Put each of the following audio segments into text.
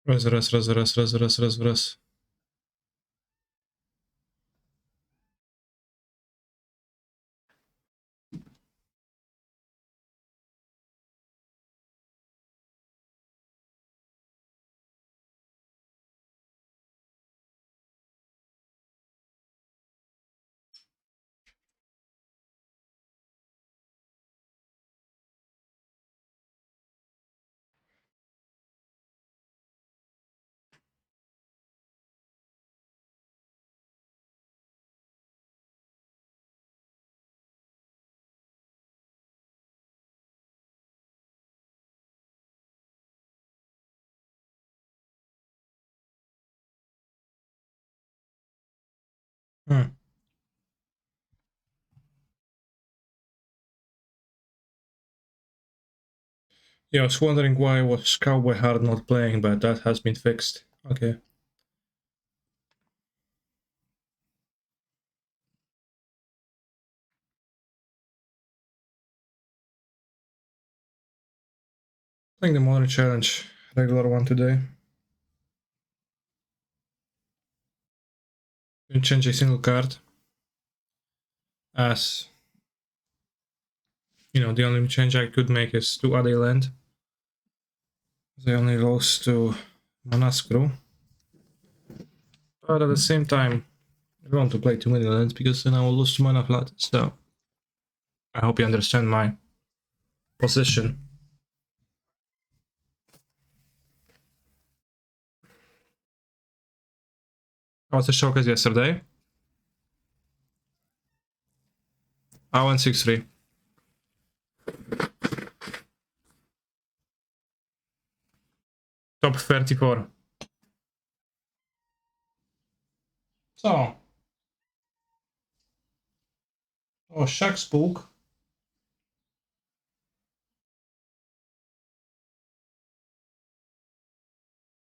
Raz. Hmm. Yeah, I was wondering why was Cowboy Hard not playing, but that has been fixed. Okay. Playing the Modern Challenge, regular one today. Didn't change a single card. As you know, the only change I could make is to add a land. They only lost to Aggro. But at the same time, I don't want to play too many lands because then I will lose to mana flat. So I hope you understand my position. How was the showcase yesterday? I went 6-3. Top 34. So. Oh, Shaq Spook.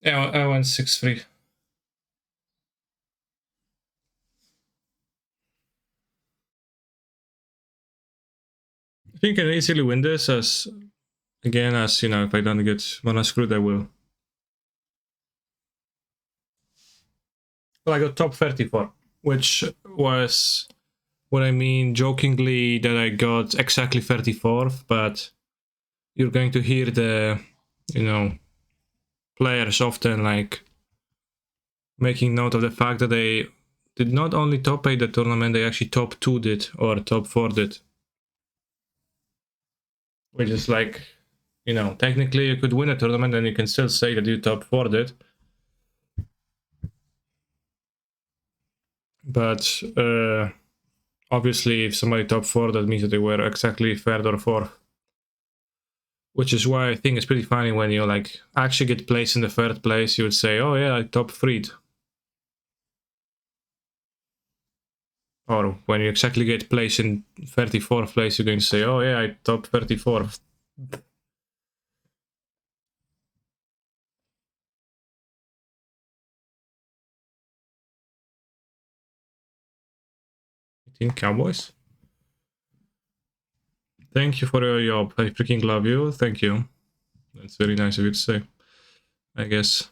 Yeah, I went 6-3. I think I can easily win this as, again, as, you know, if I don't get mana screwed, I will. Well, I got top 34, which was what I mean jokingly that I got exactly 34th, but you're going to hear the, you know, players often like making note of the fact that they did not only top 8 the tournament, they actually top 2 did or top 4 did. Which is like, you know, technically you could win a tournament and you can still say that you top 4 did. But obviously if somebody top 4, that means that they were exactly third or fourth. Which is why I think it's pretty funny when you like actually get placed in the third place, you would say, oh yeah, I top 3'd. Or when you exactly get placed in 34th place, you're going to say, oh yeah, I top 34th. Team Cowboys. Thank you for your job. I freaking love you. Thank you. That's very nice of you to say, I guess.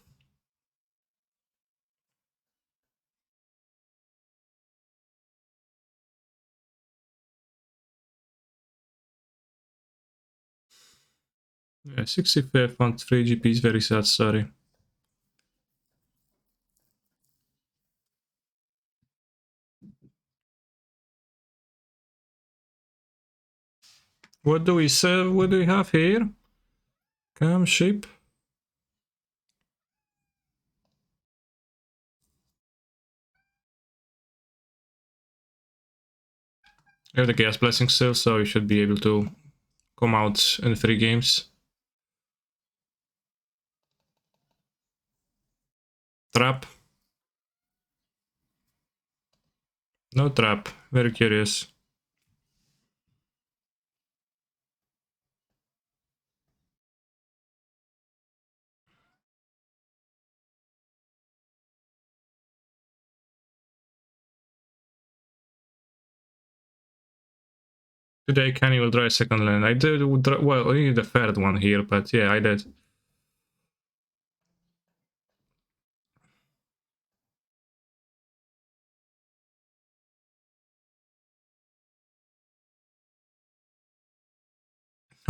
Yeah, 65 on 3 GPs, very sad story. What do we say? What do we have here? Cam ship. You have the Chaos Blessing still, so you should be able to come out in 3 games. Trap. No trap. Very curious. Today Kenny will draw a second land. I did, well, only the third one here, but yeah, I did.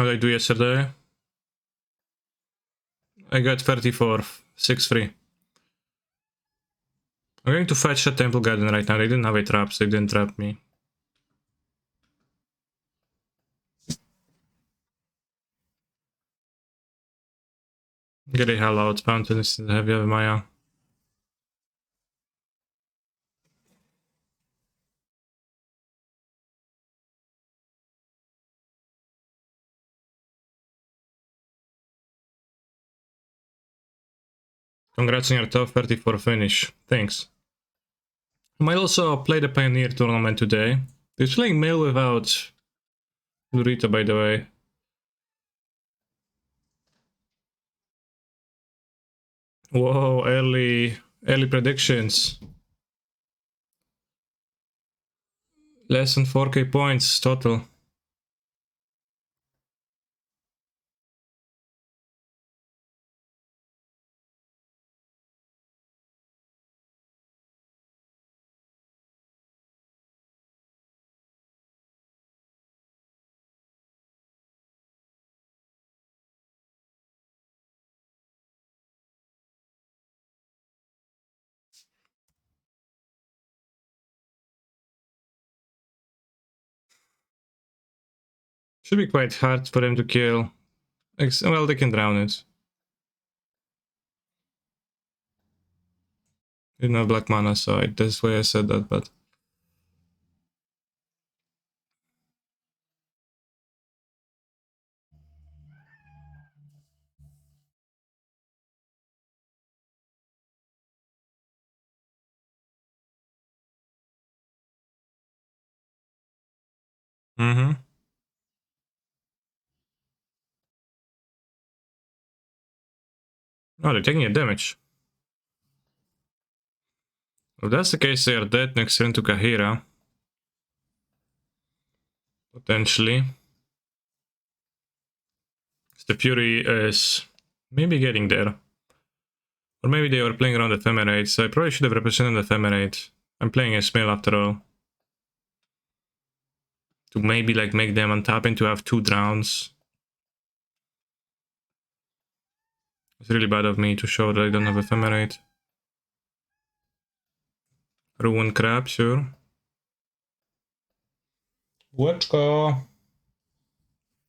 How did I do yesterday? I got 34th, 6-3. I'm going to fetch a Temple Garden right now. They didn't have a trap, so they didn't trap me. Get the hell out, Fountain is heavy of Maya. Congrats on your top 34 finish. Thanks. I might also play the Pioneer tournament today. They're playing Mail without Lurita, by the way. Whoa, early predictions. Less than 4k points total. Should be quite hard for them to kill. Well, they can drown it. You know, black mana, so that's why I said that, but... Mm-hmm. Oh, they're taking a damage. If that's the case, they are dead next turn to Kahira. Potentially. The Fury is maybe getting there. Or maybe they were playing around Ephemerates. I probably should have represented Ephemerate. I'm playing a Smell after all. To maybe like make them untap and to have 2 drowns. It's really bad of me to show that I don't have Ephemerate. Ruin Crab, sure. Łeczko!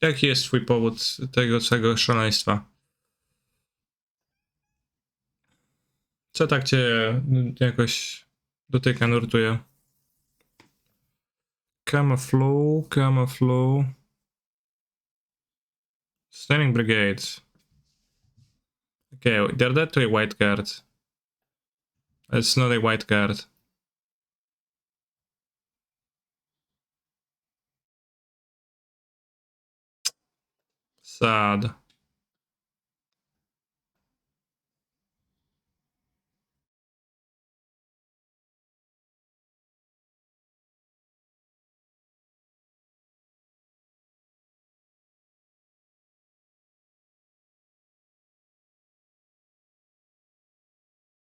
Jaki jest twój powód tego całego szaleństwa? Co tak cię jakoś dotyka, nurtuje? Camouflage. Standing Brigade. Okay, they're dead to a white card. It's not a white card. Sad.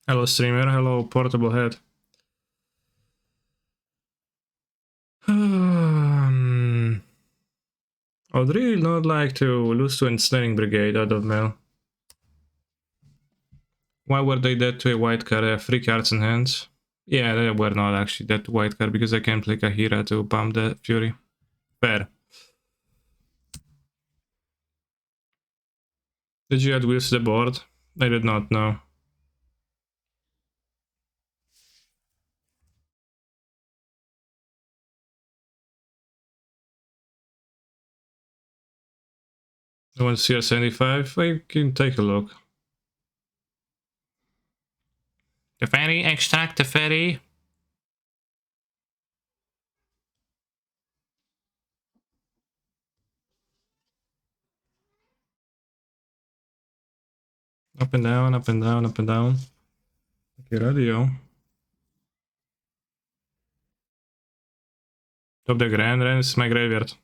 Hello streamer, hello portable head. I would really not like to lose to Ensnaring Brigade out of mail. Why were they dead to a white card? I have 3 cards in hand. Yeah, they were not actually dead to white card because I can play Kahira to pump the Fury. Fair. Did you add wheels to the board? I did not know. I want to see a 75. I can take a look. The ferry, extract the ferry. Up and down, up and down, up and down. Okay, radio. Top the Grand Ren is my graveyard.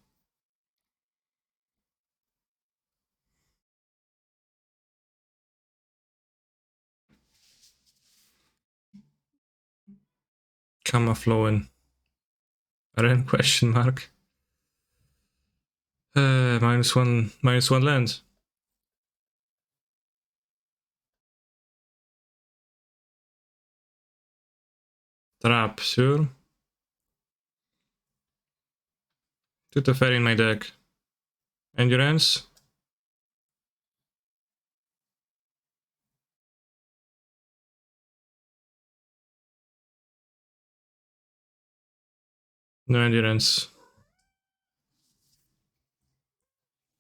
Camouflowing. Ren question mark. -1 land. Trap, sure. Put a fairy in my deck. Endurance. No endurance.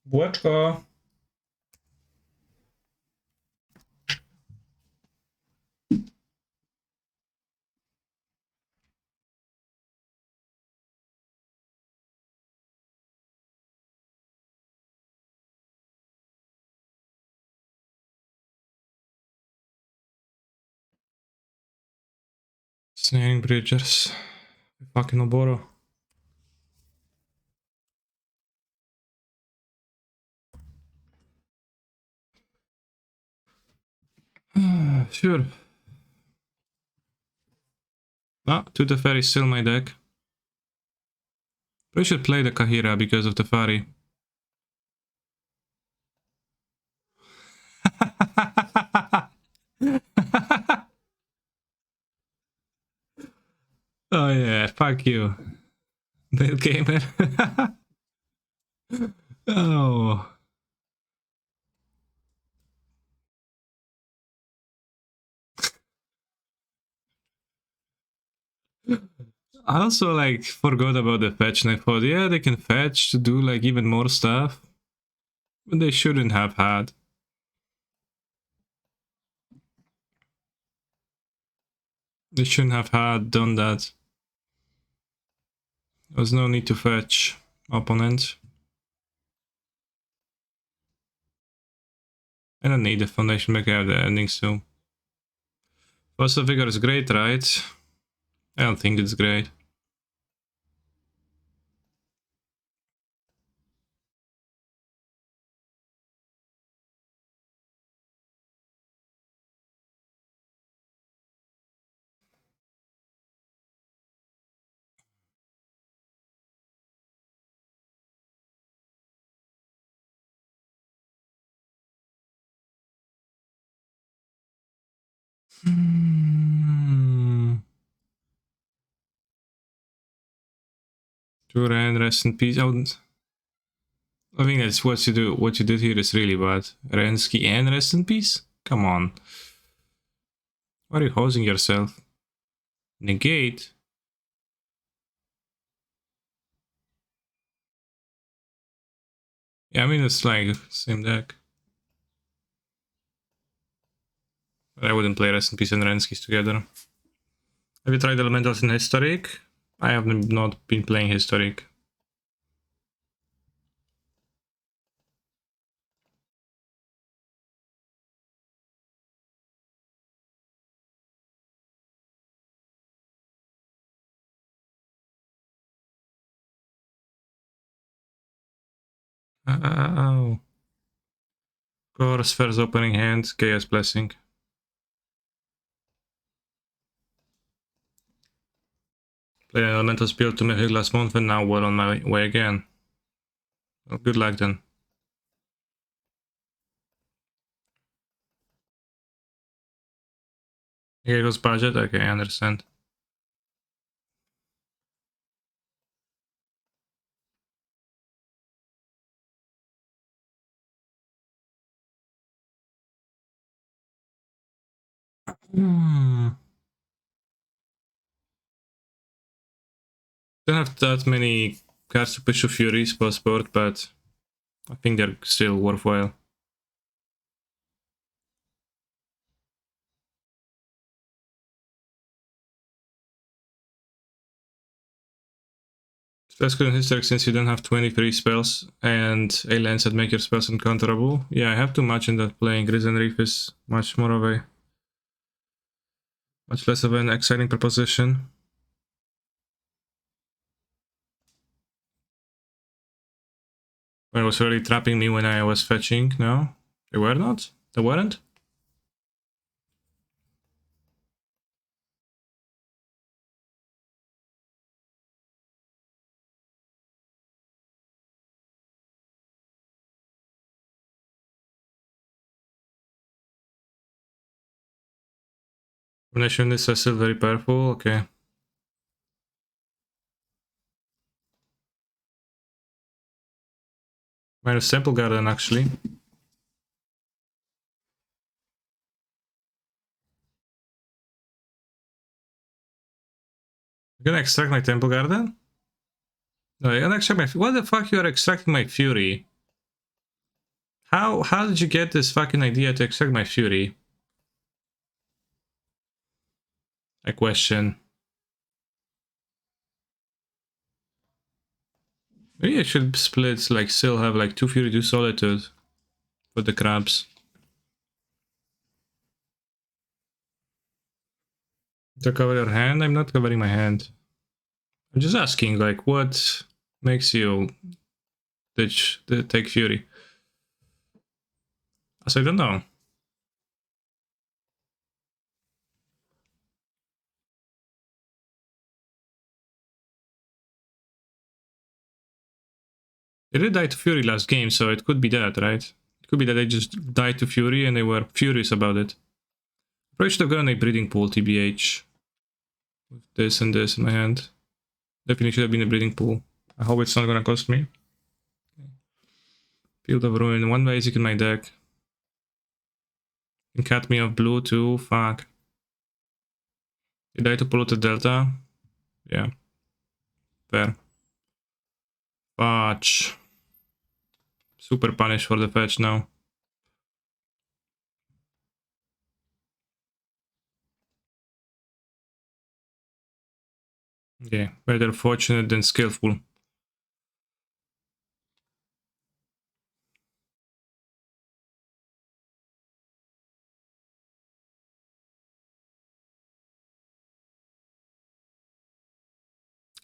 Bueczko. Snaring Bridgers. Fucking Oboro. Sure. Ah, Tutafari is still my deck. We should play the Kahira because of the Fari. Oh yeah, fuck you. Bill Gamer. Oh. I also like forgot about the fetch and I thought, yeah, they can fetch to do like even more stuff. But they shouldn't have had. They shouldn't have had done that. There was no need to fetch opponent. I don't need the foundation back, I have the endings too. Fossil Vigor is great, right? I don't think it's great. Turan, rest in peace. I think that's what you do. What you did here is really bad. Rensky and rest in peace? Come on. Why are you hosing yourself? Negate? Yeah, I mean, it's like same deck. But I wouldn't play rest in peace and Renskis together. Have you tried elementals in Historic? I have not been playing Historic. Oh. Course, first opening hand, Chaos Blessing. Played an elemental spell to Mythic last month and now well on my way again. Well, good luck then. Here goes budget, okay, I understand. Don't have that many cards to push to Furies post board, but I think they're still worthwhile. Spells good in Historic since you don't have 23 spells and a lens that make your spells uncounterable. Yeah, I have too much in that playing. Risen Reef is much more of a... much less of an exciting proposition. It was really trapping me when I was fetching, no? They were not? They weren't? Combination is still very powerful, okay. Minus Temple Garden, actually. I'm gonna extract my Temple Garden? No, you're gonna extract my... What the fuck you are extracting my Fury? How did you get this fucking idea to extract my Fury? I question. Maybe I should split, like, still have, like, 2 Fury, 2 Solitude for the crabs. To cover your hand? I'm not covering my hand. I'm just asking, like, what makes you take Fury? As I don't know. They did die to Fury last game, so it could be that, right? It could be that they just died to Fury and they were furious about it. Probably should have gotten a breeding pool, TBH. With this and this in my hand. Definitely should have been a breeding pool. I hope it's not gonna cost me. Field of Ruin, 1 basic in my deck. And cut me off blue too, fuck. Did I die to Polluted Delta? Yeah. Fair. Fudge. Super punish for the fetch now. Okay, better fortunate than skillful.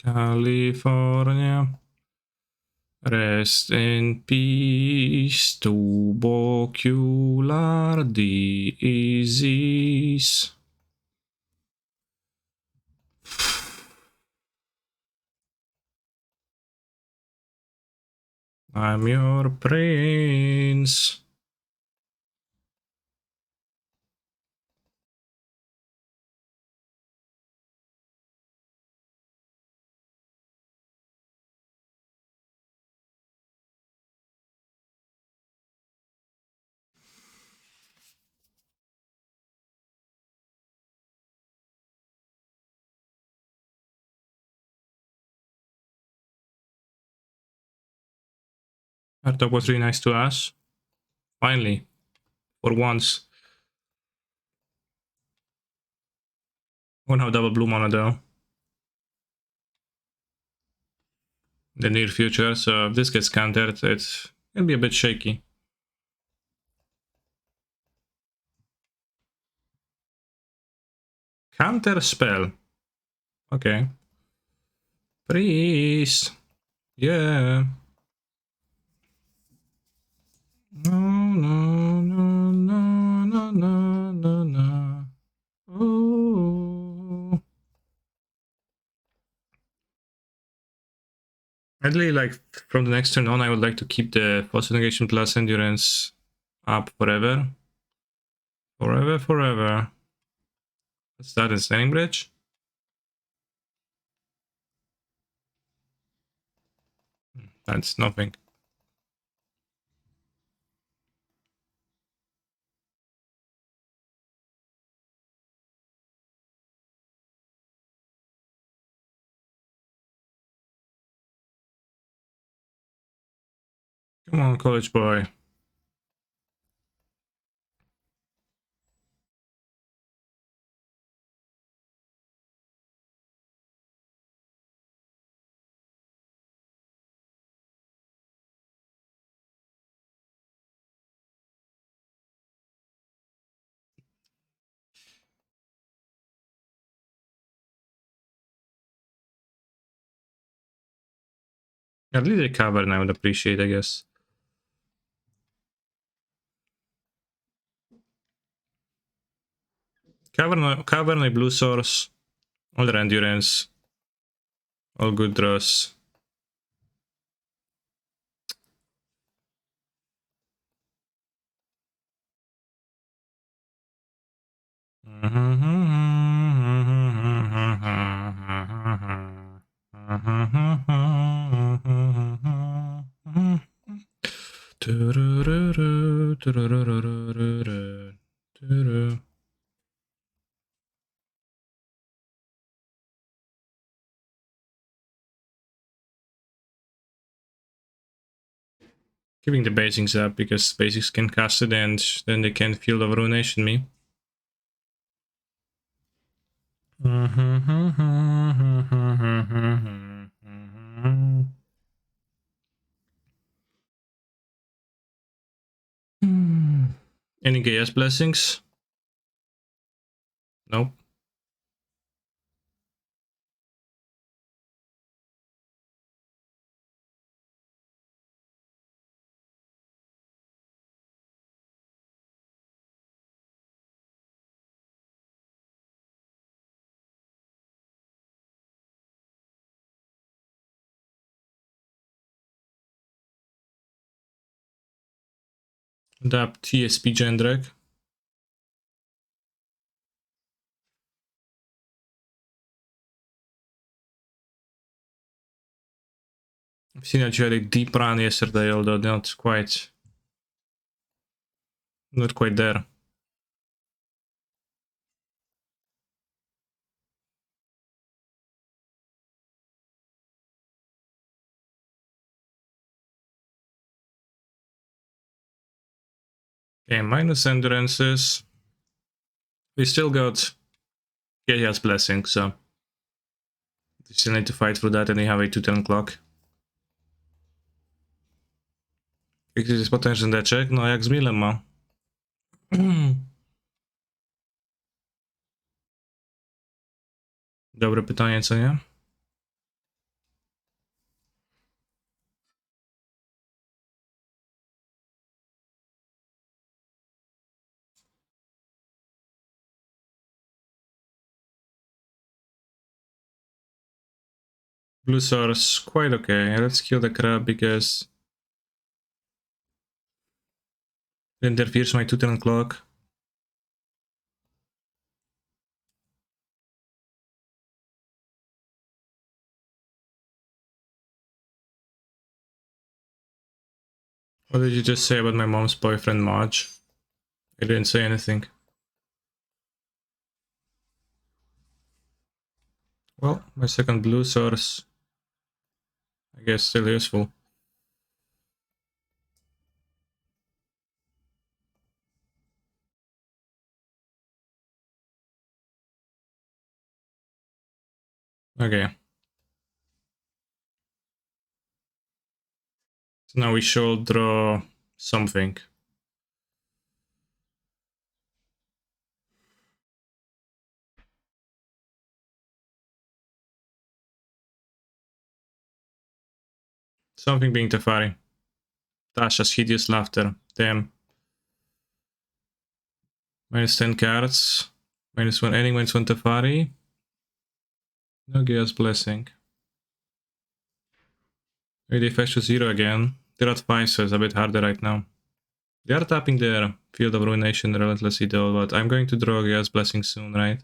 California. Rest in peace, tubercular disease. I'm your prince. That talk was really nice to us. Finally. For once. Won't have double blue mana though. The near future, so if this gets countered, it can be a bit shaky. Counter spell. Okay. Priest. Yeah. No, no, no, no, no, no, no, no. Oh. Ideally, like, from the next turn on, I would like to keep the Fossil Negation plus Endurance up forever. Forever, forever. What's that, a Standing Bridge? That's nothing. Come on, college boy. At least a Cavern I would appreciate, I guess. Cavern, a blue source. All their endurance. All good draws. Keeping the basics up because basics can cast it and then they can Field of Ruination me. Any Chaos Blessings? Nope. Adapt TSP Gendrake. I've seen that you had a deep run yesterday, although not quite there. Okay, minus endurances. We still got Chaos Blessing, so you still need to fight for that, and you have a 2-turn clock. Jaki jest potężny deczek? No jak z Milem ma. Dobre pytanie, co nie? Blue source, quite okay. Let's kill the crab because it interferes my 2-turn clock. What did you just say about my mom's boyfriend, Marge? I didn't say anything. Well, my second blue source, I guess, still useful. Okay. So now we should draw something. Something being Tefari. Tasha's hideous laughter. Damn. Minus 10 cards. -1 ending, -1 Tefari. No Chaos Blessing. Maybe they fetch to 0 again. They're at 5, so it's a bit harder right now. They are tapping their Field of Ruination relentlessly though, but I'm going to draw Chaos Blessing soon, right?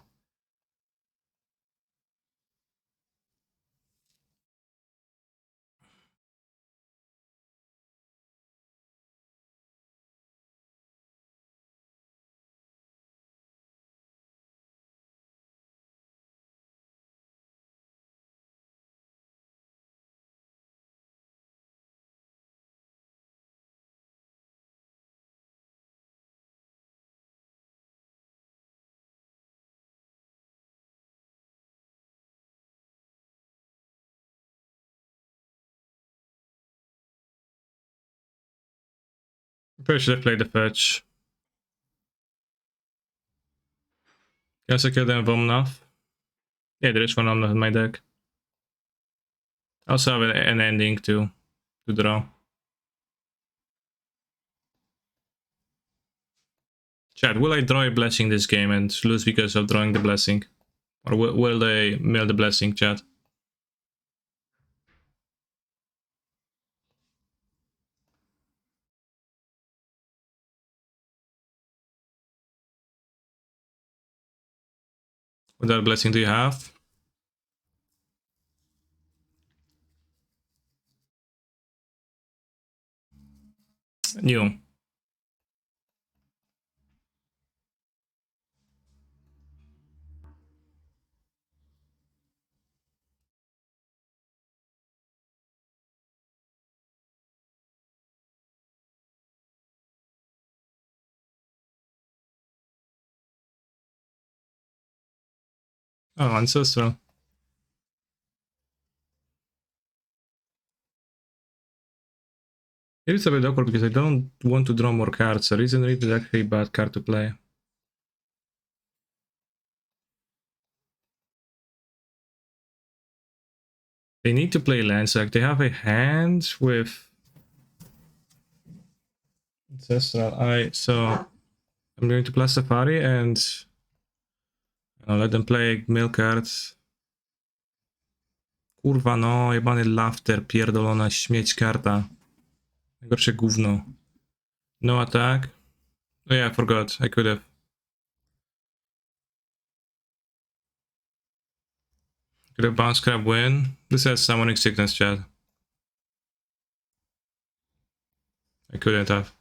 Probably should have played the fetch. Guess I killed them Vomnath. Yeah, there is one Vomnath in my deck. I also have an ending to draw. Chat, will I draw a blessing this game and lose because of drawing the blessing? Or will they mill the blessing, chat? What other blessing do you have? New. Oh, Ancestral. It's a bit awkward because I don't want to draw more cards. The Reason Reap is actually a bad card to play. They need to play lands. Like they have a hand with Ancestral Eye, so I'm going to play Safari and I'll let them play mill cards. Kurwa no, jebany Laughter, pierdolona śmieć karta. Najgorsze gówno. No attack. Oh yeah, I forgot. I could have. Could have bounce crab win. This has summoning sickness, chat. I couldn't have.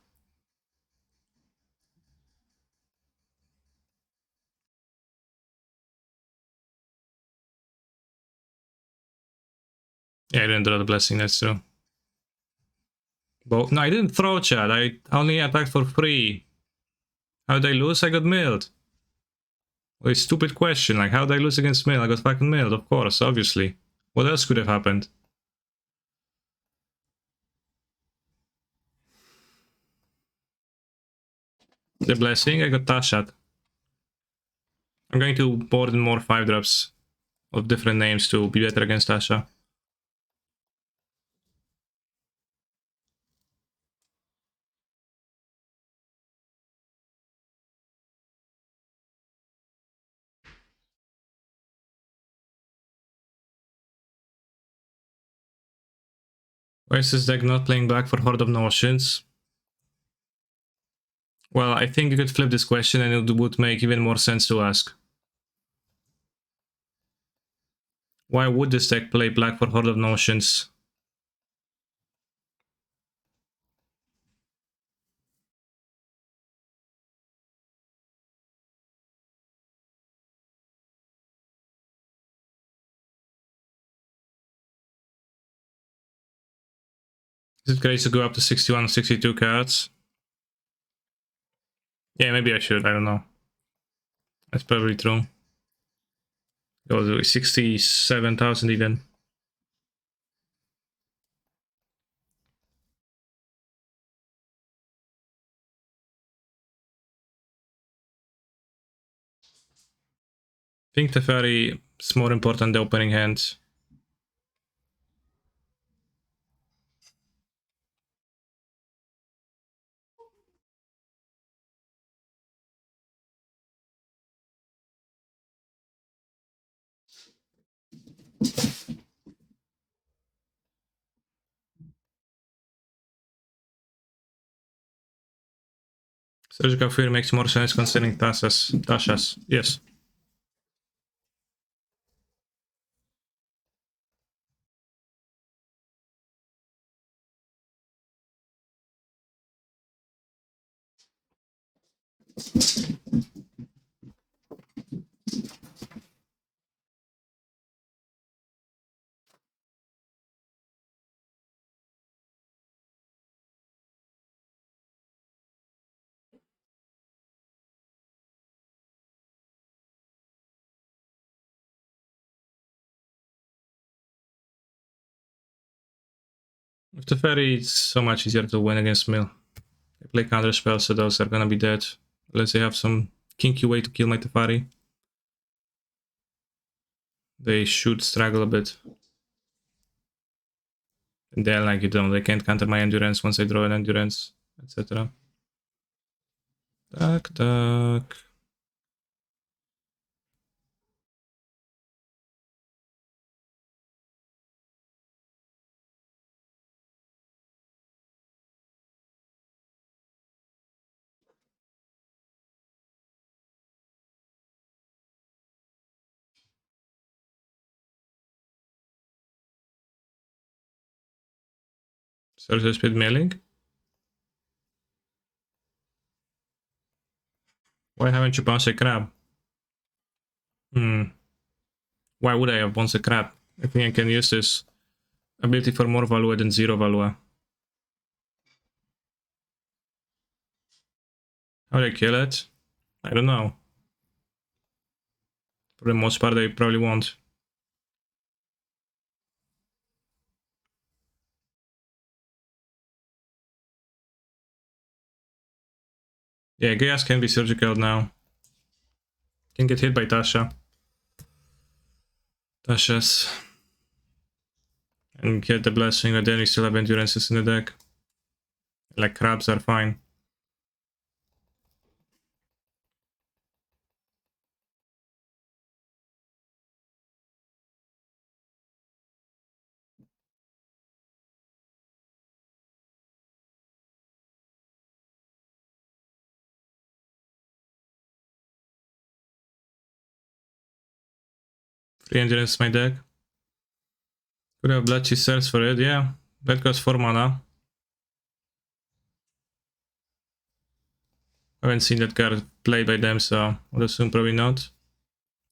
Yeah, I didn't draw the blessing, that's true. But no, I didn't throw, chat. I only attacked for free. How did I lose? I got milled. Well, a stupid question. Like, how did I lose against mill? I got fucking milled, of course, obviously. What else could have happened? The blessing, I got Tashat. I'm going to board more 5-drops of different names to be better against Tasha. Why is this deck not playing back for Horde of Notions? Well, I think you could flip this question and it would make even more sense to ask. Why would this deck play black for Horde of Notions? Is it great to go up to 61, 62 cards? Yeah, maybe I should, I don't know. That's probably true. It was 67,000 even. I think Teferi is more important than the opening hand. Surgical Fear makes more sense considering Tasha's. Yes. With Teferi, it's so much easier to win against Mill. They play counter spells, so those are gonna be dead. Unless they have some kinky way to kill my Teferi. They should struggle a bit. And then, like, you don't, they can't counter my endurance once I draw an endurance, etc. Tak, tak. Surge speed mailing. Why haven't you bounced a crab? Why would I have bounced a crab? I think I can use this ability for more value than 0 value. How do I kill it? I don't know. For the most part, they probably won't. Yeah, Gaius can be surgical now. Can get hit by Tasha. Tasha's. And get the blessing, but then we still have endurances in the deck. Like crabs are fine. Three endurance my deck. Could have Blood Chasers for it, yeah. That costs 4 mana. I haven't seen that card played by them, so I would assume probably not.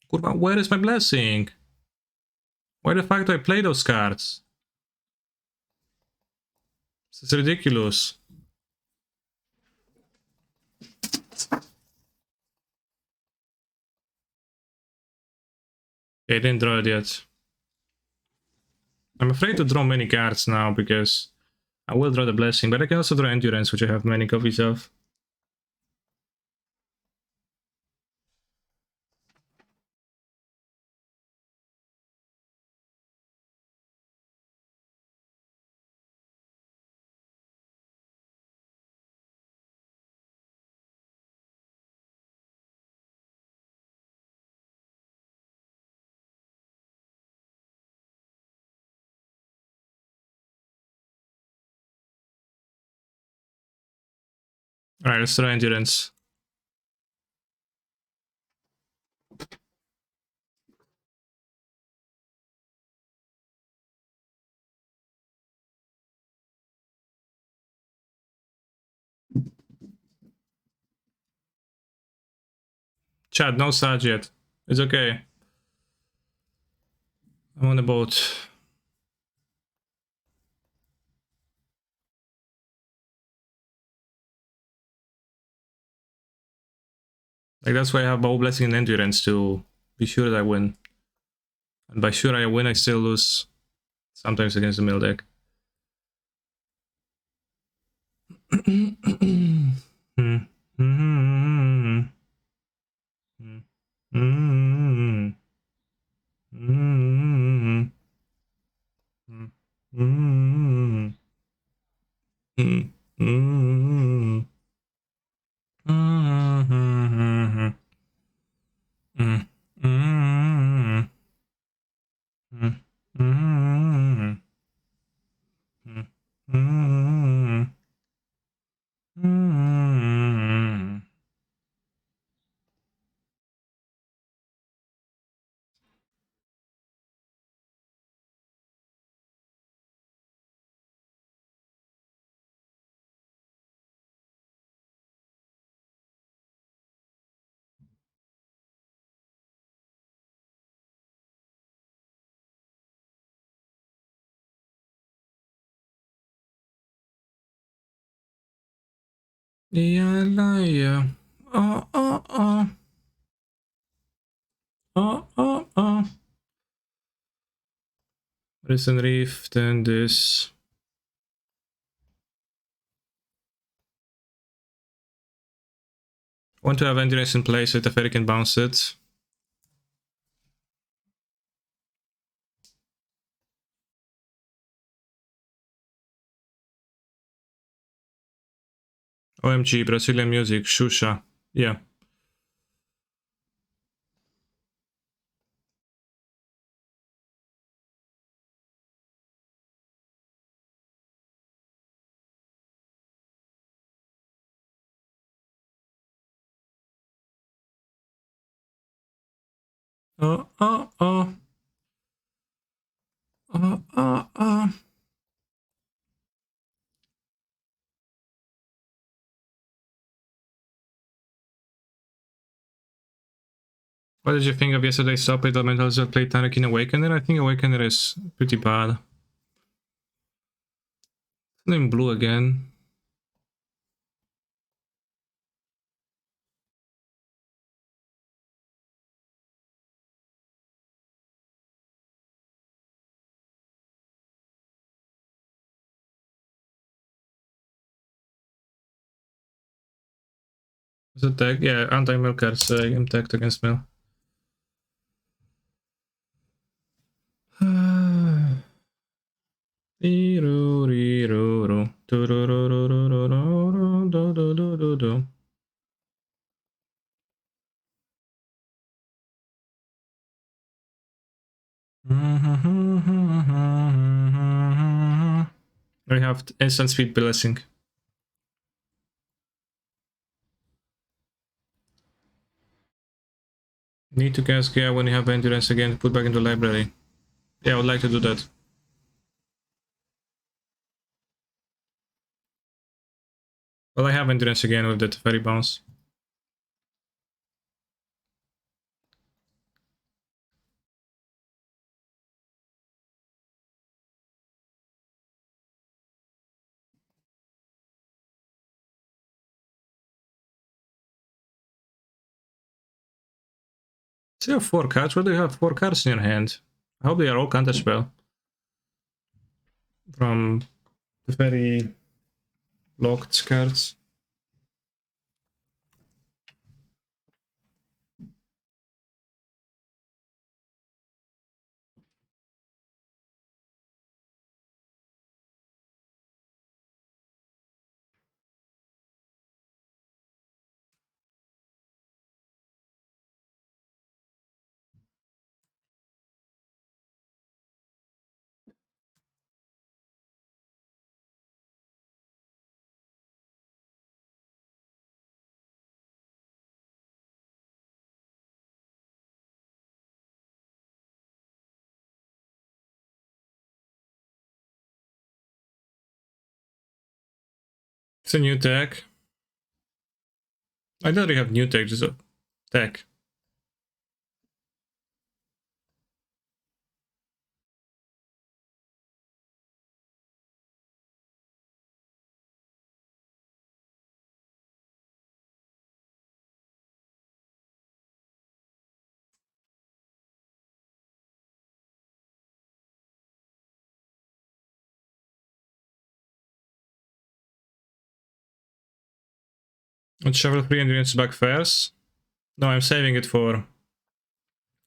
Kurwa, where is my blessing? Why the fuck do I play those cards? This is ridiculous. Okay, I didn't draw it yet. I'm afraid to draw many cards now because I will draw the blessing, but I can also draw endurance, which I have many copies of. Alright, let's try endurance. Chad, no Saj yet. It's okay. I'm on the boat. Like, that's why I have bow blessing and endurance to be sure that I win. And by sure I win, I still lose. Sometimes against the mill deck. Yeah, liar. Risen Reef, then this. Want to have endurance in place so Teferi can bounce it. OMG, Brazilian music, Shusha. Yeah. Oh, oh, oh. Oh, oh, oh. What did you think of yesterday's stop with elementals that played Tanakin Awakener? I think Awakener is pretty bad. Name blue again. Is it tag? Yeah, anti-mill cards tagged against mill. We have instant speed blessing. Need to cast Gaia when you have endurance again, put back into library. Yeah, I would like to do that. Well, I have endurance again with that fairy bounce. So you have 4 cards. Why do you have 4 cards in your hand? I hope they are all counterspell. From the very locked cards. It's a new deck. I don't really have new deck, just a deck. Let's shuffle 3 endurance back first. No, I'm saving it for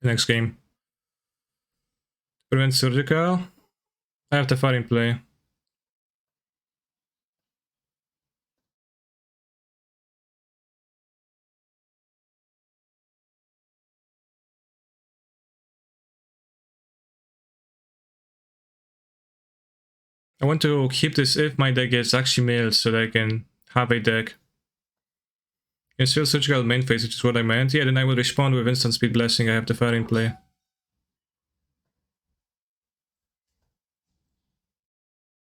the next game. Prevent surgical. I have the fire in play. I want to keep this if my deck gets actually milled so that I can have a deck. It's still surgical main phase, which is what I meant. Yeah, then I will respond with instant speed blessing. I have the fire in play.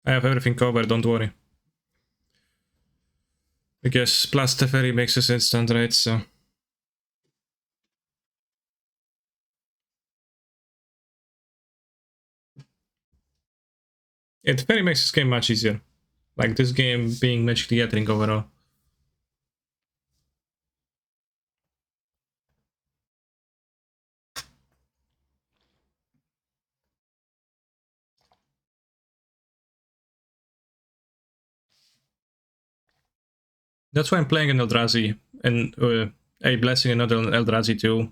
I have everything covered, don't worry. Because plus Teferi makes us instant, right? So yeah, Teferi makes this game much easier. Like this game being Magic the Gathering overall. That's why I'm playing an Eldrazi and a Blessing and another Eldrazi too.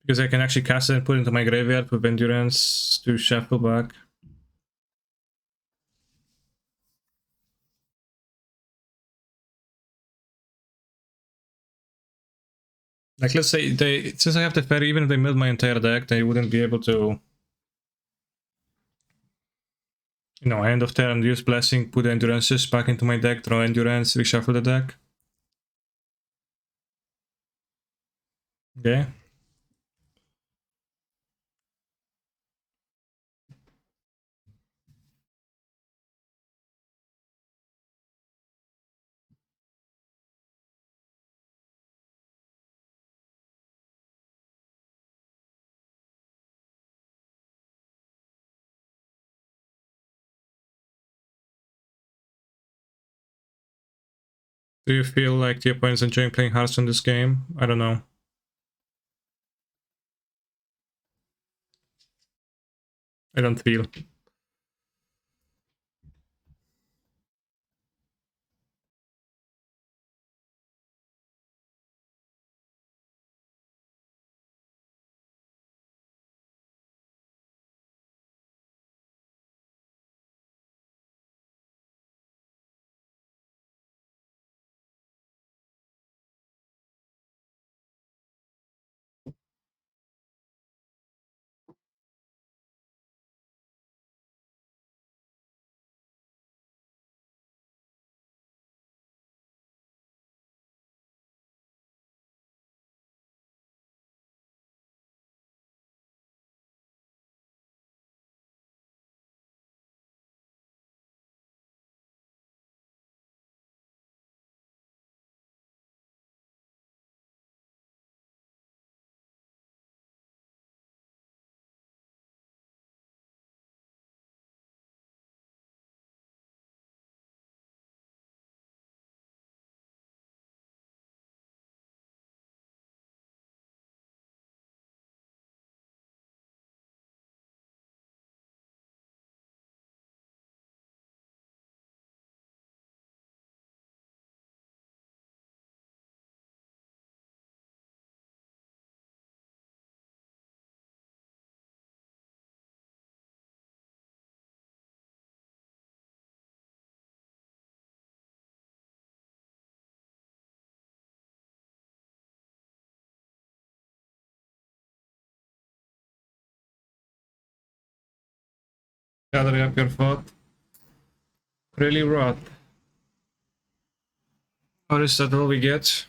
Because I can actually cast it and put it into my graveyard with Endurance to shuffle back. Like let's say they, since I have the Fairy, even if they milled my entire deck, they wouldn't be able to, you know, end of turn, use Blessing, put Endurances back into my deck, draw Endurance, reshuffle the deck. Okay. Do you feel like the opponent's enjoying playing Hearthstone this game? I don't know. I don't feel. Gather up your thought. Really rot. Or is that all we get?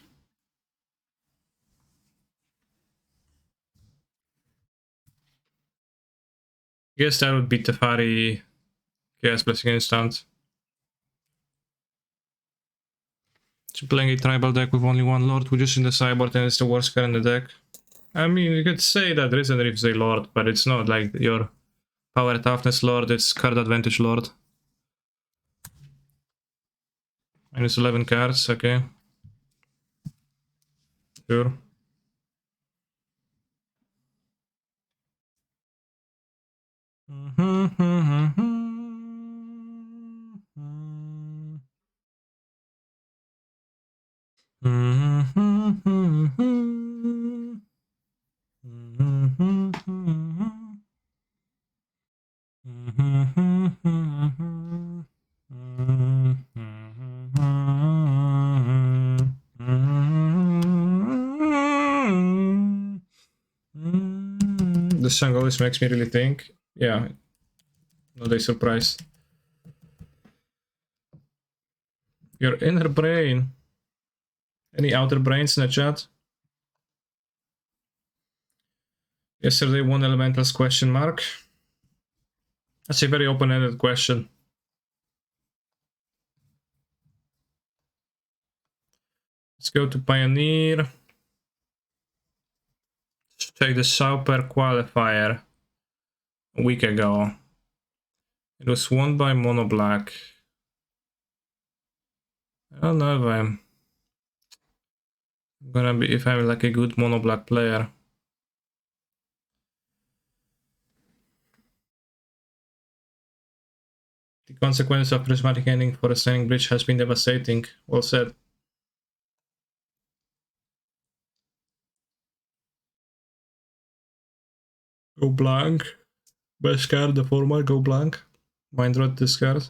Guess that would be Tefari Chaos Blessing Instant. So playing a tribal deck with only one Lord, which is in the sideboard and it's the worst card in the deck. I mean, you could say that Risen Reef's a Lord, but it's not like your Power Toughness Lord, it's Card Advantage Lord. Minus 11 cards, okay. Sure. This song always makes me really think. Yeah, not a surprise. Your inner brain. Any outer brains in the chat? Yesterday, one elementals question mark. That's a very open-ended question. Let's go to Pioneer. Let's check the Super qualifier a week ago. It was won by Mono Black. I don't know if I'm gonna be like a good Mono Black player. The consequence of prismatic ending for a standing bridge has been devastating. Well said. Go blank. Best card the format, go blank. Mind rot this card.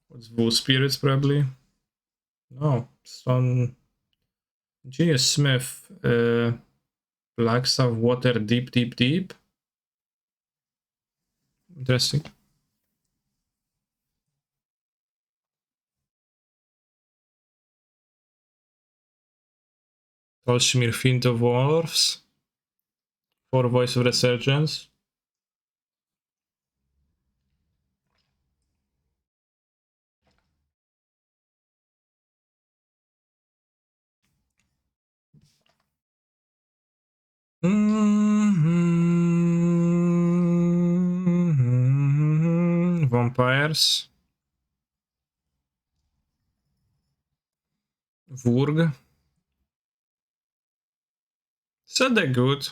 What's Wool Spirits probably? No. Stone. Genius Smith. Black stuff, water, deep, deep, deep. Interesting. Tolshimir Fiend of Wolves. For Voice of Resurgence. Vampires. Vurg. Is that good?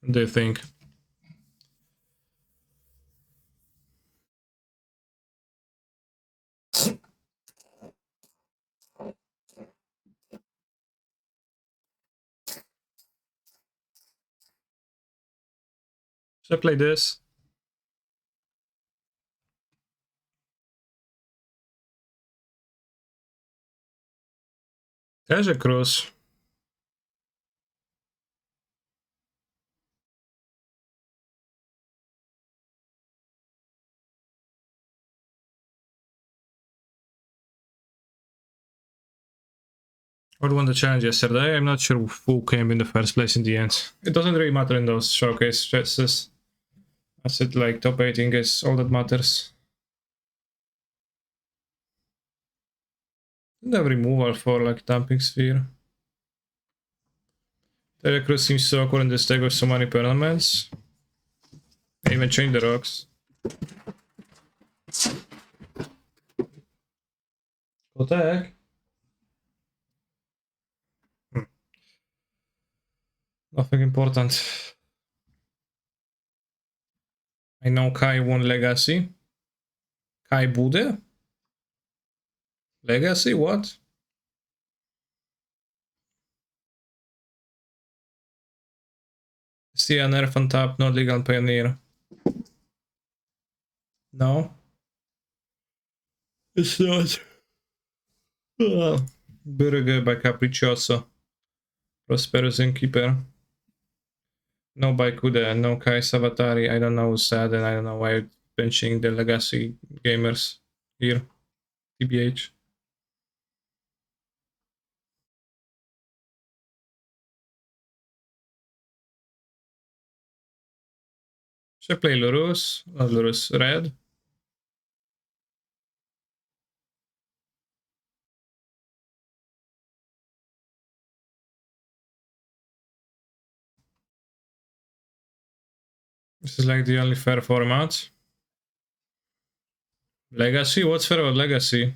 What do you think? Should I play this? There's a cross. Who won the challenge yesterday? I'm not sure who came in the first place in the end. It doesn't really matter in those showcase stresses. I said like top 18 is all that matters. Didn't have removal for like Dumping Sphere. Telecruz seems so awkward in this deck with so many permanents. I even change the rocks. Attack. Nothing important. I know Kai won Legacy. Kai Bude? Legacy? What? See a nerf on top, not legal Pioneer. No. It's not. Burger by Capriccioso. Prosperous Innkeeper. No Baikude, no Kai Savatari. I don't know who's sad, and I don't know why I'm benching the legacy gamers here. TBH. Should I play Lurus? Or Lurus Red? This is like the only fair format. Legacy? What's fair about Legacy?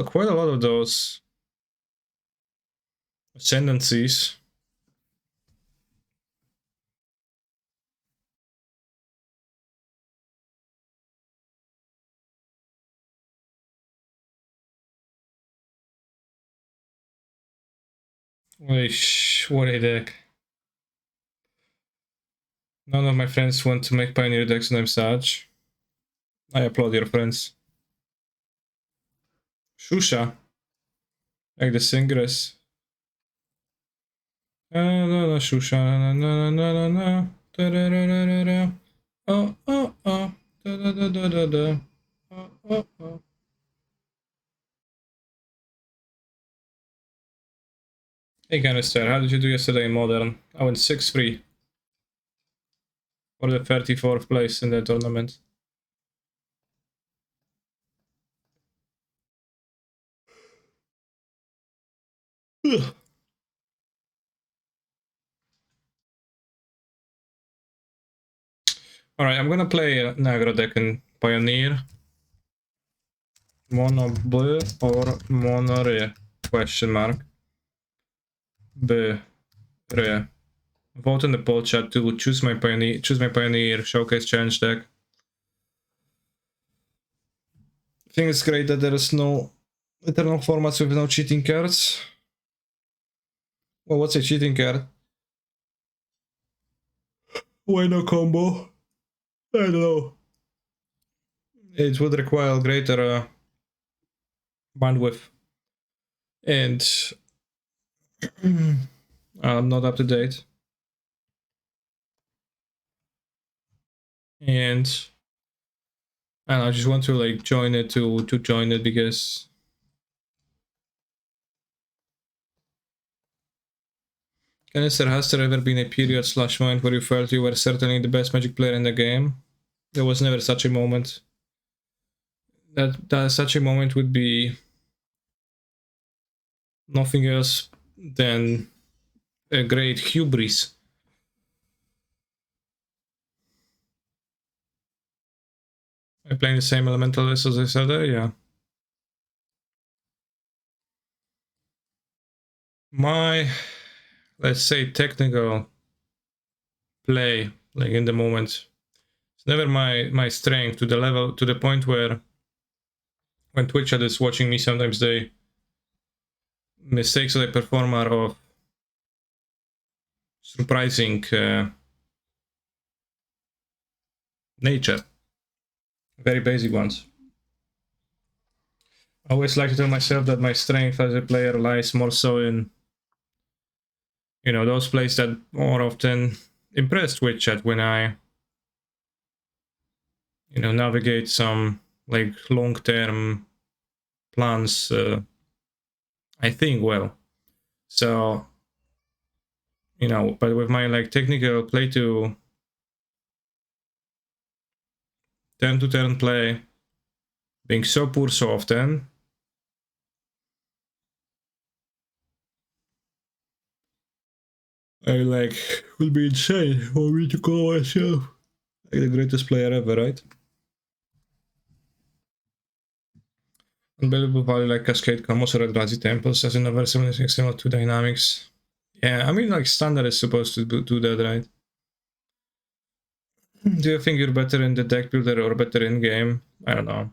Quite a lot of those ascendancies. What a deck. None of my friends want to make Pioneer decks and I'm sad. I applaud your friends. Shusha. Like the Singress. No, Shusha. No. Oh. Oh. Hey, Canister, how did you do yesterday in Modern? I went 6-3. For the 34th place in the tournament. Alright, I'm gonna play an Aggro deck in Pioneer. Mono blue or mono rare? Question mark. Rare. Vote in the poll chat to choose my Pioneer Showcase Challenge deck. I think it's great that there is no eternal formats with no cheating cards. Well, what's a cheating card? Why no combo? I don't know. It would require greater bandwidth. And I'm not up to date. And I don't know, I just want to like join it to join it because Canister, has there ever been a period / moment where you felt you were certainly the best Magic player in the game? There was never such a moment. That such a moment would be nothing else than a great hubris. I'm playing the same elemental list as I said there, yeah. My, let's say, technical play, like in the moment, it's never my strength to the point where when Twitch chat is watching me, sometimes they mistakes that I perform are of surprising nature. Very basic ones. I always like to tell myself that my strength as a player lies more so in, you know, those plays that more often impress Twitch chat when I, you know, navigate some like long-term plans. I think well. So, you know, but with my like technical play to turn play being so poor so often, I like would be insane for me to call myself like the greatest player ever, right? Unbelievable value like Cascade Combos or Eldrazi Temples as another 76 2 dynamics. Yeah, I mean like standard is supposed to do that, right? Do you think you're better in the deck builder or better in game? I don't know.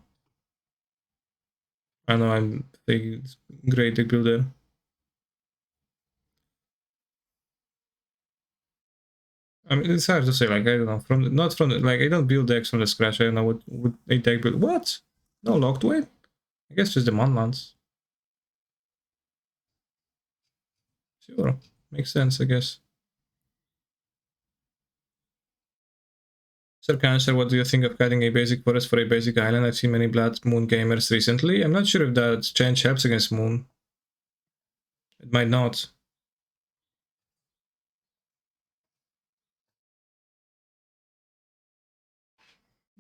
I know I'm a great deck builder. I mean, it's hard to say. Like, I don't know. Like, I don't build decks from the scratch. I don't know what would a deck build. What? No locked weight? I guess just the Monlands. Sure, makes sense, I guess. Sir Cancer, what do you think of cutting a basic forest for a basic island? I've seen many Blood Moon gamers recently. I'm not sure if that change helps against Moon. It might not.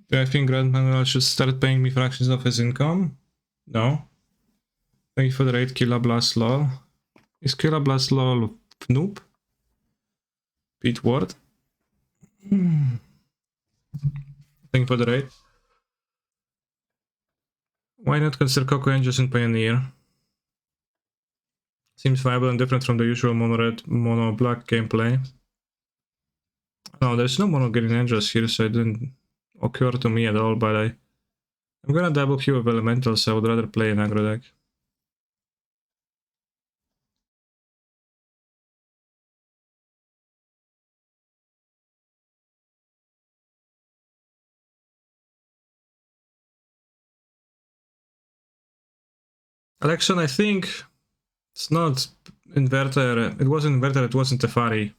Do I think Grand Manuel should start paying me fractions of his income? No. Thank you for the raid, Killa Blast LOL. Is Killa Blast LOL noob? Pete Ward? Thank you for the raid. Why not consider Coco Angels in Pioneer? Seems viable and different from the usual mono red, mono black gameplay. No, there's no mono green angels here, so it didn't occur to me at all, but I'm gonna double queue of elementals, so I would rather play an aggro deck. Election, I think it's not inverter. It wasn't inverter, it wasn't Tefari.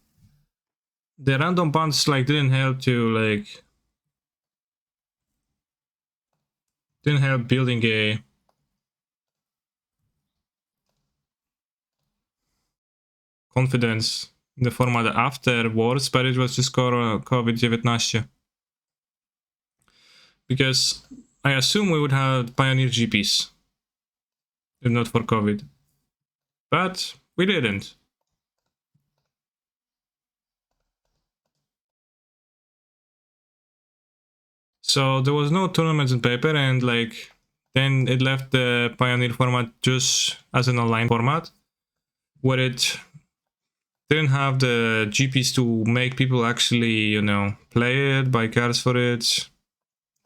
The random bunch like didn't help building a confidence in the format afterwards, but it was just COVID-19. Because I assume we would have Pioneer GPs if not for COVID. But we didn't. So there was no tournaments in paper, and like then it left the Pioneer format just as an online format, where it didn't have the GPs to make people actually, you know, play it, buy cards for it,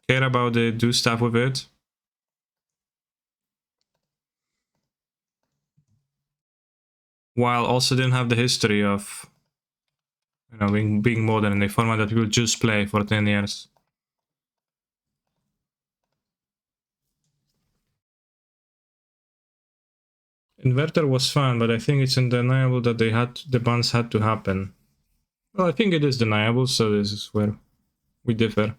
care about it, do stuff with it. While also didn't have the history of, you know, being modern in a format that people just play for 10 years. Inverter was fun, but I think it's undeniable that the bans had to happen. Well, I think it is deniable, so this is where we differ.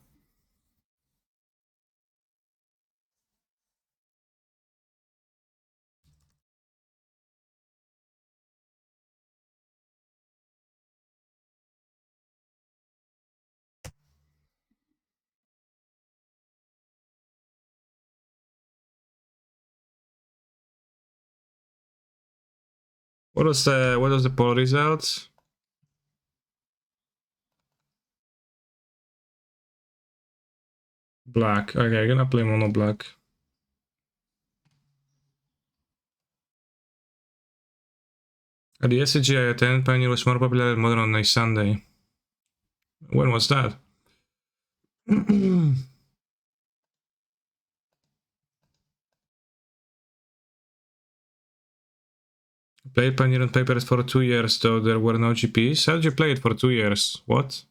What was the poll result? Black. Okay, I'm gonna play mono black. At the SCG I attended, Pioneer was more popular than Modern on a Sunday. When was that? Played Pioneer on paper for 2 years, though there were no GPs. How did you play it for 2 years? What?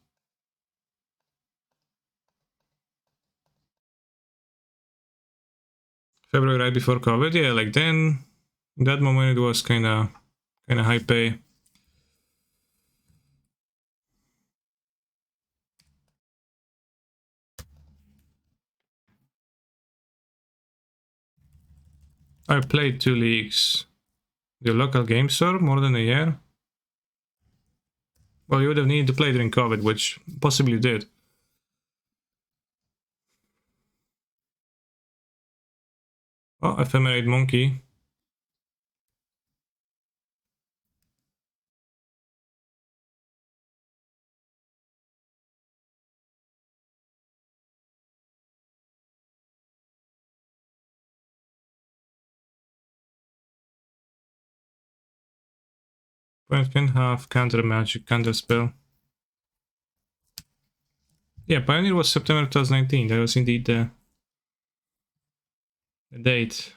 February right before COVID? Yeah, like then, in that moment it was kinda high pay. I played 2 leagues. The local game store, more than a year. Well, you would have needed to play during COVID, which possibly did. Oh, ephemerate monkey. Opponent can have counter magic, counter spell. Yeah, Pioneer was September 2019. That was indeed a date.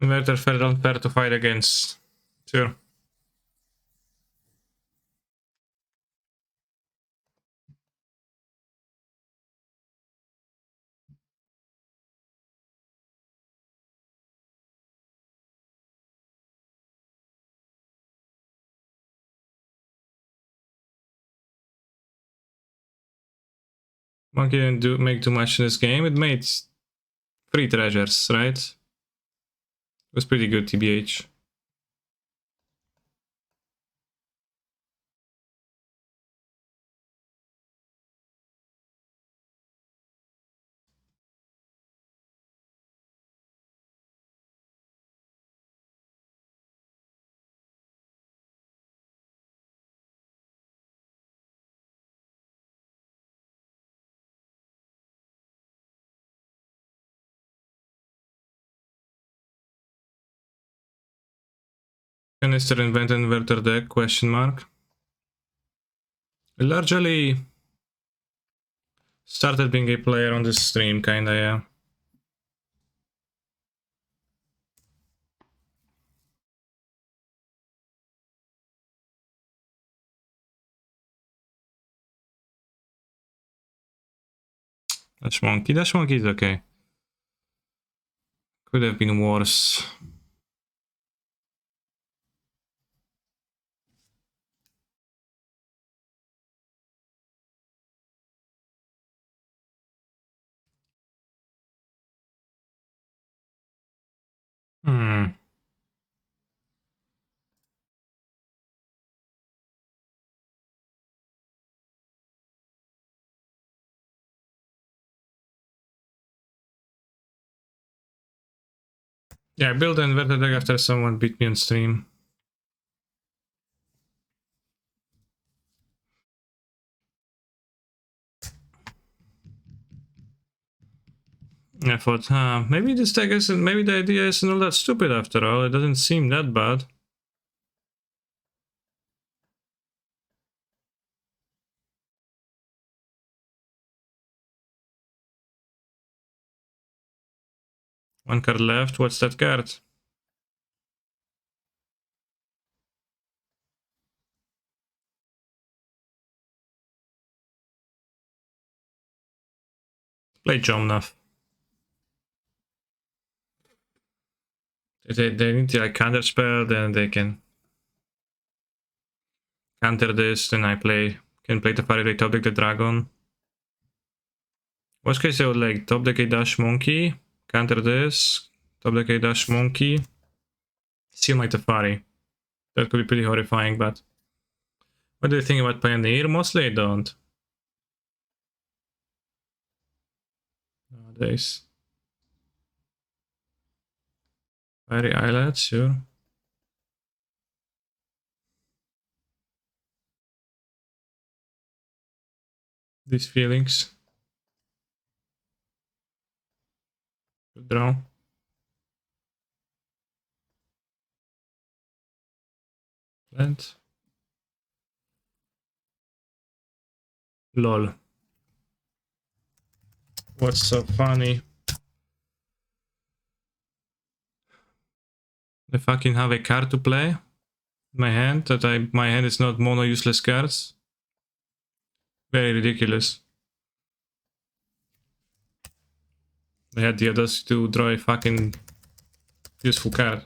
Inverter further unfair to fight against. Sure. Monkey didn't make too much in this game. It made 3 treasures, right? It was pretty good, TBH. Canister invent inverter deck, question mark. Largely started being a player on this stream, kinda, yeah. Dash Monkey is okay. Could have been worse. Hmm. Yeah, I built an inverter deck after someone beat me on stream. I thought, maybe this deck isn't, maybe the idea isn't all that stupid after all. It doesn't seem that bad. One card left. What's that card? Play Jomnath. They need to like counter spell, then they can counter this, then I can play the Faraday, top deck the dragon. Worst case I would like top deck a dash monkey, counter this, top deck a dash monkey, seal my Teferi. That could be pretty horrifying, but what do you think about Pioneer? Mostly I don't. Nowadays. Fiery Islet, sure. These feelings. Good draw. And lol. What's so funny? I fucking have a card to play in my hand my hand is not mono useless cards. Very ridiculous. I had the audacity to draw a fucking useful card.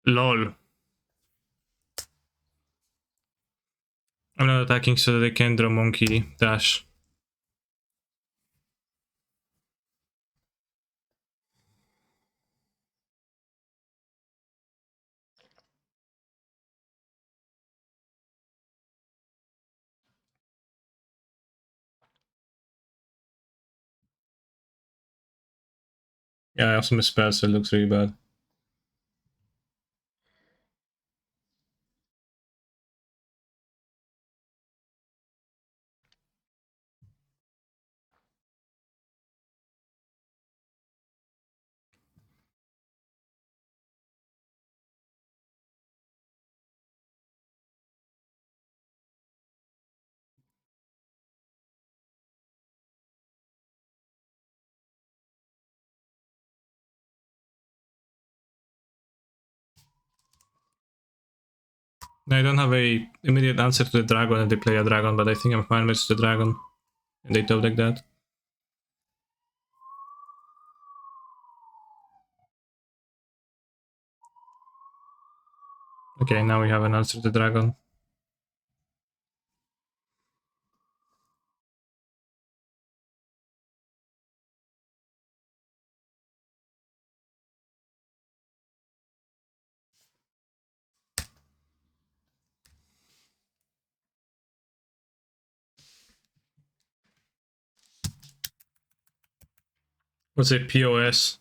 Lol. I'm not attacking so that I can draw monkey dash. Yeah, I also misspelled, so it looks really bad. I don't have a immediate answer to the dragon if they play a dragon, but I think I'm fine with the dragon. And they top like that. Okay, now we have an answer to the dragon. What's a POS?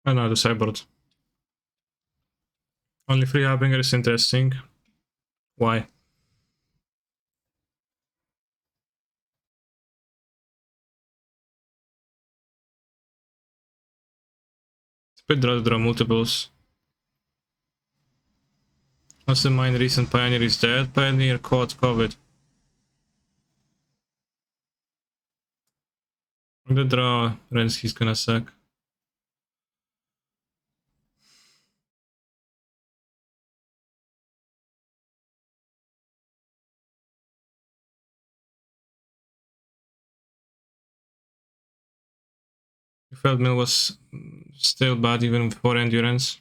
Oh no, the sideboard. Only 3 Harbinger is interesting. Why? Split draw to draw multiples. What's the main reason Pioneer is dead? Pioneer caught COVID. The draw Rensky's gonna suck. I felt Mill was still bad even before Endurance.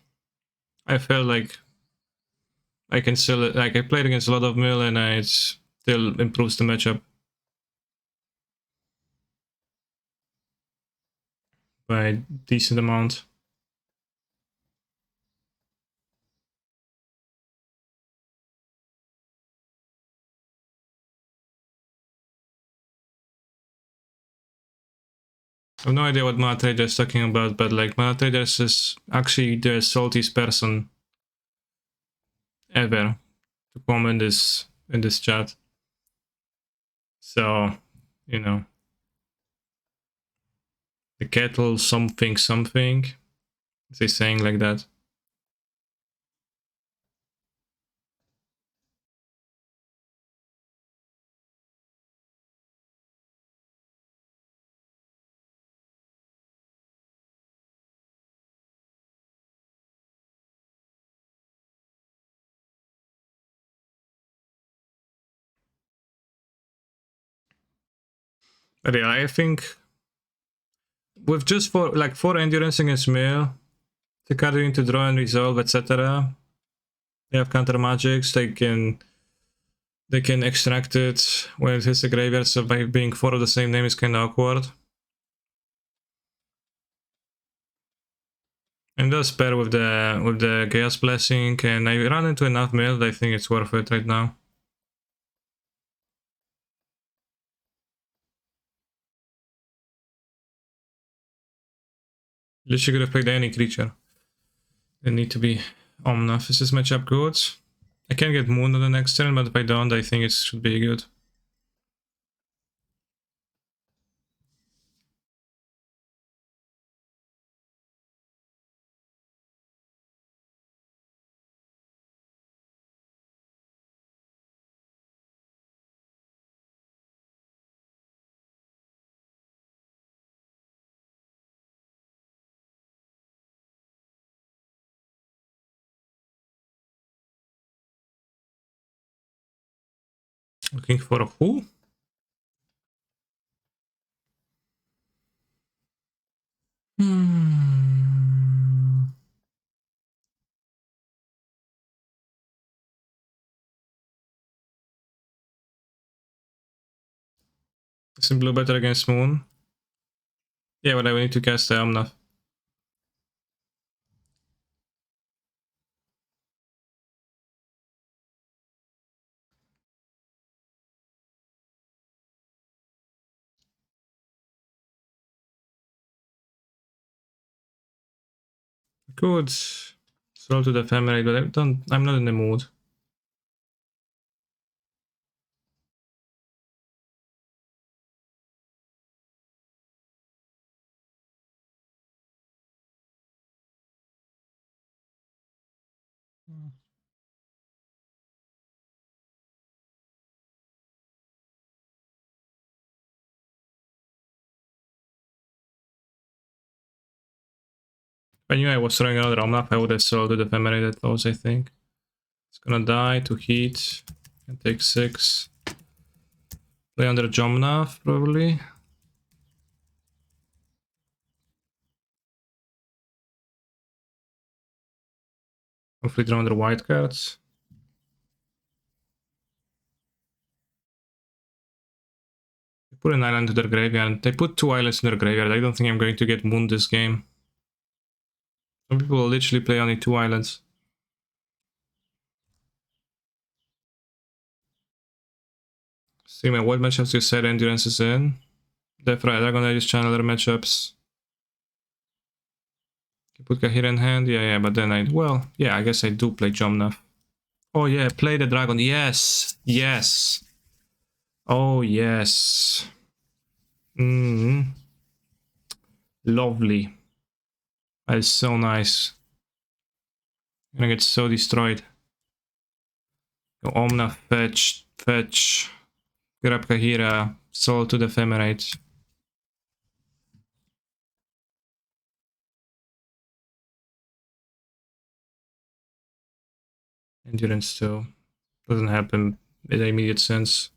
I felt like I can still, like, I played against a lot of Mill and it still improves the matchup by a decent amount. I have no idea what Mana Trader is talking about, but like Mana Trader is actually the saltiest person ever to come in this chat. So, you know, the kettle something something. Is he saying like that? But yeah, I think with just four endurance against melee, the card into draw and resolve, etc. They have counter magics. They can extract it when it hits the graveyard. So by being four of the same name is kind of awkward. And does pair with the Chaos Blessing, and I run into enough mill that I think it's worth it right now. Literally could have picked any creature. They need to be Omnath. Is this matchup good? I can get Moon on the next turn, but if I don't, I think it should be good. Looking for a who? Isn't blue better against Moon? Yeah, but I will need to cast the Omnath. Good. Slow to the family, but I'm not in the mood. If I knew I was throwing another Omnath, I would have sold to the family that close, I think. It's gonna die to heat. Can take 6. Play under Jomnath, probably. Hopefully draw under white cards. They put an island to their graveyard. They put 2 islands in their graveyard. I don't think I'm going to get Moon this game. Some people literally play only 2 islands. See my what matchups you said Endurance is in? Death Ray Dragon Aegis Channeler matchups. You put Kahir in hand? Yeah, but then I guess I do play Jomnath. Oh yeah, play the dragon. Yes! Yes! Oh yes. Lovely. That is so nice. I'm gonna get so destroyed. Go Omnath, fetch. Grab Kahira, soul to the ephemerate. Endurance too. Doesn't happen in the immediate sense.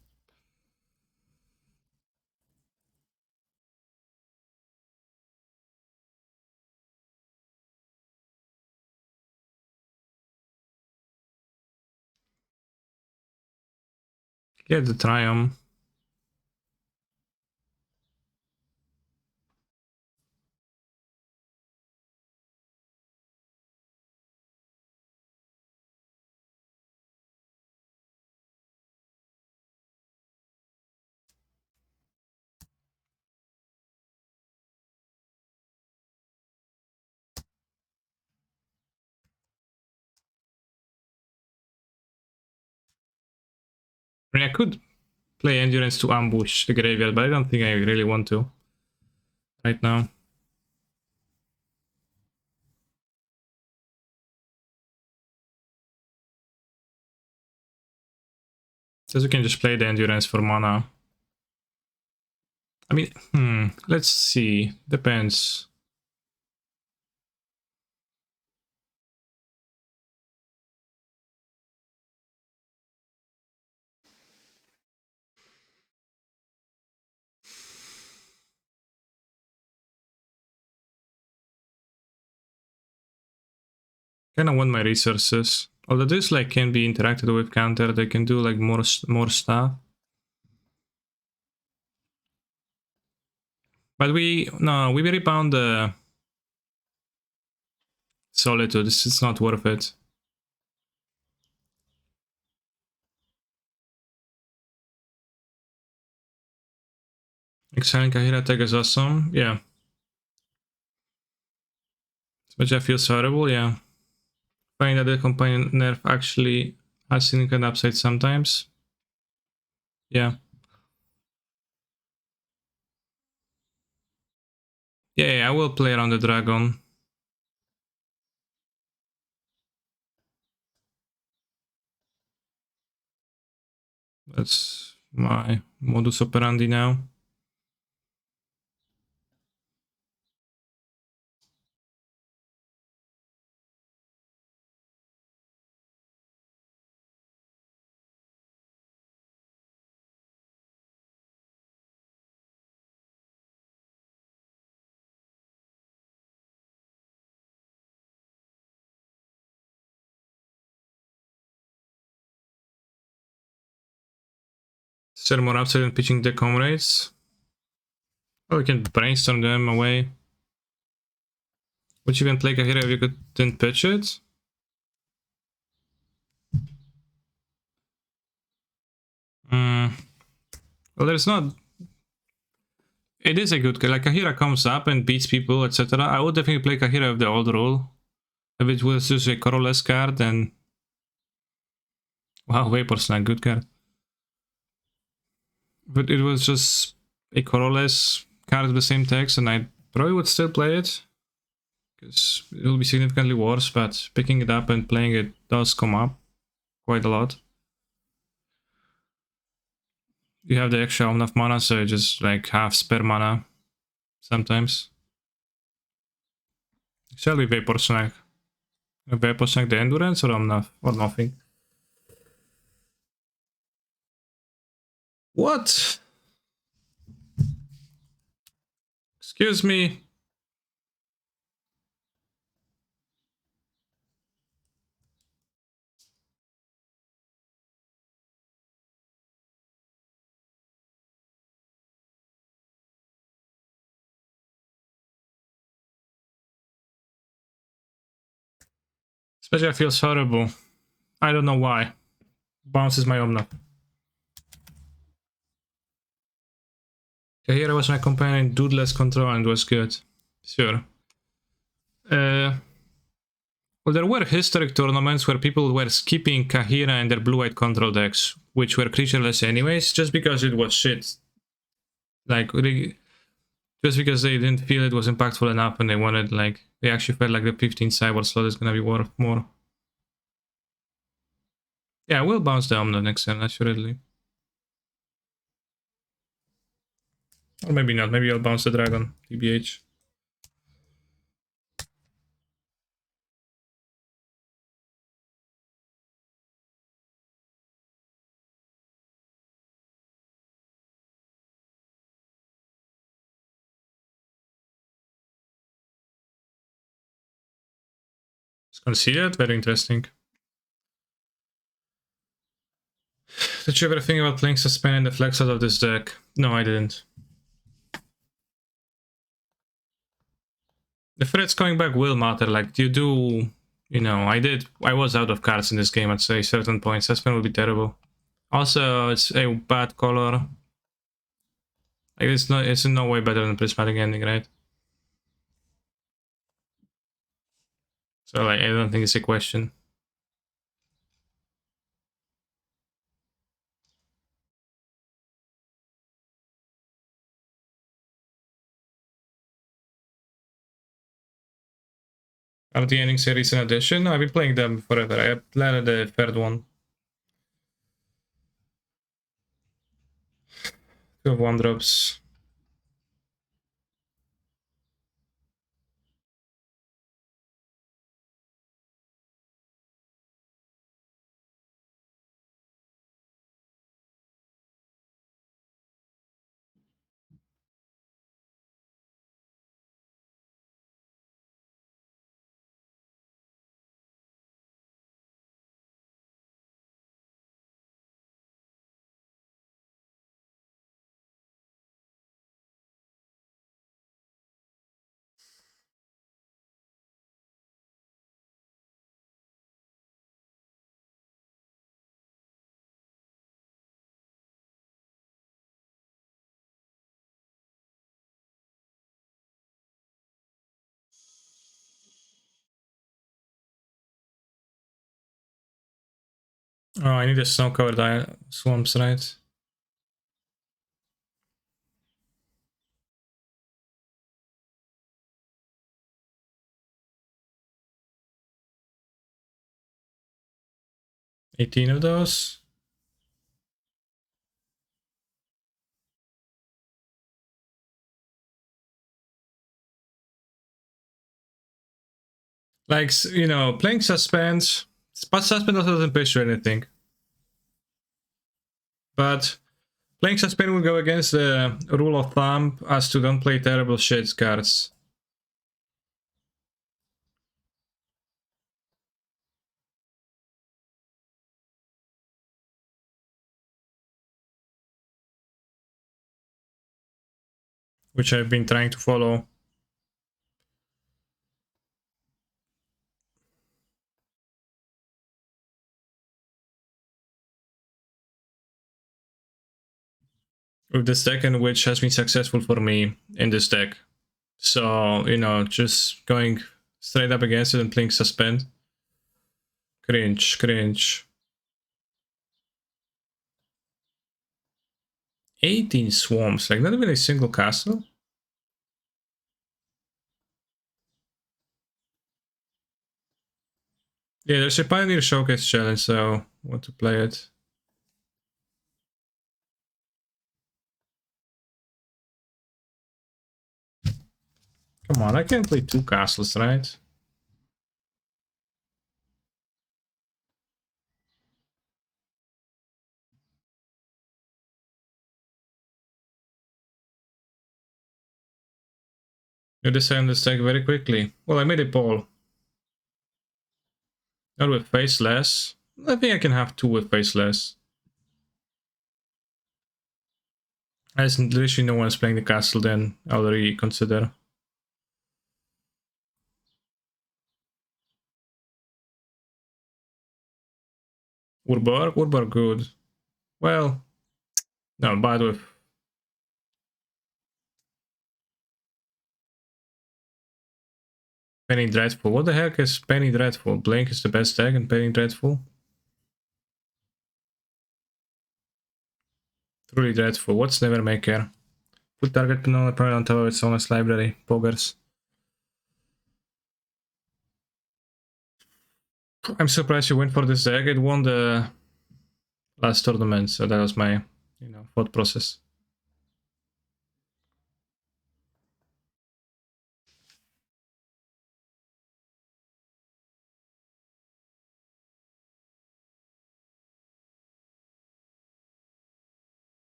Get the Triumph. I mean, I could play Endurance to ambush the graveyard, but I don't think I really want to right now. Because we can just play the Endurance for mana. I mean, let's see. Depends. Kind of want my resources. Although this like can be interacted with counter, they can do like more stuff. But we rebound the Solitude. It's not worth it. Exciling Kahira tag is awesome. Yeah. Which I feel horrible. Yeah. Find that the companion nerf actually has significant upside sometimes. Yeah. Yeah, I will play around the dragon. That's my modus operandi now. Is there more upside in pitching the comrades? Oh, we can brainstorm them away. Would you even play Kahira if you couldn't pitch it? Well, there's not... It is a good card. Like, Kahira comes up and beats people, etc. I would definitely play Kahira with the old rule. If it was just a colorless card, then... Wow, Vapor Snag, good card. But it was just a colorless card with the same text, and I probably would still play it. Because it will be significantly worse, but picking it up and playing it does come up quite a lot. You have the extra enough mana, so you just like have spare mana sometimes. Shall we Vapor Snag? Vapor Snag the Endurance or nothing? What? Excuse me. Especially I feel horrible. I don't know why. Bounces my Omna. Kahira was my companion, dudeless control, and was good. Sure. Well, there were historic tournaments where people were skipping Kahira and their blue-white control decks, which were creatureless anyways, just because it was shit. Like, just because they didn't feel it was impactful enough and they wanted, like, they actually felt like the 15 cyber slot is gonna be worth more. Yeah, we'll bounce the Omno next turn, assuredly. Or maybe not, maybe I'll bounce the Dragon, TBH. Just gonna see that, very interesting. Did you ever think about playing Suspend and the flex out of this deck? No, I didn't. The threats coming back will matter, like, you do... You know, I was out of cards in this game at, say, certain points. Suspend would be terrible. Also, it's a bad color. Like, it's in no way better than Prismatic Ending, right? So, like, I don't think it's a question. Are the ending series an addition? I've been playing them forever. I landed the third one. 2 of 1 drops. Oh, I need a snow-covered swamps, right? $18 of those. Like, you know, playing suspense, but suspend also doesn't push you anything. But playing suspend will go against the rule of thumb as to don't play terrible shades cards. Which I've been trying to follow. With this deck, and which has been successful for me in this deck. So, you know, just going straight up against it and playing suspend. Cringe, cringe. 18 swarms, like not even a single castle. Yeah, there's a Pioneer Showcase challenge, so I want to play it. Come on, I can't play 2 castles, right? You design this deck very quickly. Well, I made a poll. Not with faceless. I think I can have 2 with faceless. As literally no one's playing the castle, then I'll reconsider. Urborg good. Well, no, bad with Penny Dreadful. What the heck is Penny Dreadful? Blink is the best deck and Penny Dreadful? Truly Dreadful. What's Nevermaker? Put target pin on the opponent on top of its honest library. Poggers. I'm surprised you went for this deck. It won the last tournament, so that was my, you know, thought process.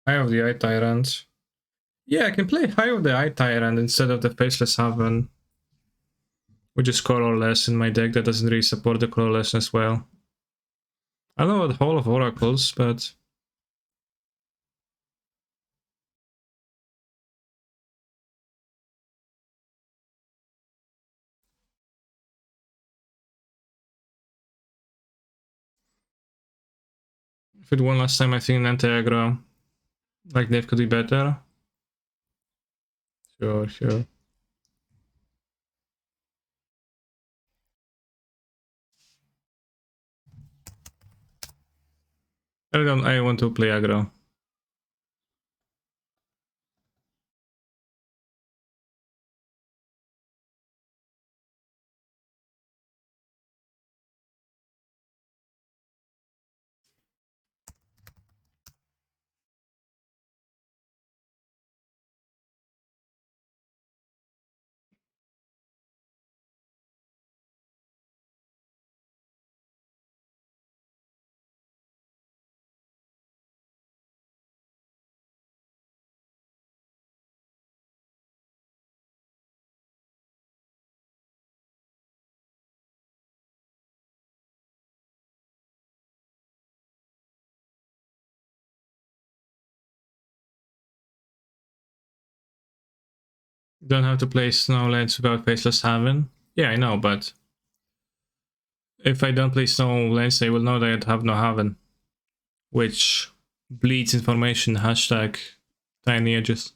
Eye of the Eye Tyrant. Yeah, I can play Eye of the Eye Tyrant instead of the Faceless Haven, which is colorless in my deck that doesn't really support the colorless as well. I don't know about Hall of Oracles, but if it won last time, I think anti-aggro, like Dave could be better. Sure, sure. I want to play aggro. Don't have to play Snowlands without Faceless Haven. Yeah, I know, but if I don't play Snowlands, they will know that I have no Haven, which bleeds information. Hashtag tiny edges.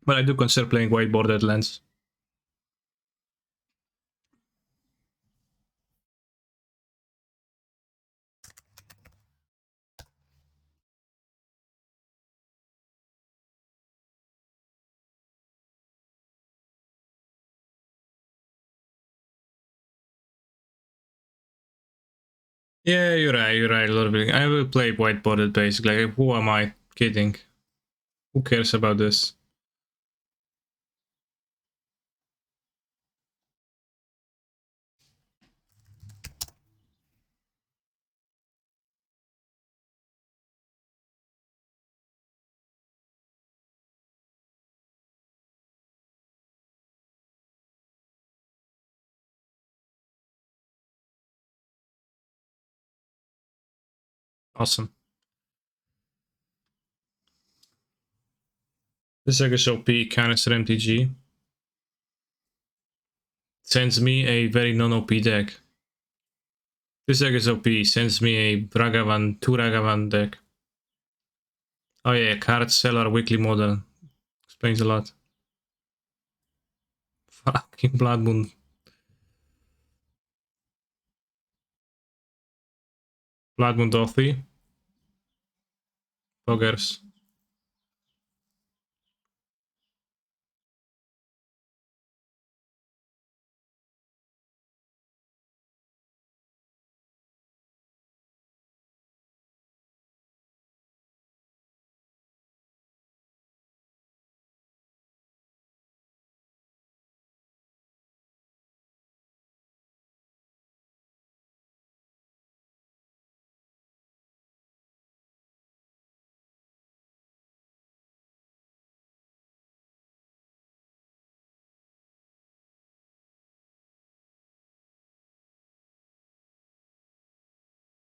But I do consider playing white bordered lands. Yeah, you're right, Lord Willing. I will play white bordered basically. Like, who am I kidding? Who cares about this? Awesome. This deck is OP, canister MTG. Sends me a very non-OP deck. This deck is OP, sends me a Ragavan, 2 Ragavan deck. Oh yeah, card seller weekly model. Explains a lot. Fucking Blood Moon. Blood Moon Dolphy. Poggers.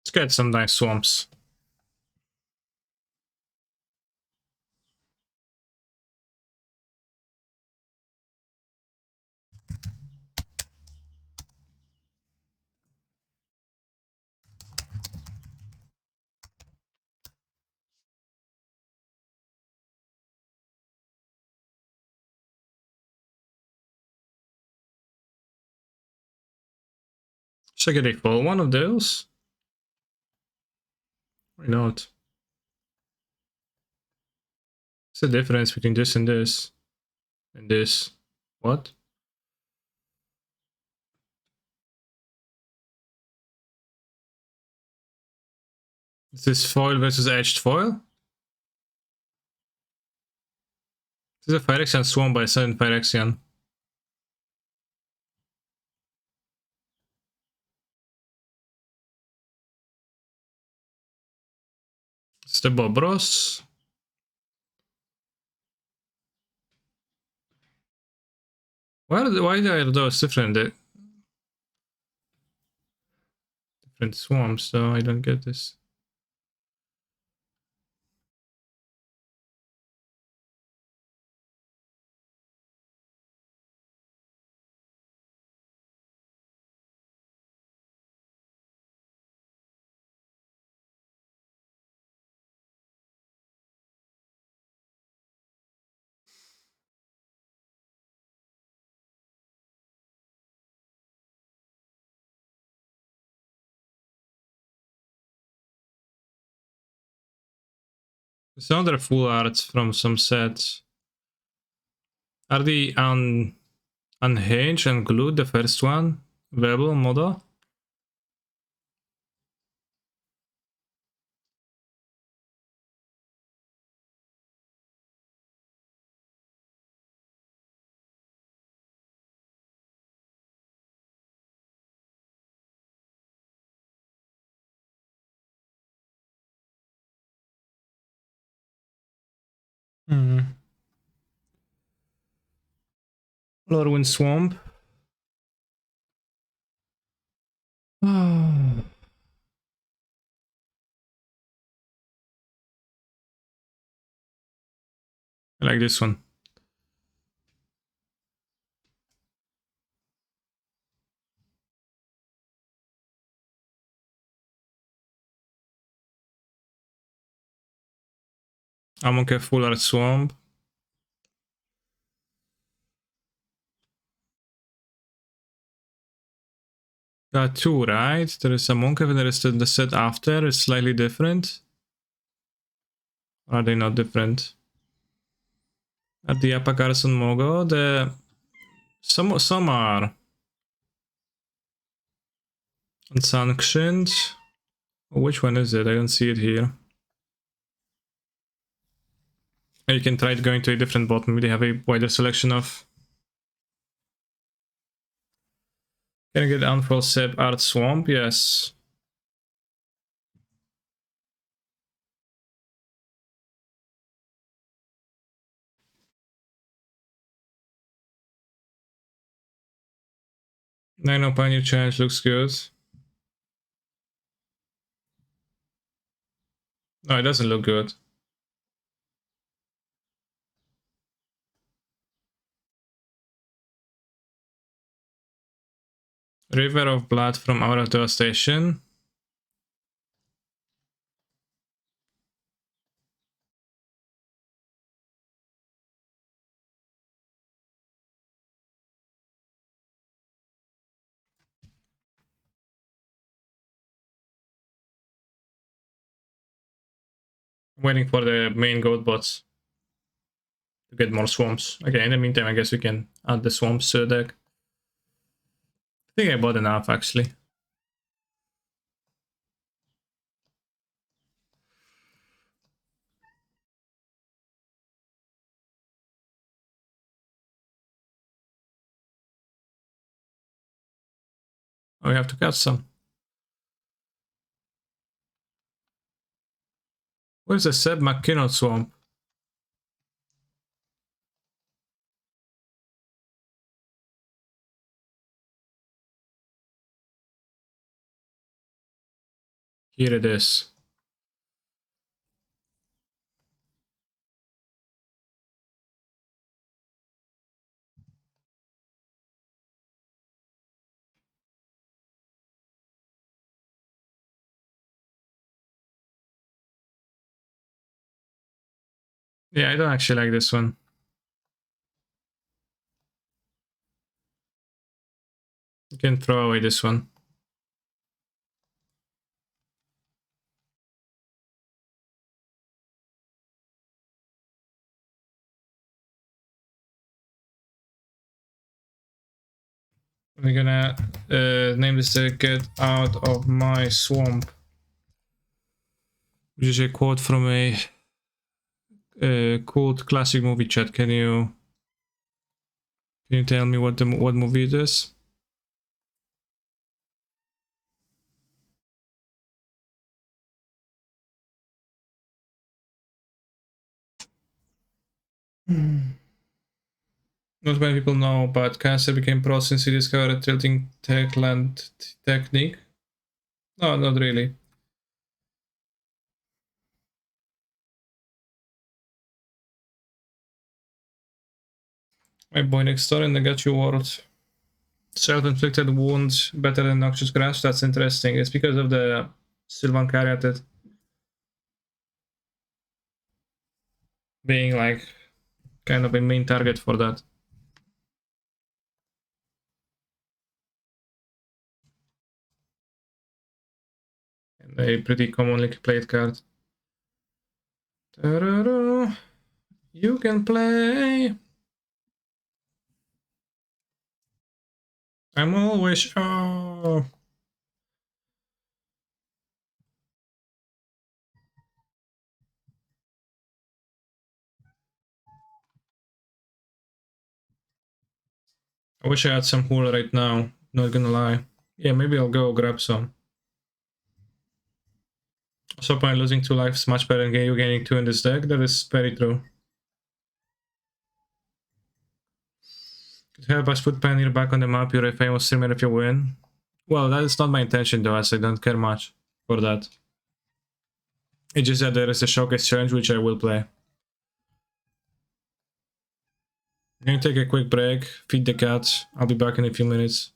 Let's get some nice swamps. Should I get a full one of those? Why not? What's the difference between this and this? And this? What? Is this foil versus edged foil? This is a Phyrexian Swarm by 7 Phyrexian. It's the Bobros. Why are those different? Different swarms, though? I don't get this. There's another full art from some sets. Are the unhinged and glued, the first one, available on Moda? Hmm. Lorwyn Swamp. I like this one. Amonkhet Full Art Swamp. Got two, right? There is Amonkhet and there is the set after. It's slightly different. Are they not different? At the Apakarson Mogo, some are unsanctioned. Which one is it? I don't see it here. You can try going to a different bot. Maybe they have a wider selection of. Can I get Unfurl Sep Art Swamp? Yes. Nino Pioneer Challenge looks good. No, it doesn't look good. River of Blood from Aura Devastation. I'm waiting for the main goat bots to get more swamps. Okay, in the meantime, I guess we can add the swamps to the deck. I think I bought enough, actually. Oh, we have to catch some. Where's the Seb McKinnon swamp? Here it is. Yeah, I don't actually like this one. You can throw away this one. We're gonna name this Get Out of My Swamp. Which is a quote from a cult classic movie. Chat, can you tell me what movie it is? Not many people know, but Cancer became pro since he discovered a tilting techland technique. No, not really. My boy next door in the Gachu world. Self-inflicted wounds better than Noxious Grasp. That's interesting. It's because of the Sylvan Caryatid being like kind of a main target for that. And a pretty commonly played card. Ta-da-da. You can play. I'm always. Oh. I wish I had some wool right now. Not gonna lie. Yeah, maybe I'll go grab some. So by losing 2 lives is much better than you gaining 2 in this deck. That is very true. Could help us put Pioneer back on the map. You're a famous streamer if you win. Well, that is not my intention though, as I don't care much for that. It's just that there is a showcase challenge which I will play. I'm gonna take a quick break, feed the cats. I'll be back in a few minutes.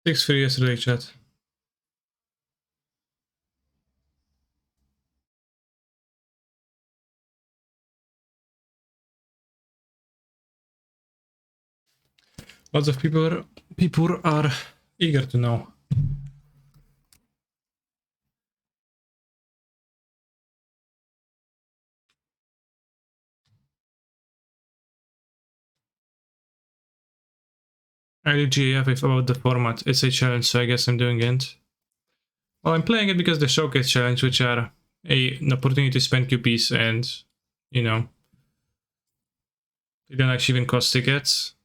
6-3 yesterday, chat. Lots of people are eager to know. I did GAF about the format. It's a challenge, so I guess I'm doing it. Well, I'm playing it because the showcase challenge, which are an opportunity to spend QPs and, you know, they don't actually even cost tickets.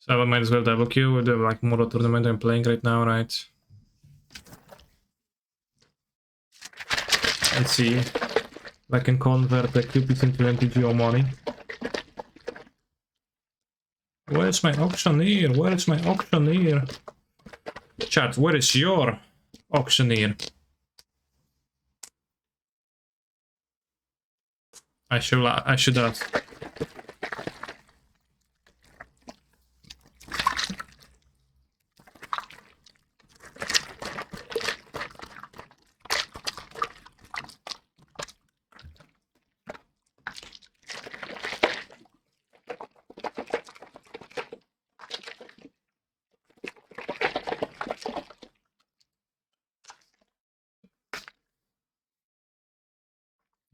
So I might as well double queue with the like model tournament I'm playing right now, right? And see if I can convert the QPs into MTGO money. Where's my auctioneer? Where's my auctioneer? Chat, where is your auctioneer? I should ask.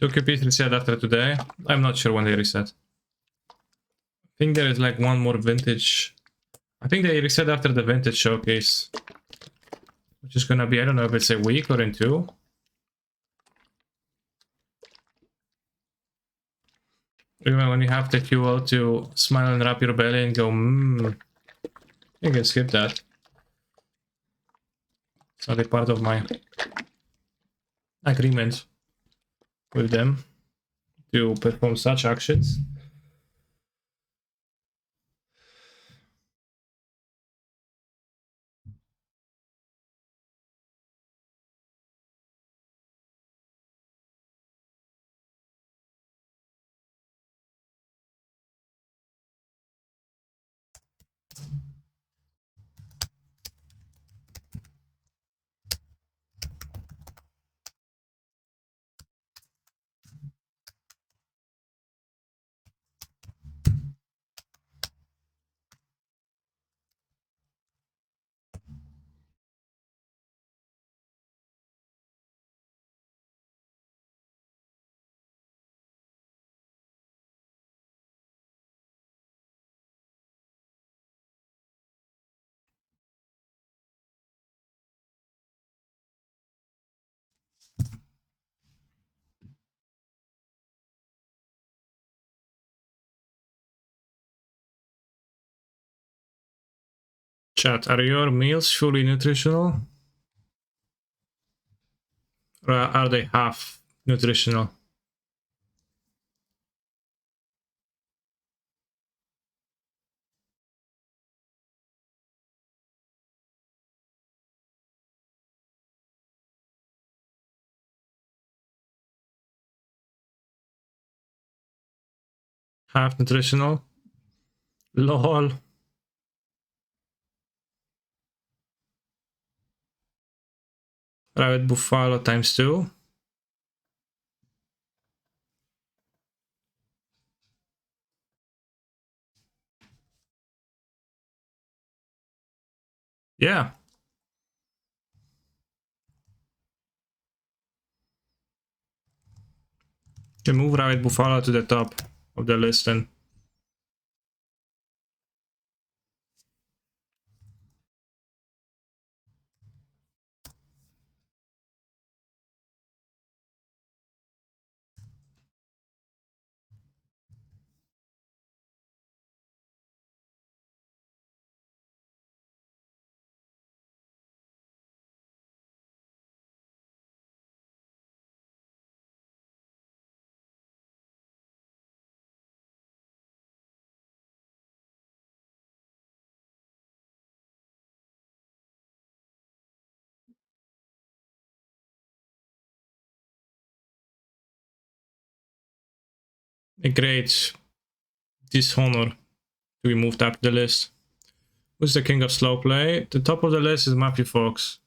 Do QPs reset after today? I'm not sure when they reset. I think there is like one more vintage. I think they reset after the vintage showcase. Which is gonna be, I don't know if it's a week or in 2. Even when you have the QO to smile and wrap your belly and go, you can skip that. It's not a part of my agreement with them to perform such actions. Chat, are your meals fully nutritional? Or are they half nutritional? Half nutritional? LOL. Rabbit Buffalo times 2. Yeah. You can move Rabbit Buffalo to the top of the list then. A great dishonor to be moved up the list. Who's the king of slow play? The top of the list is Matthew Fox.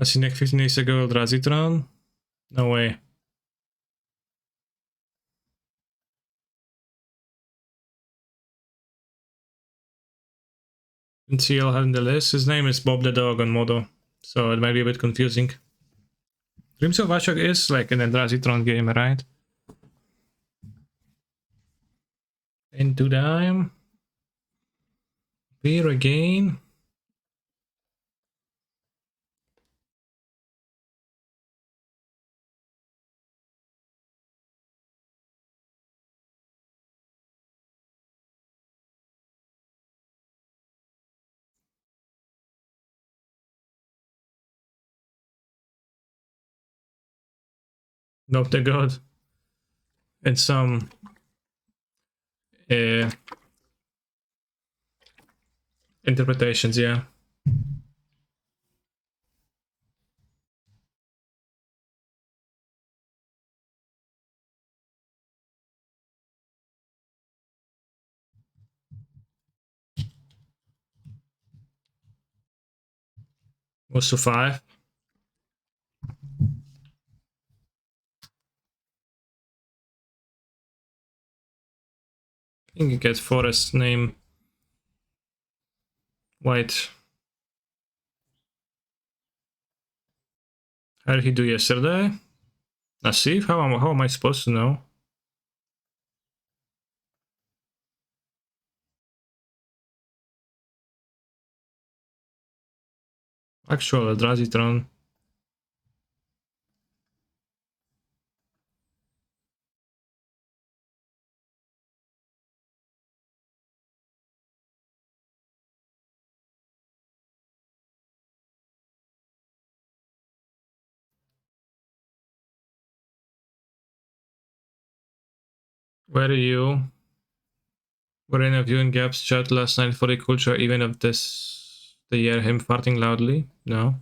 Asi nek 15 ago Drazitron? No way. Until having the list. His name is Bob the Dog on Modo, so it might be a bit confusing. Dreams of Ashok is like an Drazitron game, right? Into dime. Beer again. Nope, the god. And some interpretations, yeah. Was to 5. I think you get forest name. White. How did he do yesterday? Nasif? How am I supposed to know? Actual Drazitron. Where are you? We're in a viewing gaps chat last night for the culture event of the year. Him farting loudly? No.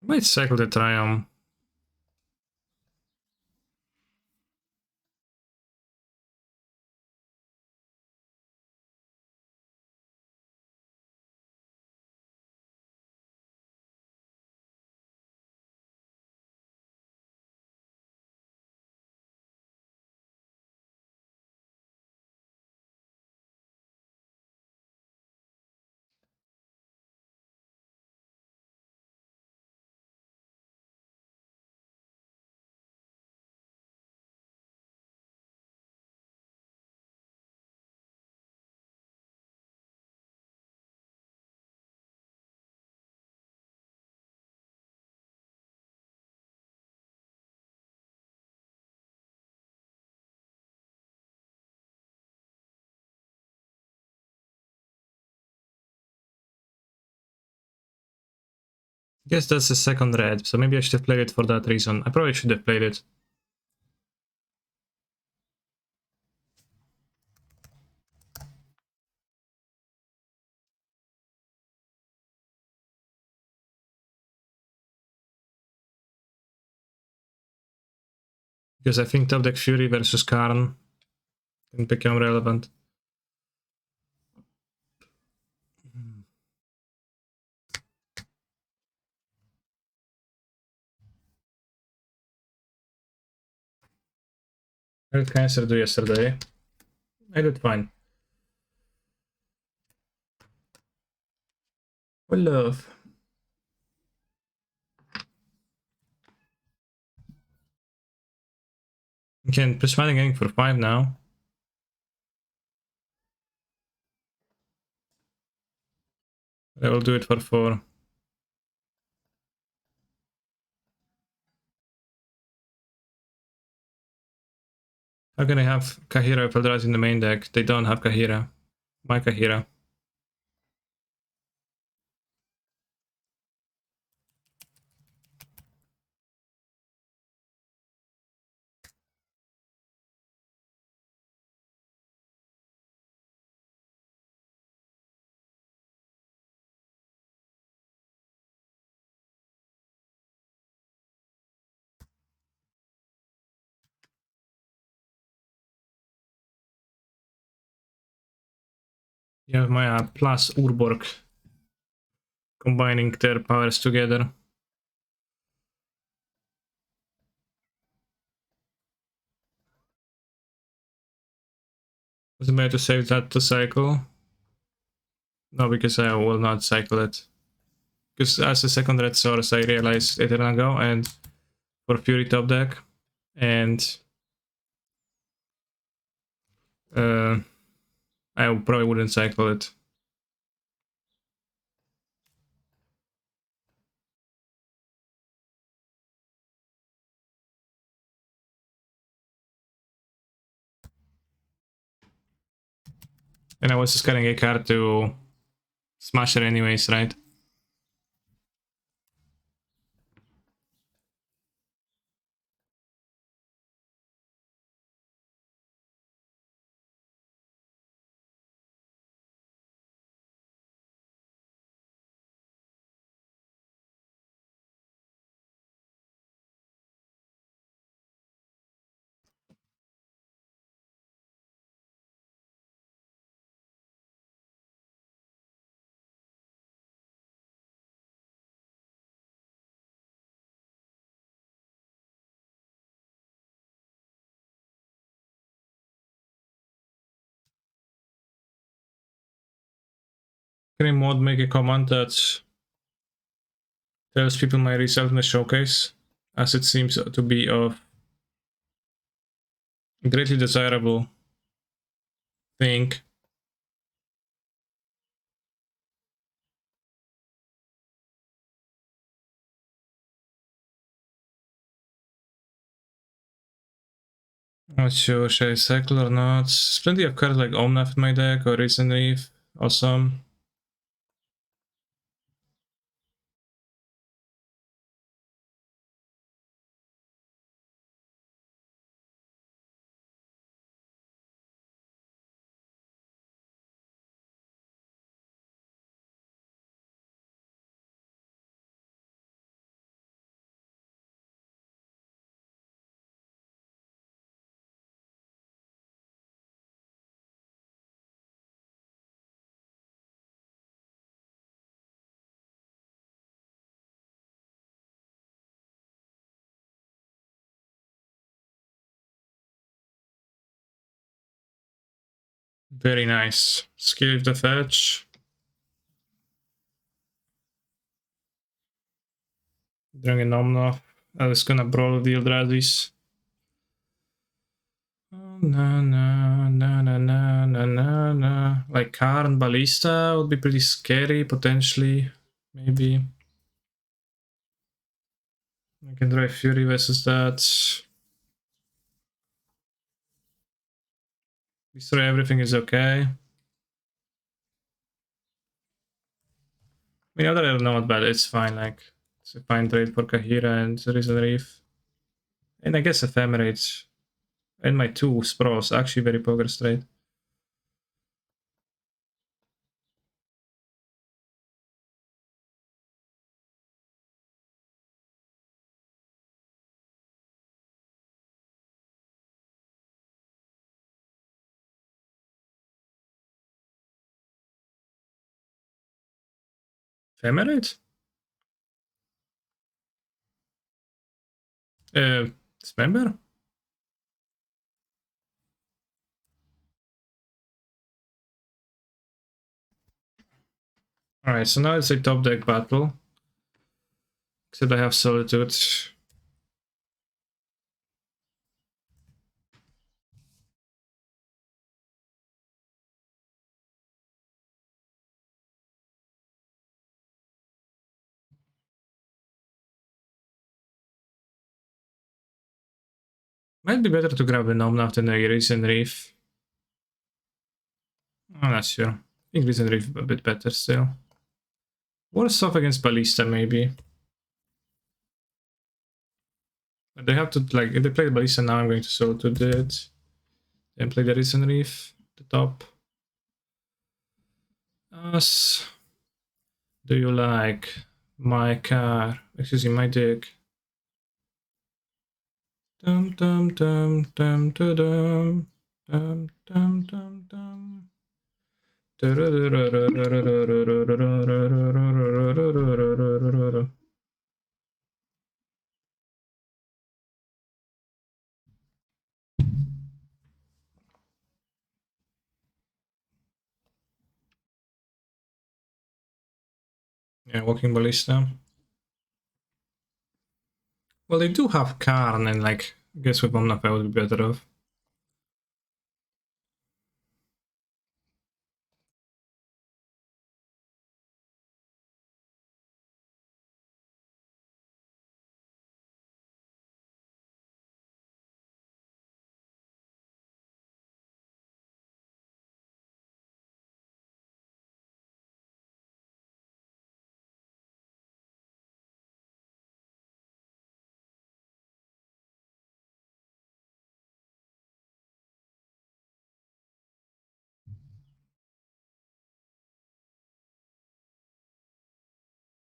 I might cycle the Triumph. Guess that's the second red, so maybe I should have played it for that reason. I probably should have played it. Because I think Top Deck Fury versus Karn can become relevant. How did Cancer do yesterday? I did fine. Well, love. You can prismatic ink for 5 now. I will do it for 4. How can I have Kahira if Eldrazi in the main deck? They don't have Kahira. My Kahira. You have my plus Urborg combining their powers together. Was it better to save that to cycle? No, because I will not cycle it. Because as a second red source, I realized it didn't go, and for Fury top deck, and I probably wouldn't cycle it. And I was just getting a card to smash it anyways, right? Can a mod make a command that tells people my result in the showcase, as it seems to be of greatly desirable thing? Not sure, should I cycle or not? There's plenty of cards like Omnath in my deck, or Risen Reef, awesome. Very nice. Skip the fetch. Dragon Omnath. I was gonna brawl the Eldrazi's. Na na na na na na na na. Like Karn Ballista would be pretty scary, potentially. Maybe. I can drive Fury versus that. Destroy everything is okay. I mean, other than not bad, it's fine. Like, it's a fine trade for Kahira and Risen Reef. And I guess Ephemerate and my 2 Spros, actually very poker straight. Ephemerate? Dismember? Alright, so now it's a top deck battle. Except I have Solitude. Might be better to grab the Gnome after the Risen Reef. I'm not sure. I think Risen Reef a bit better still. Worse off against Ballista, maybe. But they have to, like, if they play the Ballista now, I'm going to Solitude it. Then play the Risen Reef, the top. Us. Do you like my car? Excuse me, my dick. Dum dum dum dum dum dum dum dum dum dum. Yeah, walking ballista. Well, they do have Karn, and like, I guess with Omnaf I would be better off.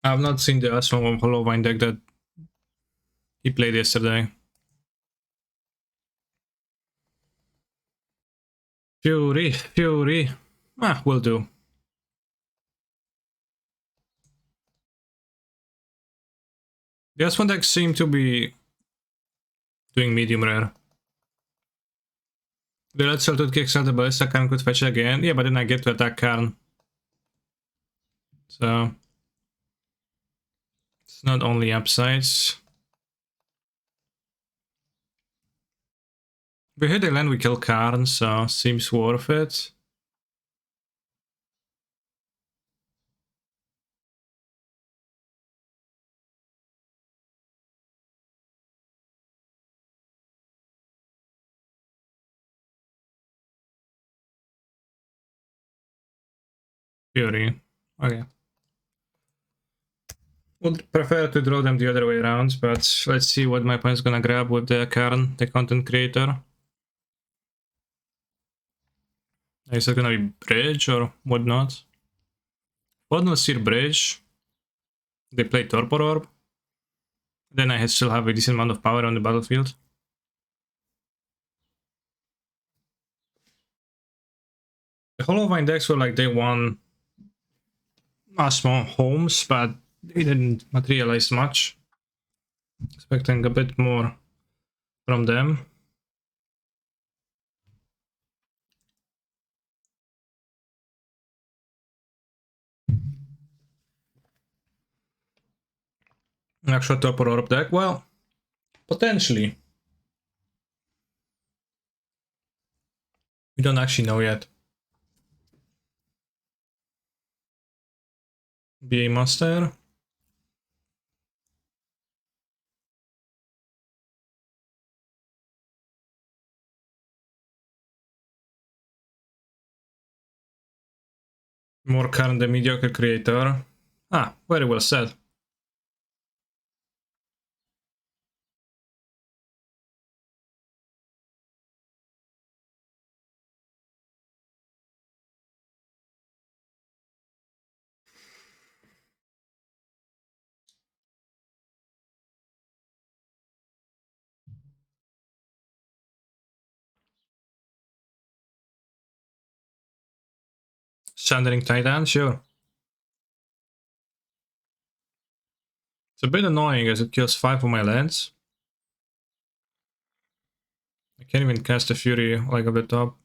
I've not seen the Asmon Hollowvine deck that he played yesterday. Fury, Fury. Ah, will do. The Asmon deck seem to be doing medium rare. The Red Solitude kicks out the Ballista, Karn could fetch again. Yeah, but then I get to attack Karn. So it's not only upsides. We hit the land, we kill Karn, so seems worth it. Fury. Okay. Would prefer to draw them the other way around, but let's see what my opponent's gonna grab with the Karn, the content creator. Is it gonna be bridge or whatnot? Whatnot Seer bridge. They play Torpor Orb. Then I still have a decent amount of power on the battlefield. The Hollowvine decks were like they won small homes, but they didn't materialize much. Expecting a bit more from them. Actual Torpor Orb deck, well, potentially. We don't actually know yet. BA Master. More Karn the mediocre creator. Ah, very well said. Sundering Titan, sure. It's a bit annoying as it kills 5 of my lands. I can't even cast a Fury like at the top.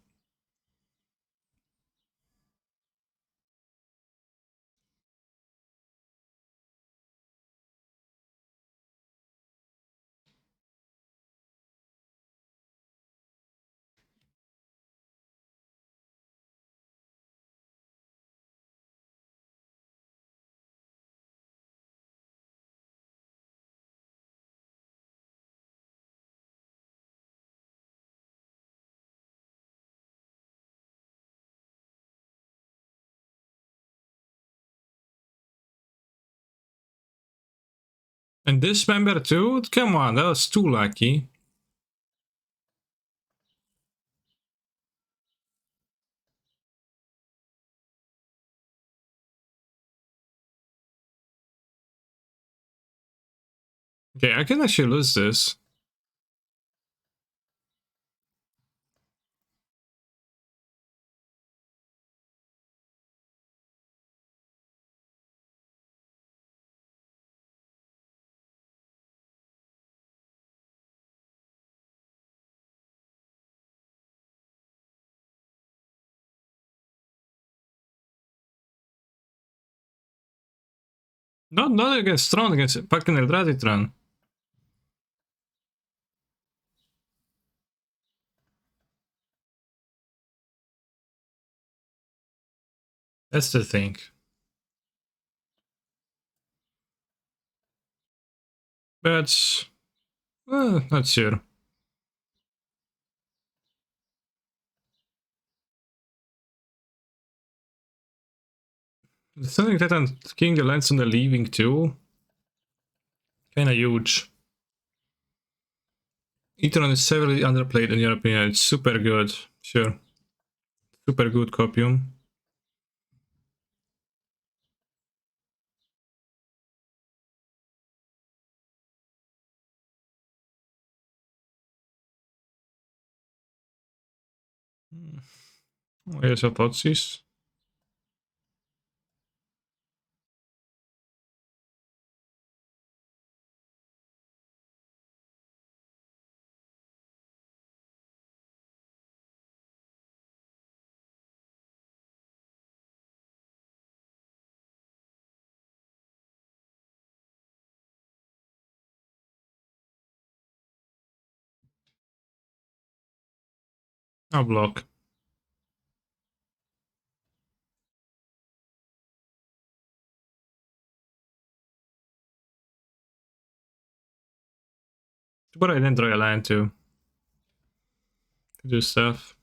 And this member too? Come on, that was too lucky. Okay, I can actually lose this. Not against Tron, against fucking Eldrazi. That's the thing. But not sure. The Sonic Titan King lands on the leaving too. Kinda huge. Etron is severely underplayed in your opinion. It's super good. Sure. Super good copium. Here's a Totsis. I'll block. But I didn't draw a land to do stuff.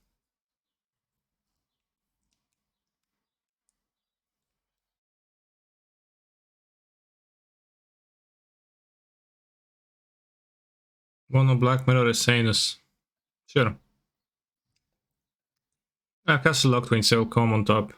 Mono Black Mirror is Sanus. Sure. Castle Locktwin, so come on top.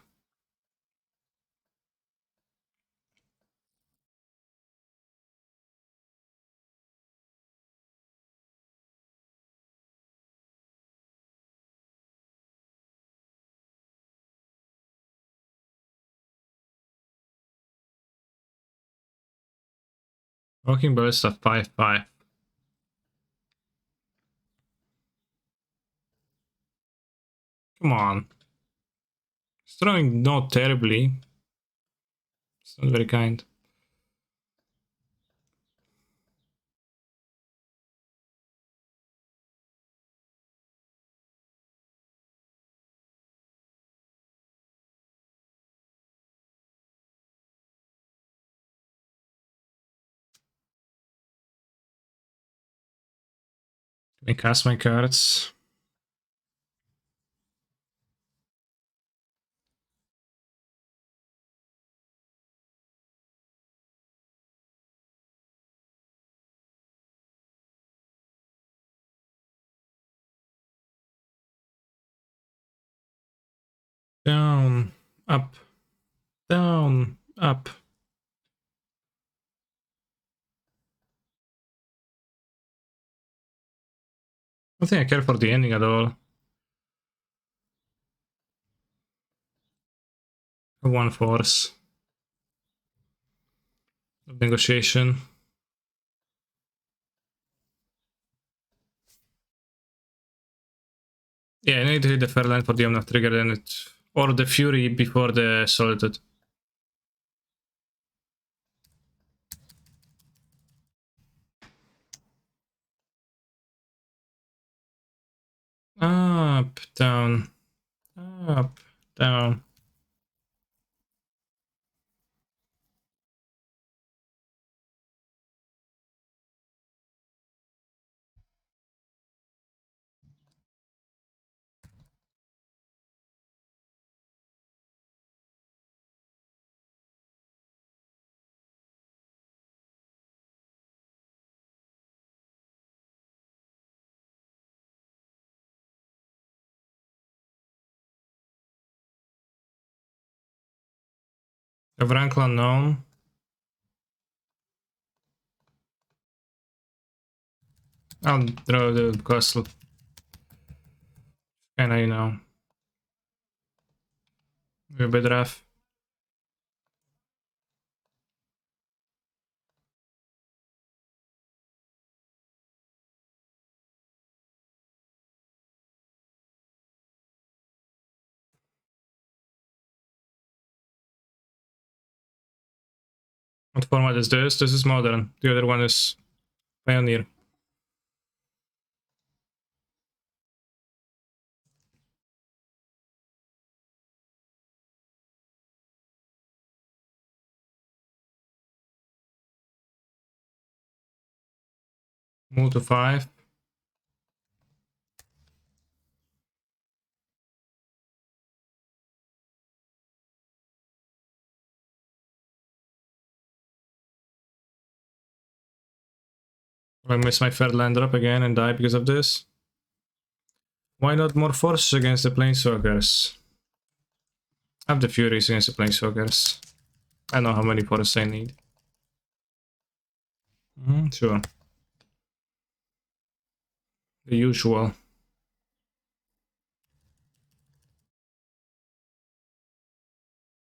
Walking Ballista 5/5. Come on. It's throwing not terribly. It's not very kind. I cast my cards. Down, up, down, up. I don't think I care for the ending at all. One force. Negotiation. Yeah, I need to hit the fair line for the Omnath trigger, then it. Or the Fury before the Solitude. Up, down, up, down. Have rank unknown. I'll draw the castle. Kinda, you know. A bit rough. What format is this? This is modern. The other one is Pioneer. Move to 5. I miss my third land drop again and die because of this. Why not more forces against the Planeswalkers? I have the Furies against the Planeswalkers. I know how many forces I need. Sure. The usual.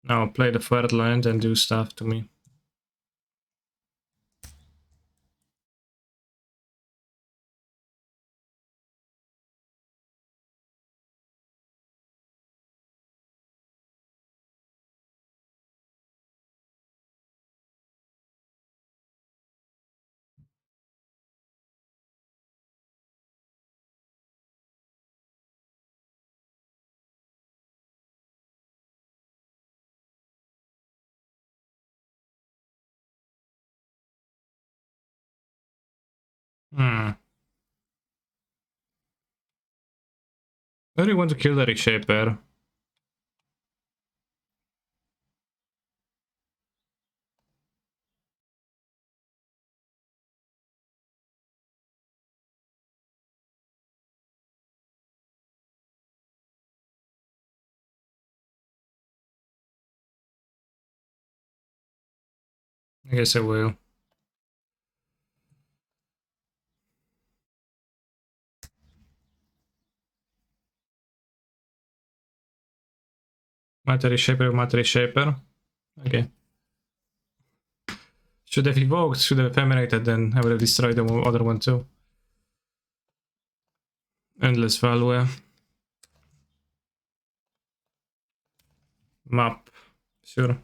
Now play the third land and do stuff to me. I really want to kill the Reshaper. I guess I will. Matter Reshaper. Okay. Should have evoked, should have ephemeраted, then I would have destroyed the other one too. Endless value. Map. Sure.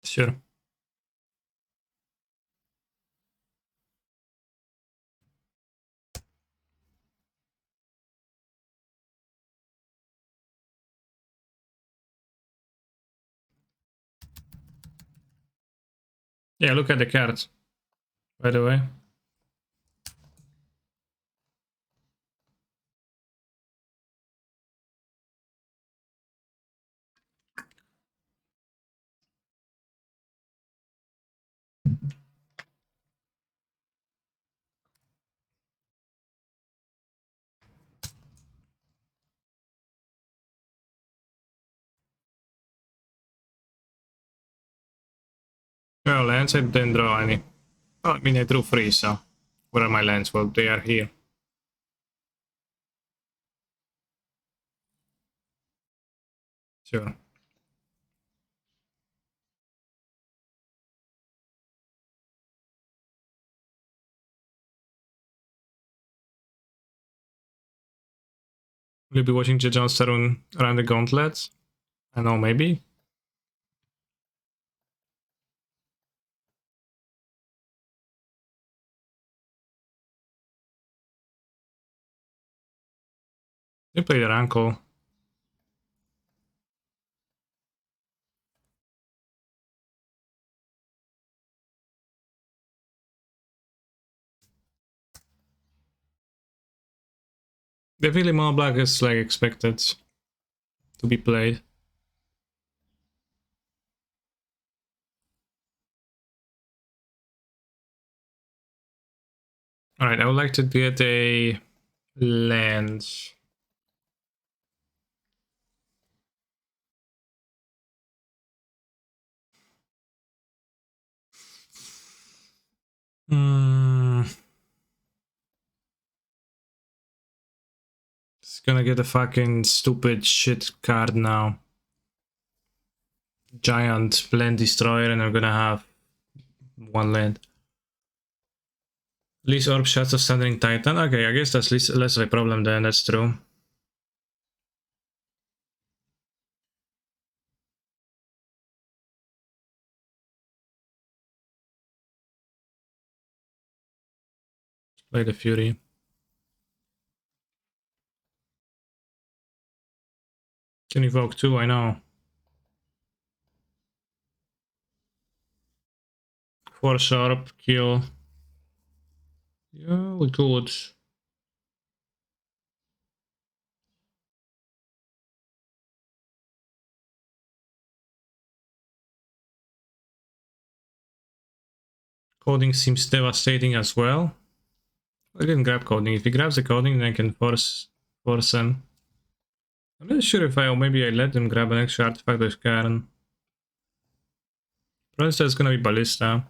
Sure. Yeah, look at the card, by the way. Well, lands, I didn't draw any. Well, I mean, I drew 3, so... Where are my lands? Well, they are here. Sure. Will you be watching John Starun around the gauntlet? I know, maybe. You play their uncle. Definitely mono black is like expected to be played. Alright, I would like to get a land. Hmm. It's gonna get a fucking stupid shit card now. Giant land destroyer, and I'm gonna have one land. Least orb shots of Thundering Titan. Okay, I guess that's less of a problem then, that's true. Play the Fury. Can evoke too, I know. 4 sharp, kill. Yeah, we could. Coding seems devastating as well. I didn't grab coding. If he grabs the coding, then I can force him. I'm not sure if maybe I let him grab an extra artifact with Karen. Probably that's gonna be Ballista.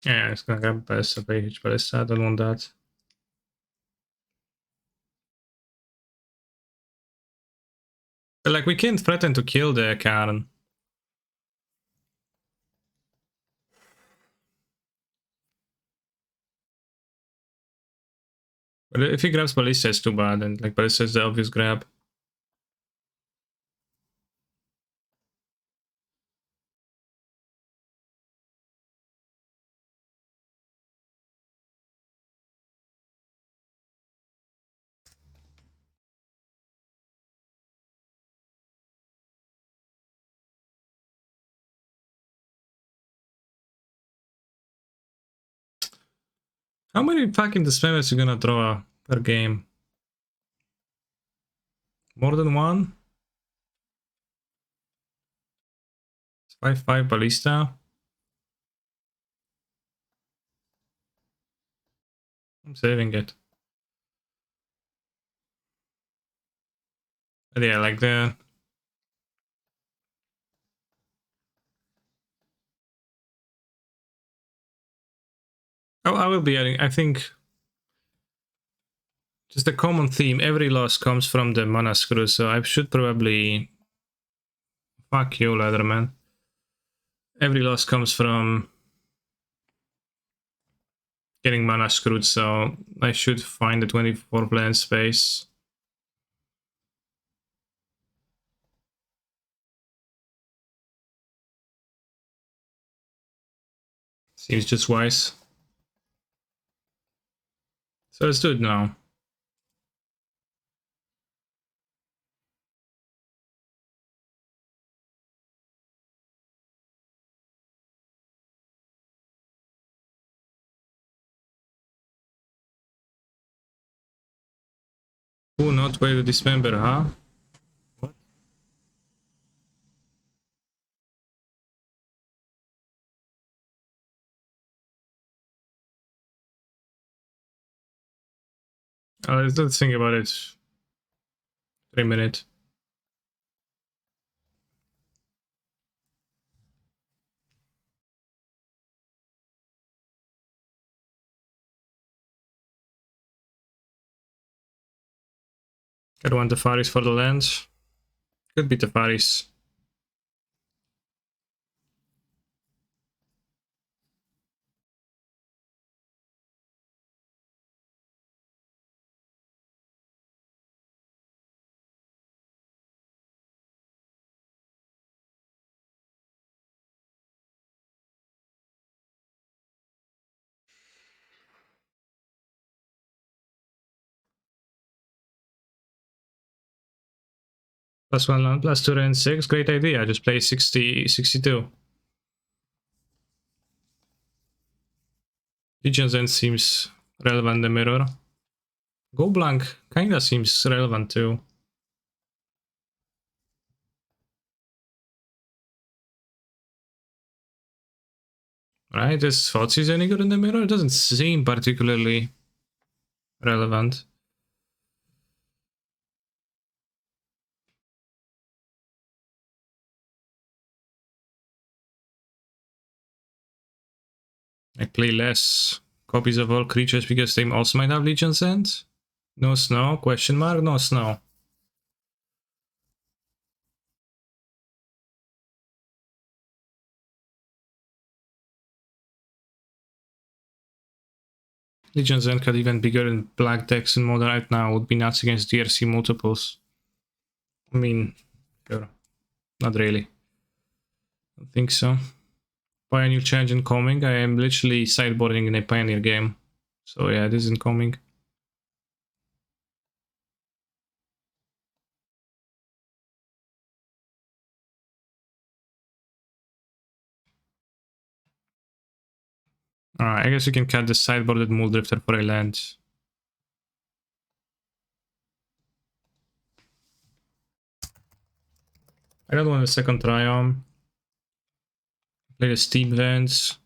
Yeah, it's gonna grab Ballista, Ballista. I don't want that. But like, we can't threaten to kill the Karen. But if he grabs Ballista, it's too bad, and like Ballista is the obvious grab. How many fucking dismembers you gonna draw per game? More than one? 5-5 Ballista. I'm saving it. But yeah, like the... Oh, I will be adding, I think... Just a common theme, every loss comes from the mana screw, so I should probably... Fuck you, Leatherman. Every loss comes from getting mana screwed, so I should find the 24 land space. Seems just wise. So let's do it now. Who not way to dismember, huh? What? Let's think about it. 3 minutes. Got one Tefaris for the lands. Could be Tefaris. +1 land, +2 range 6. Great idea. Just play 60, 62. Legion's End seems relevant, the mirror. Go blank kinda seems relevant too. Right, is Thoughtseize any good in the mirror? It doesn't seem particularly relevant. I play less copies of all creatures because they also might have Legion's End. No snow? Question mark? No snow. Legion's End could even bigger in black decks in modern right now. Would be nuts against DRC multiples. I mean, sure. Not really. I don't think so. Pioneer Challenge incoming. I am literally sideboarding in a Pioneer game. So yeah, this is incoming. Alright, I guess you can cut the sideboarded Muldrifter for a land. I don't want a second Triumph. Play the Steam Vents.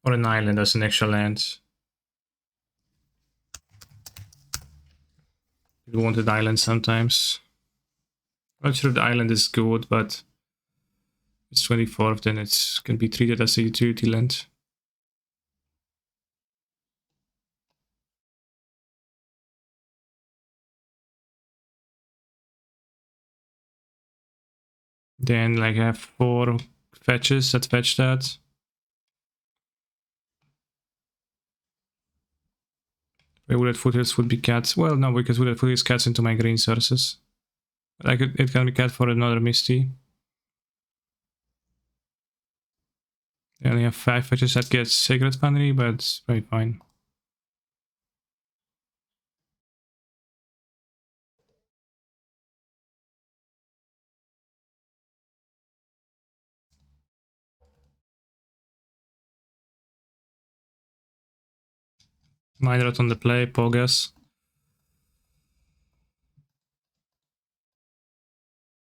Or an island as an extra land. You wanted island sometimes. I'm not sure the island is good, but it's 24th, then it can be treated as a utility land. Then like I have 4 fetches that fetch that. Wooded Foothills would be cut. Well, no, because Wooded Foothills cuts into my green sources. Like it can be cut for another Misty. I only have 5 fetches that gets Sacred Foundry, but it's very fine. Mindrot on the play, Pogas.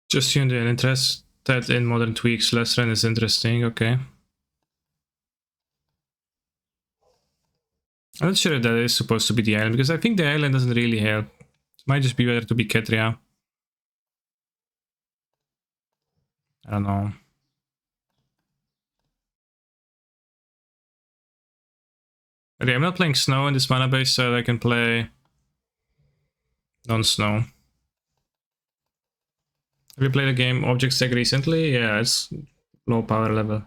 Just you and interest that in modern tweaks, Lesren is interesting, okay. I'm not sure if that is supposed to be the island, because I think the island doesn't really help. It might just be better to be Ketria. I don't know. Okay, I'm not playing Snow in this mana base, so I can play non-Snow. Have you played a game Object Deck recently? Yeah, it's low power level.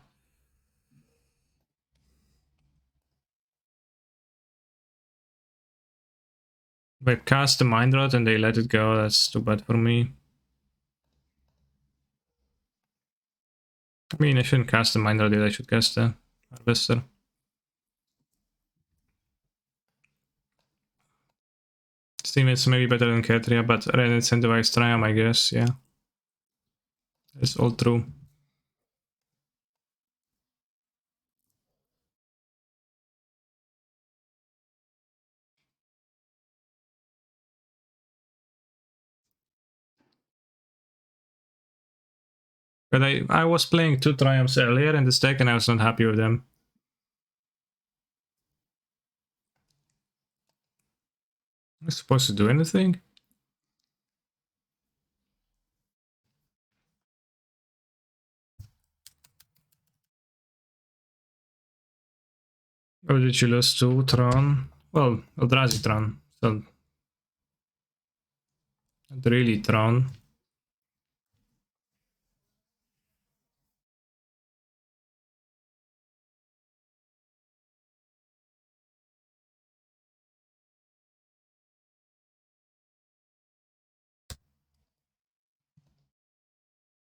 If I cast the Mind Rot and they let it go, that's too bad for me. I mean, I shouldn't cast the Mind Rot, I should cast the Harvester. Steam is maybe better than Ketria, but Red incentivized Triumph, I guess, yeah. It's all true. But I was playing 2 Triumphs earlier in this deck and I was not happy with them. Am I supposed to do anything? Or did you lose to Tron? Well, Eldrazi Tron. So not really Tron.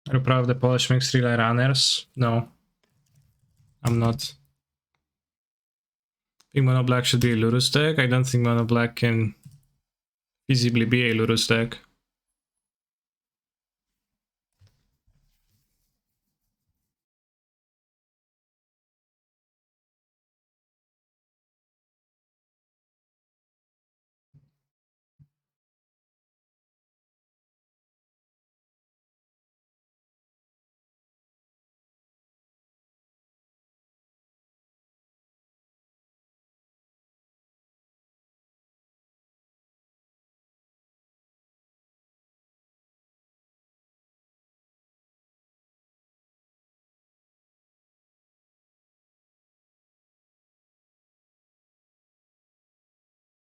Are you proud of the Polish Mixed Relay Runners? No. I'm not. I think Mono Black should be a Lurus deck. I don't think Mono Black can feasibly be a Lurus deck.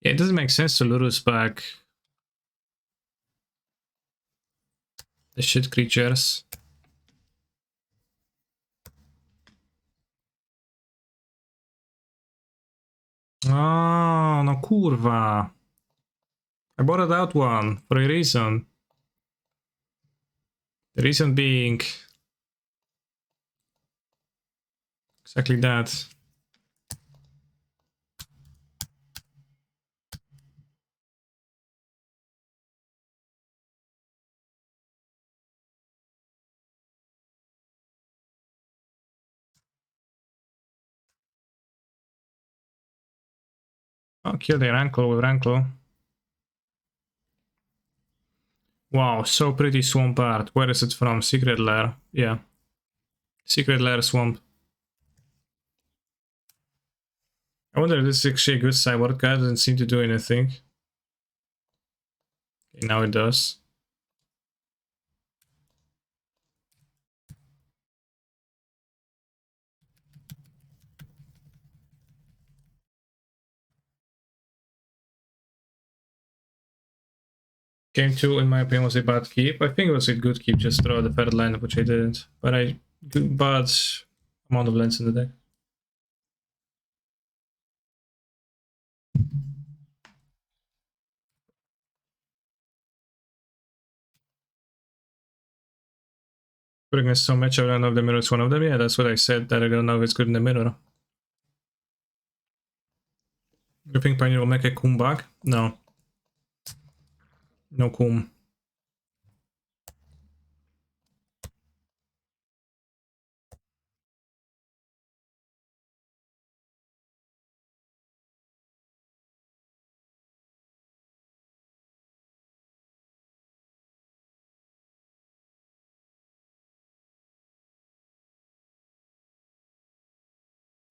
Yeah, it doesn't make sense to Lurus back the shit creatures. Oh, no kurwa. I bought out one for a reason. The reason being exactly that. Oh, kill the Rankle with Rankle. Wow, so pretty swamp art. Where is it from? Secret Lair. Yeah. Secret Lair swamp. I wonder if this is actually a good sideboard card. Doesn't seem to do anything. Okay, now it does. Game 2, in my opinion, was a bad keep. I think it was a good keep, just throw the third land, which I didn't. But I did bad amount of lands in the deck. Putting us so much, I don't know if the mirror is one of them. Yeah, that's what I said, that I don't know if it's good in the mirror. You think Pioneer will make a Coom back? No. No Coom.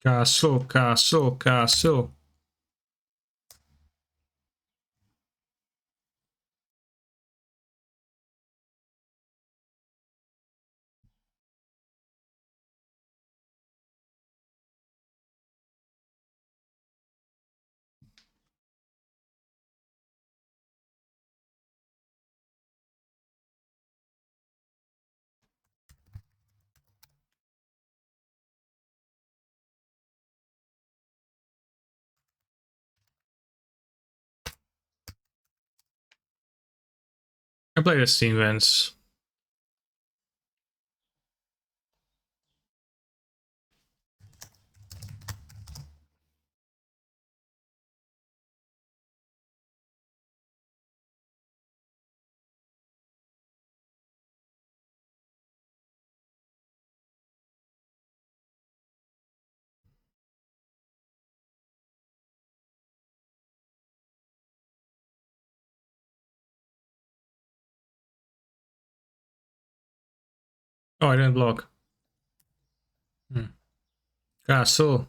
Castle, castle, castle. I play the Steam Vents. Oh, I didn't block. Castle.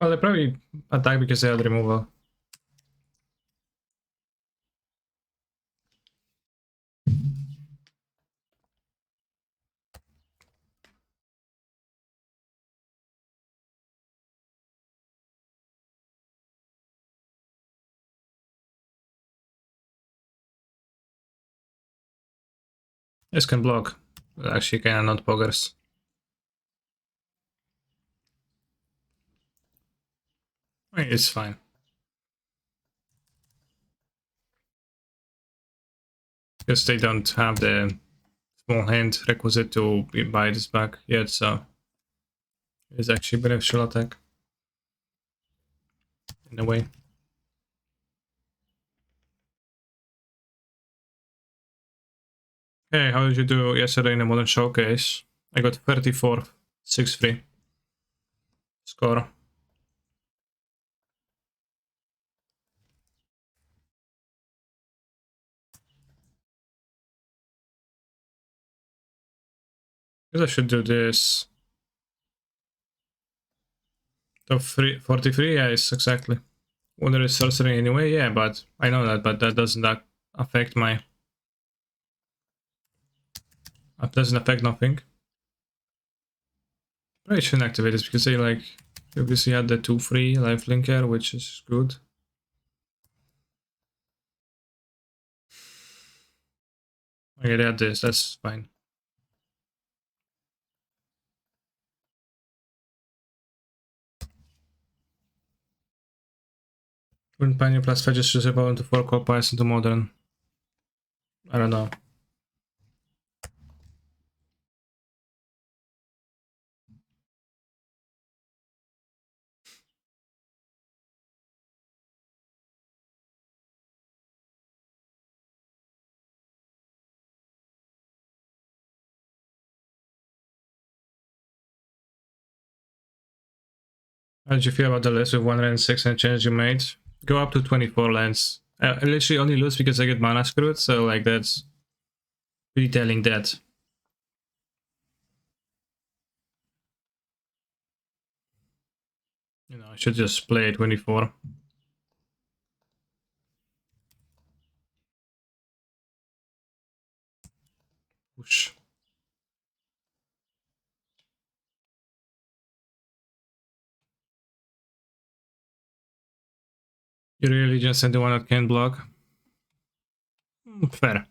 Well, they probably attack because they had removal. This can block. Actually, kinda not poggers. I mean, it's fine. Because they don't have the small hand requisite to buy this back yet, so it's actually beneficial attack in a way. Hey, how did you do yesterday in the Modern Showcase? I got 34th, 6-3 score. Guess I should do this. Top 43, yeah, it's exactly. Wonder is sorcery anyway, yeah, but I know that, but that doesn't affect my... It doesn't affect nothing. I shouldn't activate this because they like obviously had the 2-3 life linker, which is good. Okay, they had this, that's fine. Wouldn't Pioneer plus fetches just evolve into 4 core pies into modern? I don't know. How did you feel about the list with 106 and change you made? Go up to 24 lands. I literally only lose because I get mana screwed, so like that's really telling that. You know, I should just play 24. Push. You really just sent the one that can block? Fair.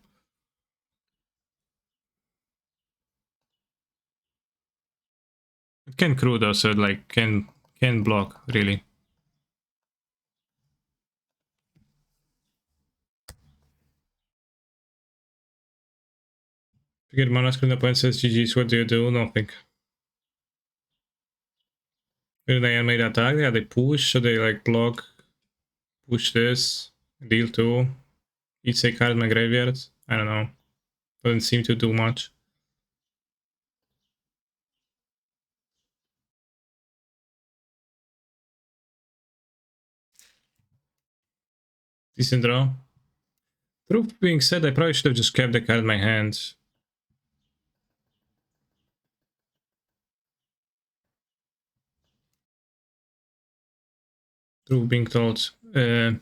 It can crew though, so it like can block, really. If you get mana screwed, the opponent says GG's, what do you do? Nothing. When they animate attack, yeah, they push, so they like block, push this, deal 2, each a card in my graveyard. I don't know. Doesn't seem to do much. Decent draw. Truth being said, I probably should have just kept the card in my hand. Truth being told, should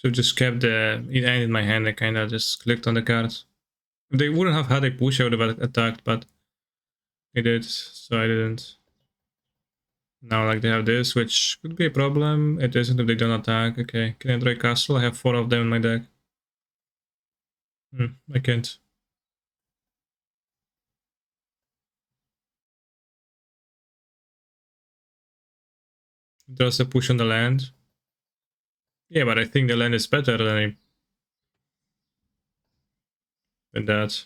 have just kept the end in my hand. I kind of just clicked on the card. If they wouldn't have had a push, I would have attacked, but they did, so I didn't. Now, like, they have this, which could be a problem. It isn't if they don't attack. Okay, can I draw a castle? I have 4 of them in my deck. I can't. Does a push on the land? Yeah, but I think the land is better than that.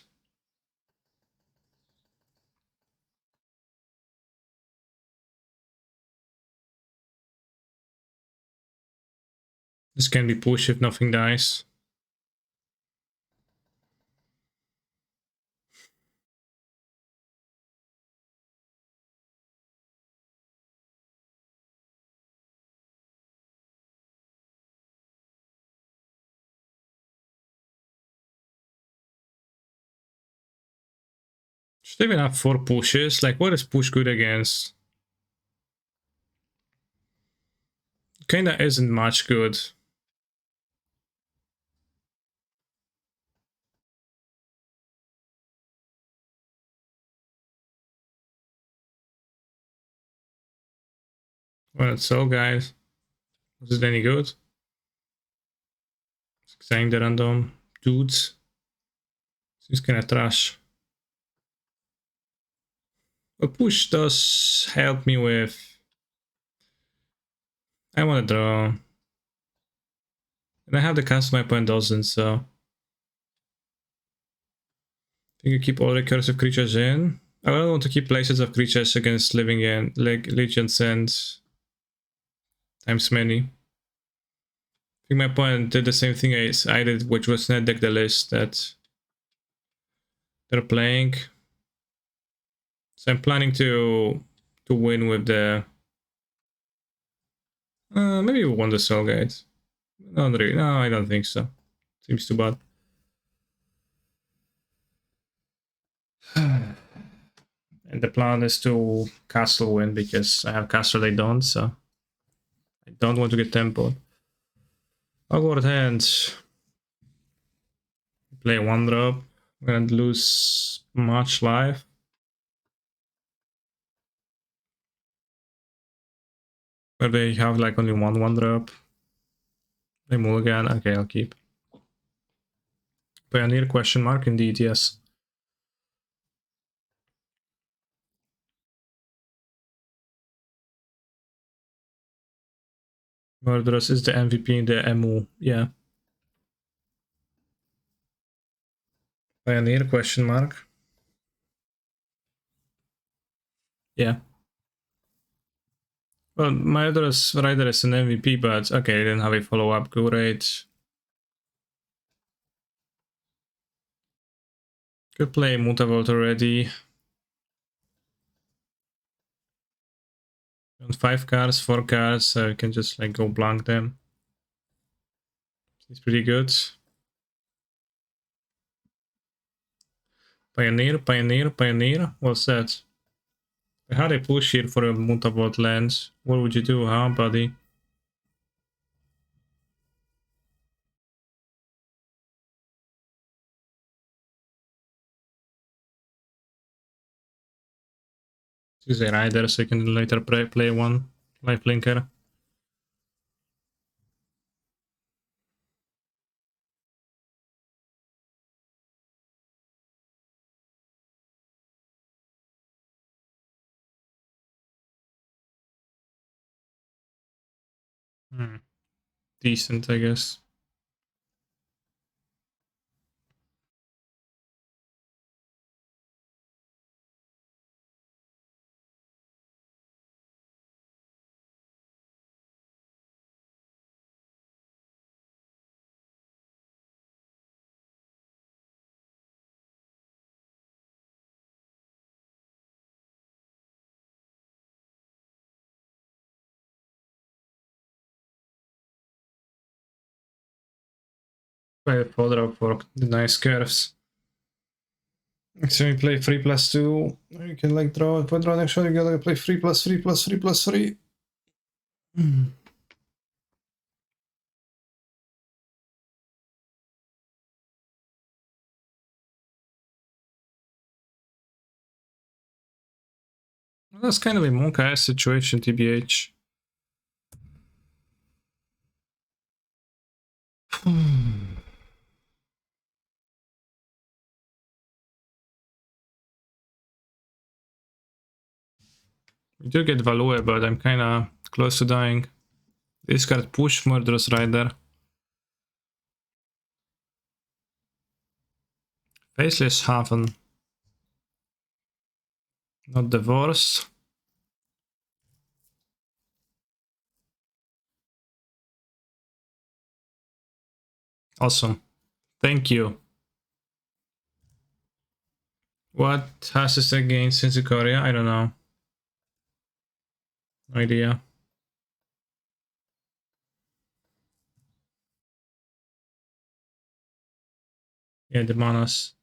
This can be pushed if nothing dies. Should even have 4 pushes. Like, what is push good against? Kinda isn't much good. Well, so guys, was it any good? Saying the random dudes. Seems kinda trash. A push does help me with... I want to draw. And I have the cast my point doesn't, so. I think you keep all recursive creatures in. I don't want to keep places of creatures against living in, like legions and times many. I think my opponent did the same thing as I did, which was net deck the list that they're playing. So I'm planning to win with the maybe we won the Soul Guide. Not really. No, I don't think so. Seems too bad. And the plan is to castle win because I have castle they don't, so I don't want to get tempoed. Awkward hands. Play one drop. I'm gonna lose much life. But they have like only one drop. They mulligan. Okay, I'll keep. Pioneer question mark indeed, yes. Murderous is the MVP in the MU, yeah. Pioneer question mark. Yeah. Well, Murderous Rider is an MVP, but okay, then have a follow-up. Great. Could play Mutavault already. On 5 cards, 4 cards, so you can just like go blank them. It's pretty good. Pioneer, Pioneer, Pioneer. What's that? I had a push here for a Mutavault lands. What would you do, huh, buddy? Use a Rider so you can later play one Lifelinker. Decent, I guess. Play a follow for the nice curves. So you play 3+2. You can like draw. If I draw next shot, you gotta play 3+3+3+3. Well, that's kind of a monk-ass situation, TBH. We do get Value, but I'm kinda close to dying. This card push Murderous Rider. Faceless Haven. Not Divorce. Awesome. Thank you. What has this against Sinzukoria? I don't know. No idea. Yeah, the manas.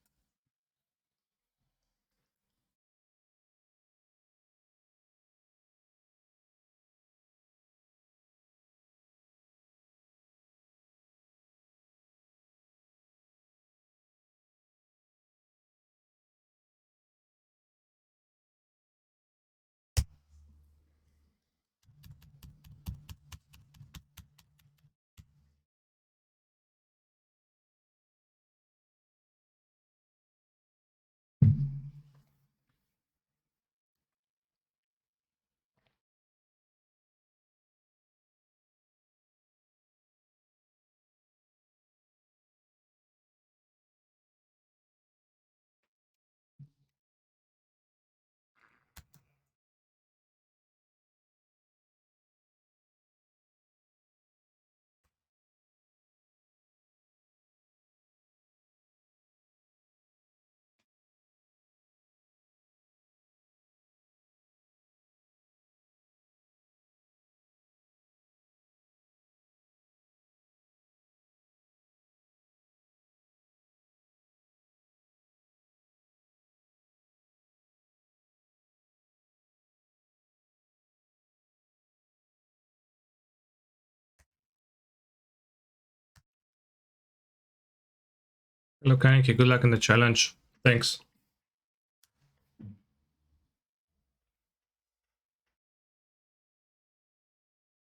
Hello, Kaneki. Good luck in the challenge. Thanks.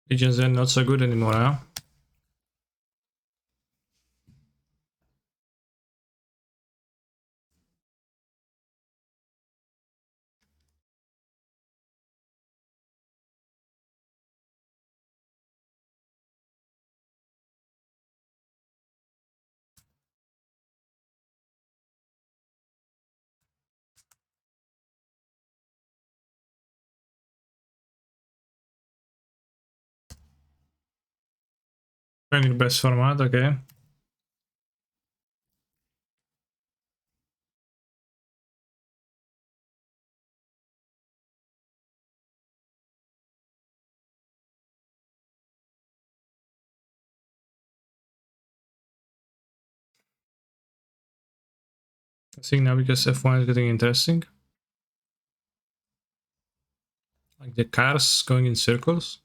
Legion's End not so good anymore, huh? Finding the best format, okay. I think now because F1 is getting interesting. Like the cars going in circles.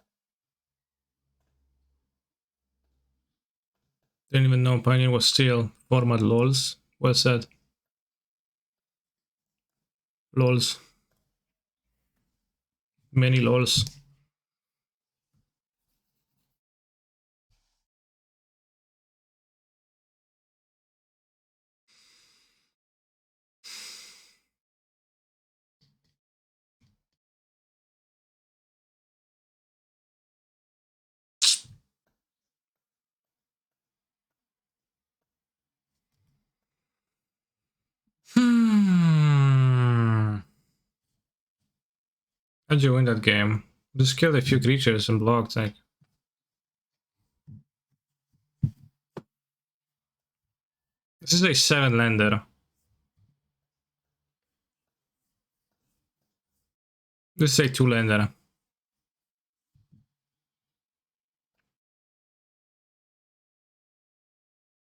Didn't even know Pioneer was still format lols. Well said. Lols. Many lols. How'd you win that game? Just killed a few creatures and blocked, like. This is a 7-lander. This is a 2-lander.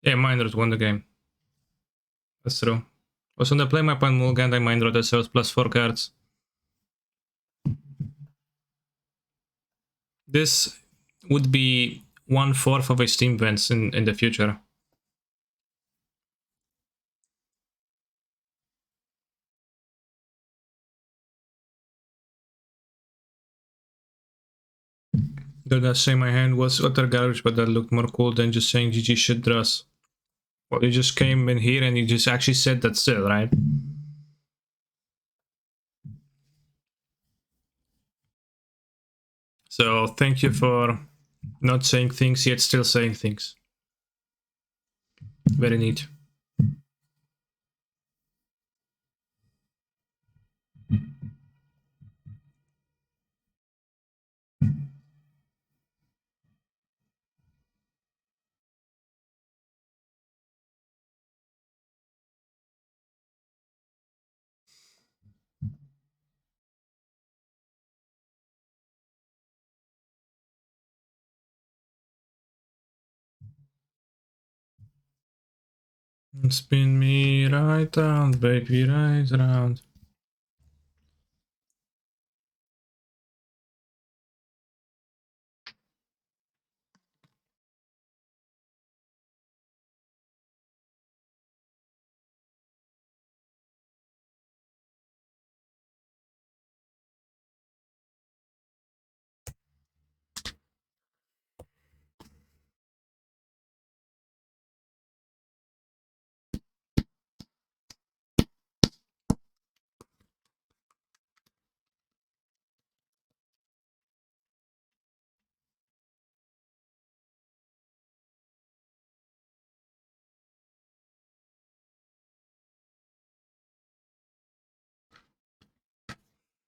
Yeah, Mindrot won the game. That's true. Was on the play map on Mulgand, I Mindrot that sells +4 cards. This would be 1/4 of a Steam events in the future. Did I say my hand was utter garbage, but that looked more cool than just saying GG shit dress? Well, you just came in here and you just actually said that still, right? So thank you for not saying things yet still saying things. Very neat. Spin me right round, baby, right round.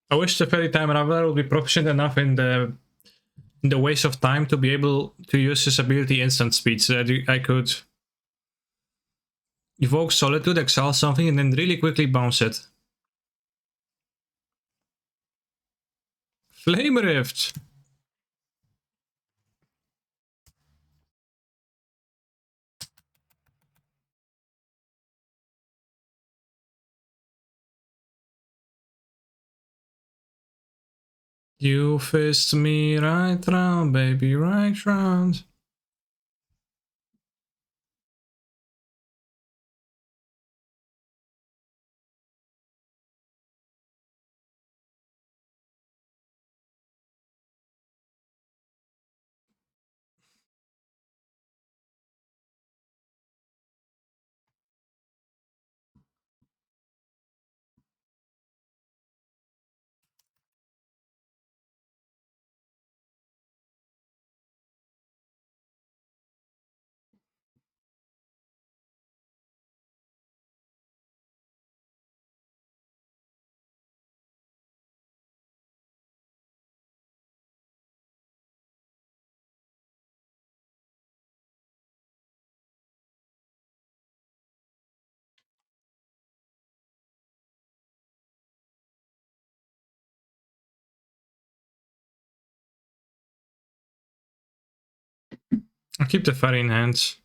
I wish the Fairy Time Raveler would be proficient enough in the waste of time to be able to use his ability instant speed so that I could evoke Solitude, exile something, and then really quickly bounce it. Flame Rift! You fist me right round, baby, right round. I'll keep the fairy in hand.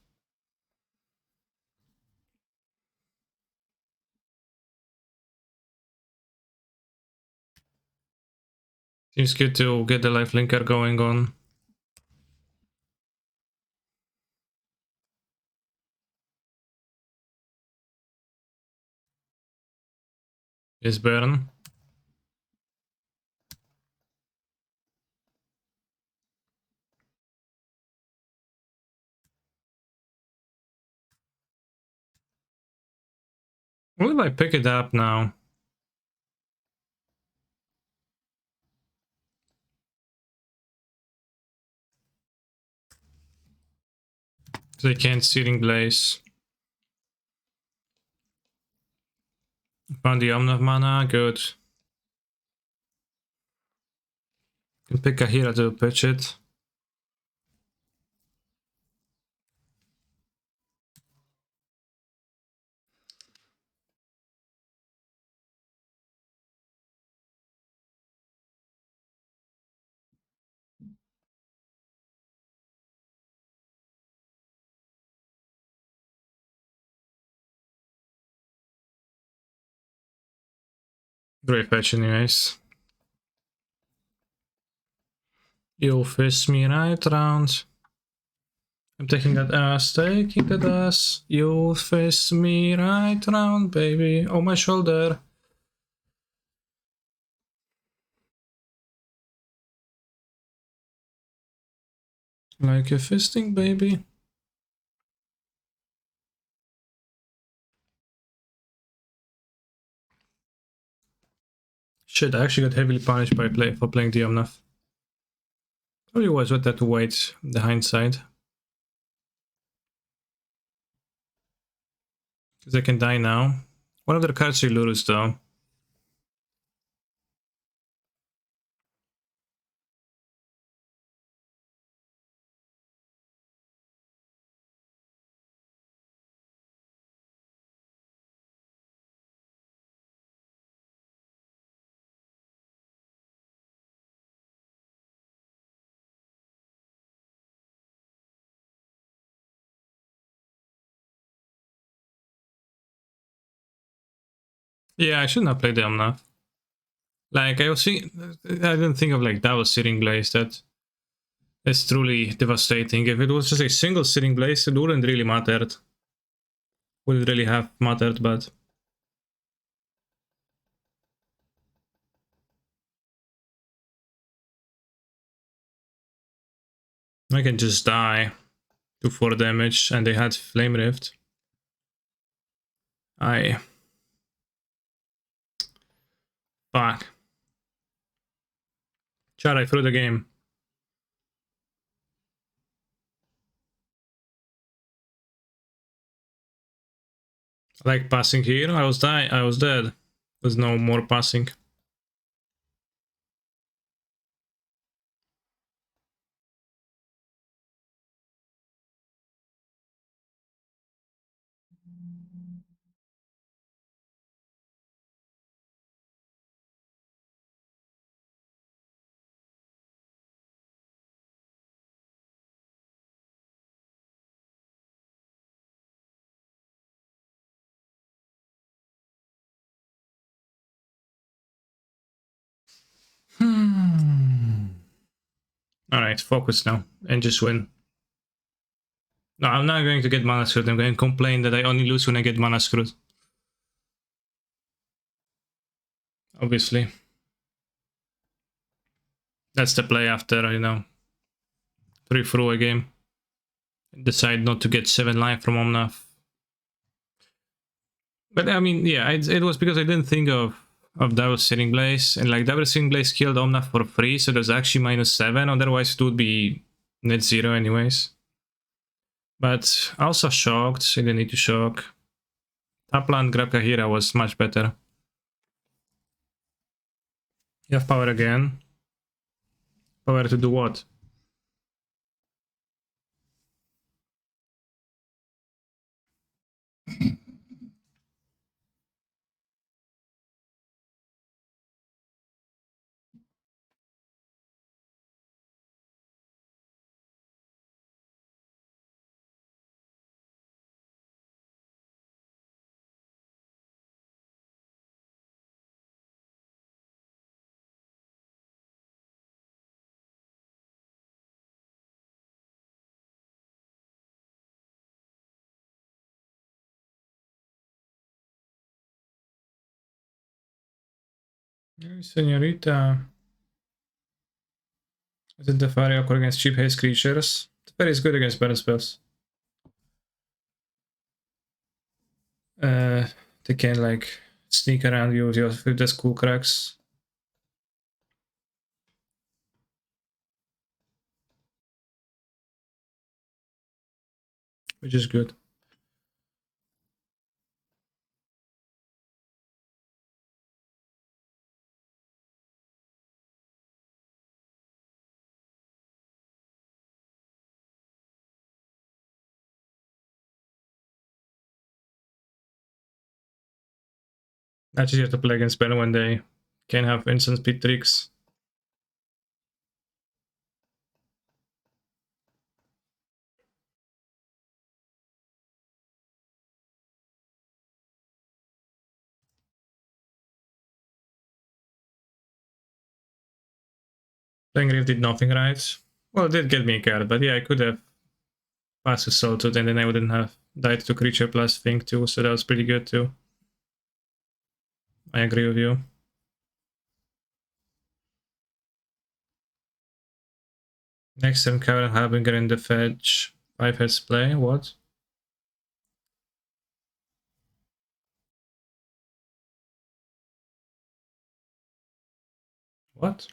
Seems good to get the life linker going on. Is burn. What if I pick it up now? They can't Searing Blaze. Found the Omni of Mana, good. Can pick a hero to pitch it. Great fetch anyways. You'll fist me right round. I'm taking that ass, taking that ass. You'll fist me right round, baby. On my shoulder. Like a fisting, baby. Shit, I actually got heavily punished by for playing the Omnath. Probably was worth that to wait, the hindsight. Because I can die now. One of the cards you lose though. Yeah, I shouldn't have played the Omnath. Like, I didn't think of like double Searing Blaze. That's truly devastating. If it was just a single Searing Blaze, it wouldn't really mattered. Wouldn't really have mattered, but... I can just die. Do 4 damage, and they had Flame Rift. Fuck. Chad, I threw the game. Like passing here, I was dead. There's no more passing. Alright, focus now, and just win. No, I'm not going to get mana screwed. I'm going to complain that I only lose when I get mana screwed. Obviously. That's the play after, you know, 3 through a game. Decide not to get 7 life from Omnath. But I mean, yeah, it was because I didn't think of Double Searing Blaze. And like, Double Searing Blaze killed Omnath for free, so there's actually -7. Otherwise, it would be net 0 anyways. But also shocked. I didn't need to shock. Tapland grab Kahira was much better. You have power again. Power to do what? Hey, Senorita. Is it Teferi awkward against cheap haste creatures? Teferi is good against better spells. They can like sneak around you with the school cracks. Which is good. I just have to play against better when they can have instant speed tricks. Playing Rift did nothing right. Well, it did get me a card, but yeah, I could have passed a Sawtooth and then I wouldn't have died to creature plus thing too, so that was pretty good too. I agree with you. Next turn, Karen Harbinger in the fetch. 5 heads play. What? What?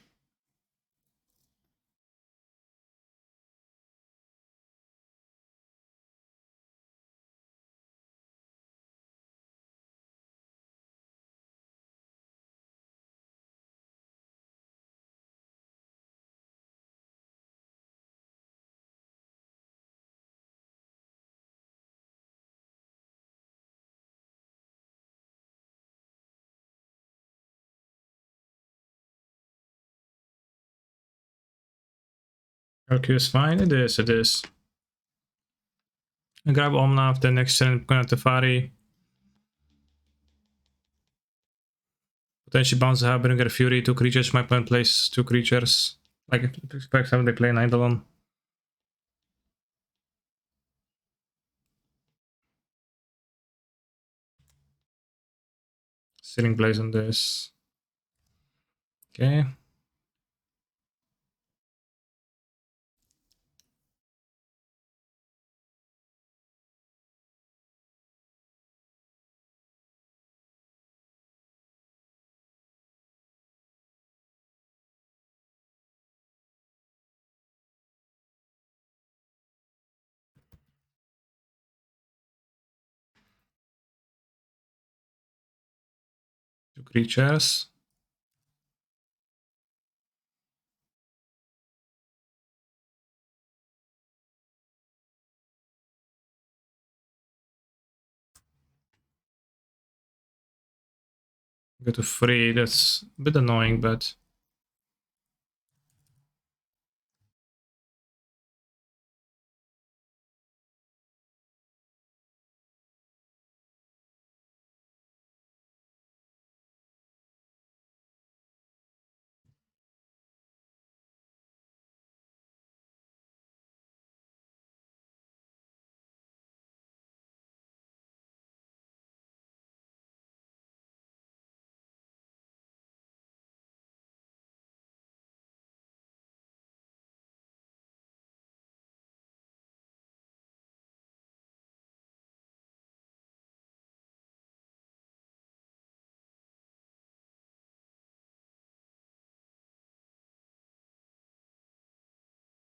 Okay, it's fine. It is, it is. I grab Omnath, the next turn, gonna Tefari. Potentially bounce the Harbinger Fury, 2 creatures. My plan plays 2 creatures. Like, for example, they play an Eidolon. Sitting plays on this. Okay. Two creatures. Go to 3. That's a bit annoying, but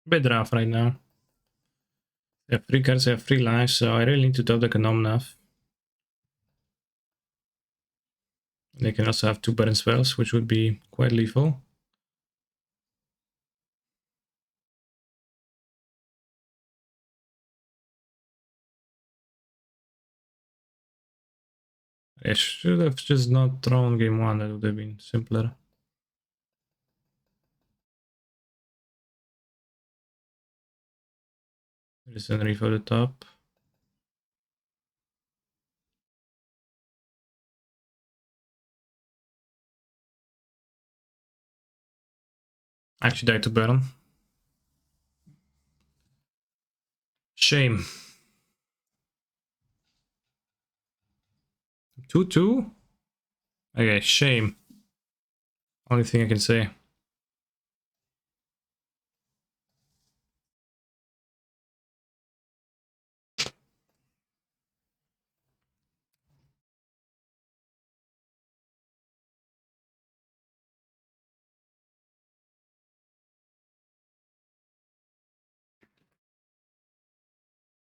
a bit rough right now. They have 3 cards, they have 3 lives, so I really need to top deck an Omnath. They can also have 2 burn spells, which would be quite lethal. I should have just not thrown game 1, that would have been simpler. There's Henry for the top. Actually died to burn. Shame. 2-2? Okay, shame. Only thing I can say.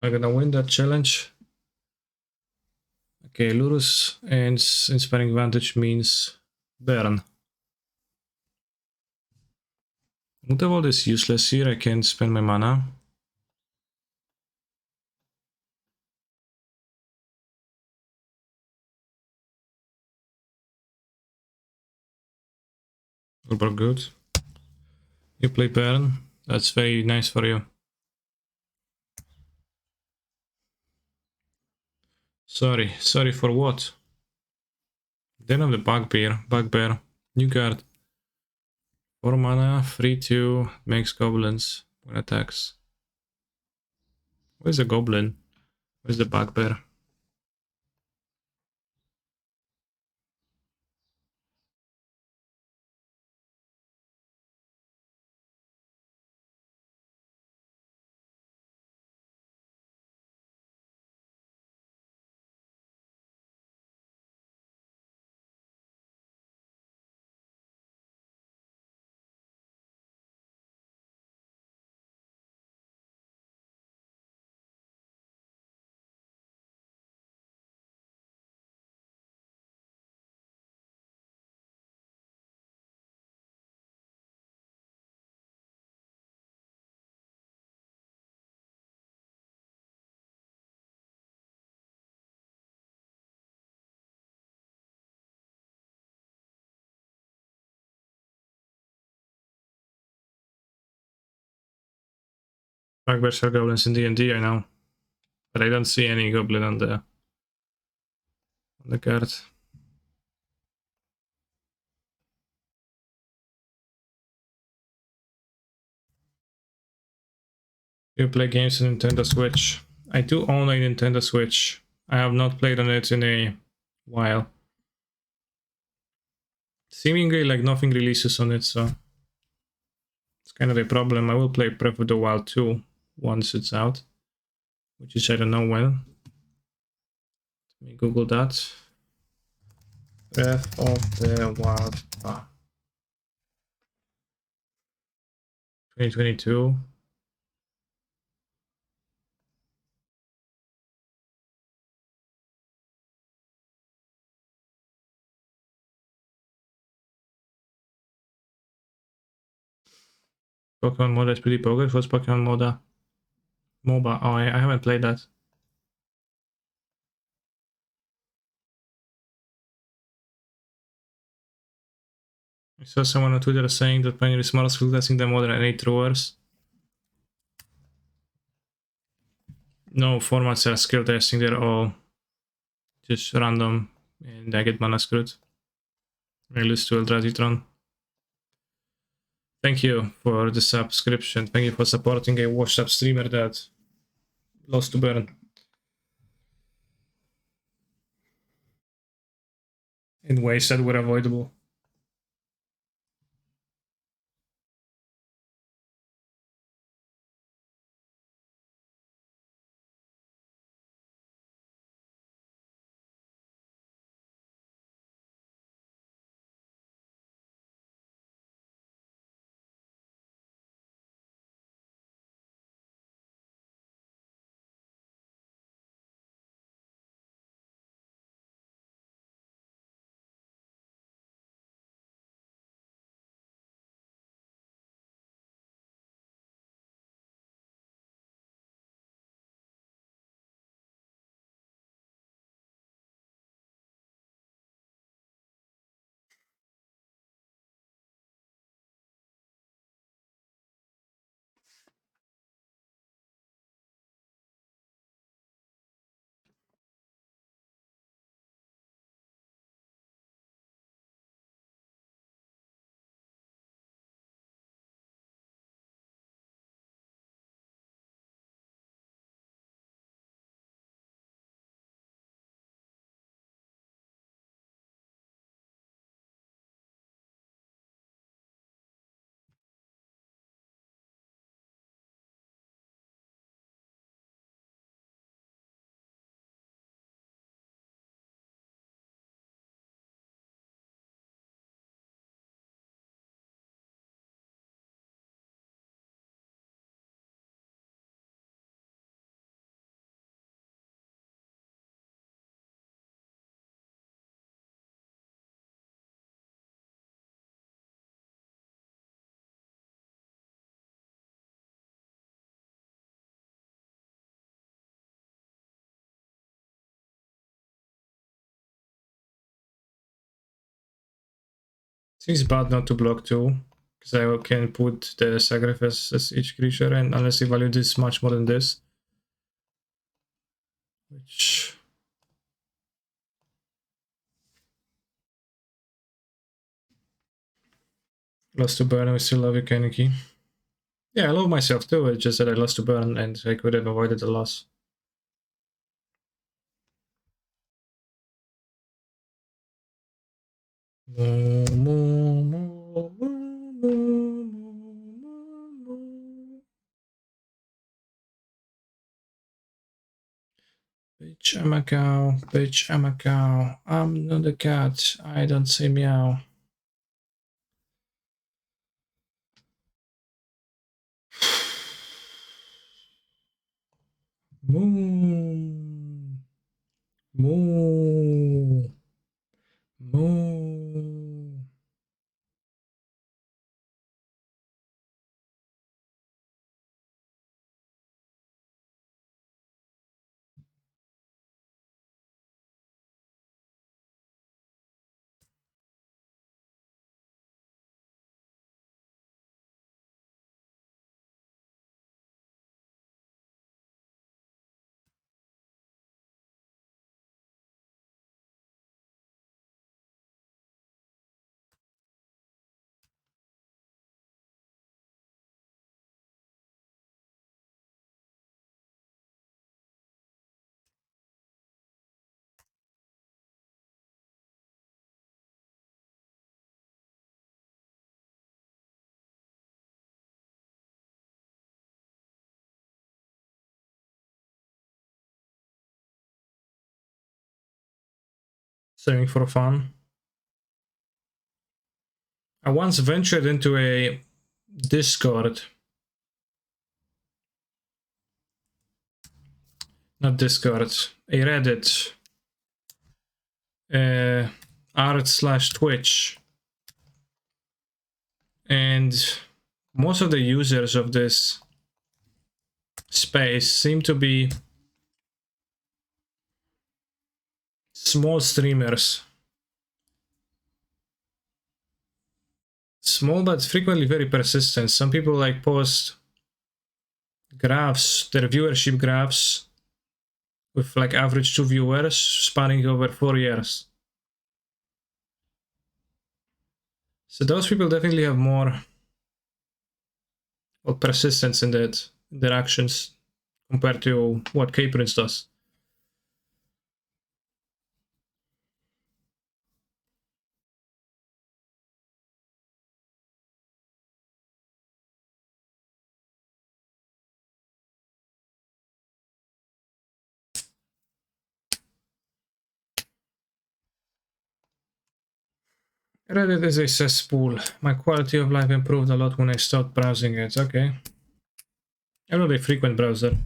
I'm gonna win that challenge. Okay, Lurus and Inspiring Vantage means burn. Mutavolt is useless here, I can't spend my mana. Super good. You play burn. That's very nice for you. Sorry for what? Then of the Bugbear. New card. 4 mana, 3/2, makes goblins when attacks. Where's the goblin? Where's the Bugbear? Bugbears are goblins in D&D, I know. But I don't see any goblin on the card. You play games on Nintendo Switch. I do own a Nintendo Switch. I have not played on it in a while. Seemingly like nothing releases on it, so it's kind of a problem. I will play Breath of the Wild 2 once it's out, which is I don't know when. Let me Google that. Breath of the Wild 2022. Pokemon Moda is pretty good. What's Pokemon Moda? MOBA. Oh, I haven't played that. I saw someone on Twitter saying that Pioneer is more skill testing than more than any throwers. No formats are skill testing, they're all just random, and I get mana screwed. I lose to Eldrazi. Thank you for the subscription. Thank you for supporting a washed up streamer that lost to burn in ways that were avoidable. Seems bad not to block too, because I can put the sacrifice as each creature, and unless you value this much more than this, which lost to burn. I still love you, Kaneki. Yeah, I love myself too. It's just that I lost to burn, and I could have avoided the loss. Bitch, I'm a cow. Bitch, I'm a cow. I'm not a cat. I don't say meow. Moo. Moo. Moo. Saving for fun. I once ventured into a Discord. Not Discord, a Reddit. r/Twitch. And most of the users of this space seem to be small streamers. Small but frequently very persistent. Some people like post graphs, their viewership graphs, with like average 2 viewers spanning over 4 years. So those people definitely have more persistence in that, in their actions compared to what K-Prince does. Reddit is a cesspool. My quality of life improved a lot when I stopped browsing it. Okay. I'm not a frequent browser.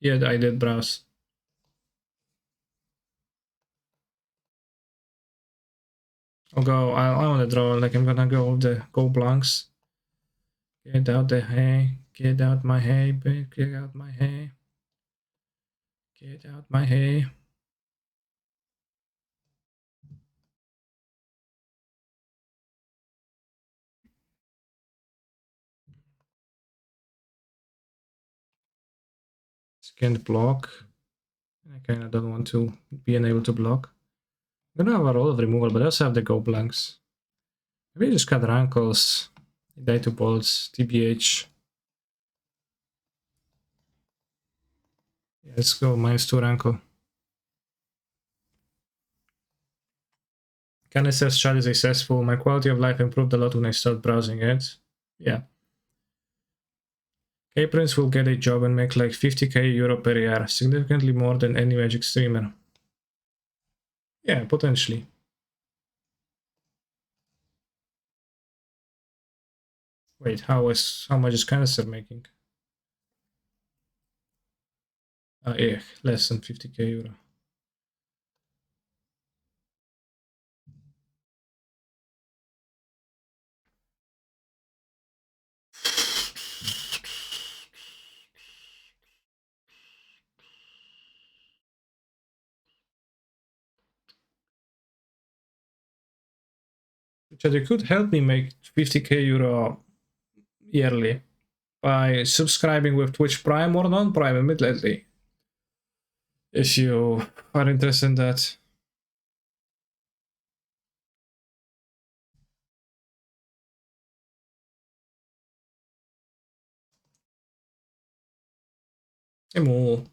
Yeah, I did browse. I'll go. I want to draw. Like I'm gonna go with the go blanks. Get out the hay. Get out my hay. Get out my hay. Get out my hay. Scanned block. I kind of don't want to be unable to block. I'm gonna have a roll of removal, but I also have the go blanks. Maybe just cut rankles. Die to bolts. TBH. Yeah, let's go -2 rankle. Canister's chat is successful. My quality of life improved a lot when I started browsing it. Yeah. K-Prince will get a job and make like 50k euro per year, significantly more than any Magic streamer. Yeah, potentially. Wait, how much is Canister making? Yeah, less than 50k euro. Which you could help me make 50k euro yearly by subscribing with Twitch Prime or non-Prime immediately. If you are interested in that. Emo.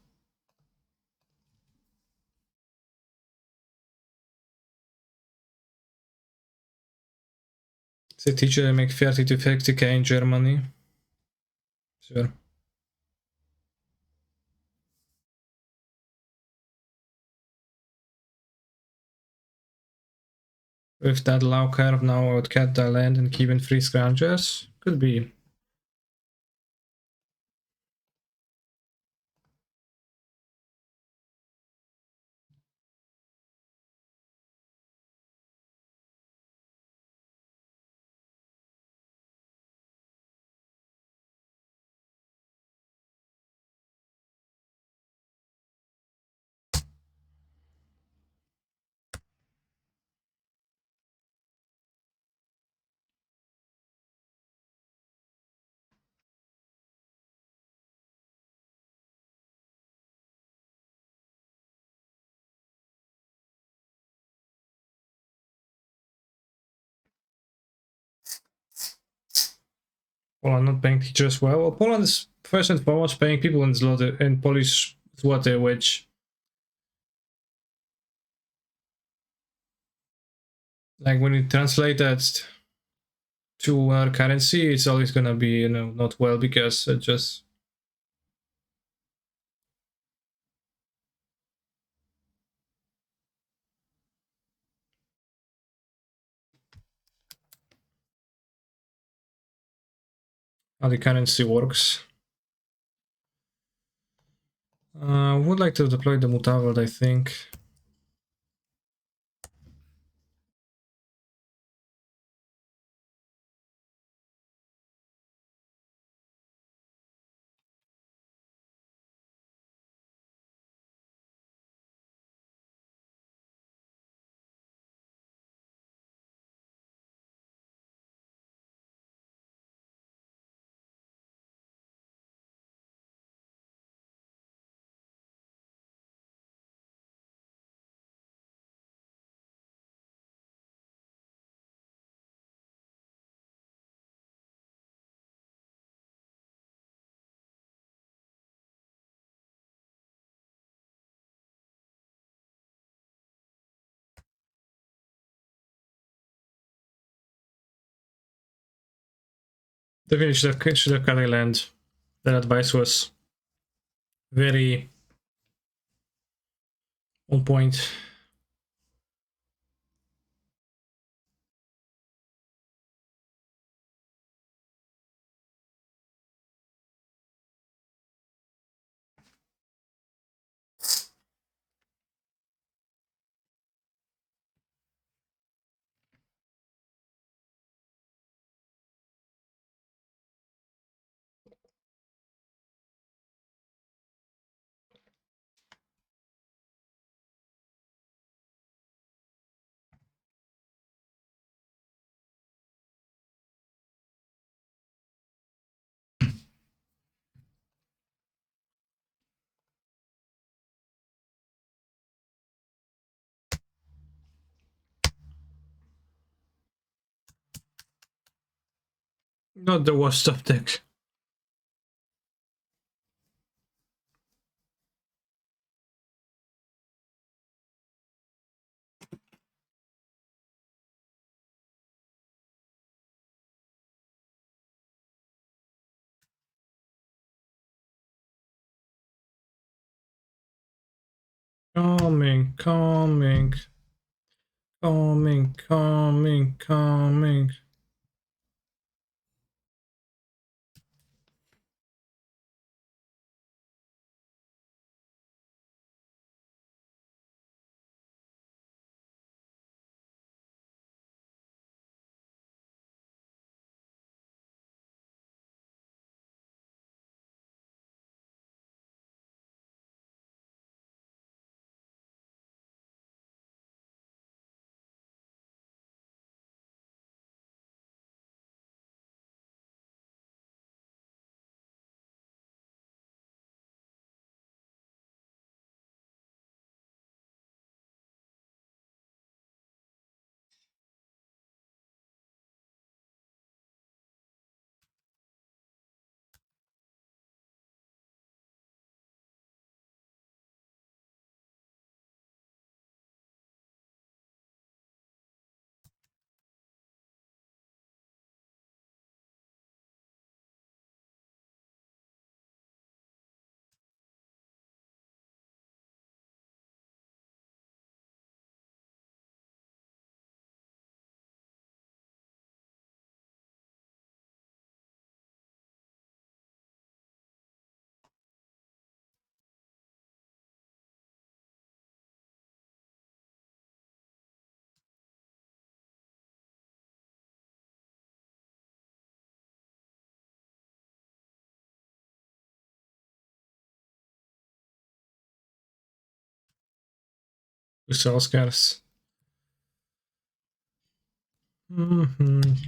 The teacher make 30 to 50k in Germany. Sure. With that low curve now I would cut the land and keep in 3 scroungers. Could be. Poland not paying teachers well. Well, Poland is first and foremost paying people in zloty, in Polish zloty, which, like, when you translate that to our currency, it's always gonna be, you know, not well, because it just how the currency works. Would like to deploy the Mutaveld, I think. Definitely should have cut a land. That advice was very on point. Not the worst of deck. Coming, coming, coming, coming, coming. Solskjaers.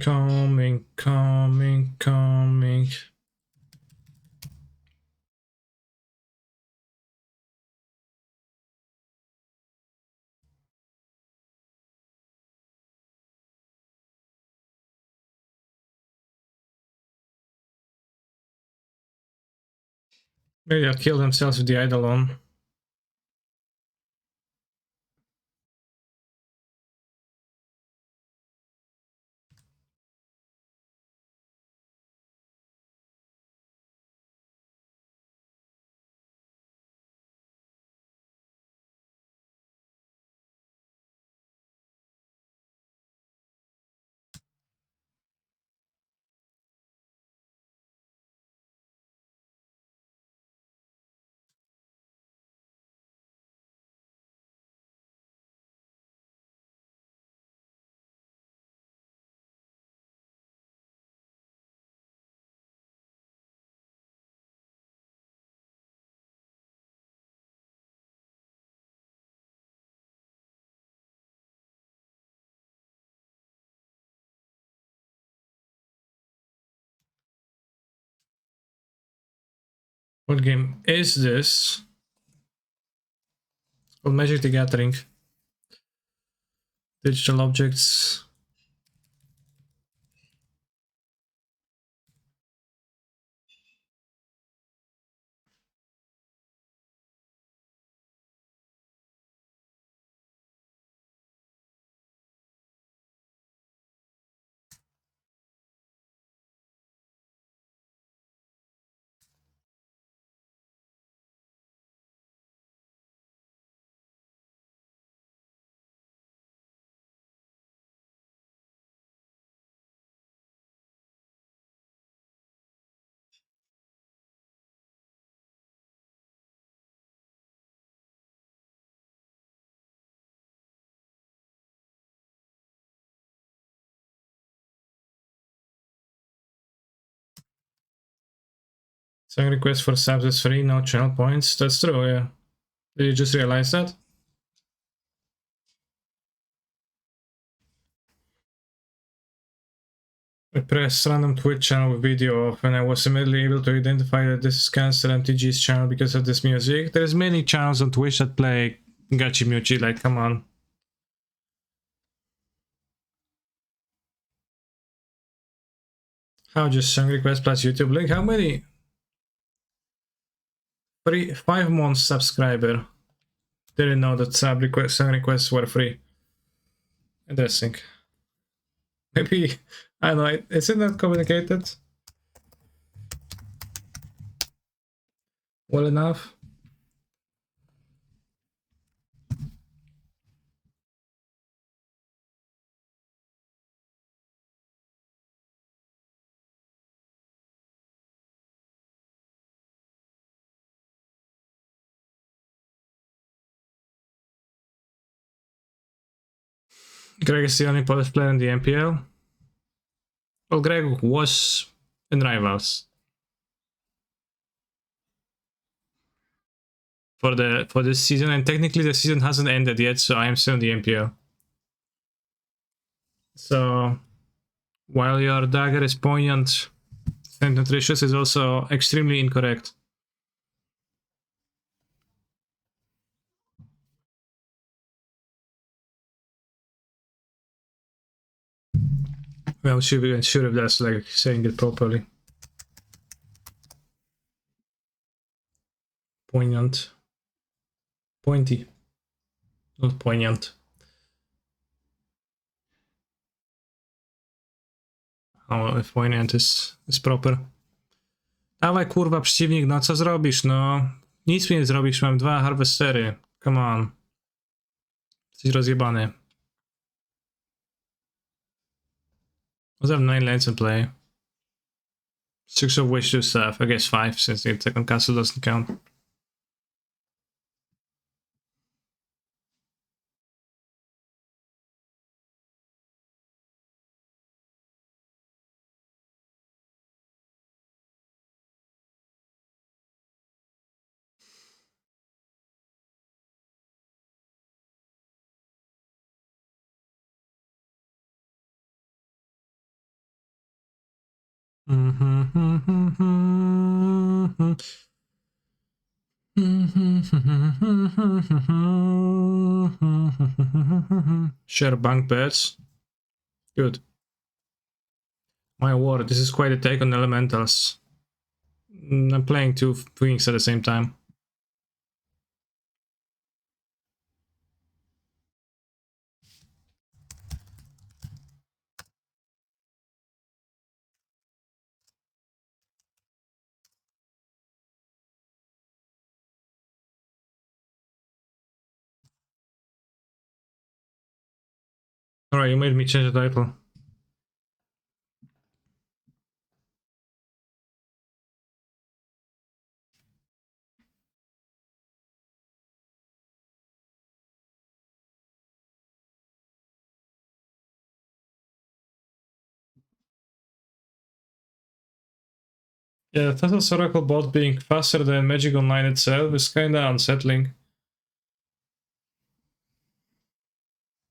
Coming, coming, coming. Maybe they'll kill themselves with the Eidolon. What game is this? It's called Magic the Gathering. Digital objects. Song request for subs is free, no channel points. That's true, yeah. Did you just realize that? I pressed random Twitch channel video off and I was immediately able to identify that this is Cancer MTG's channel because of this music. There's many channels on Twitch that play Gachi Muchi, like, come on. How just song request plus YouTube link? How many? 5 months subscriber. Didn't know that song requests were free. Interesting. Maybe, I don't know, isn't that communicated well enough? Greg is the only Polish player in the MPL. Well, Greg was in Rivals for this season, and technically the season hasn't ended yet, so I am still in the MPL. So while your dagger is poignant and nutritious, is also extremely incorrect. Well, should be sure if that's like saying it properly. Poignant. Pointy. Not poignant. O, if poignant is proper. Dawaj kurwa przeciwnik, no co zrobisz, no? Nic mi nie zrobisz, mam 2 harvestery. Come on. Jesteś rozjebany. I have 9 lands in play. 6 of which do stuff. I guess 5 since the second castle doesn't count. Share bunk beds. Good. My word, this is quite a take on elementals. I'm playing two things at the same time. Alright, you made me change the title. Yeah, the Tethos Oracle bot being faster than Magic Online itself is kinda unsettling.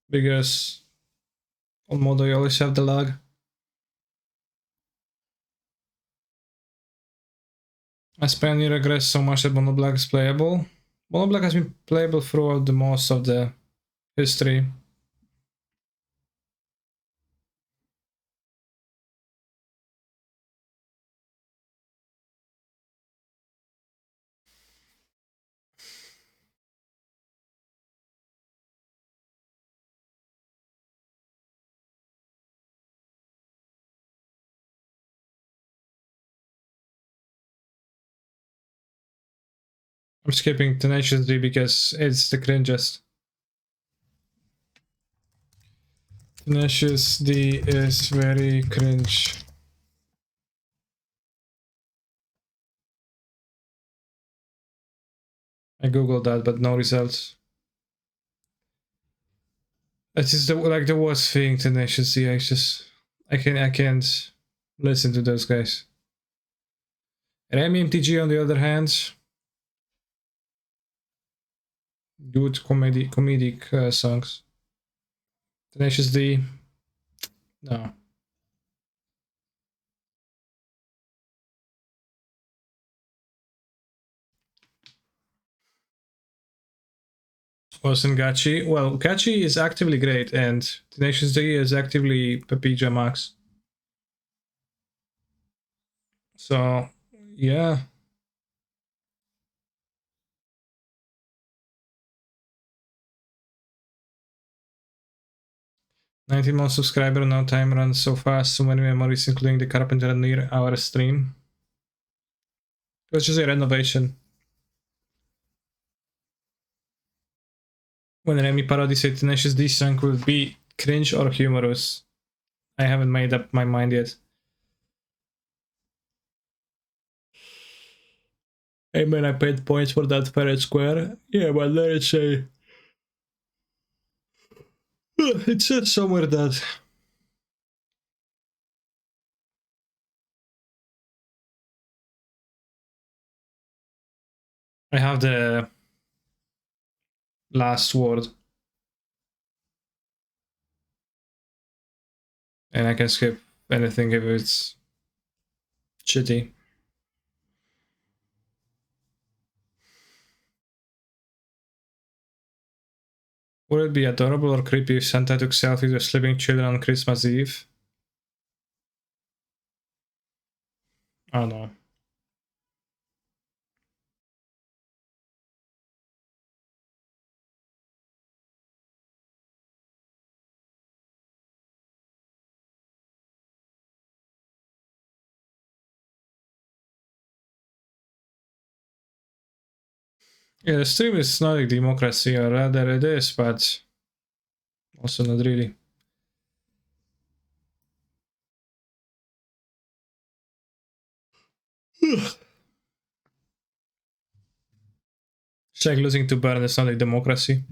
Because on Modo you always have the lag. As Pioneer regressed so much that Mono Black is playable. Mono Black has been playable throughout the most of the history. I'm skipping Tenacious D because it's the cringest. Tenacious D is very cringe. I googled that, but no results. It's just like the worst thing, Tenacious D. I can't listen to those guys. Remy MTG on the other hand, good comedic songs. Tenacious D, no. Wasn't Gachi? Well, Gachi is actively great, and Tenacious D is actively Pepija Max. So, yeah. $19 subscriber, no time runs so fast, so many memories, including the carpenter near our stream. It was just a renovation. When Remy Parody said Tenacious D song would be cringe or humorous. I haven't made up my mind yet. I mean, I paid points for that fair and square. Yeah, but let's say it said somewhere that I have the last word and I can skip anything if it's shitty. Would it be adorable or creepy if Santa took selfies with sleeping children on Christmas Eve? I don't know. Yeah, the stream is not a democracy, or rather it is, but also not really. It's like losing to Bern is not a democracy.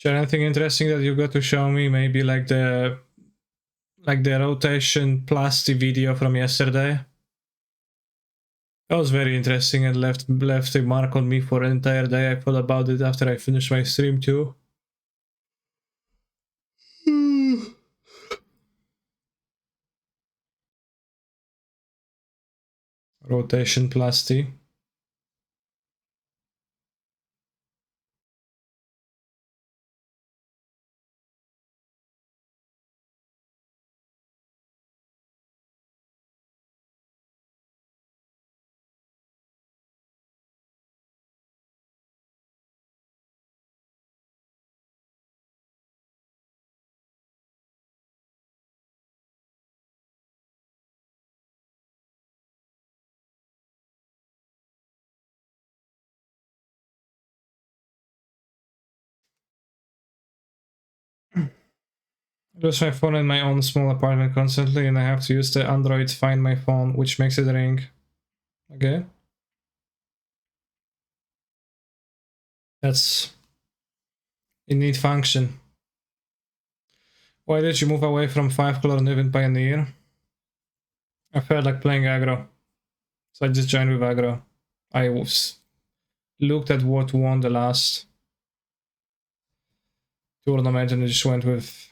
there anything interesting that you got to show me? Maybe like the rotation plus the video from yesterday. That was very interesting and left a mark on me for an entire day. I thought about it after I finished my stream too. Rotation plus T. I lose my phone in my own small apartment constantly and I have to use the Android Find My Phone, which makes it ring. Okay. That's a neat function. Why did you move away from 5-color Niven Pioneer? I felt like playing Aggro, so I just joined with Aggro. I looked at what won the last tournament and I just went with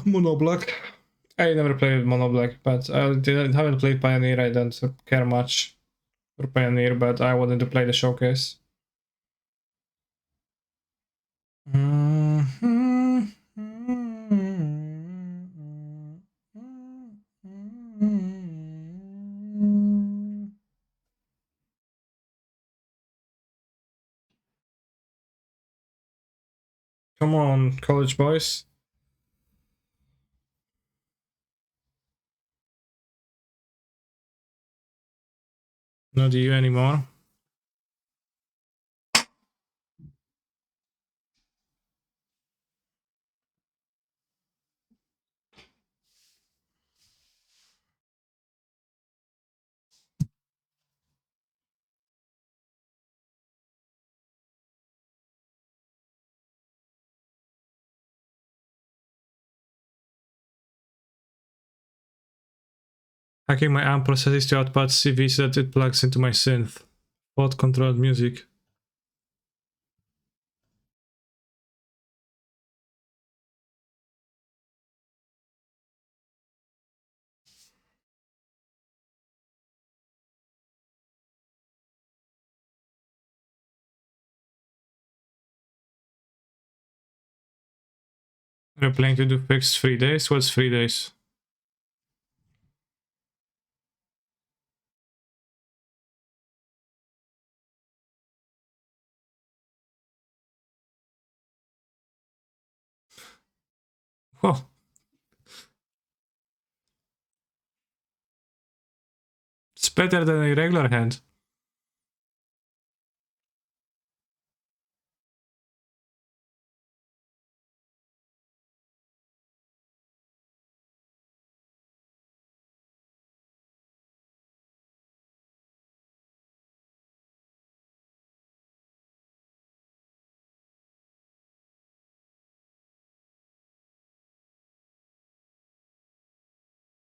Mono Black. I never played with Mono Black, but I haven't played Pioneer. I don't care much for Pioneer, but I wanted to play the showcase. Come on, college boys. Not you anymore. Hacking my AMP processes to output CV so that it plugs into my synth. Bot controlled music. We're planning to do fixed 3 days? What's 3 days? Whoa. It's better than a regular hand.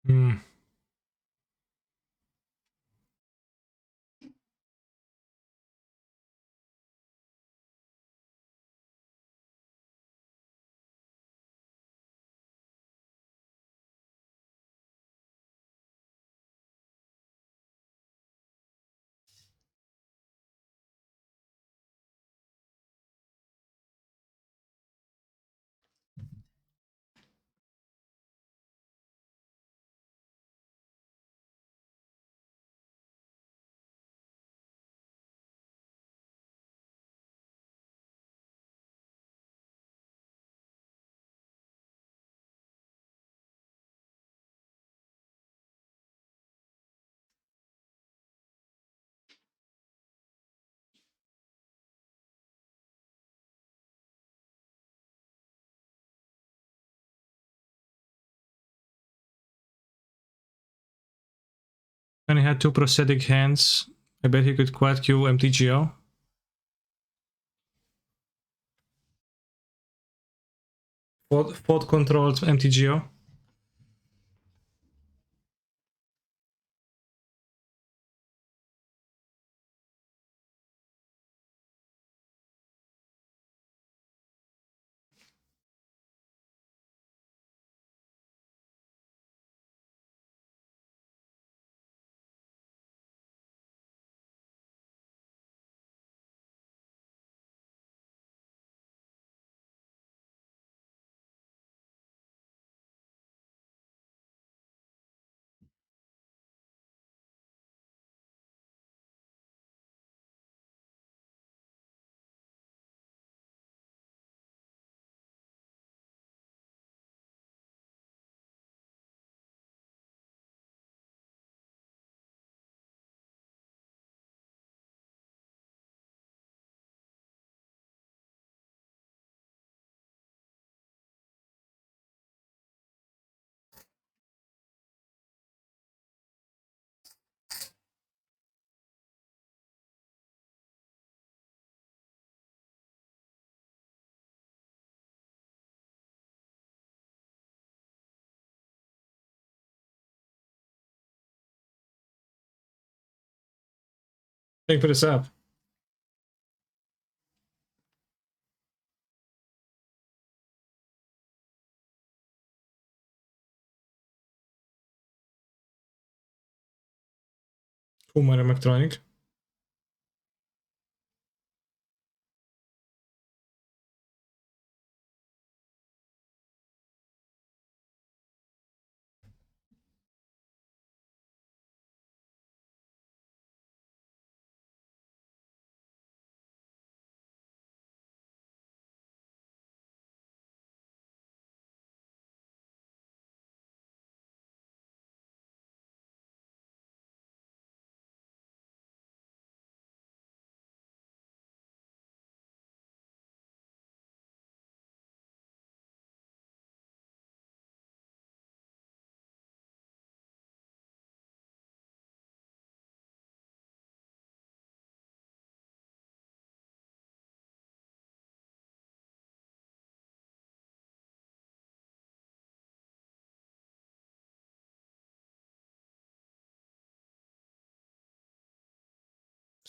Hmm. And he had 2 prosthetic hands. I bet he could quad Q MTGO. Pod controlled MTGO. Thank you for the sub. Humor Electronic.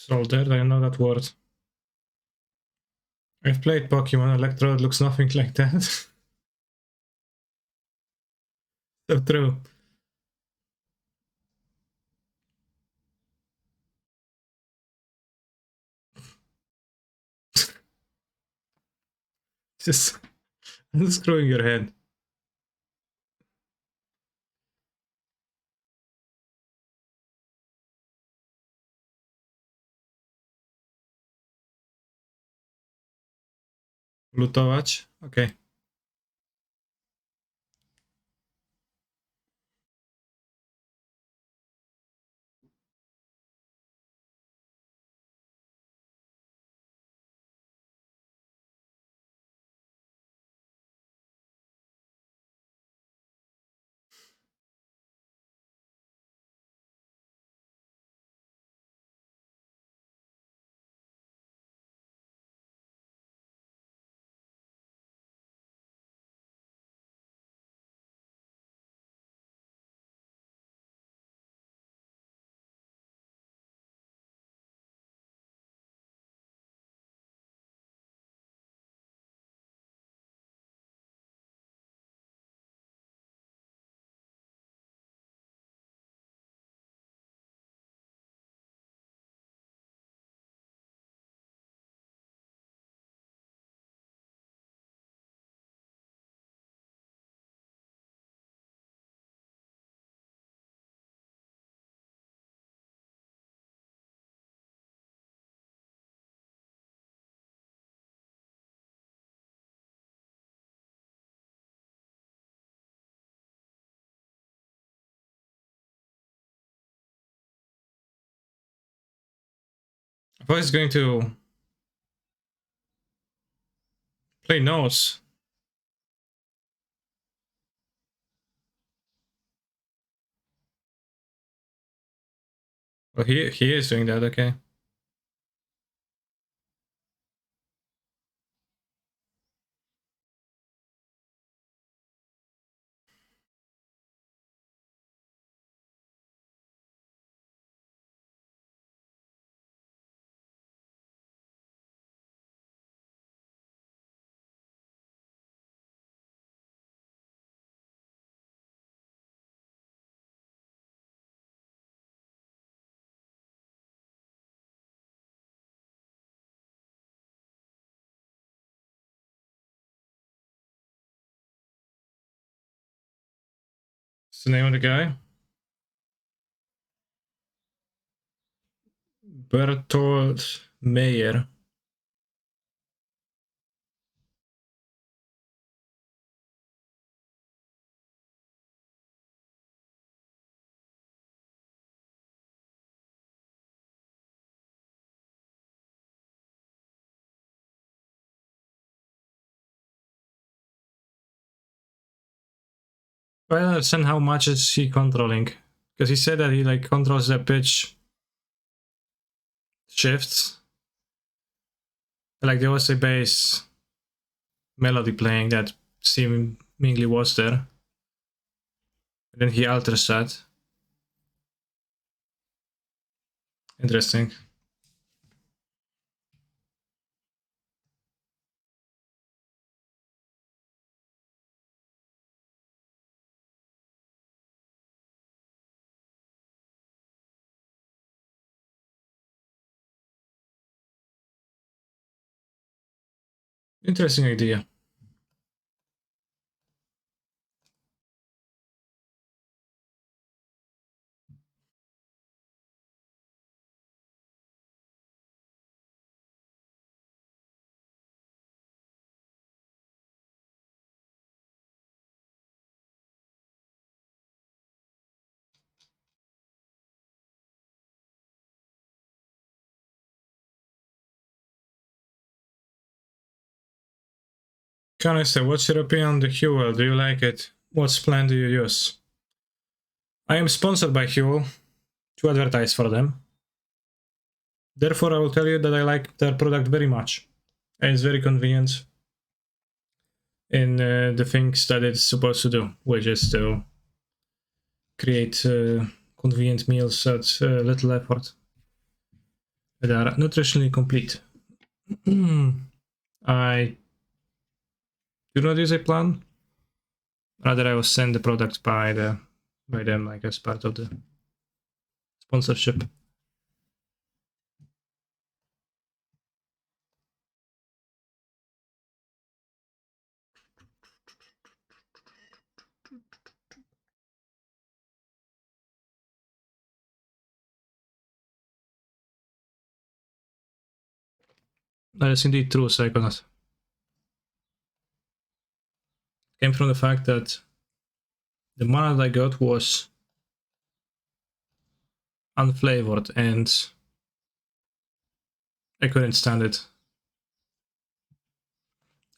Solder, I know that word. I've played Pokemon. Electrode looks nothing like that. So true. Just unscrewing your head. Lutować? Okay. I thought he's going to play nose. Oh, he is doing that, okay. What's the name of the guy? Bertold Meyer. I don't understand how much is he controlling. Because he said that he like controls the pitch shifts. Like there was a bass melody playing that seemingly was there. And then he alters that. Interesting. Interesting idea. Can I say, what's your opinion on the Huel? Do you like it? What plan do you use? I am sponsored by Huel to advertise for them. Therefore, I will tell you that I like their product very much. And it's very convenient in the things that it's supposed to do, which is to create convenient meals at little effort that are nutritionally complete. I do not use a plan. Rather, I will send the product by them, like as part of the sponsorship. That is indeed true, Psychonaut. Came from the fact that the mana that I got was unflavored and I couldn't stand it.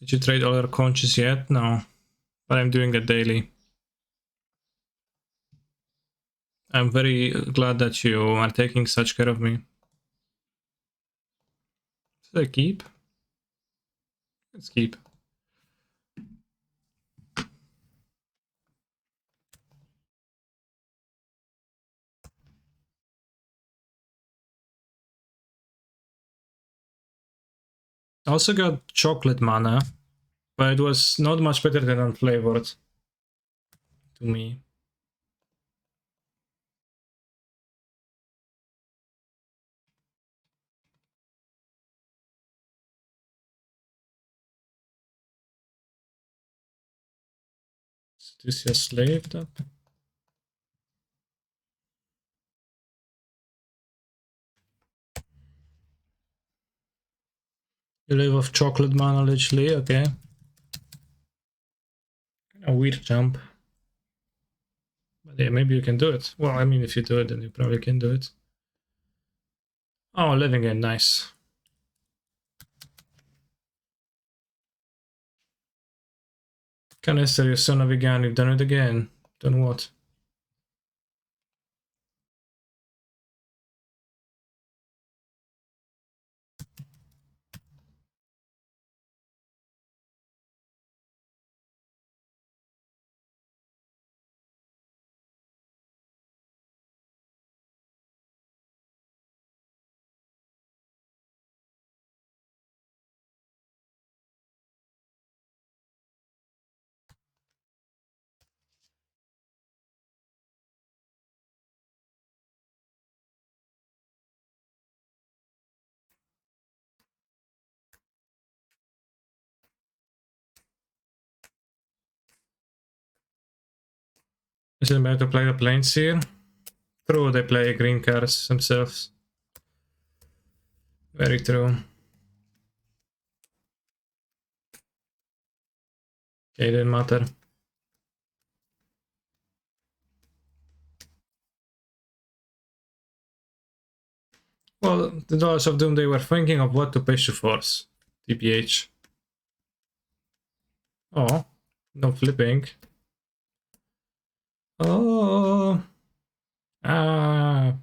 Did you trade all your conches yet? No, but I'm doing that daily. I'm very glad that you are taking such care of me. Should I keep? Let's keep. I also got chocolate mana, but it was not much better than unflavored to me. Is this your slave that? You live off chocolate mana, literally, okay. A weird jump. But yeah, maybe you can do it. Well, I mean, if you do it, then you probably can do it. Oh, living in, nice. Canister, you son of a gun, you've done it again. Done what? Is it better to play the planes here? True, they play green cards themselves. Very true. Okay, didn't matter. Well, the Daughters of Doom, they were thinking of what to push to force. TBH. Oh, no flipping. Oh. Ah.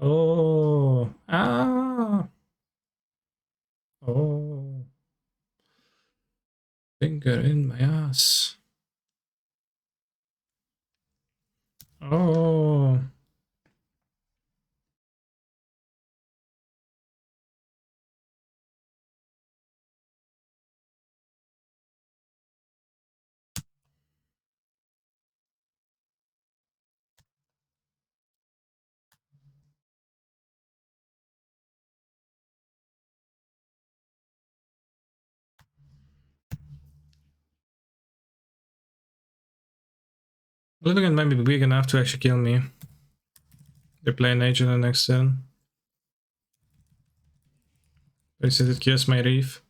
Oh. Ah. Oh. Finger in my ass. Oh. Living it might be big enough to actually kill me. They play an agent the next turn. They said it kills my reef.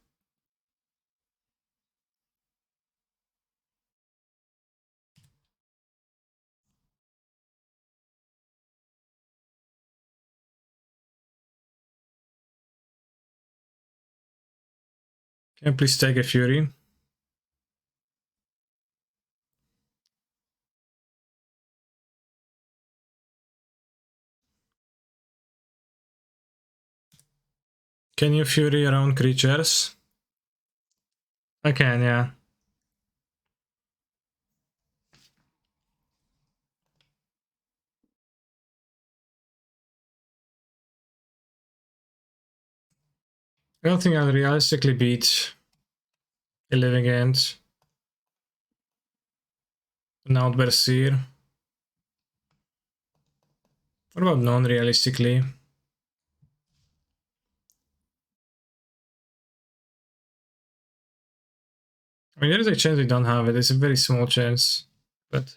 Can you please take a Fury? Can you Fury around creatures? I can, yeah. I don't think I'll realistically beat a Living End. An Outburst. What about non-realistically? I mean, there is a chance we don't have it. It's a very small chance, but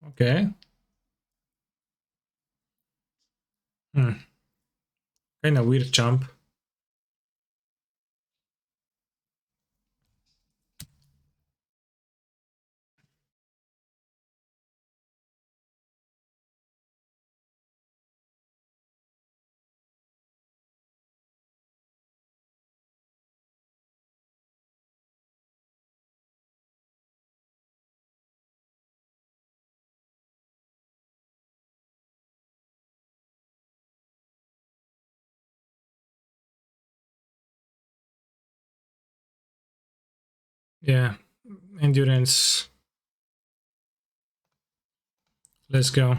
okay. Kind of weird jump. Yeah, endurance. Let's go.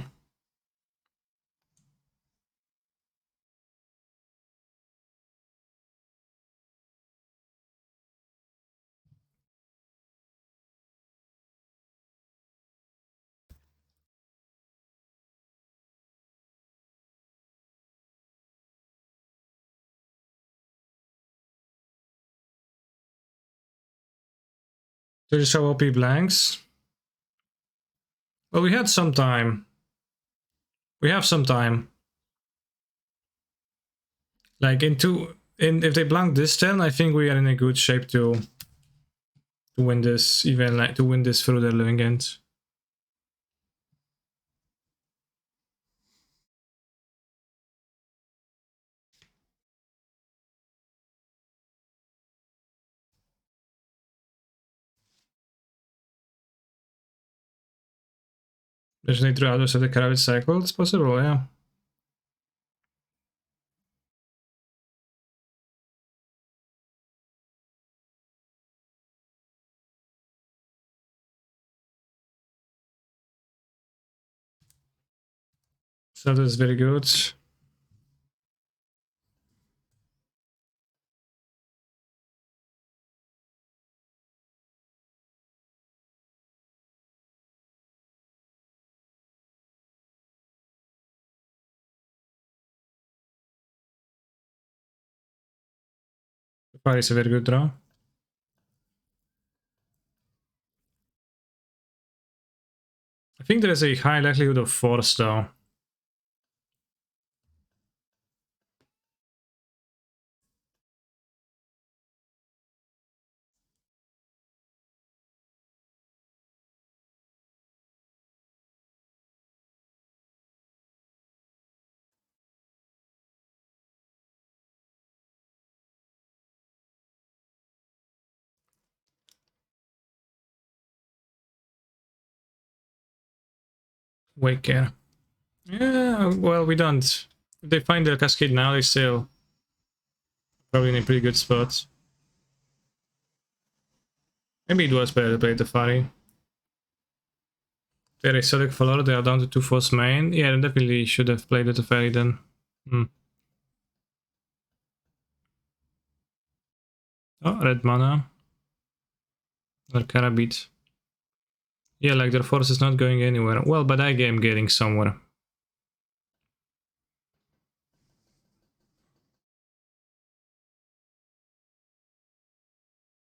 So just show OP blanks. Well, we had some time. We have some time. Like if they blank this turn, I think we are in a good shape to win this, even like to win this through their Living End. There's need to others of the Kravitz cycle. It's possible, yeah. So that's very good. Far is a very good draw. I think there is a high likelihood of force though. Wake care. Yeah, well, we don't. If they find the cascade now, they still probably in a pretty good spot. Maybe it was better to play the Fari. Very Sonic Valor, they are down to 2 force main. Yeah, they definitely should have played the Teferi then. Oh, red mana. Or Carabit. Yeah, like their force is not going anywhere. Well, but I am getting somewhere.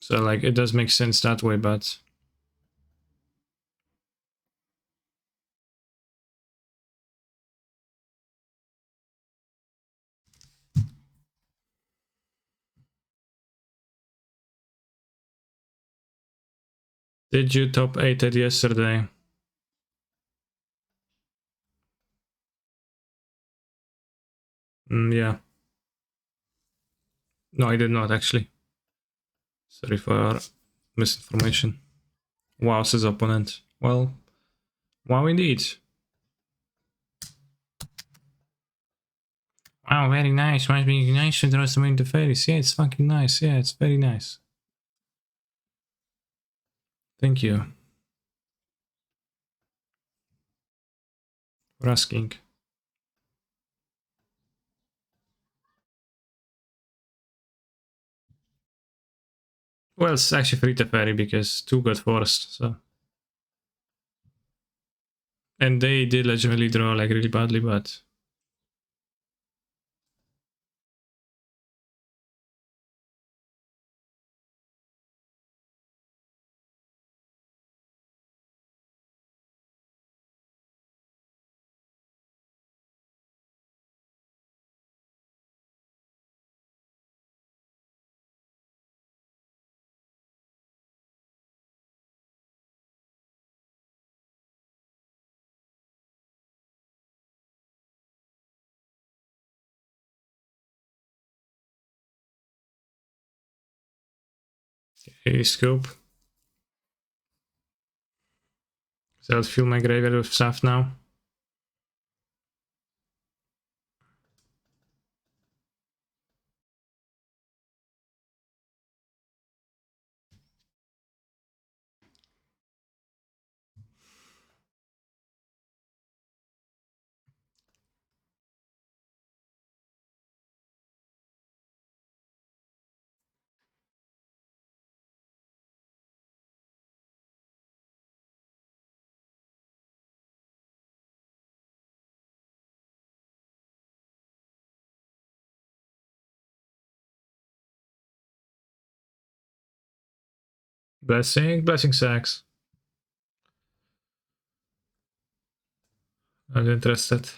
So like it does make sense that way, but did you top 8 it yesterday? Yeah. No, I did not actually. Sorry for misinformation. Wow, says opponent. Well, wow indeed. Wow, very nice. Must be nice to draw some interface. Yeah, it's fucking nice. Yeah, it's very nice. Thank you for asking. Well, it's actually free Teferi because 2 got forced, so. And they did legitimately draw like really badly, but a scope. So I'll fill my graveyard with stuff now. Blessing sacks. Not interested.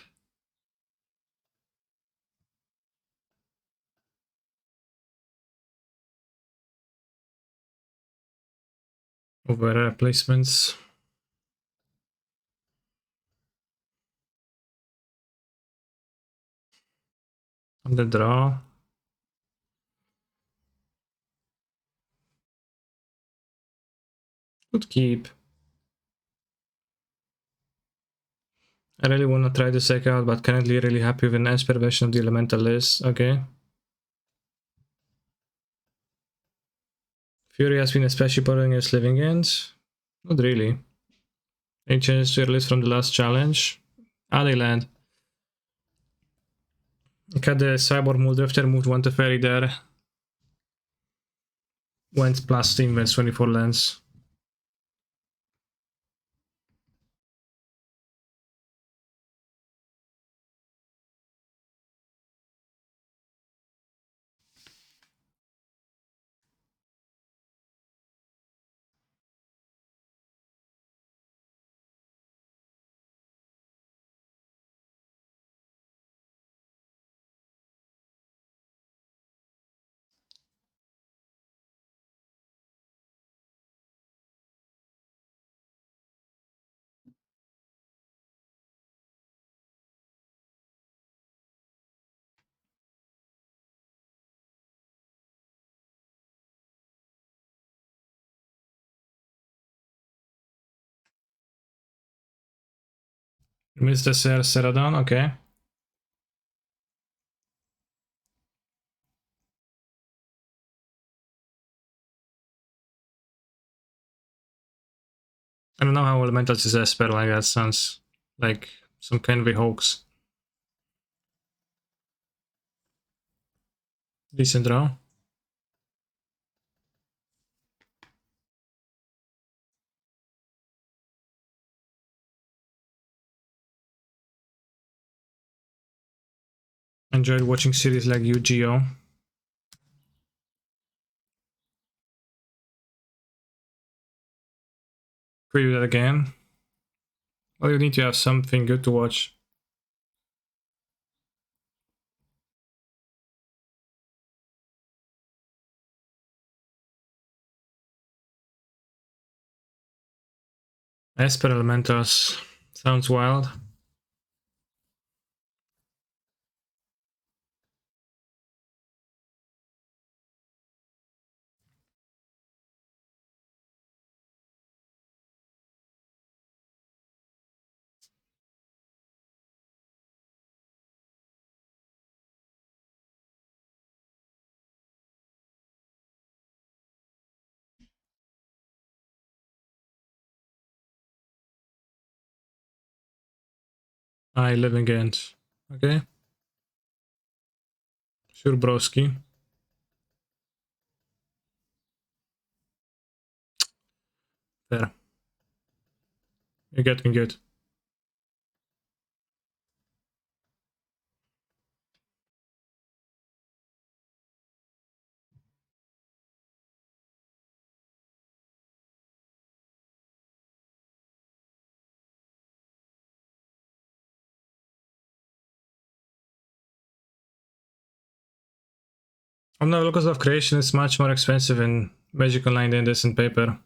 Over placements. On the draw. Good keep. I really want to try the deck out, but currently really happy with an Esper version of the Elemental list. Okay. Fury has been especially popular against Living Ends. Not really. Any changes to your list from the last challenge? Ah, they land. I cut the Cyborg Muldrafter, moved 1 Teferi there. Went plus team, went 24 lands. Mr. Ceradon, okay. I don't know how Elementals is Esper, like that sounds like some kind of a hoax. Decent draw. Enjoyed watching series like Yu-Gi-Oh! Preview that again. Well, you need to have something good to watch. Esper Elementals sounds wild. I live in Ghent. Okay. Sure, broski. There. You're getting good. Oh no, Locus of Creation is much more expensive in Magic Online than this in paper.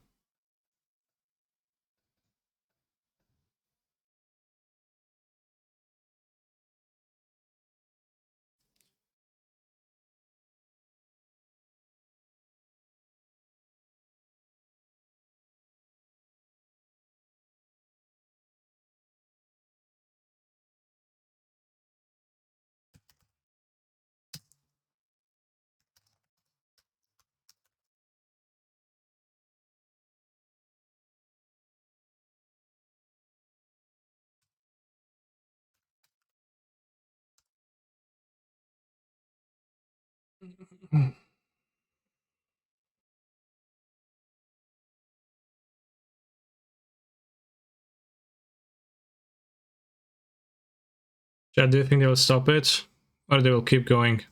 Chad, do you think they will stop it? Or they will keep going?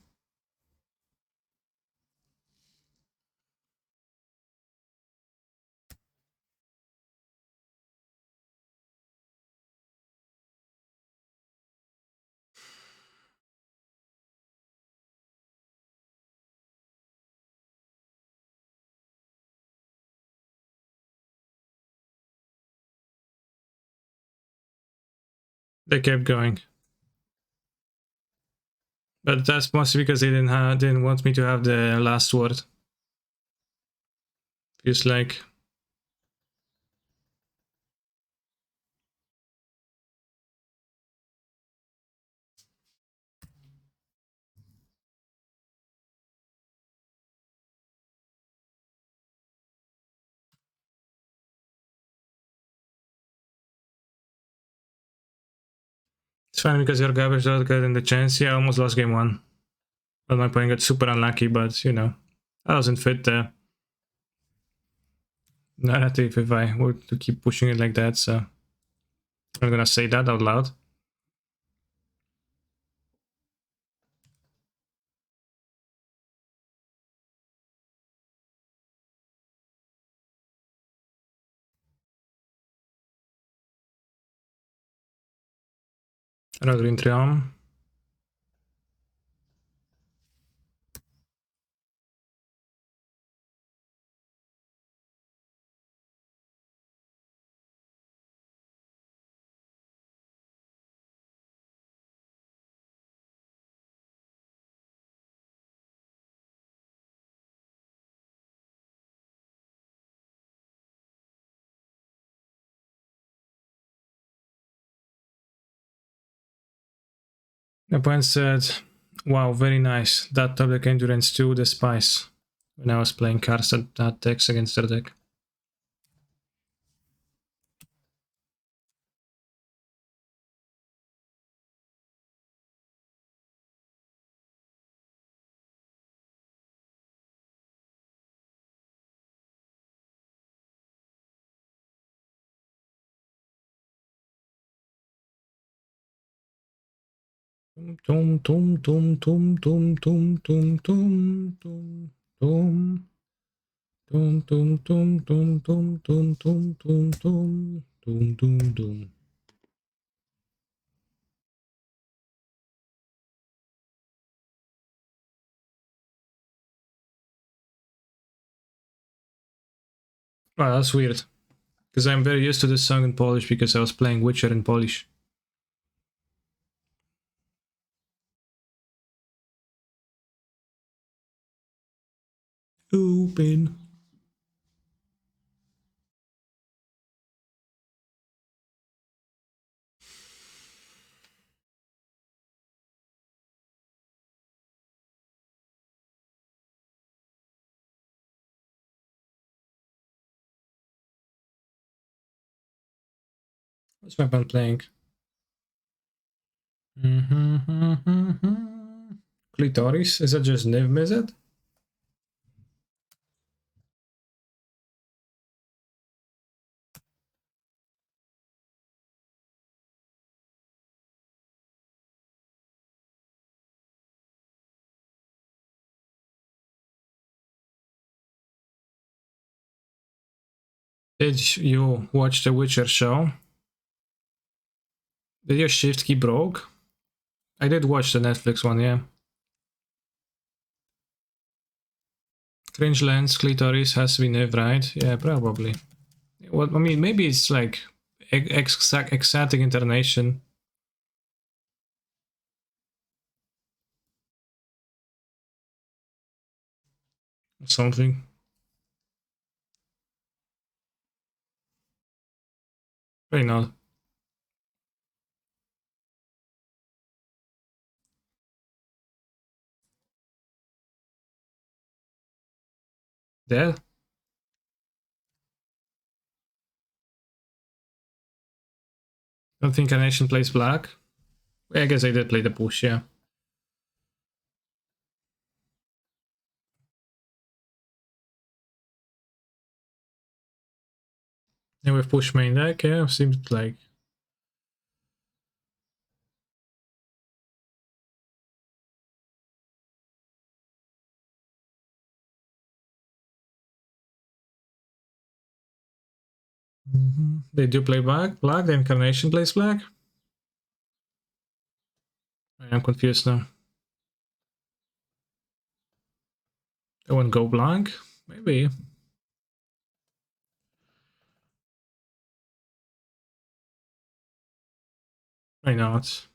They kept going. But that's mostly because they didn't want me to have the last word. Feels like. It's fine because your garbage got in the chance. Yeah, I almost lost game 1. But my opponent got super unlucky, but you know, that doesn't fit the narrative if I were to keep pushing it like that, so I'm gonna say that out loud. Another green triumph. My opponent said, wow, very nice. That top deck endurance 2, the spice. When I was playing cards that decks against their deck. Tum tum tum tum tum tum tum tum tum tum. Dum dum dum dum dum dum dum dum dum dum dum dum. Wow, that's weird. Because I'm very used to this song in Polish because I was playing Witcher in Polish. Open. What's my band playing? Clitoris? Is that just Niv Mizzet? Did you watch the Witcher show? Did your shift key broke? I did watch the Netflix one, yeah. Cringe lens, clitoris has to be Niv, right? Yeah, probably. Well, I mean, maybe it's like ecstatic internation. Or something. Very not. Dead? Don't think Carnation plays black. I guess I did play the push, yeah. And with push main deck, yeah, seems like. They do play black, the Incarnation plays black? I am confused now. They won't go blank? Maybe. Why not?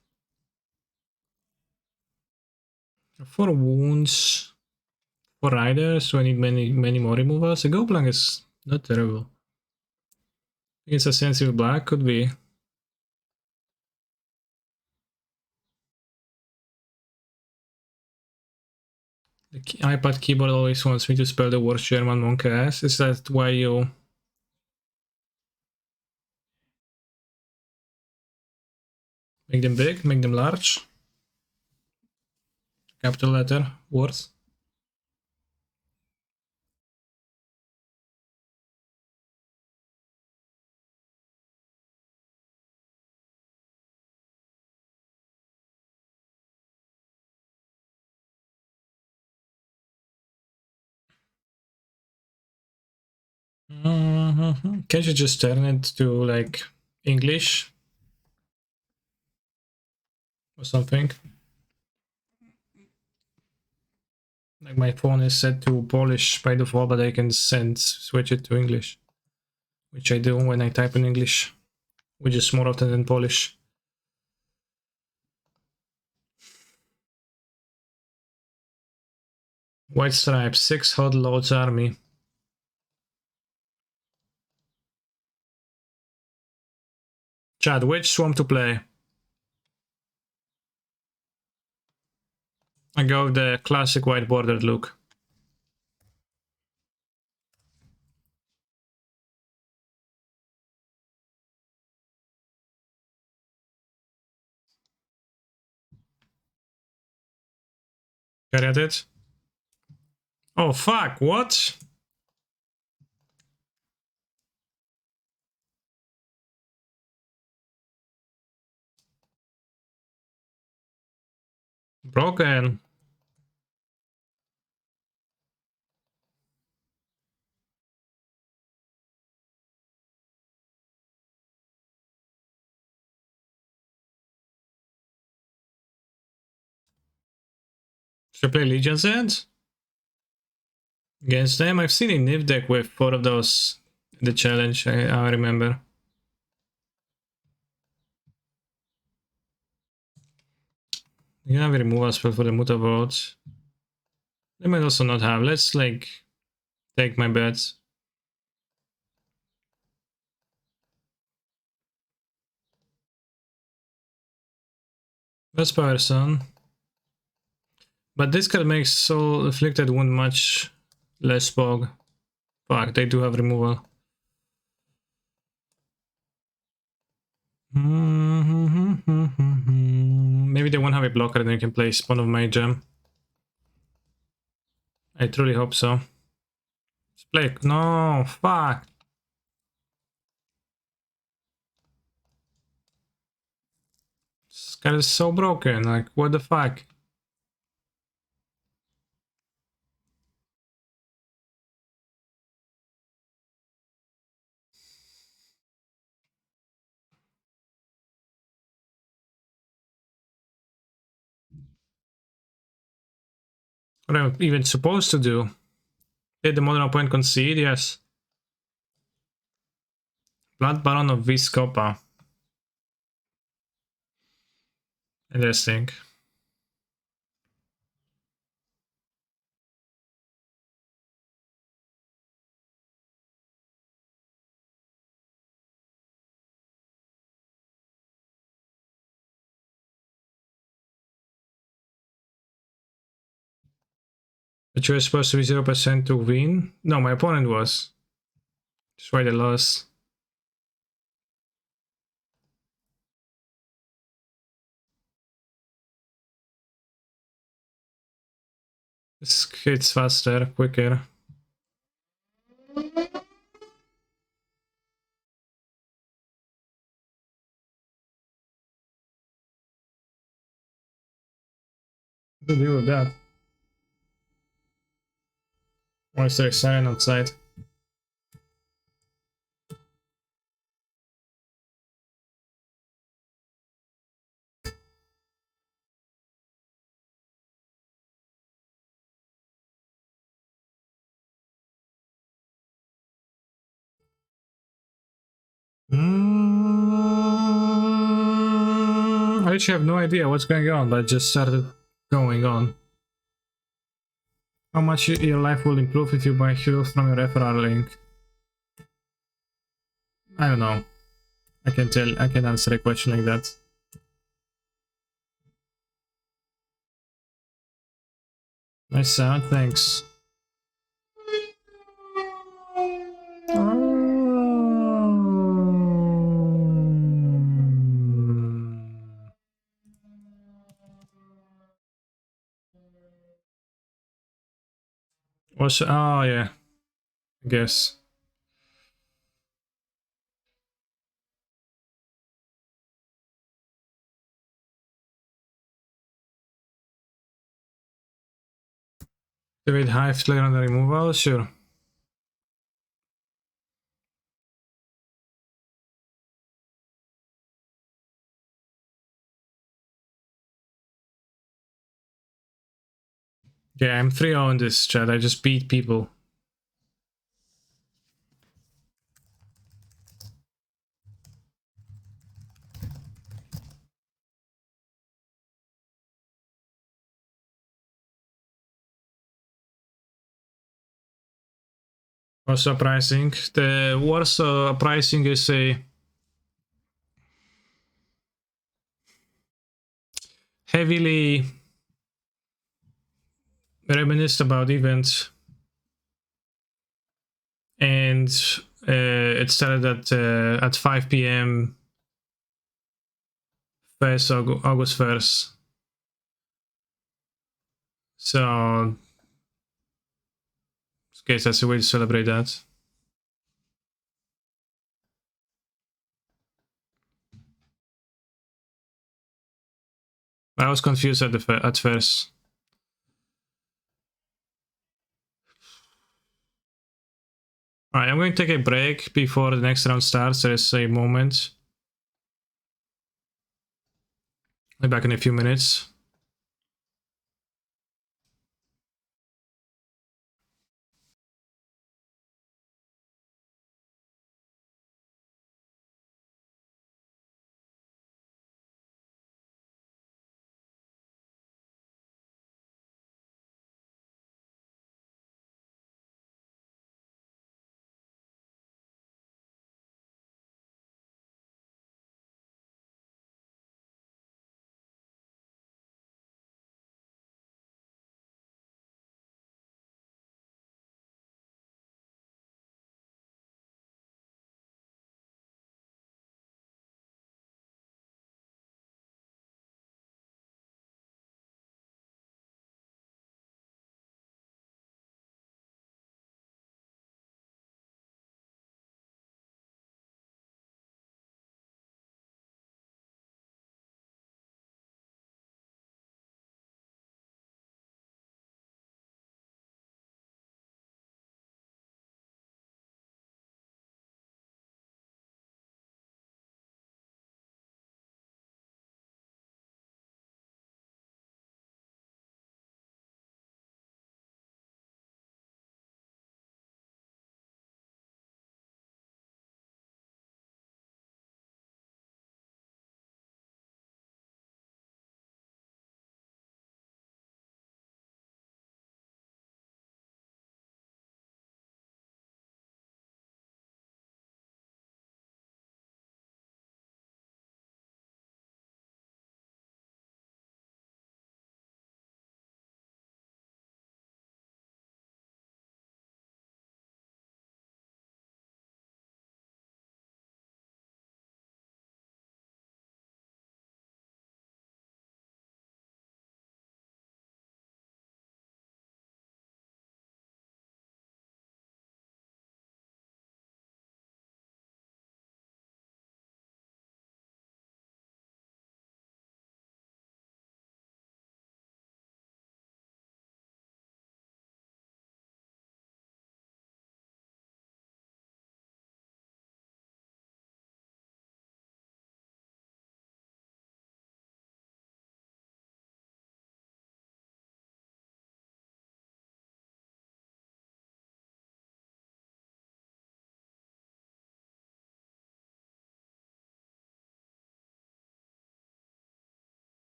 4 wounds, 4 riders, so I need many more removals. The go blank is not terrible. Against a sensitive black, could be. The iPad keyboard always wants me to spell the word German monk ass. Is that why you... Make them big, make them large? Capital letter, words? Can't you just turn it to like English or something? Like my phone is set to Polish by default, but I can switch it to English, which I do when I type in English, which is more often than Polish. White stripes, 6 hot loads army. Chad, which swamp to play? I go with the classic white bordered look. Got it? Oh fuck, what? Broken. Should I play Legion's End? Against them? I've seen a Niv deck with 4 of those in the challenge, I remember. You can have a removal spell for the Muta Vote. They might also not have. Let's like take my bets. That's person. But this card makes Soul Afflicted wound much less bog. Fuck, they do have removal. Maybe they won't have a blocker and they can play Spawn of my gem. I truly hope so. Let's play. No, fuck. This card is so broken. Like, what the fuck? What am I even supposed to do? Did the modern opponent concede? Yes. Blood Baron of Viscopa. Interesting. But you were supposed to be 0% to win? No, my opponent was. That's why they lost. This hits faster, quicker. What to do with that? Why is there a siren outside? I actually have no idea what's going on, but it just started going on. How much your life will improve if you buy heroes from your referral link? I don't know. I can answer a question like that. Nice sound, thanks. What's oh yeah, I guess. Activate Hive Slayer on the removal, sure. Yeah, I'm 3-0 in this chat. I just beat people. Warsaw pricing. The Warsaw pricing is a heavily reminisced about events, and it started at 5 p.m. first August 1st. So, I guess that's a way to celebrate that. I was confused at first. Alright, I'm going to take a break before the next round starts. There is a moment. I'll be back in a few minutes.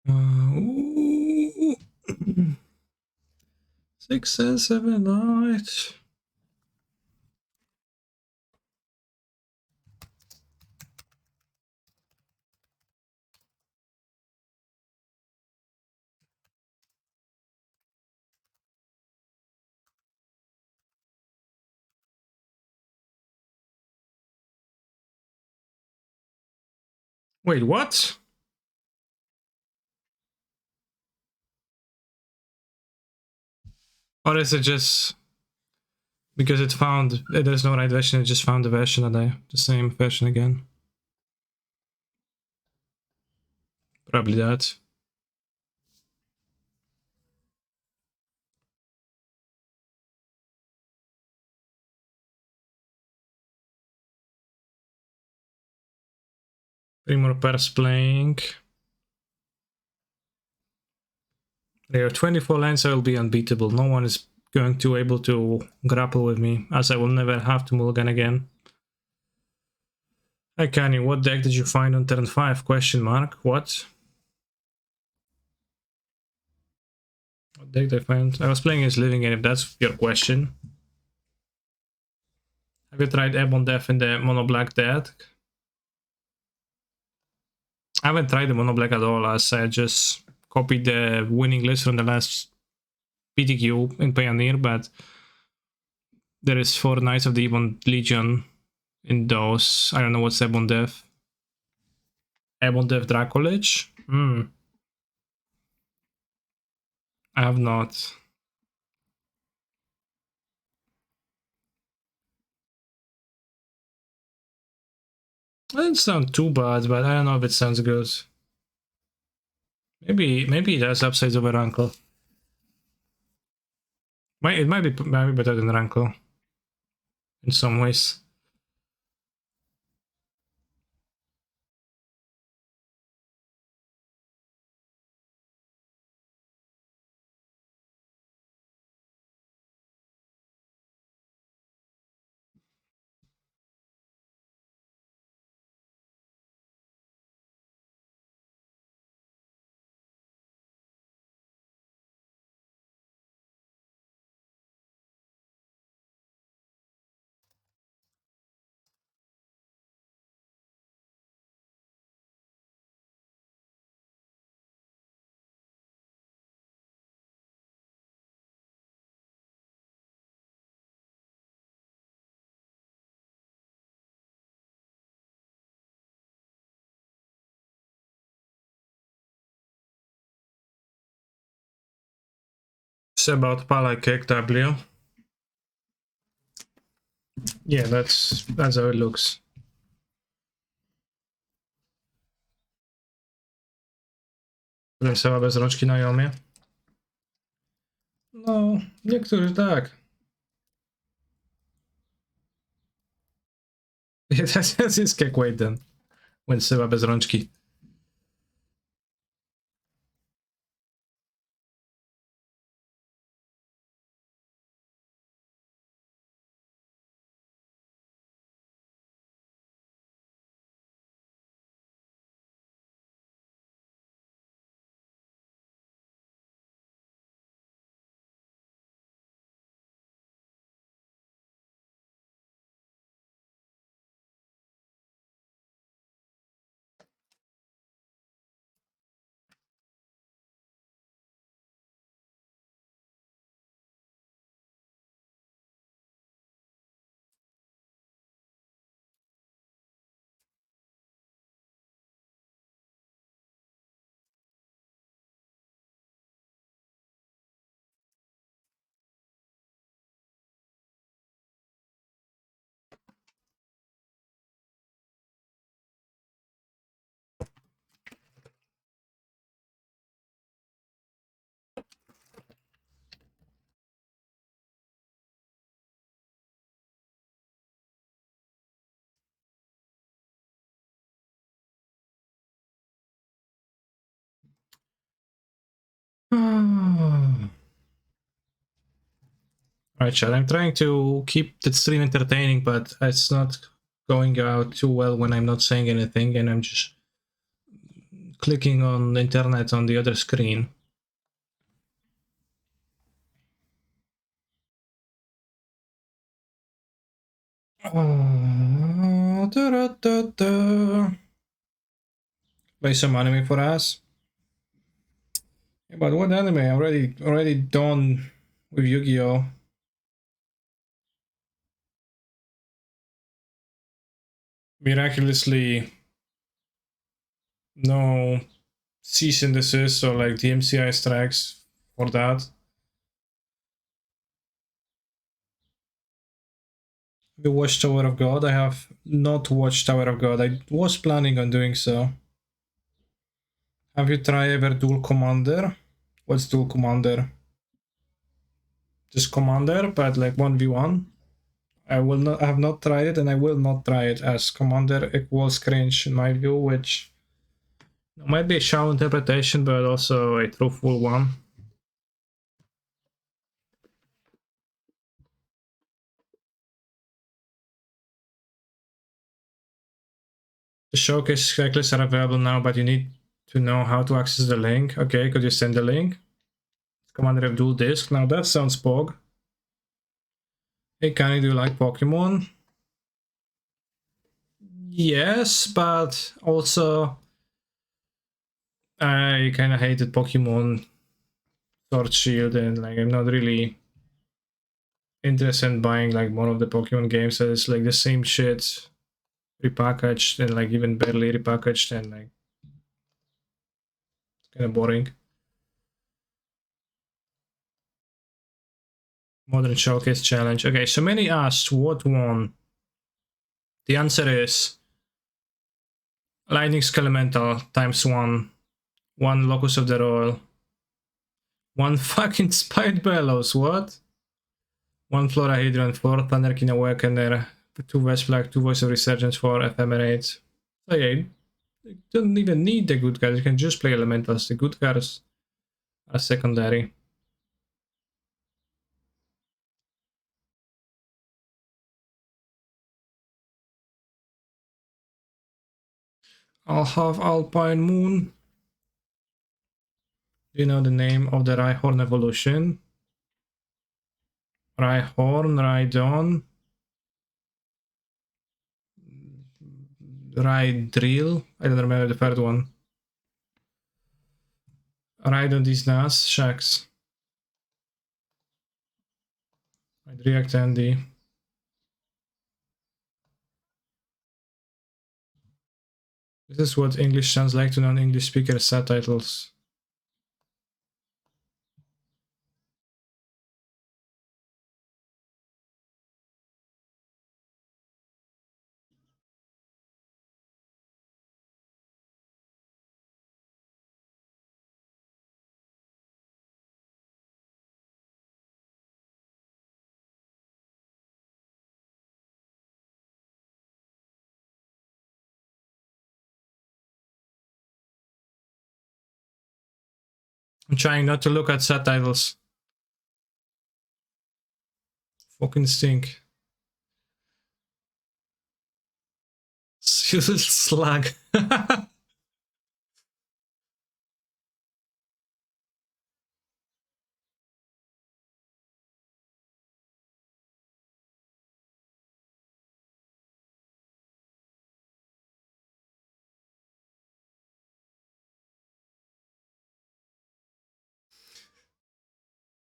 Ooh. 6 and 7, 8. Wait, what? Or is it just because it found there's no right version, it just found the version that the same version again? Probably that. Three more pairs playing. There are 24 lanes, I will be unbeatable. No one is going to able to grapple with me, as I will never have to mulligan again. Hi Kanye, what deck did you find on turn 5? Question mark. What? What deck did I find? I was playing as Living End, if that's your question. Have you tried Ebon Death in the Mono Black deck? I haven't tried the Mono Black at all, as I just copied the winning list from the last PTQ in Pioneer, but there is 4 Knights of the Ebon Legion in those. I don't know what's Ebon Death. Ebon Death Dracolich? I have not. It doesn't sound too bad, but I don't know if it sounds good. Maybe it has upsides over Rankle. It might be better than Rankle in some ways. It's about Pala Kick W. Yeah, that's how it looks. Rysała bez rączki na jomie? No, niektórzy tak. That's jest kick weight then. When syła bez rączki. Alright, chat. I'm trying to keep the stream entertaining, but it's not going out too well when I'm not saying anything, and I'm just clicking on internet on the other screen. Play some anime for us. Yeah, but what anime? I'm already done with Yu-Gi-Oh! Miraculously, no cease and desist or like DMCI strikes for that. Have you watched Tower of God? I have not watched Tower of God. I was planning on doing so. Have you tried ever Dual Commander? What's Dual Commander? Just Commander, but like 1v1. I have not tried it, and I will not try it, as Commander equals cringe in my view, which might be a shallow interpretation, but also a truthful one. The showcase checklists are available now, but you need to know how to access the link. Okay, could you send the link? Commander of Dual Disc. Now that sounds pog. Hey, Kanye, do you like Pokemon? Yes, but also I kind of hated Pokemon Sword Shield, and like I'm not really interested in buying like one of the Pokemon games that is like the same shit repackaged and like even barely repackaged, and like kind of boring. Modern Showcase Challenge. Okay, so many asked what won. The answer is Lightning Skelemental times one Locus of the Royal, one fucking Spite Bellows, what? One Florahedron, 4 Thunderkin Awakener, 2 Westflag, 2 Voice of Resurgence, 4 Ephemerate. So yeah, you don't even need the good cards, you can just play Elementals. The good cards are secondary. I'll have Alpine Moon. Do you know the name of the Rhyhorn evolution? Rhyhorn, Rhydon, Rhydrill. I don't remember the third one. Rhydon these Nas, Shax. I'd react Andy. This is what English sounds like to non-English speaker subtitles. I'm trying not to look at subtitles. Fucking stink. Slug.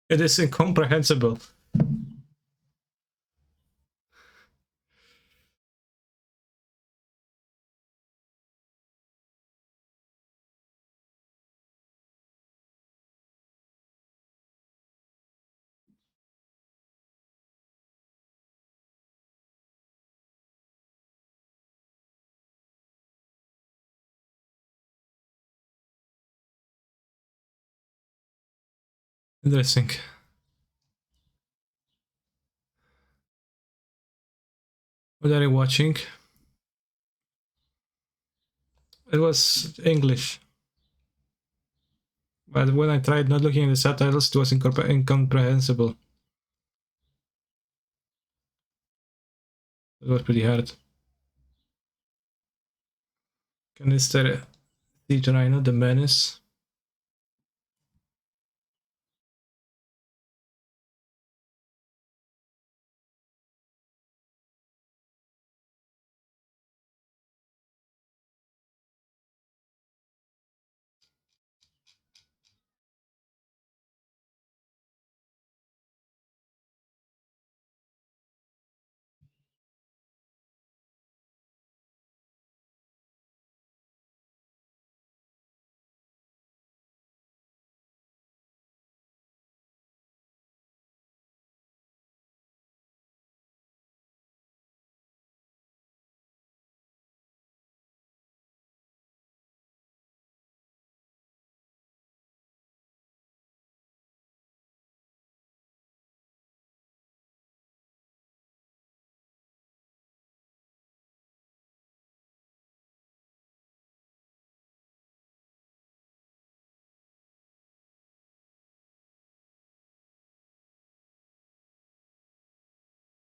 It is incomprehensible. Interesting. What are you watching? It was English. But when I tried not looking at the subtitles, it was incomprehensible. It was pretty hard. Canister Siege Rhino, the menace.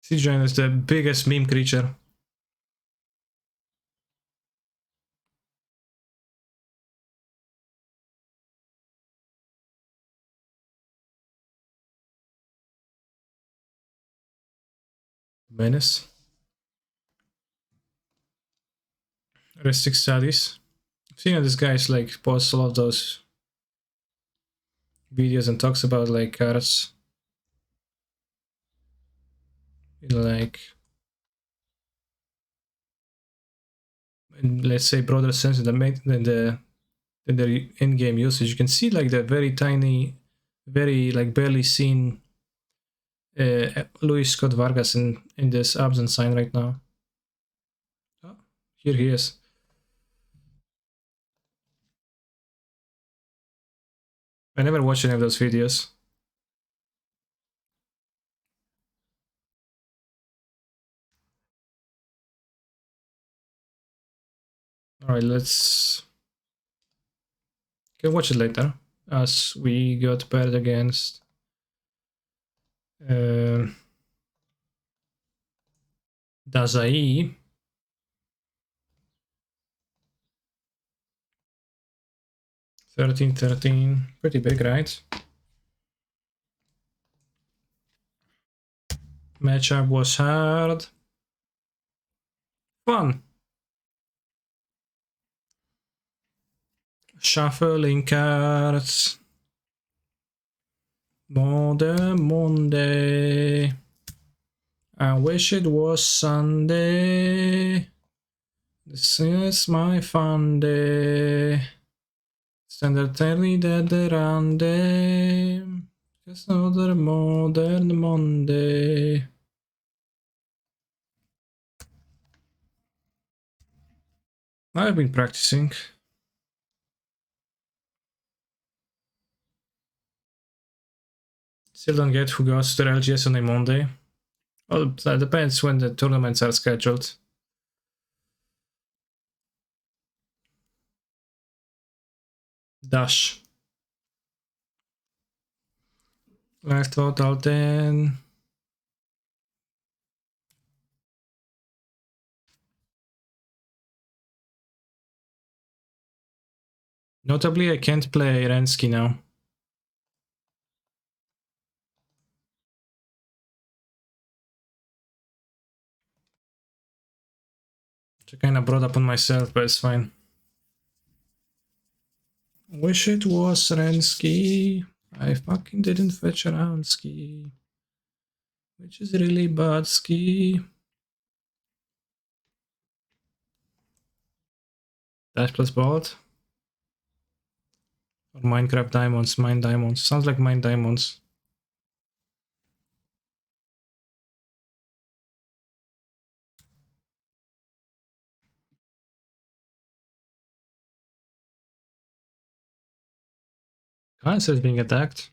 Siege Rhino is the biggest meme creature. Menace. Restrict studies. I've seen this guy's like posts a lot of those videos and talks about like cards in like in, let's say, broader sense than the in-game usage. You can see like the very tiny, very like barely seen Luis Scott Vargas in this absent sign right now. Oh, here he is. I never watched any of those videos. Alright, let's can watch it later as we got paired against Dazai. 13-13, pretty big, right? Matchup was hard. Fun. Shuffling cards. Modern Monday. I wish it was Sunday. This is my fun day. Standard Terry dead around day. Just another modern Monday. I've been practicing. Still don't get who goes to the LGS on a Monday. Well, that depends when the tournaments are scheduled. Dash. Left total 10. Notably, I can't play Rensky now. Which I kinda brought upon myself, but it's fine. Wish it was Rensky. I fucking didn't fetch around ski. Which is really bad ski. Dash plus bot. Or Minecraft diamonds, mine diamonds. Sounds like mine diamonds. Cancer is being attacked.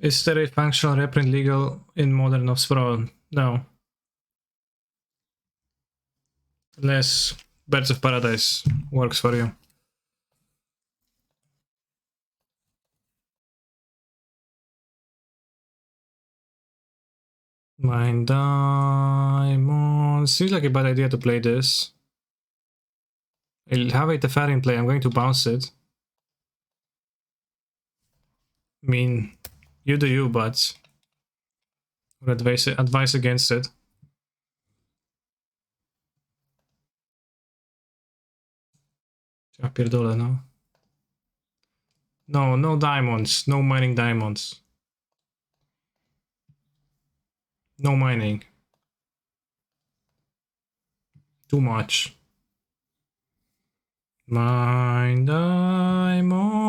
Is there a functional reprint legal in Modern of Sprawl? No. Unless Birds of Paradise works for you. Mine diamonds. Seems like a bad idea to play this. I'll have a Teferi in play. I'm going to bounce it. I mean, you do you, but I would advise against it. Ja pierdolę, no. No, no diamonds. No mining diamonds. No mining. Too much. Mine diamonds.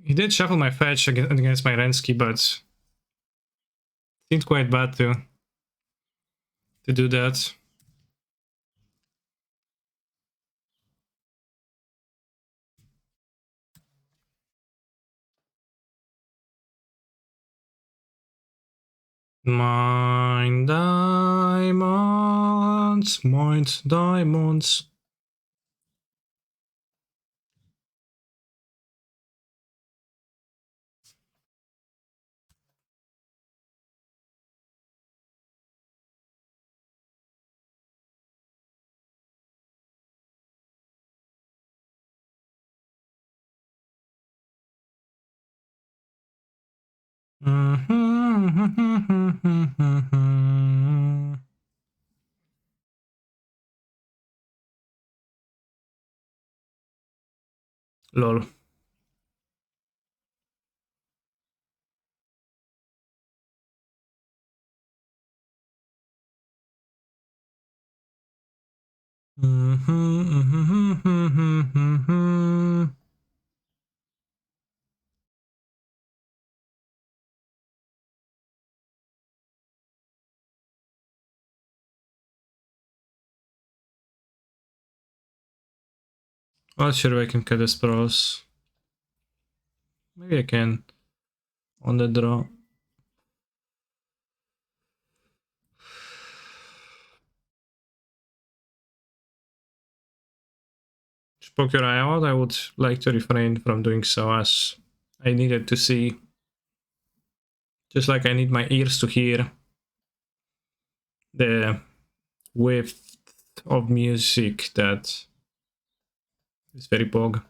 He did shuffle my fetch against my Rensky, but seemed quite bad to do that. Mine diamonds, mine diamonds. Lol. Not sure if I can cut the sprawls. Maybe I can on the draw. Poke your eye out. I would like to refrain from doing so, as I needed to see, just like I need my ears to hear the width of music that is very bog.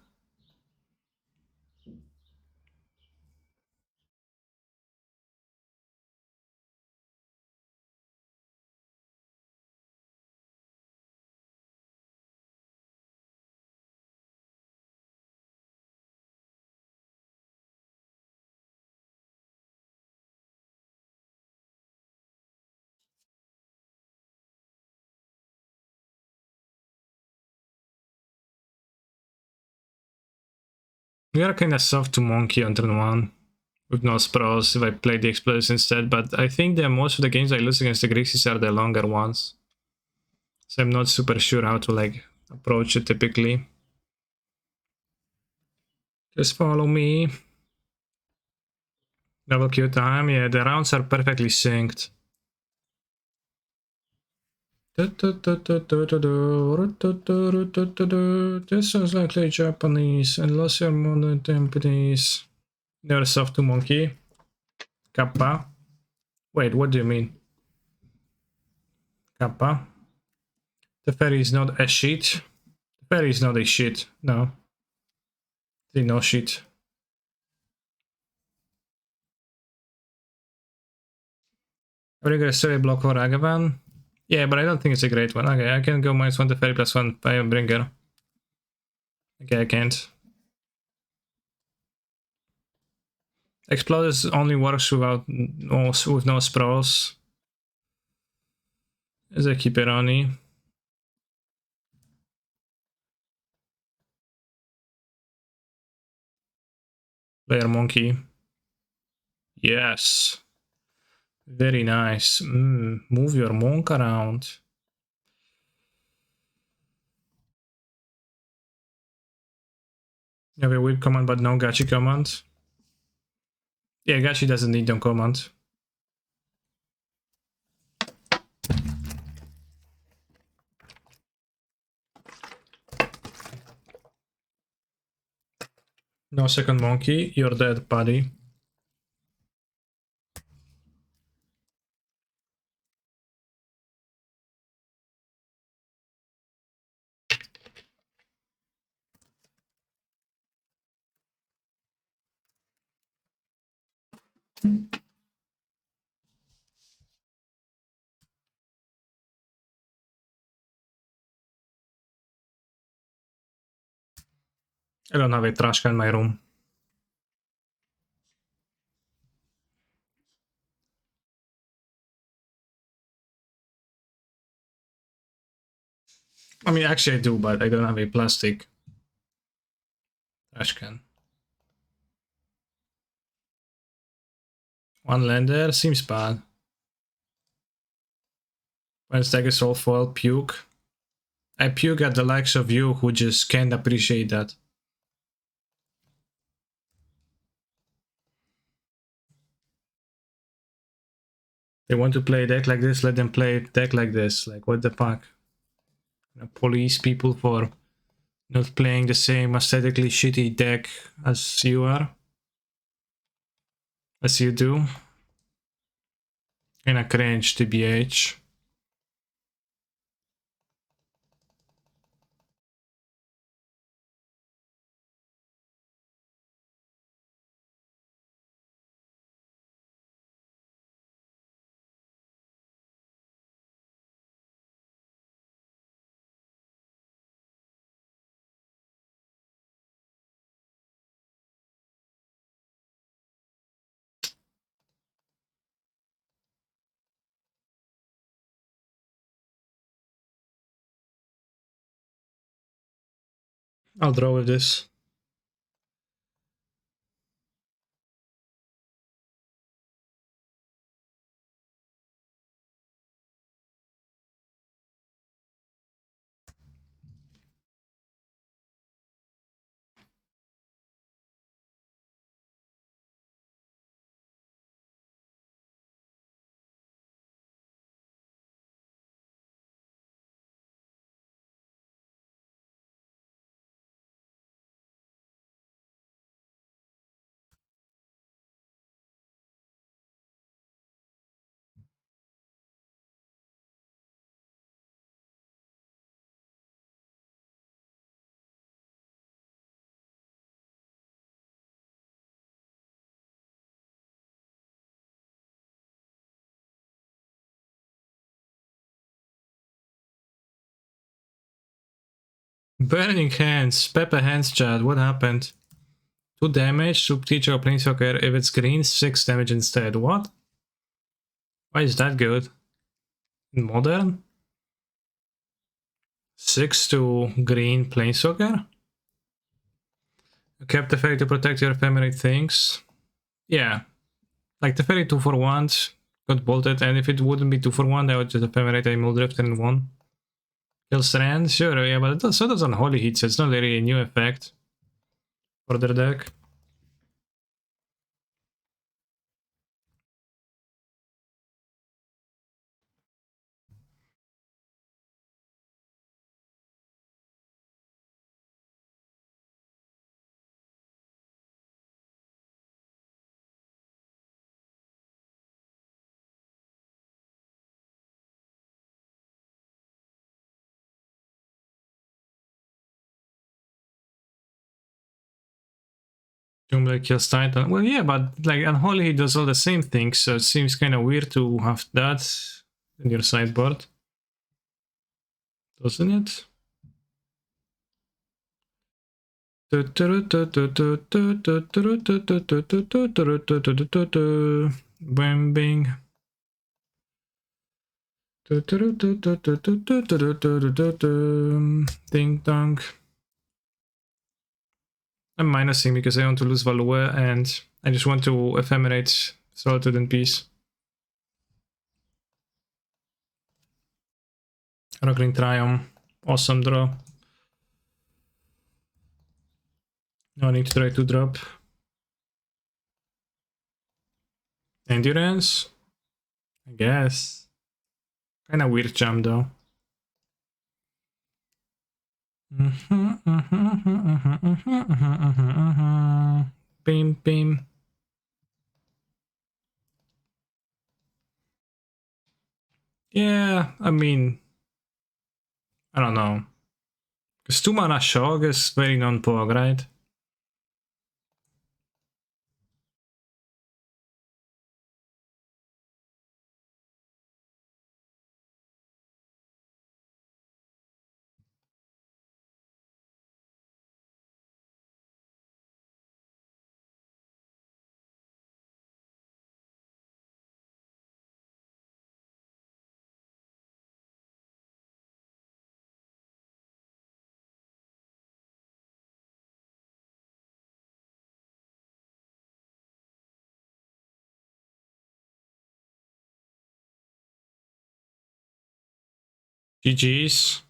We are kinda soft to monkey on turn 1 with no sprawls if I play the explosives instead, but I think that most of the games I lose against the Grixis are the longer ones. So I'm not super sure how to like approach it typically. Just follow me. Double Q time, yeah, the rounds are perfectly synced. This sounds like Japanese, and lost your modern Japanese. Never soft to monkey. Kappa. Wait, what do you mean? Kappa. The ferry is not a sheet. The ferry is not a sheet. No. It's no sheet. Are you gonna say a block for Agavan? Yeah, but I don't think it's a great one. Okay, I can go -1 to ferry +1 Fire Bringer. Okay, I can't. Exploders only works with no sprawls. As I keep it on me. Player monkey. Yes. Very nice. Move your monk around. You have a whip command, but no gachi command. Yeah, gachi doesn't need no command. No second monkey, you're dead, buddy. I don't have a trash can in my room. I mean, actually I do, but I don't have a plastic trash can. One lander seems bad. When stack is all foil, puke. I puke at the likes of you who just can't appreciate that. They want to play a deck like this, let them play a deck like this. Like, what the fuck? Police people for not playing the same aesthetically shitty deck as you are. As you do. Kinda cringe, TBH. I'll draw with this. Burning Hands, Pepper Hands chat, what happened? 2 damage, Soup Teacher or Planeswalker. If it's green, 6 damage instead. What? Why is that good? In Modern? 6 to green Planeswalker? Kept the fairy to protect your ephemerate things. Yeah. Like the fairy 2 for 1 got bolted, and if it wouldn't be 2 for 1, I would just ephemerate a Muldrift in 1. Kill Strand? Sure, yeah, but so does Unholy Heat, so it's not really a new effect for their deck. Doomblade kills Titan. Well, yeah, but like Unholy Heat does all the same things, so it seems kind of weird to have that in your sideboard. Doesn't it? Bang bang. Ding dong. I'm minusing because I want to lose Value and I just want to ephemerate Solitude in peace. Rockling Triumph. Awesome draw. No need to try to drop. Endurance? I guess. Kinda weird jump though. Beam, beam. Yeah, I mean, I don't know. Because 2 mana Shock is very non-pog, right? GG's.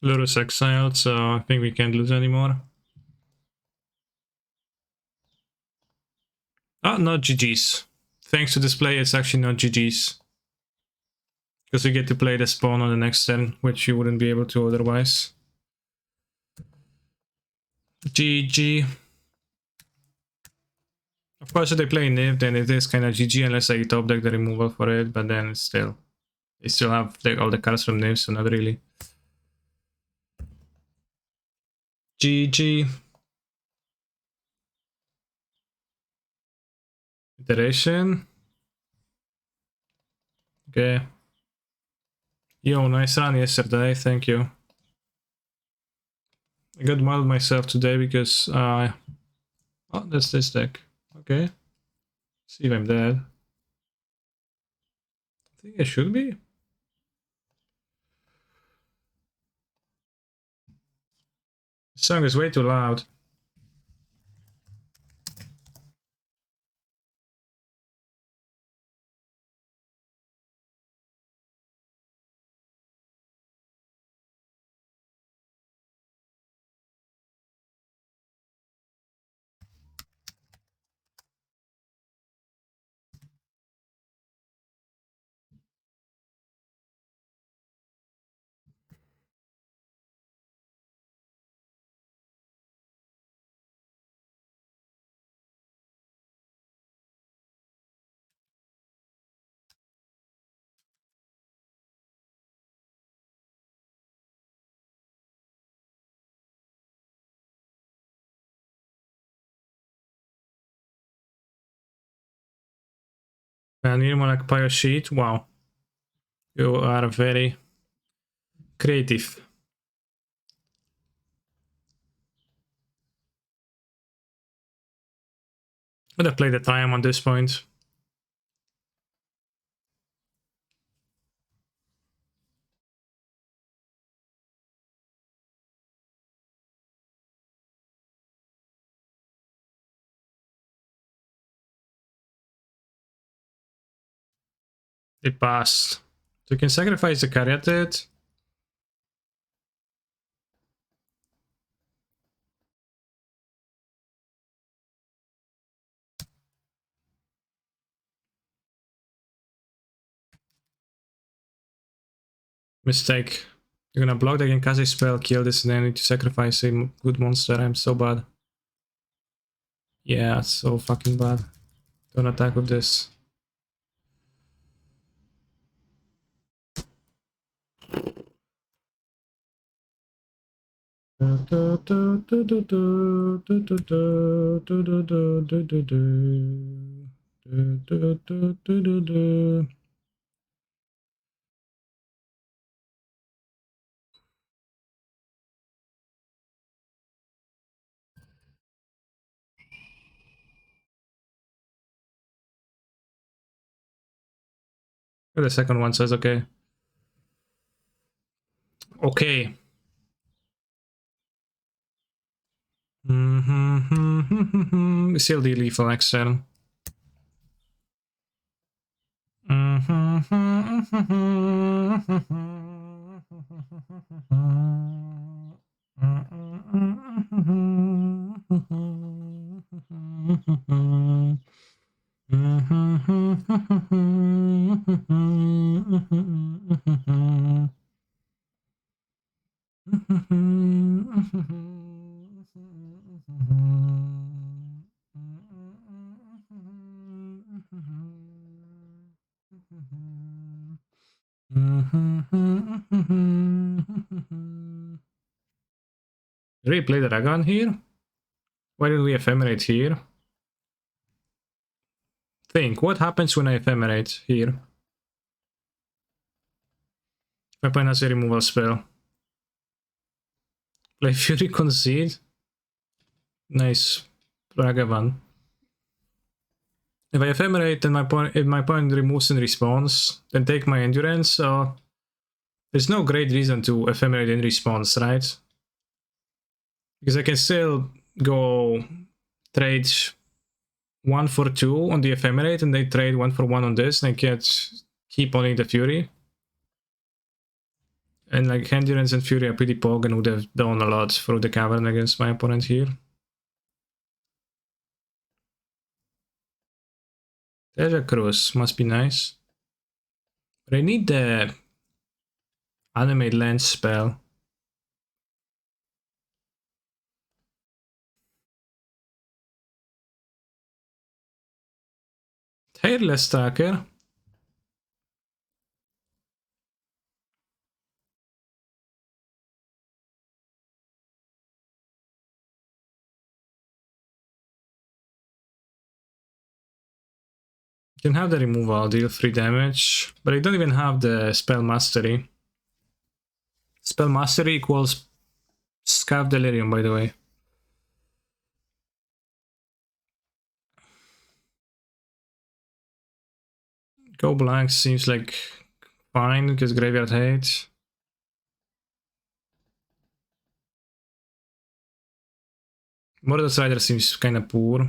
Lurus exiled, so I think we can't lose anymore. Ah, not GG's. Thanks to this play, it's actually not GG's. Because you get to play the spawn on the next turn, which you wouldn't be able to otherwise. GG. Of course, if they play Niv, then it is kind of GG unless I top deck the removal for it, but then it's still... They still have all the cards from Niv, so not really. GG. Iteration. Okay. Yo, nice run yesterday, thank you. I got mild myself today because oh, that's this deck. Okay. See if I'm dead. I think I should be. The song is way too loud. And you want to pile a sheet? Wow. You are very creative. I'm gonna play the time on this point. It passed. So you can sacrifice the Caryatid. Mistake. You're gonna block the Genkaze spell, kill this, and then need to sacrifice a good monster. I'm so bad. Yeah, it's so fucking bad. Don't attack with this. The second one says okay. Okay. Still the lethal next turn. Replay the dragon here? Why did we ephemerate here? Think, what happens when I ephemerate here? Weapon has a removal spell. Play Fury Concede. Nice. Ragavan. If I ephemerate and if my opponent removes in response, then take my endurance, so there's no great reason to ephemerate in response, right? Because I can still go trade 1 for 2 on the ephemerate and they trade 1 for 1 on this, and I can keep owning the Fury. And like endurance and Fury are pretty pogged and would have done a lot through the cavern against my opponent here. There's a cruise, must be nice. But I need the animate lens spell. Hairless Tracker. Can have the removal, deal 3 damage, but I don't even have the spell mastery. Spell mastery equals Scav Delirium, by the way. Go blank seems like fine because graveyard hate. Murderous Rider seems kind of poor.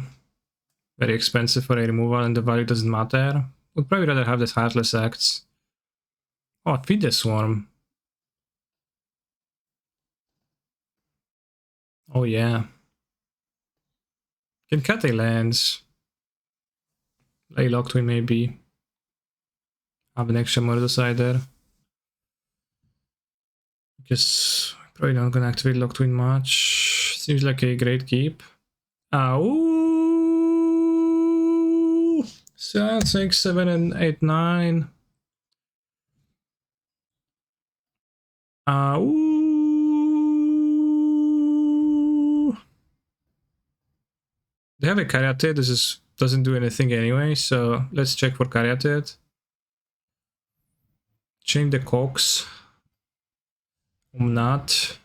Very expensive for a removal and the value doesn't matter. Would probably rather have this Heartless Acts. Oh, feed the Swarm. Oh yeah. Can cut a lands. Play Locktwin maybe. Have an extra Murderous Rider. Because I'm probably not gonna activate Locktwin much. Seems like a great keep. Ooh. 7, 6, 7, and 8, 9. Ooh. They have a Caryatid. This doesn't do anything anyway, so let's check for Caryatid. Change the Cox. Omnat.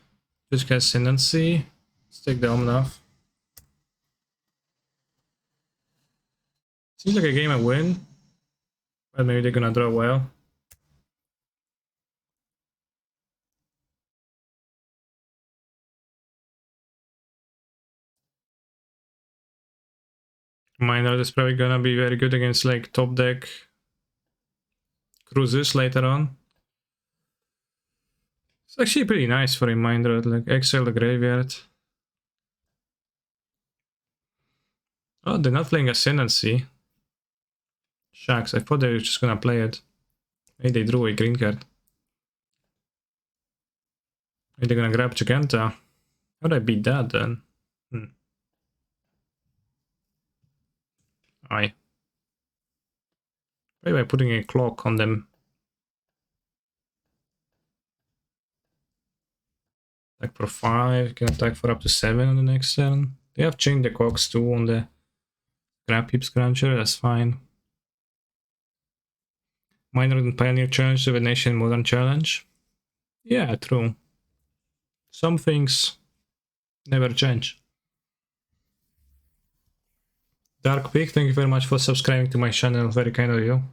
Just get Ascendancy. Let's take the Omnath. Seems like a game I win. But maybe they're gonna draw well. Minor is probably gonna be very good against like top deck cruises later on. It's actually pretty nice for a Mindred, like exile the graveyard. Oh, they're not playing Ascendancy. Shucks, I thought they were just gonna play it. Maybe they drew a green card. Maybe they're gonna grab Giganta. How'd I beat that then? Aye. Maybe by putting a clock on them. Attack for 5, can attack for up to 7 on the next turn. They have changed the clocks too on the Grab Heap Scruncher, that's fine. Minor and Pioneer Challenge, Divination Modern Challenge. Yeah, true. Some things never change. Dark Peak, thank you very much for subscribing to my channel, very kind of you.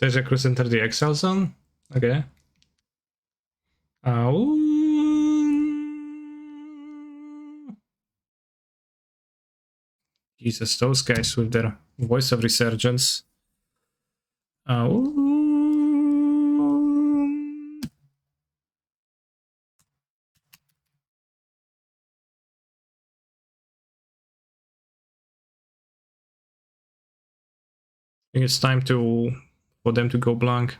Treasure Cruise enter the exile zone? Okay. Jesus, those guys with their voice of resurgence. I think it's time for them to go blank.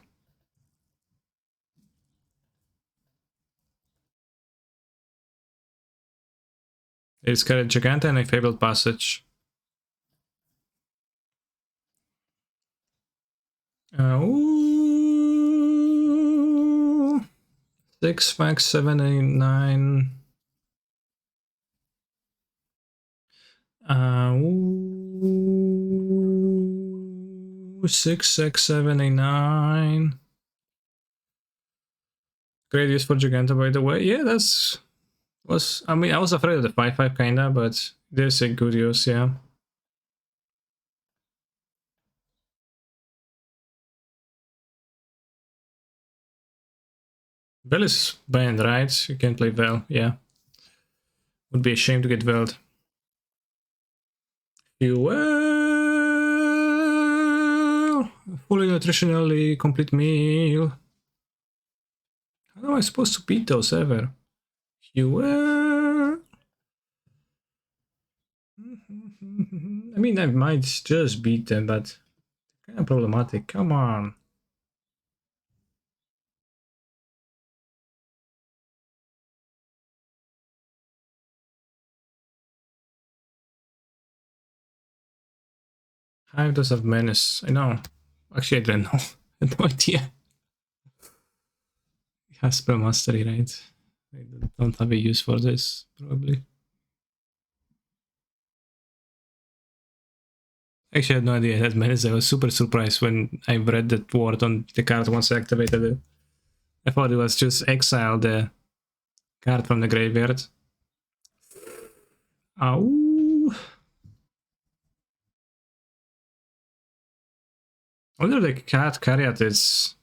It's got a Giganta and a Fabled Passage. Ooh. 6, 5, 7, 8, 9. Ooh. 6, 6, 7, 8, 9. Great use for Giganta, by the way. Yeah, I mean, I was afraid of the 5-5 kinda, but there's a good use, yeah. Vel is banned, right? You can't play Vel, yeah. Would be a shame to get Veld. Fuel! Fully nutritionally complete meal. How am I supposed to beat those ever? Fuel! I mean, I might just beat them, but kind of problematic. Come on. Hive does have menace. I know. Actually, I don't know. I have no idea. It has spell mastery, right? I don't have a use for this, probably. Actually, I had no idea it had menace. I was super surprised when I read that word on the card once I activated it. I thought it was just exile the card from the graveyard. Ow! I wonder if the cat Cariat is...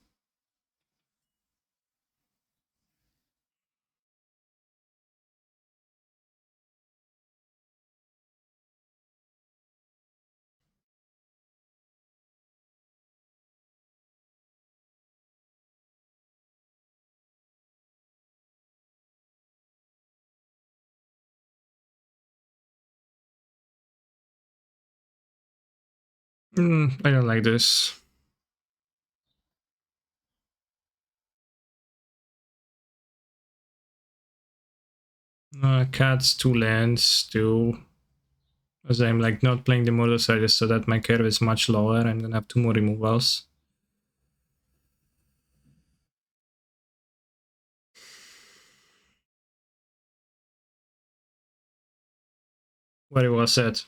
I don't like this. Cat's 2 lands, 2... As I'm like not playing the motorcycle so that my curve is much lower, I'm gonna have 2 more removals. Very well said.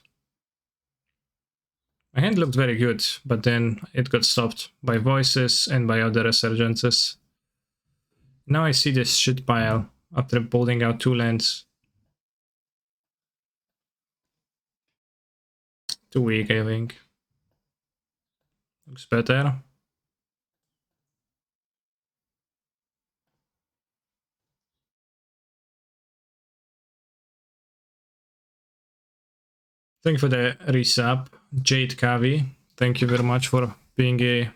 My hand looked very good, but then it got stopped by voices and by other resurgences. Now I see this shit pile after pulling out 2 lands. Too weak, I think. Looks better. Thank you for the resub, Jade Kavi. Thank you very much for being a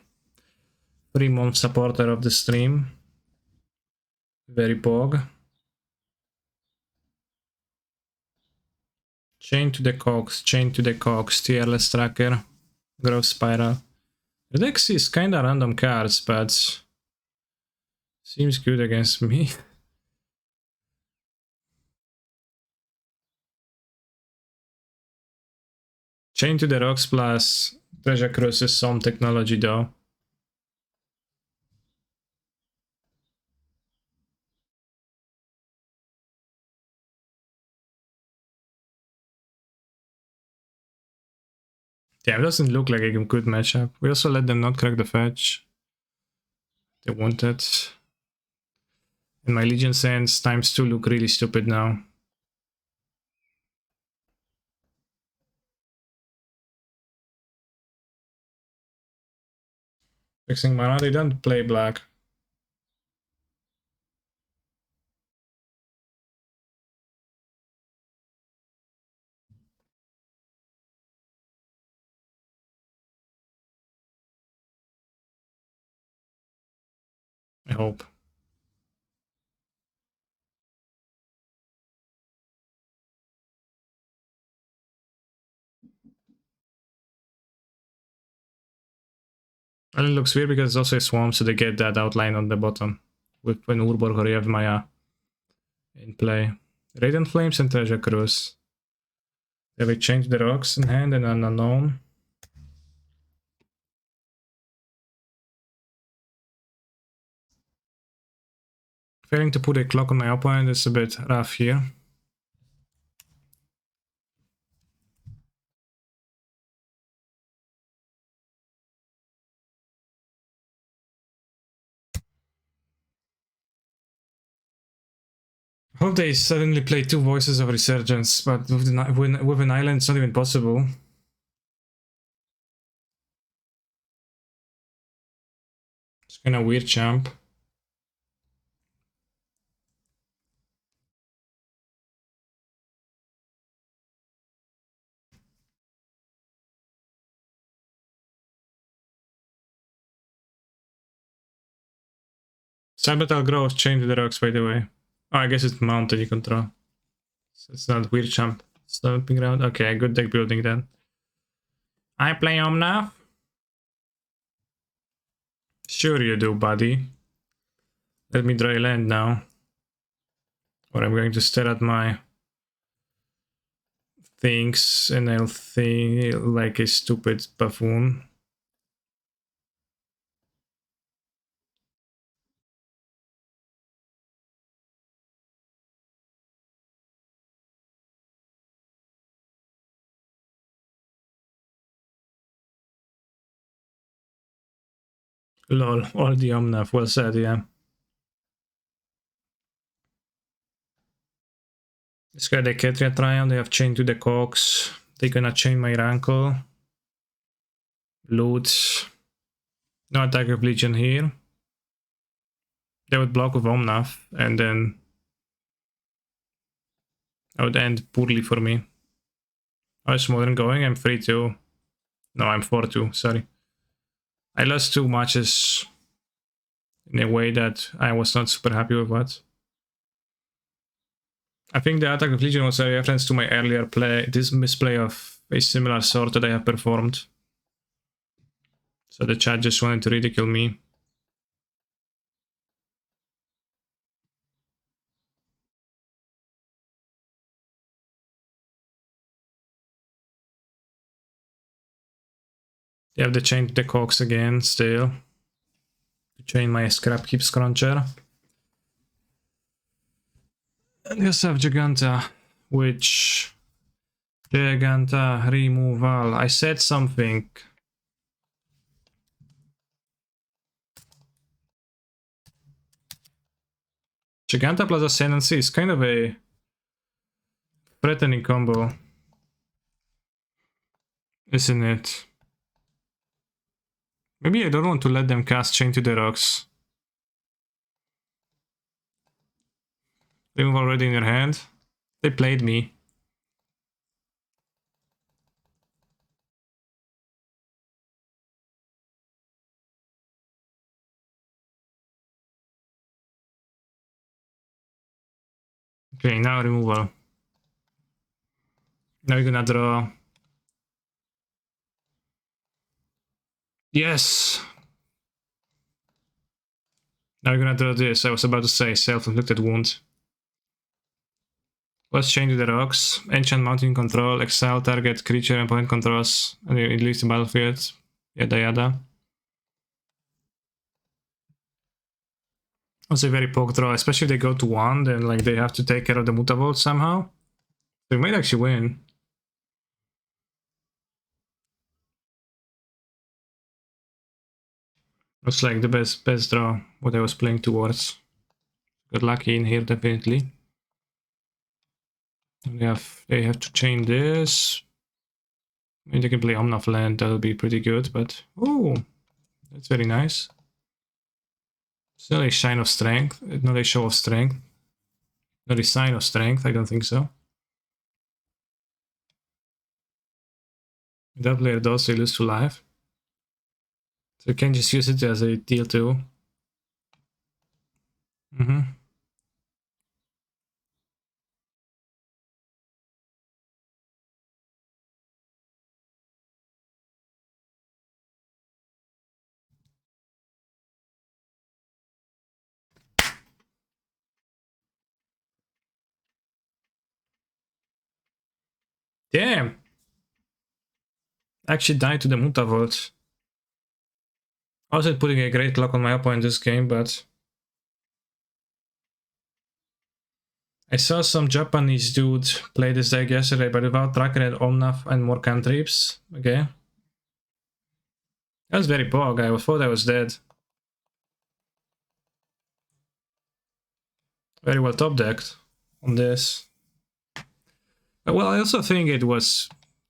3-month supporter of the stream. Very pog. Chain to the cogs, Tearless Tracker, Growth Spiral. The deck is kinda random cards, but seems good against me. Chain to the Rocks plus Treasure Cruise is some technology though. Yeah, it doesn't look like a good matchup. We also let them not crack the fetch. They wanted. And my Legion Sands ×2 look really stupid now. Fixing mana, they don't play black. I hope. And it looks weird because it's also a swamp, so they get that outline on the bottom with when Urborg or Maya in play. Radiant Flames and Treasure Cruise. Have we changed the rocks in hand and an unknown? Failing to put a clock on my opponent is a bit rough here. Hope they suddenly play two Voices of Resurgence, but with an island it's not even possible. It's kind of weird champ. Cyber Aggro changed the rocks, by the way. Oh, I guess it's mounted you control. So it's not weird champ. Stomping around. Okay, good deck building then. I play Omnath? Sure you do, buddy. Let me draw a land now. Or I'm going to stare at my things and I'll think like a stupid buffoon. Lol, all the Omnath, well said, yeah. This guy, the Ketria Triumph, they have chained to the Cox. They're gonna chain my Rankle. Loot. No attack of Legion here. They would block with Omnath, and then that would end poorly for me. How is Modern going? I'm 3-2. No, I'm 4-2, sorry. I lost 2 matches in a way that I was not super happy with what. I think the Attack of Legion was a reference to my earlier play, this misplay of a similar sort that I have performed. So the chat just wanted to ridicule me. They have to change the Cox again still. To chain my Scrap Heap Scruncher. And you also have Giganta, which... Giganta removal. I said something. Giganta plus Ascendancy is kind of a threatening combo, isn't it? Maybe I don't want to let them cast Chain to the Rocks. They move already in your hand. They played me. Okay, now removal. Now you're gonna draw. Yes! Now you're gonna draw this. I was about to say self-inflicted wound. Let's change the rocks. Enchant Mountain Control, exile target creature and opponent controls, and it leaves the battlefield. Yada yada. Also a very poke draw, especially if they go to 1, then like they have to take care of the Mutavault somehow. They might actually win. Looks like the best draw, what I was playing towards. Got lucky in here, definitely. They have to chain this. Maybe they can play Omnath Land, that'll be pretty good, but... Oh! That's very nice. It's not a shine of strength, not a show of strength. Not a sign of strength, I don't think so. That player does, so you lose 2 life. So you can just use it as a deal too. Damn! Actually died to the Mutavault. I wasn't putting a great luck on my opponent this game, but I saw some Japanese dude play this deck yesterday, but without Tracker and Omnath and more cantrips. Okay. That was very poor, guy. I thought I was dead. Very well top decked on this. Well, I also think it was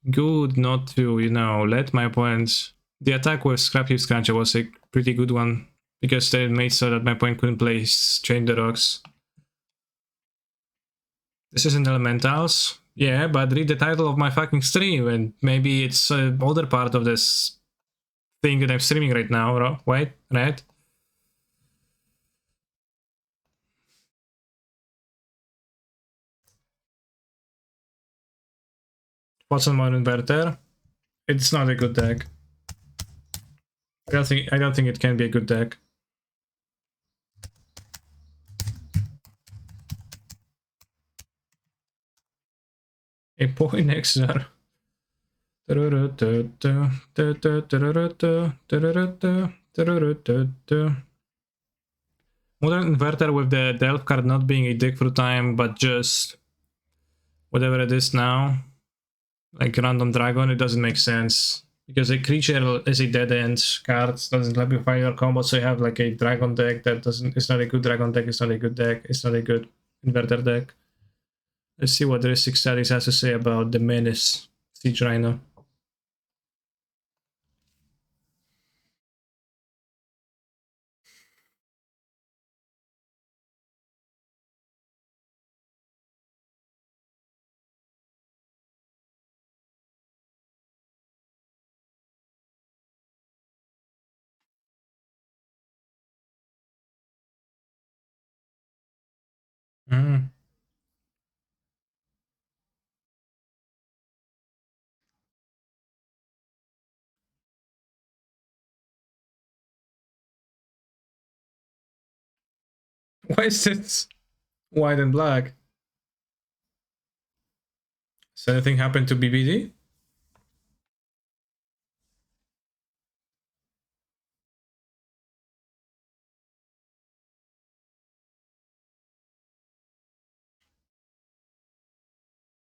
good not to, you know, let my opponent... The attack with Scrapheap Scratcher was a pretty good one, because they made so that my opponent couldn't play Chain the Rocks. This isn't Elementals. Yeah, but read the title of my fucking stream, and maybe it's other part of this thing that I'm streaming right now, right? Right? What's on my inverter? It's not a good deck. I don't think it can be a good deck. A Poindexter. Modern Inverter with the Delve card not being a deck through time, but just whatever it is now, like Random Dragon, it doesn't make sense. Because a creature is a dead end card, doesn't amplify your combo, so you have like a dragon deck that doesn't. It's not a good dragon deck, it's not a good deck, it's not a good inverter deck. Let's see what Ristic Status has to say about the Menace Siege Rhino. Mm. Why is it white and black? Does anything happen to BBD?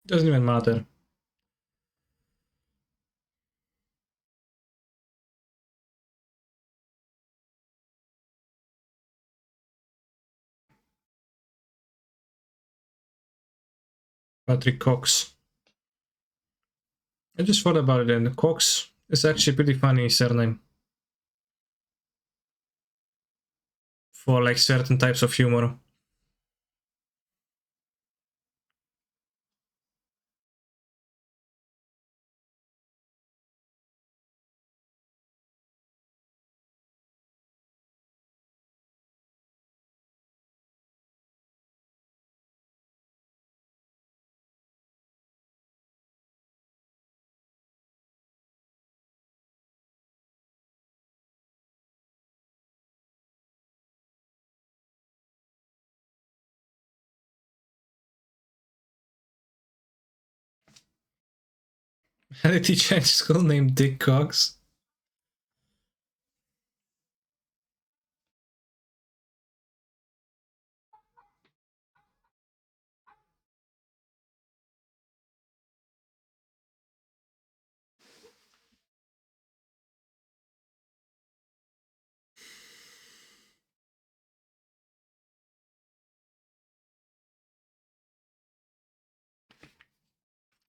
Doesn't even matter. Patrick Cox. I just thought about it, and Cox is actually a pretty funny surname for like certain types of humor. How did he change school name Dick Cox?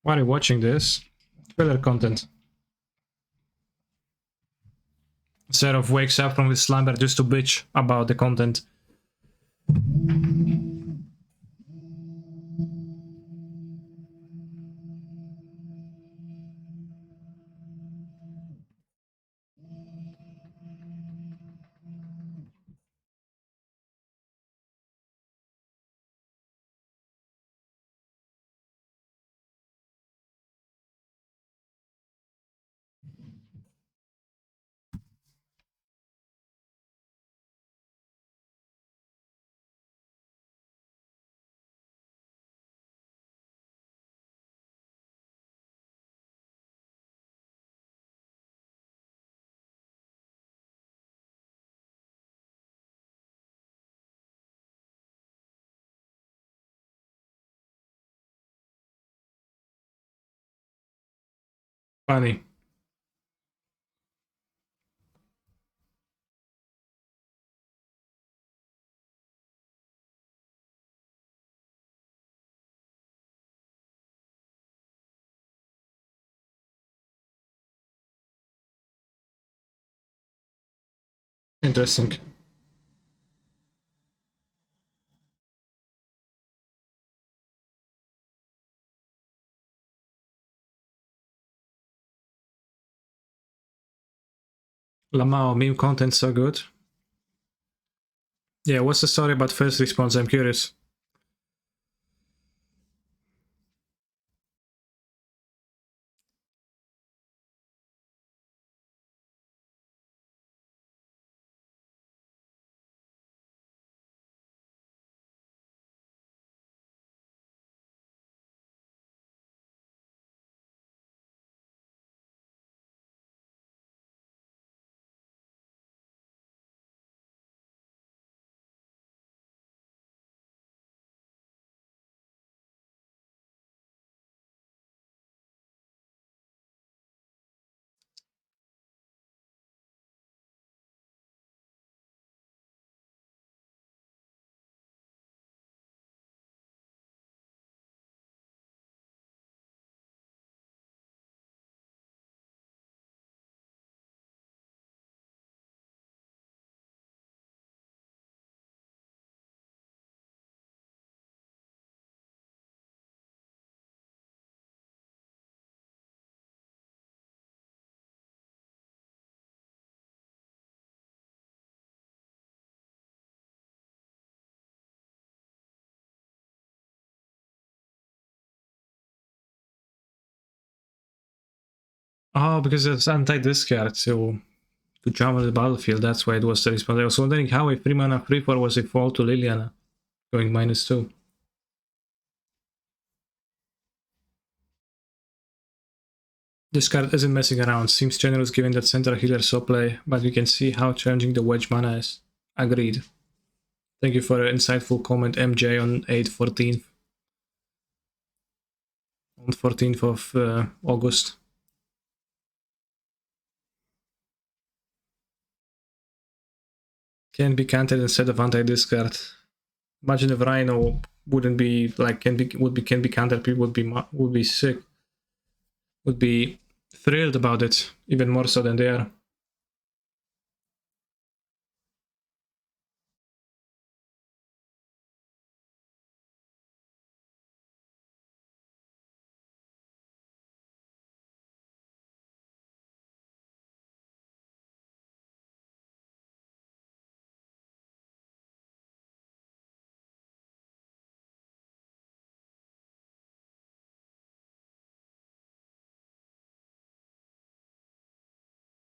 Why are you watching this? Filler content. instead of wakes up from his slumber just to bitch about the content. Funny. Interesting. Lamao meme content so good. Yeah, what's the story about first response? I'm curious. Oh, because it's anti-discard to jump on the battlefield. That's why it was the response. I was wondering how a 3-mana 3/4 was a fall to Liliana, going -2. This card isn't messing around. Seems generous given that Central Healer saw play, but we can see how challenging the wedge mana is. Agreed. Thank you for an insightful comment, MJ, on 8/14th. On 14th of August. Can be countered instead of anti-discard. Imagine if Rhino wouldn't be like can be countered. People would be sick. Would be thrilled about it, even more so than they are.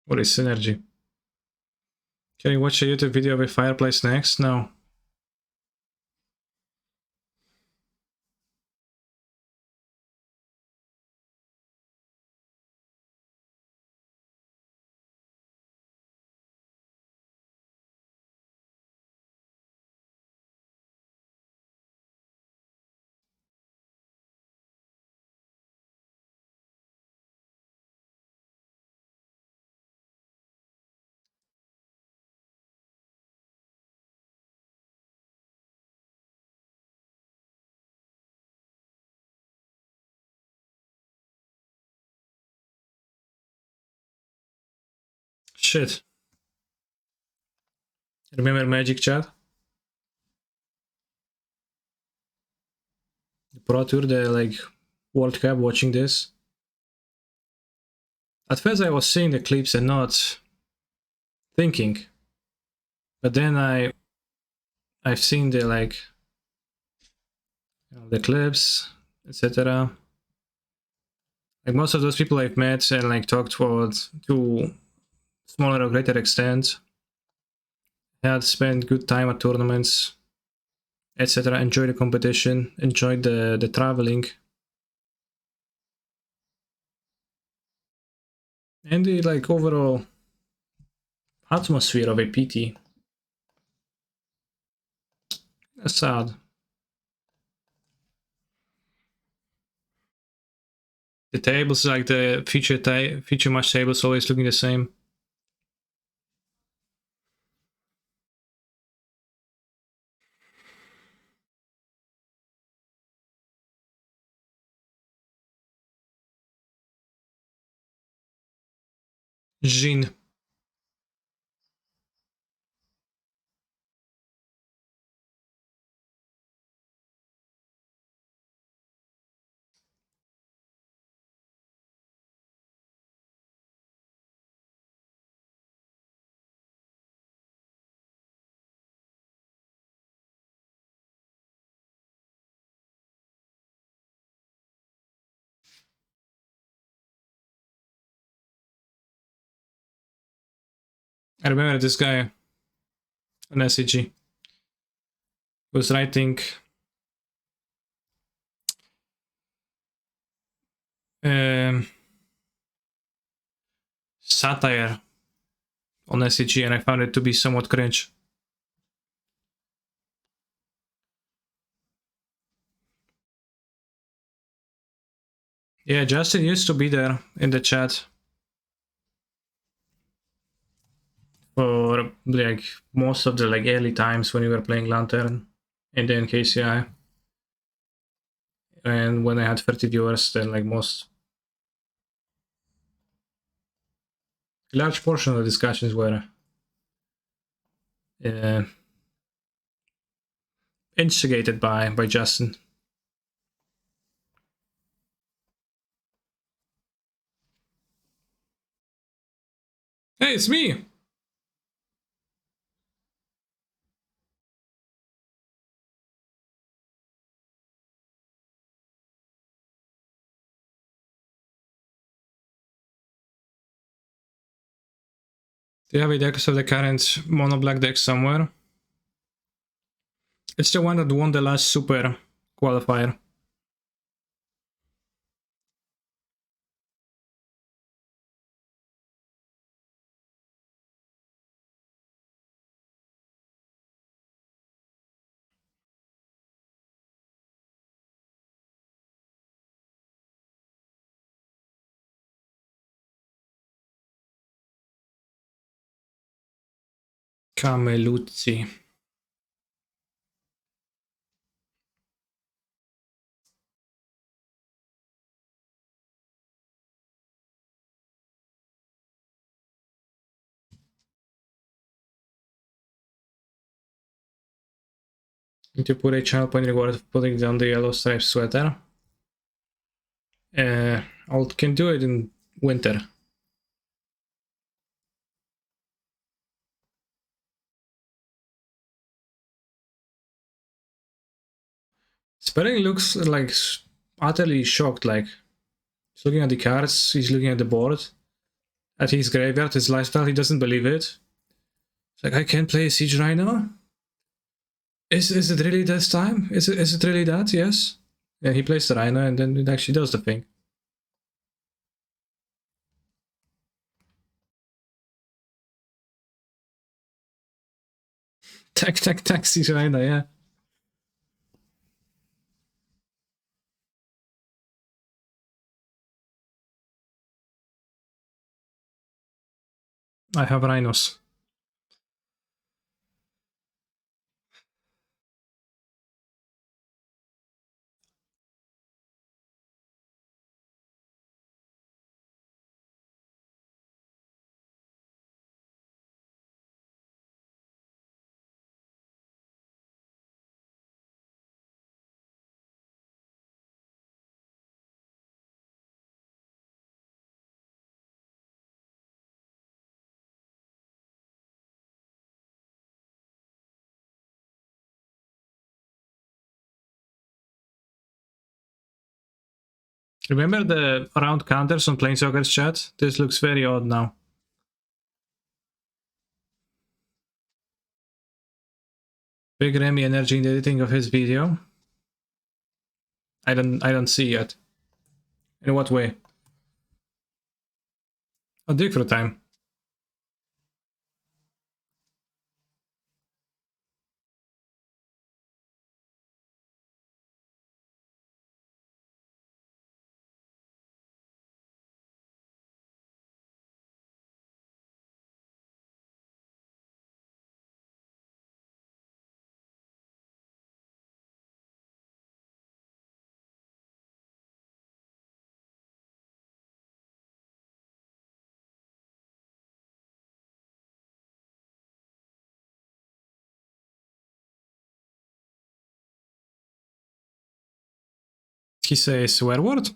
What is synergy? Can you watch a YouTube video of a fireplace next? No. Shit. Remember Magic Chat? The Pro Tour, the like World Cup, watching this. At first I was seeing the clips and not thinking. But then I've seen the like the clips, etc. Like most of those people I've met and like talked with to smaller or greater extent had spent good time at tournaments, etc. Enjoyed the competition, enjoyed the traveling, and the like overall atmosphere of a PT. That's sad. The tables, like the feature match tables, always looking the same. Jin. I remember this guy on SCG was writing um, satire on SCG, and I found it to be somewhat cringe. Yeah, Justin used to be there in the chat for like most of the like early times when we were playing Lantern and then KCI. And when I had 30 viewers, then like most large portion of the discussions were uh, instigated by Justin. Hey, it's me! Do you have a deck of the current mono black deck somewhere? It's the one that won the last super qualifier. Cameluzzi. Need to put a channel point reward for putting down the yellow striped sweater. I can do it in winter. Sperling looks like utterly shocked, like he's looking at the cards, he's looking at the board, at his graveyard, his lifestyle, he doesn't believe it. It's like, I can't play a Siege Rhino? Is it really this time? Is it really that? Yes. Yeah, he plays the Rhino and then it actually does the thing. Tack, Siege Rhino, yeah. I have Rhinos. Remember the round counters on Planeswalker's chat? This looks very odd now. Big Remy energy in the editing of his video. I don't see yet. In what way? Oh, dig for time. He says swear word?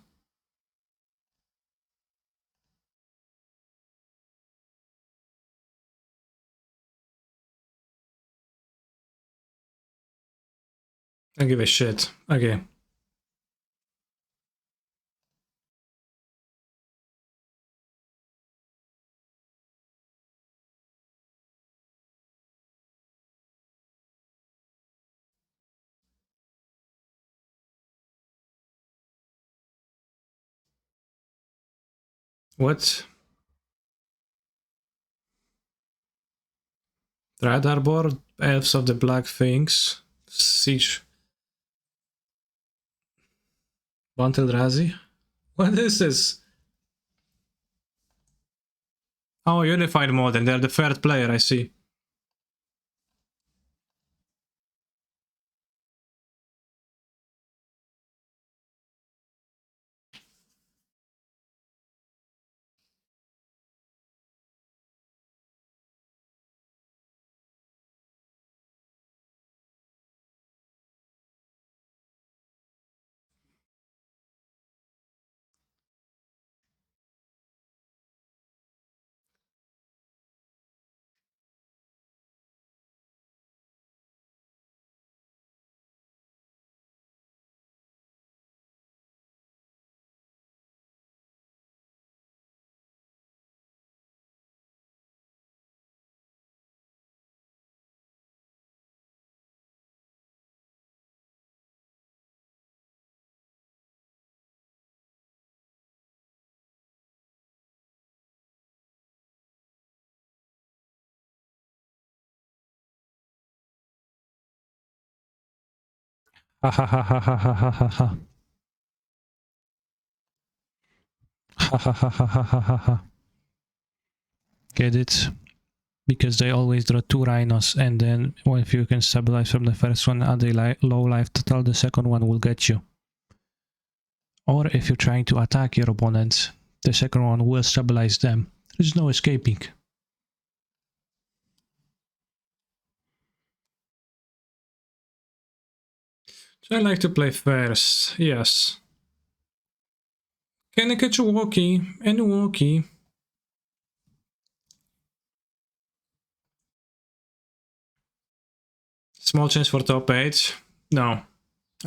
I give a shit. Okay. What? Radar board? Elves of the Black Things? Siege? Wanted Razi? What is this? Oh, Unified Modern. They're the third player, I see. Ha ha ha ha ha ha ha ha ha. Ha ha ha ha ha ha ha ha. Get it? Because they always draw 2 rhinos, and then if you can stabilize from the first one at a low life total, the second one will get you. Or if you're trying to attack your opponents, the second one will stabilize them. There's no escaping. So I like to play first, yes. Can I catch a walkie? And a walkie. Small chance for top 8. No,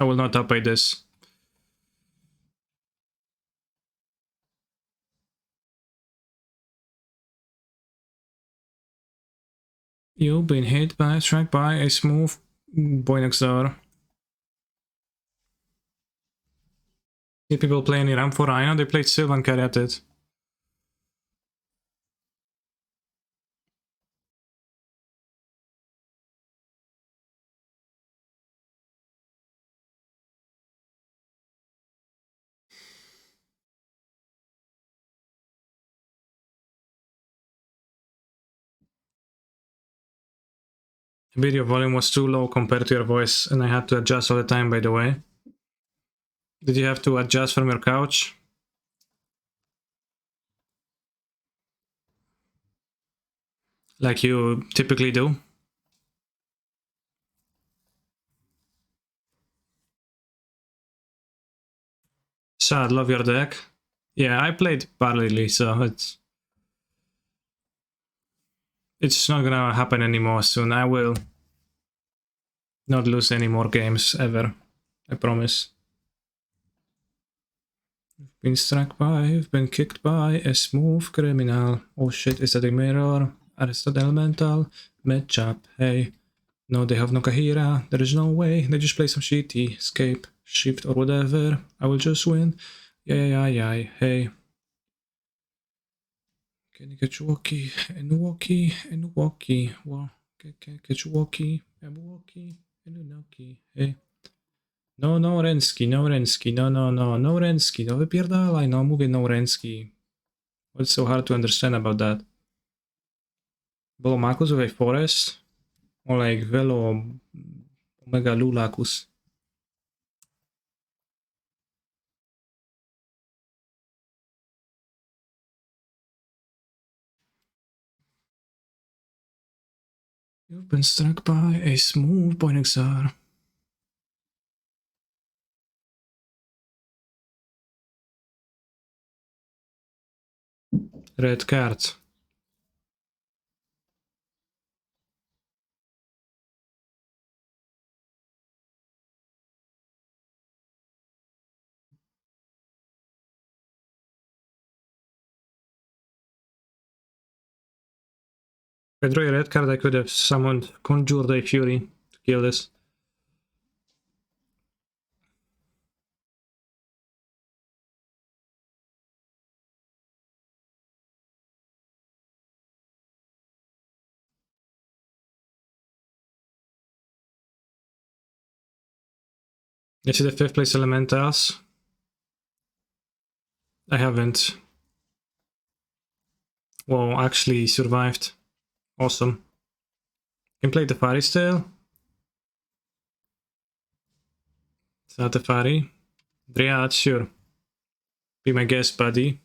I will not top 8 this. You've been hit by, struck by a smooth boy next door. See people playing Ram for Rhino, they played Sylvan Carrotted. Video volume was too low compared to your voice, and I had to adjust all the time, by the way. Did you have to adjust from your couch? Like you typically do? Sad, love your deck. Yeah, I played Barley, so it's not gonna happen anymore soon. I will not lose any more games ever. I promise. Been struck by, you've been kicked by a smooth criminal. Oh shit, is that a mirror? Arrested elemental? Matchup, hey. No, they have no Kahira. There is no way. They just play some shitty escape, shift or whatever. I will just win. Yeah. Hey. Can you catch walkie? And walkie. Well, catch walkie. And walkie. And walkie. Hey. No, Renski. No, Renski. No wypierdalaj, no, mówię no Renski. What's so hard to understand about that? Velomachus with a forest? Or like Velo Megalulacus? You've been struck by a smooth Poinexar. Red card. If I draw a red card, I could have summoned Conjure the Fury to kill this. You see the 5th place elementals? I haven't. Well, actually survived. Awesome. Can play the Fairy still. It's not the Fairy. Dryad, sure. Be my guest, buddy.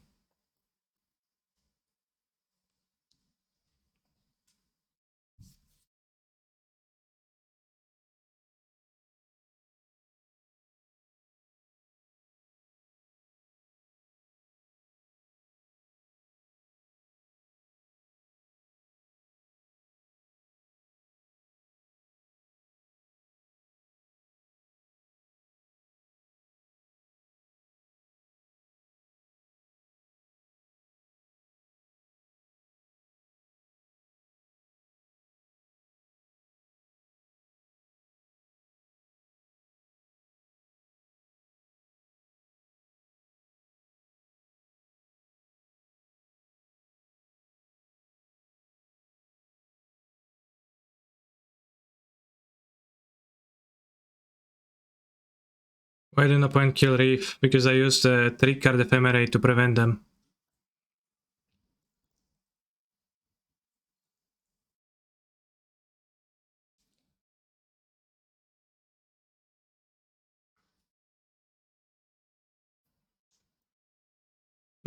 Why didn't opponent kill Reef? Because I used the 3-card Ephemerate to prevent them.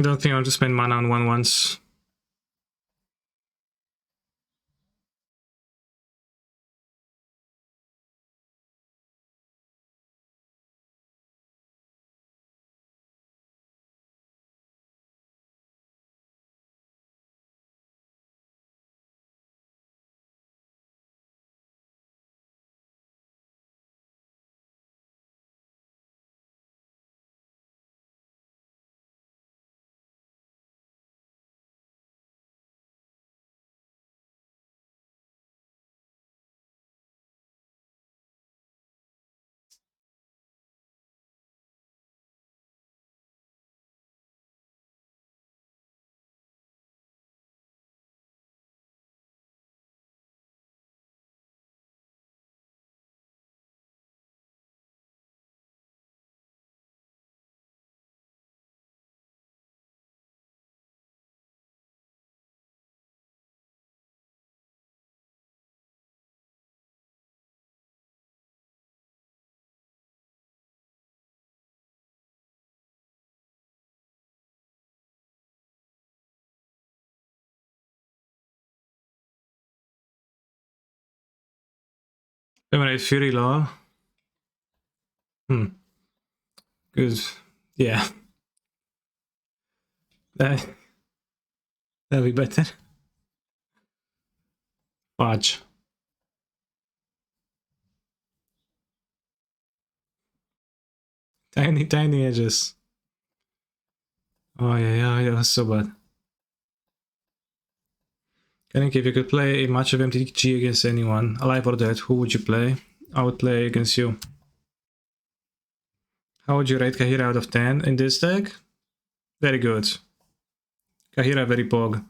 I don't think I want to spend mana on 1/1s. Ephemerate Fury lol. Good. Yeah. That'd be better. Fudge. Tiny edges. Oh yeah, that was so bad. Kenny, if you could play a match of MTG against anyone, alive or dead, who would you play? I would play against you. How would you rate Kahira out of 10 in this deck? Very good. Kahira very pog.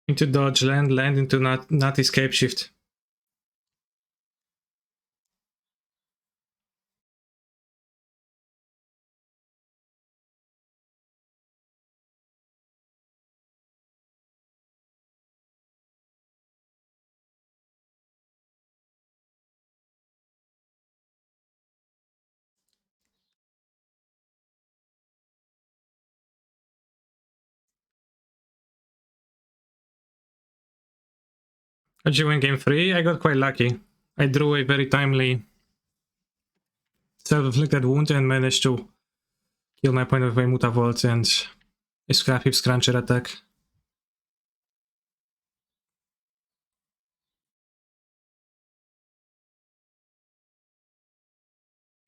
Into dodge, land into not escape shift. How'd you win game 3? I got quite lucky. I drew a very timely self-inflicted wound and managed to kill my opponent with a Mutavault and a Scrap Heap Scruncher attack.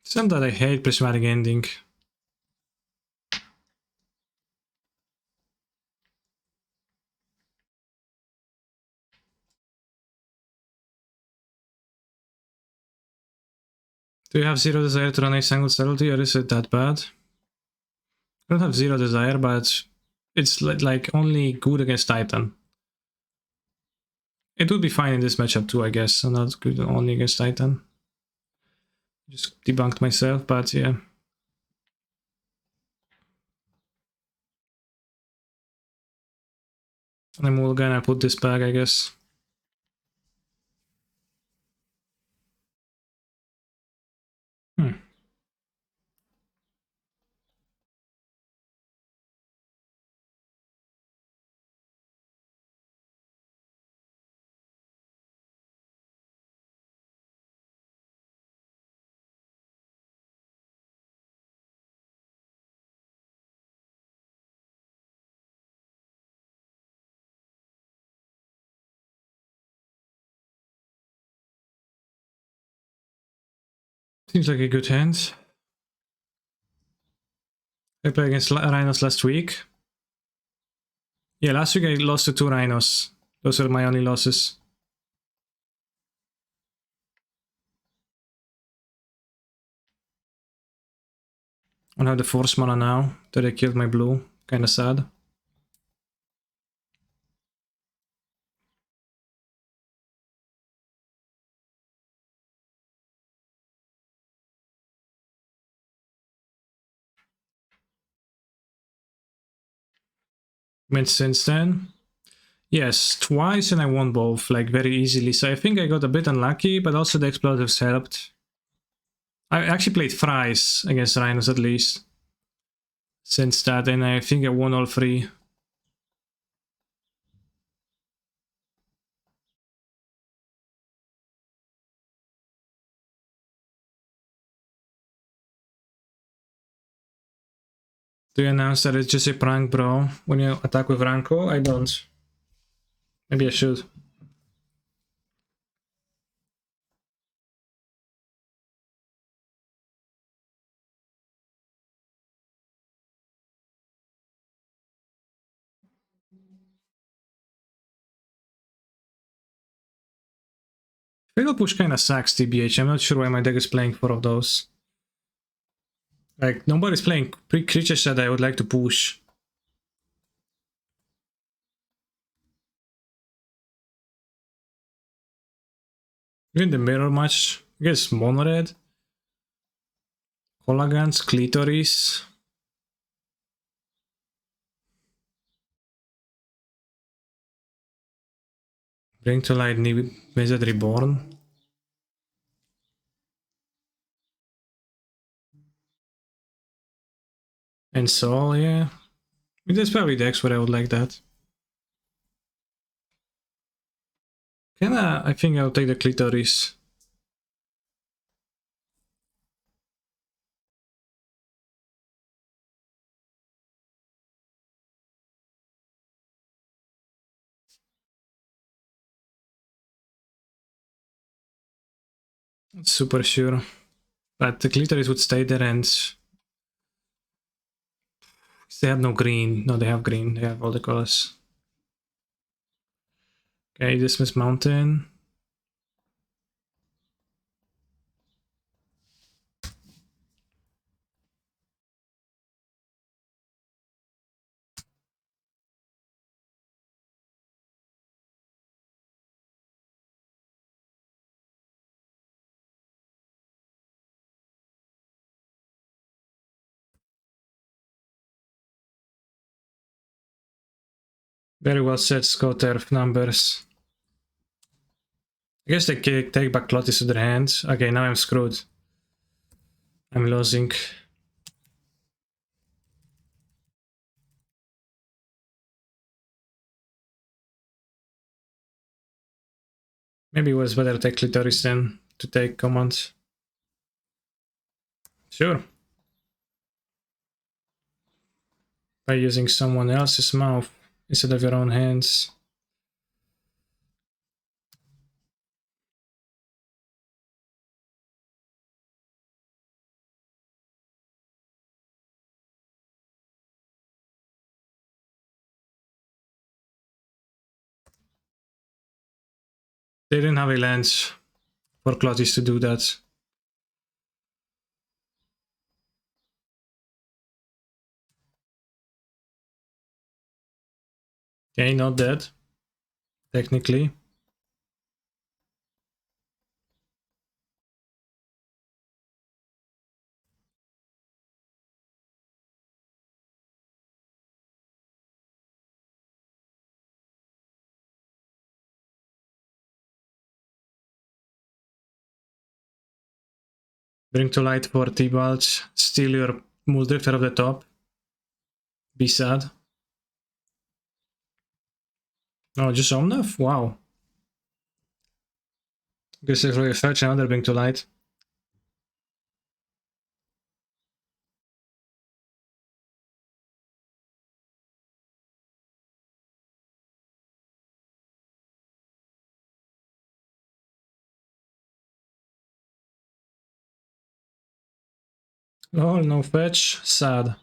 It's not that I hate Prismatic Ending. Do you have zero desire to run a single subtlety, or is it that bad? I don't have zero desire, but it's like only good against Titan. It would be fine in this matchup too, I guess. I'm not good only against Titan. Just debunked myself, but yeah. I'm gonna put this back, I guess. Seems like a good hand. I played against Rhinos last week. Yeah, last week I lost to 2 Rhinos. Those are my only losses. I don't have the Force mana now that I killed my blue. Kinda sad. Since then. Yes, twice and I won both, like, very easily. So I think I got a bit unlucky, but also the explosives helped. I actually played fries against rhinos at least since that, and I think I won all three. Do you announce that it's just a prank, bro, when you attack with Ranko? I don't. Maybe I should. Fatal push kinda sucks, TBH. I'm not sure why my deck is playing 4 of those. Like, nobody's playing creatures that I would like to push. Even the mirror match, I guess mono red. Holagans, Clitoris. Bring to light Wizard Reborn. And Soul, yeah. There's probably decks where I would like that. Kinda, I think I'll take the Clitoris. Super sure. But the Clitoris would stay there and... They have no green. No, they have green. They have all the colors. Okay, Dismiss Mountain. Very well said, Scotter numbers. I guess they take back Clotis to their hands. Okay, now I'm screwed. I'm losing. Maybe it was better to take Clitoris than to take commands. Sure. By using someone else's mouth instead of your own hands. They didn't have a lens for Clotis to do that. Okay, not dead. Technically. Bring to light for T-Bulge. Steal your Muldrifter off the top. Be sad. Oh, just Omnath? Wow. Guess if we fetch another Bring to light. Oh, no fetch. Sad.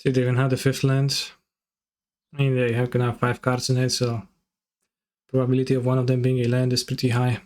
See, they even have the 5th land. I mean, they have gonna have 5 cards in it, so probability of one of them being a land is pretty high.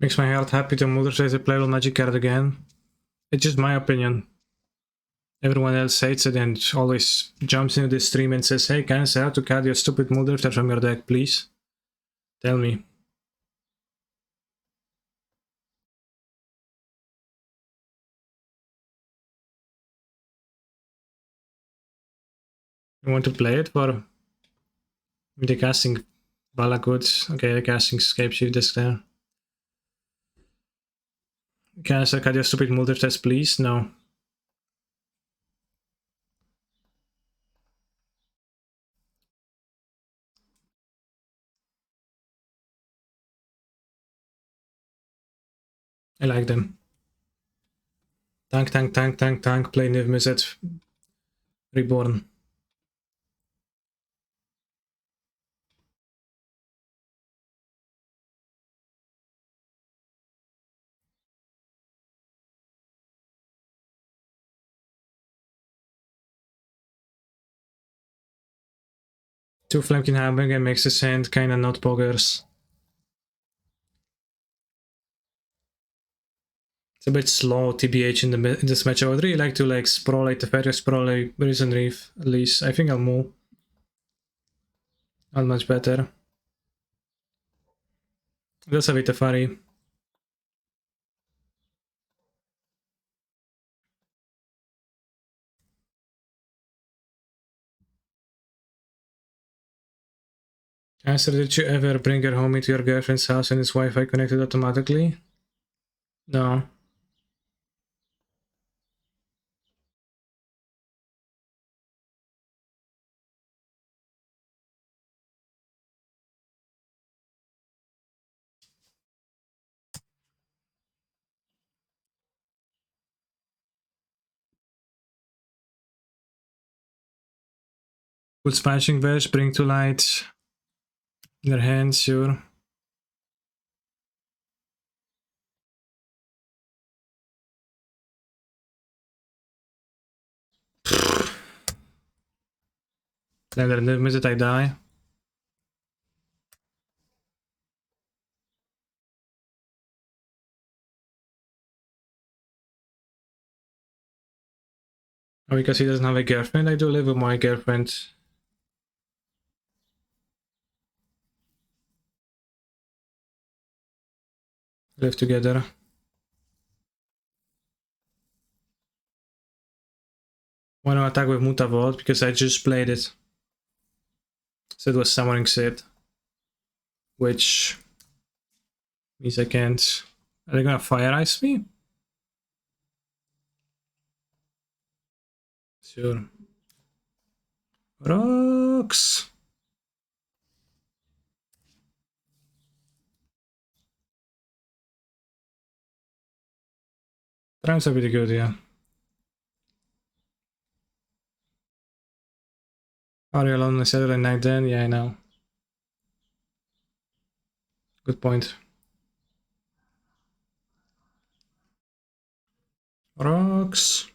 Makes my heart happy to Mother says a playable Magic card again. It's just my opinion. Everyone else hates it and always jumps into the stream and says, hey, can I have to cut your stupid Mother from your deck, please? Tell me. You want to play it for the casting Valakut? Okay, the casting Scapeshift is there. Can I cut your stupid Mother test, please? No. I like them. Tank, tank, tank, tank, tank, play Niv Mizzet Reborn. Two Flamkin Hamburg and makes his hand kinda not poggers. It's a bit slow TBH in this match. I would really like to sprawl like the Teferi, sprawl like Risen Reef at least. I think I'll move. Not much better. That's a bit Teferi. Answer, did you ever bring her home into your girlfriend's house and its Wi-Fi connected automatically? No. Put Smashing Verge, bring to light. In their hands, sure. Then the minute I die. Oh, because he doesn't have a girlfriend? I do live with my girlfriend. Live together. Want to attack with Mutavod because I just played it. So it was Summoning Sid. Which means I can't. Are they gonna Fire Ice me? Sure. Rocks! Triumphs are pretty good, yeah. Are you alone on Saturday night then? Yeah, I know. Good point. Rocks.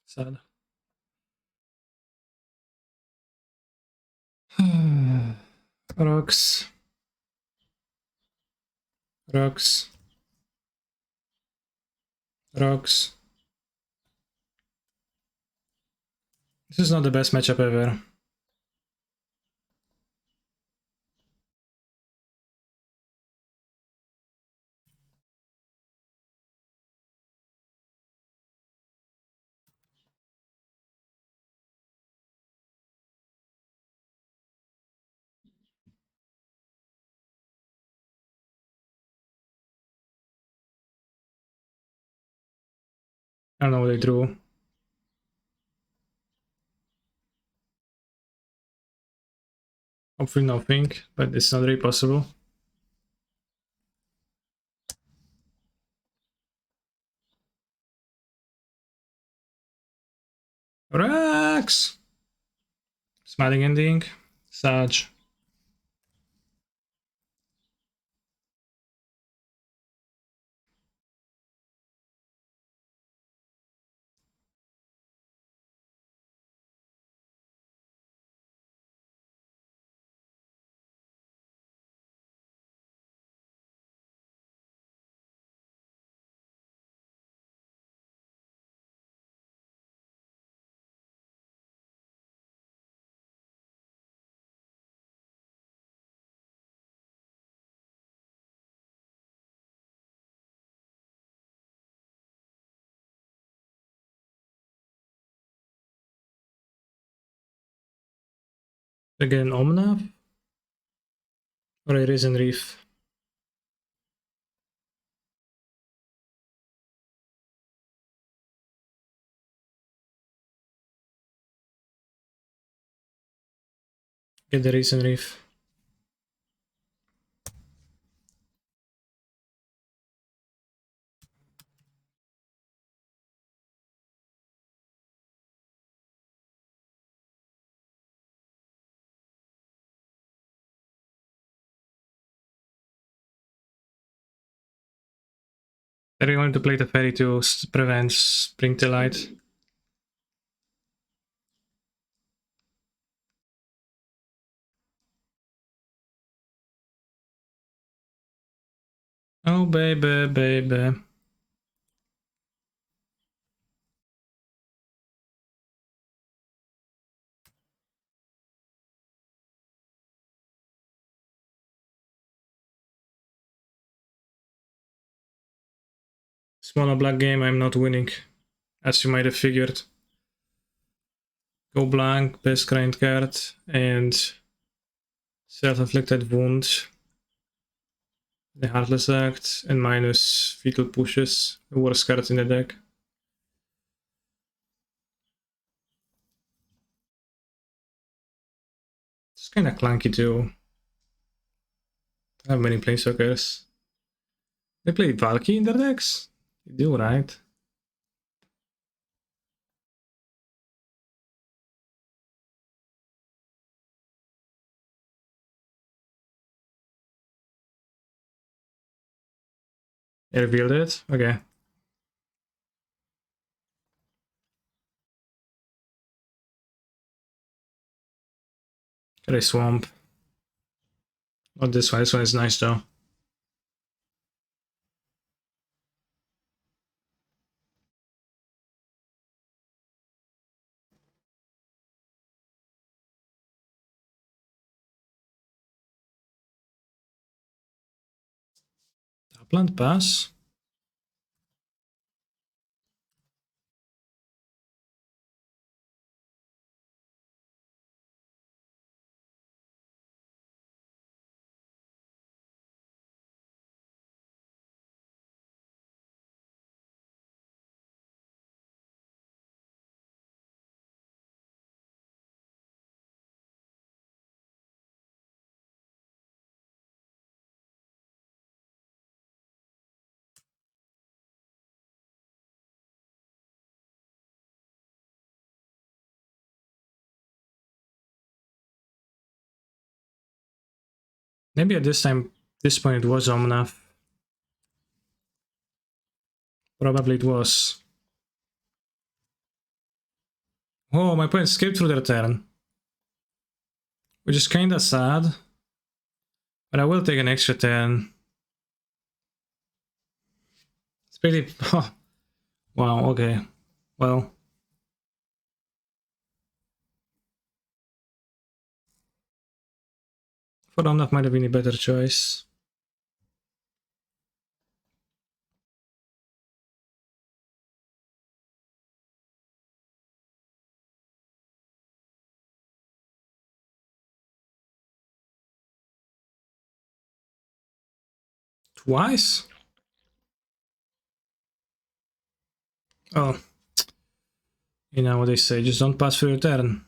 Sad. Rocks. Rocks. Rocks. This is not the best matchup ever. I don't know what they drew. Hopefully nothing, but it's not really possible. Rex! Smiling ending. Sag. Again, Omnath? Or a Risen Reef? Get the Risen Reef. Are you going to play the Fairy to prevent Spring to Light? Oh, baby, baby. Smaller black game, I'm not winning, as you might have figured. Go blank, best grind card, and self-inflicted wound. The Heartless Act, and minus Fetal Pushes, the worst card in the deck. It's kinda clunky too. I have many Planeswalkers. They play Valky in their decks? They do, right? I revealed it? Okay. Got a Swamp. Not this one is nice though. Upland pass? Maybe at this point it was Omnath. Probably it was. Oh, my opponent skipped through their turn. Which is kinda sad. But I will take an extra turn. It's pretty... Oh. Wow, okay. Well. For Omnath might have been a better choice. Twice? Oh. You know what they say, just don't pass through your turn.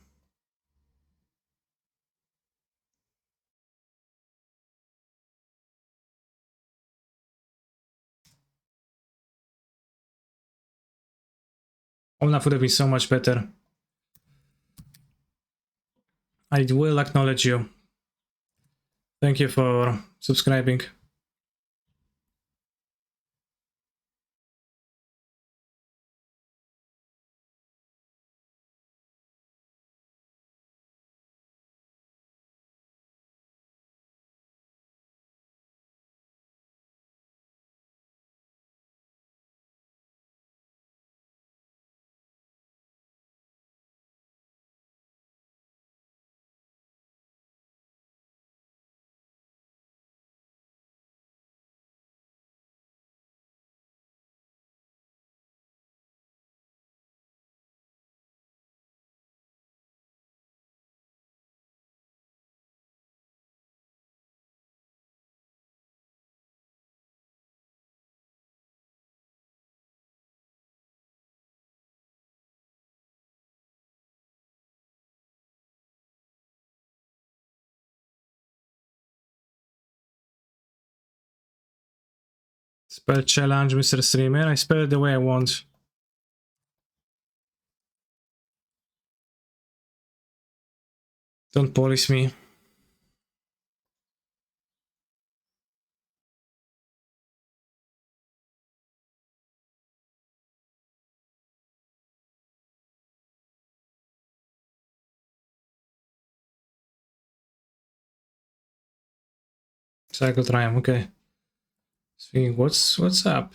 Olaf would have been so much better. I will acknowledge you. Thank you for subscribing. Spell challenge, Mr. Streamer. I spell it the way I want. Don't police me. Cycle triumph, okay. Speaking, what's up?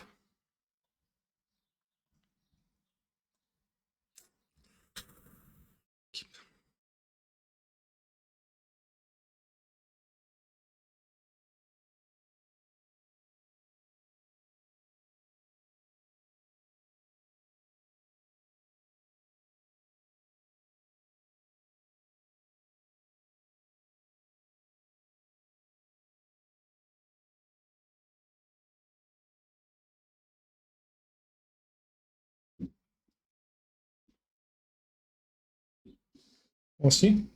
We'll see.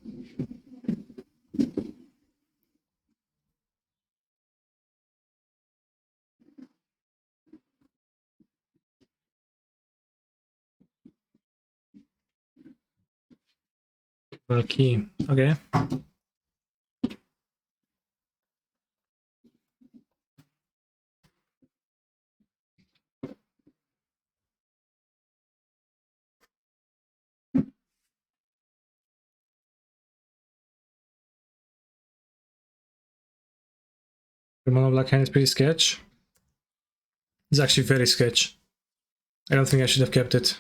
Well, key. Okay. The mono black hand is pretty sketch. It's actually very sketch. I don't think I should have kept it.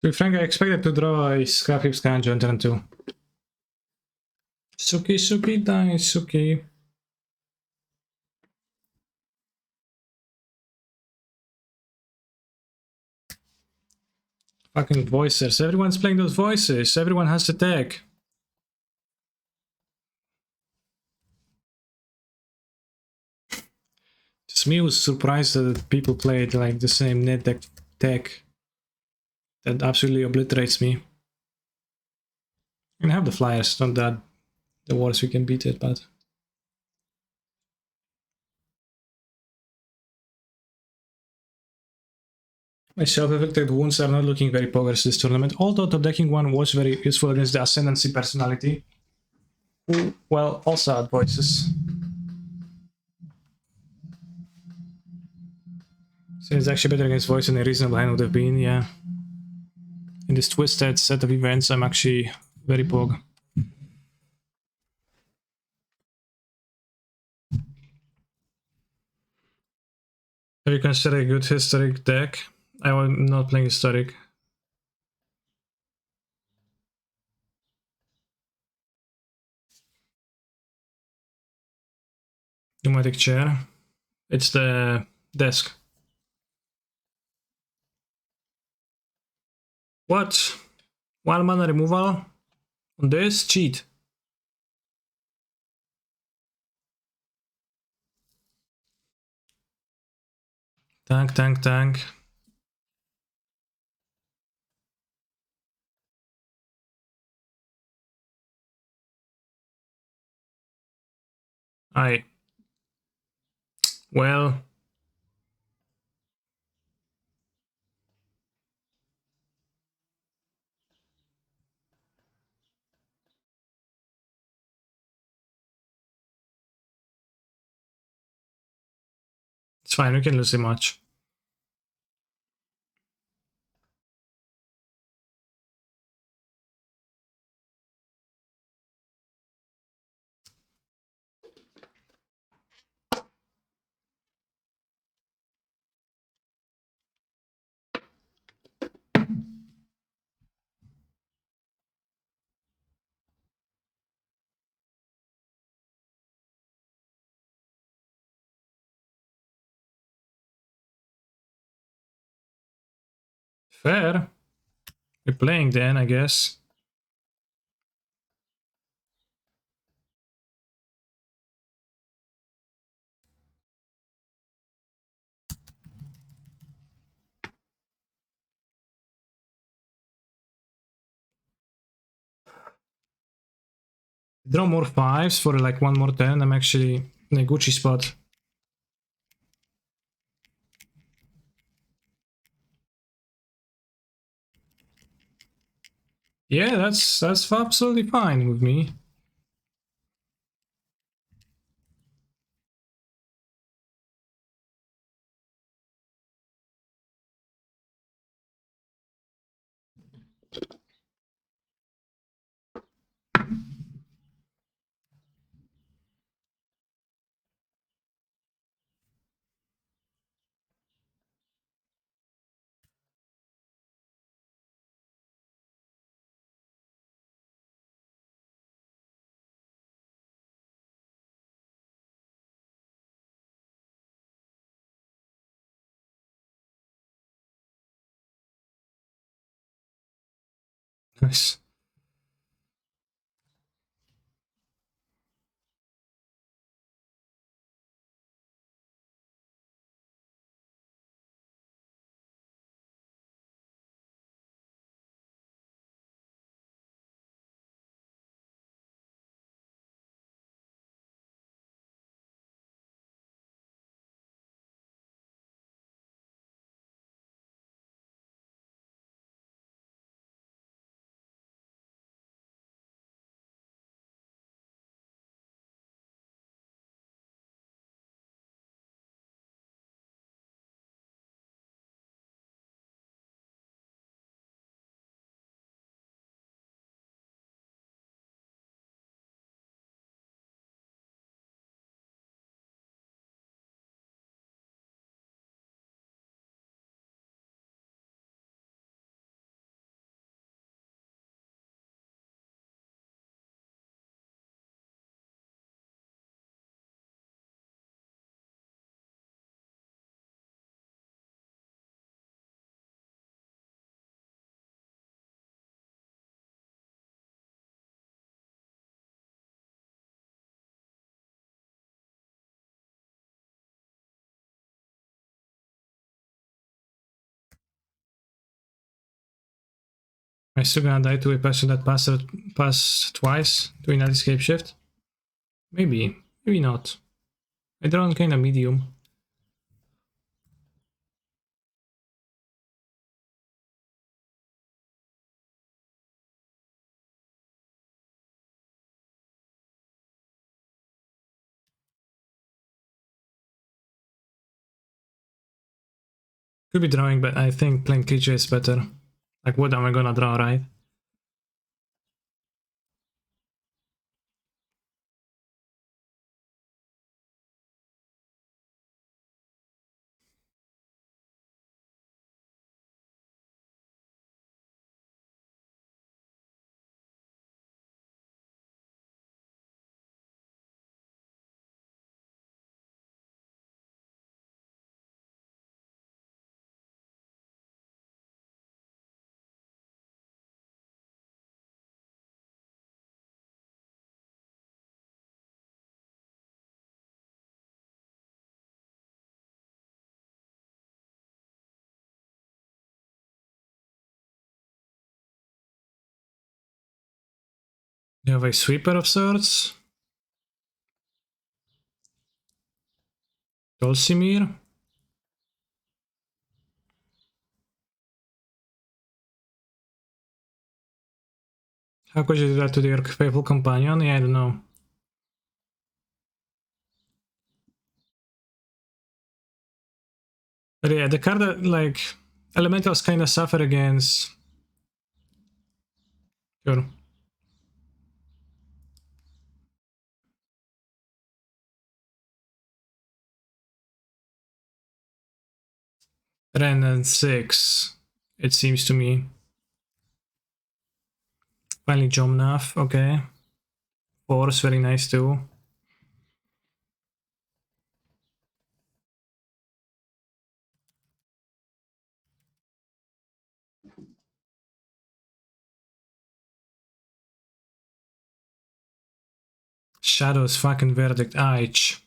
To be frank, I expected to draw a Scrap Heap Scavenger on turn 2. Suki, Suki, die, Suki. Fucking voices. Everyone's playing those voices. Everyone has the tag. Just me was surprised that people played like the same net deck tag. That absolutely obliterates me. I have the flyers, not that the worst we can beat it, but my self-inflicted wounds are not looking very progress this tournament, although top decking one was very useful against the Ascendancy personality, who, well, also had voices. So it's actually better against voice than a reasonable hand would have been, yeah. In this twisted set of events, I'm actually very pog. you consider a good historic deck? I'm not playing historic. Pneumatic chair. It's the desk. What? 1 mana removal on this? Cheat. Tank, tank, tank. Well, it's fine, we can lose it much. Fair. We're playing then, I guess. Draw more 5s for like 1 more turn. I'm actually in a Gucci spot. Yeah, that's absolutely fine with me. Nice. I'm still gonna die to a person that passed twice doing that escape shift. Maybe, maybe not. I draw on kinda medium. Could be drawing, but I think playing creature is better. Like, what am I gonna draw, right? You have a sweeper of sorts. Dulcimir. How could you do that to your faithful companion? Yeah, I don't know. But yeah, the card that, like, elementals kind of suffer against. Sure. Ren and 6, it seems to me. Finally Jomnath, okay. Force, very nice too. Shadows, fucking Verdict, Aich.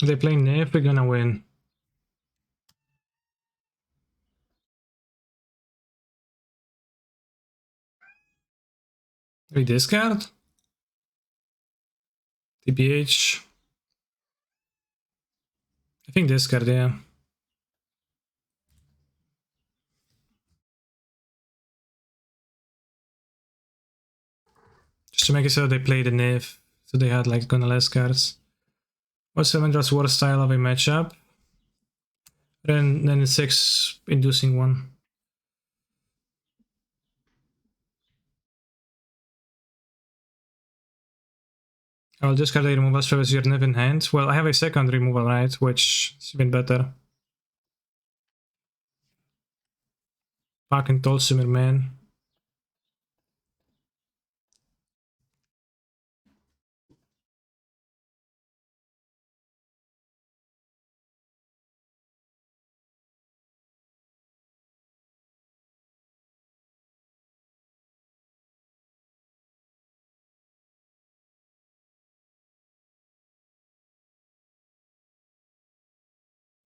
If they play Nif, we're gonna win. We discard? TBH. I think discard, yeah. Just to make it so they play the Nif. So they had like gonna less cards. What's Sevendra's worst style of a matchup? Then 6 inducing 1. I'll discard a removal spell with your Nif in hand. Well, I have a second removal, right? Which is even better. Fucking Tolsimir, man.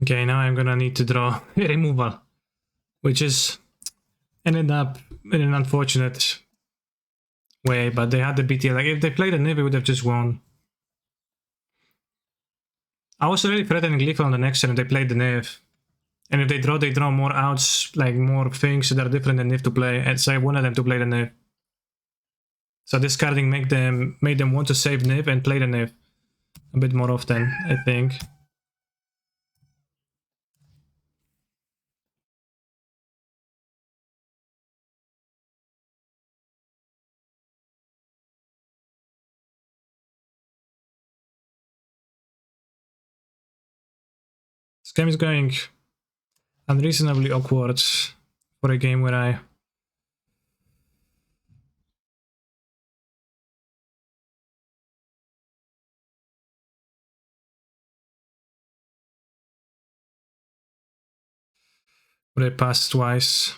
Okay, now I'm gonna need to draw a removal, which is ended up in an unfortunate way, but they had the BTL. Like, if they played a Navy, would have just won. I was already threatening lethal on the next turn if they played the Niv. And if they draw more outs, like more things that are different than Niv to play. And so I wanted them to play the Niv. So discarding made them want to save Niv and play the Niv a bit more often, I think. This game is going unreasonably awkward for a game where I passed twice.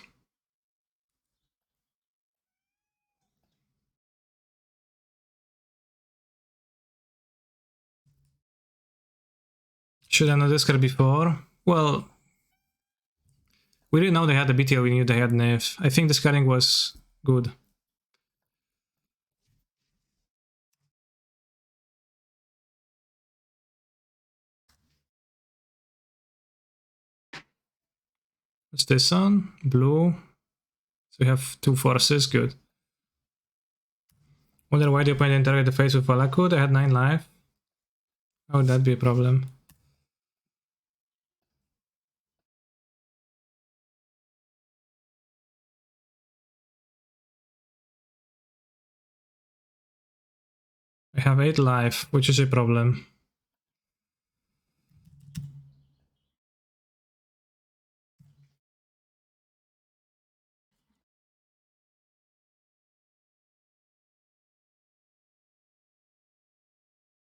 Should I know this card before? Well, we didn't know they had the BTL, we knew they had Niv. I think discarding was good. What's this on? Blue. So we have 2 forces, good. Wonder why the opponent target the face with Valakud. I had 9 life. How would that be a problem? I have 8 life, which is a problem.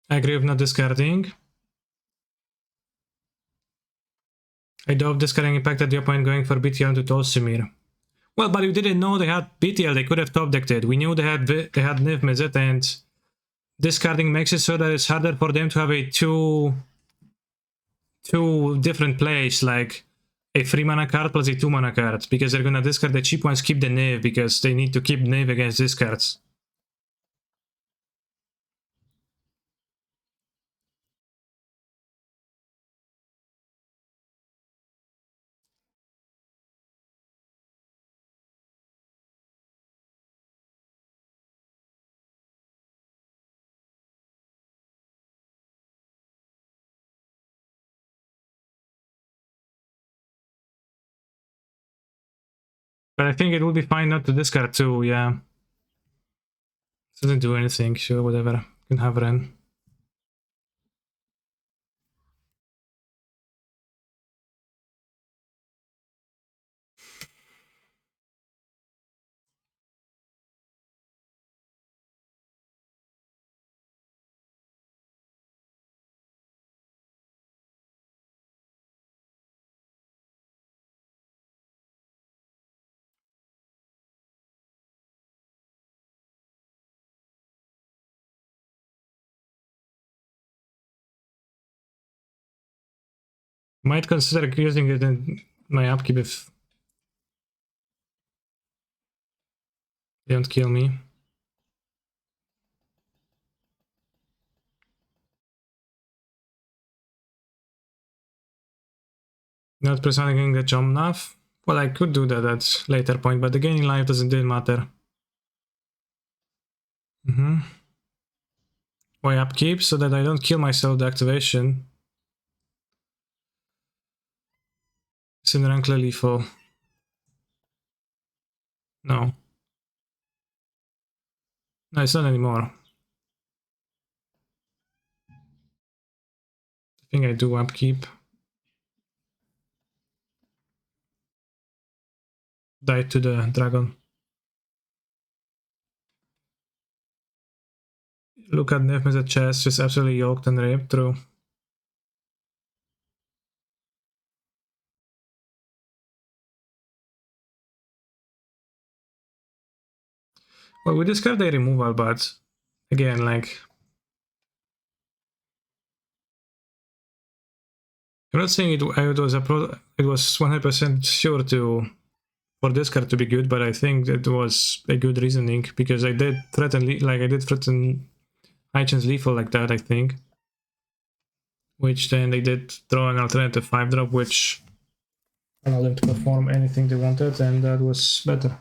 I agree with not discarding. I doubt discarding impacted the opponent going for BTL into Tolsimir. Well, but we didn't know they had BTL, they could have top decked it. We knew they had Niv Mizzet, and discarding makes it so that it's harder for them to have a two different plays, like a 3 mana card plus a 2 mana card, because they're gonna discard the cheap ones, keep the Niv, because they need to keep Niv against discards. But I think it would be fine not to discard too, yeah. Doesn't do anything, sure, whatever. You can have Ren. Might consider using it in my upkeep if they don't kill me. Not presenting the Jomnath. Well, I could do that at later point, but the gaining life doesn't matter. Why upkeep so that I don't kill myself the activation. Sinrankle lethal. No. No, it's not anymore. I think I do upkeep. Die to the dragon. Look at Nefmez's chest, just absolutely yoked and ripped through. Well, we discard the removal, but again, like, I'm not saying it was 100% sure for this card to be good, but I think it was a good reasoning because I did threaten High-Chance lethal like that, I think. Which then they did draw an alternative 5-drop, which allowed them to perform anything they wanted, and that was better.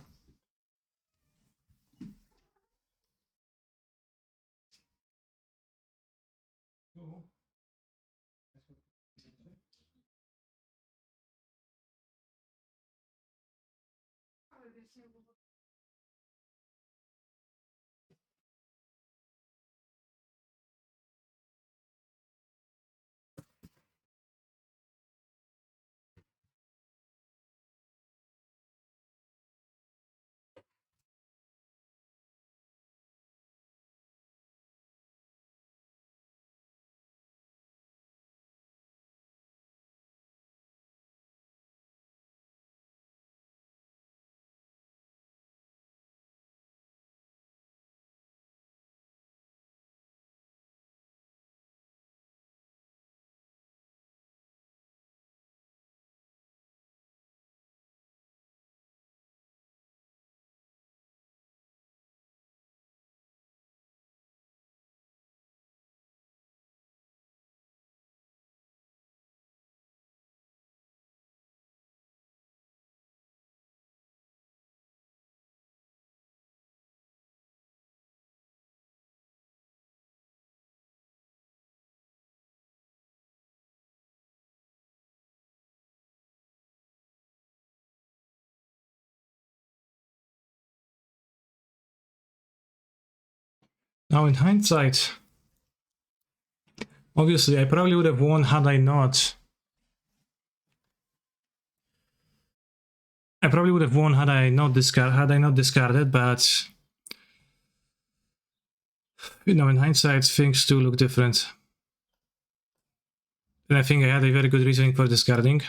Now, in hindsight, obviously, I probably would have won had I not. I probably would have won had I not discarded, but you know, in hindsight, things do look different. And I think I had a very good reasoning for discarding.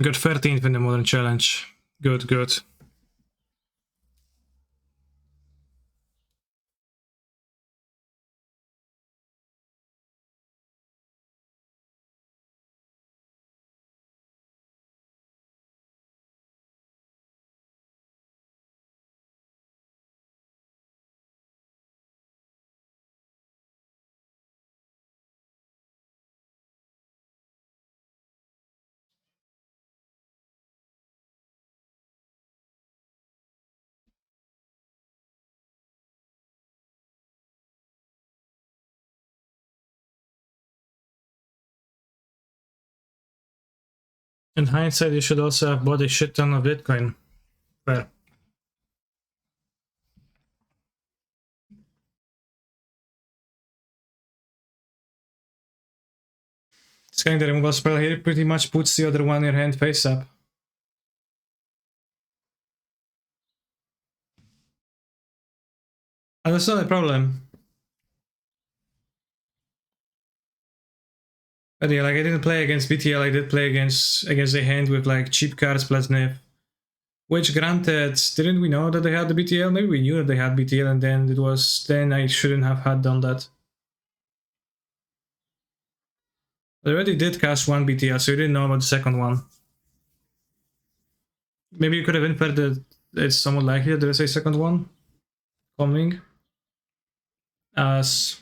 We got 13th in the Modern Challenge. Good, good. In hindsight, you should also have bought a shit ton of Bitcoin. Fair. Scanning the removal spell here pretty much puts the other one in your hand face up. And that's not a problem. But yeah, like I didn't play against BTL, I did play against a hand with like cheap cards plus NIF. Which granted, didn't we know that they had the BTL? Maybe we knew that they had BTL and then I shouldn't have had done that. I already did cast one BTL, so you didn't know about the second one. Maybe you could have inferred that it's somewhat likely that there is a second one coming. As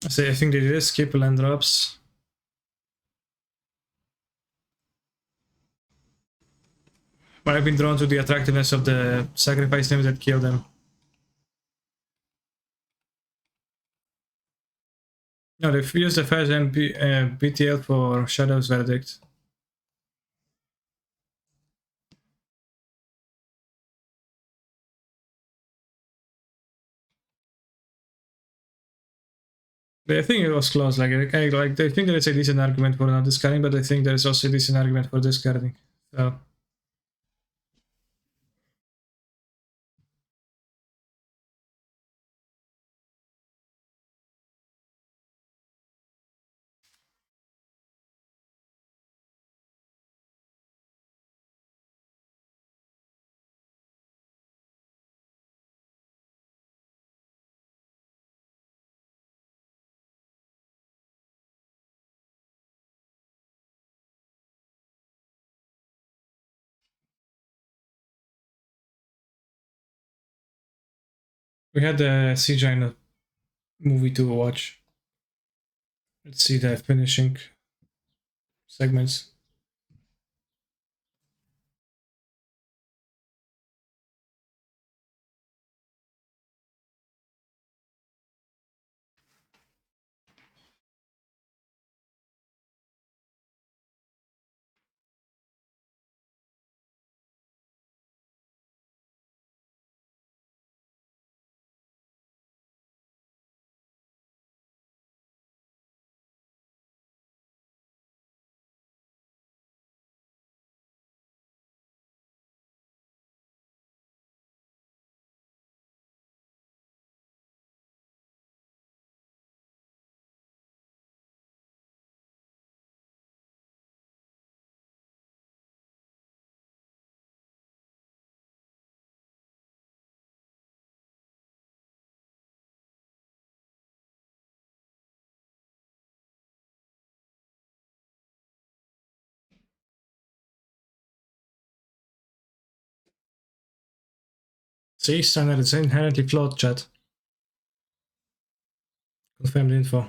I say, I think they did skip land drops. But I've been drawn to the attractiveness of the sacrifice names that kill them. No, they've used the first BTL for Shadow's Verdict. But I think it was close. Like I think there is a decent argument for not discarding, but I think there is also a decent argument for discarding. So. We had the CGI in the movie to watch. Let's see the finishing segments. See, standard is inherently flawed, chat. Confirm the info.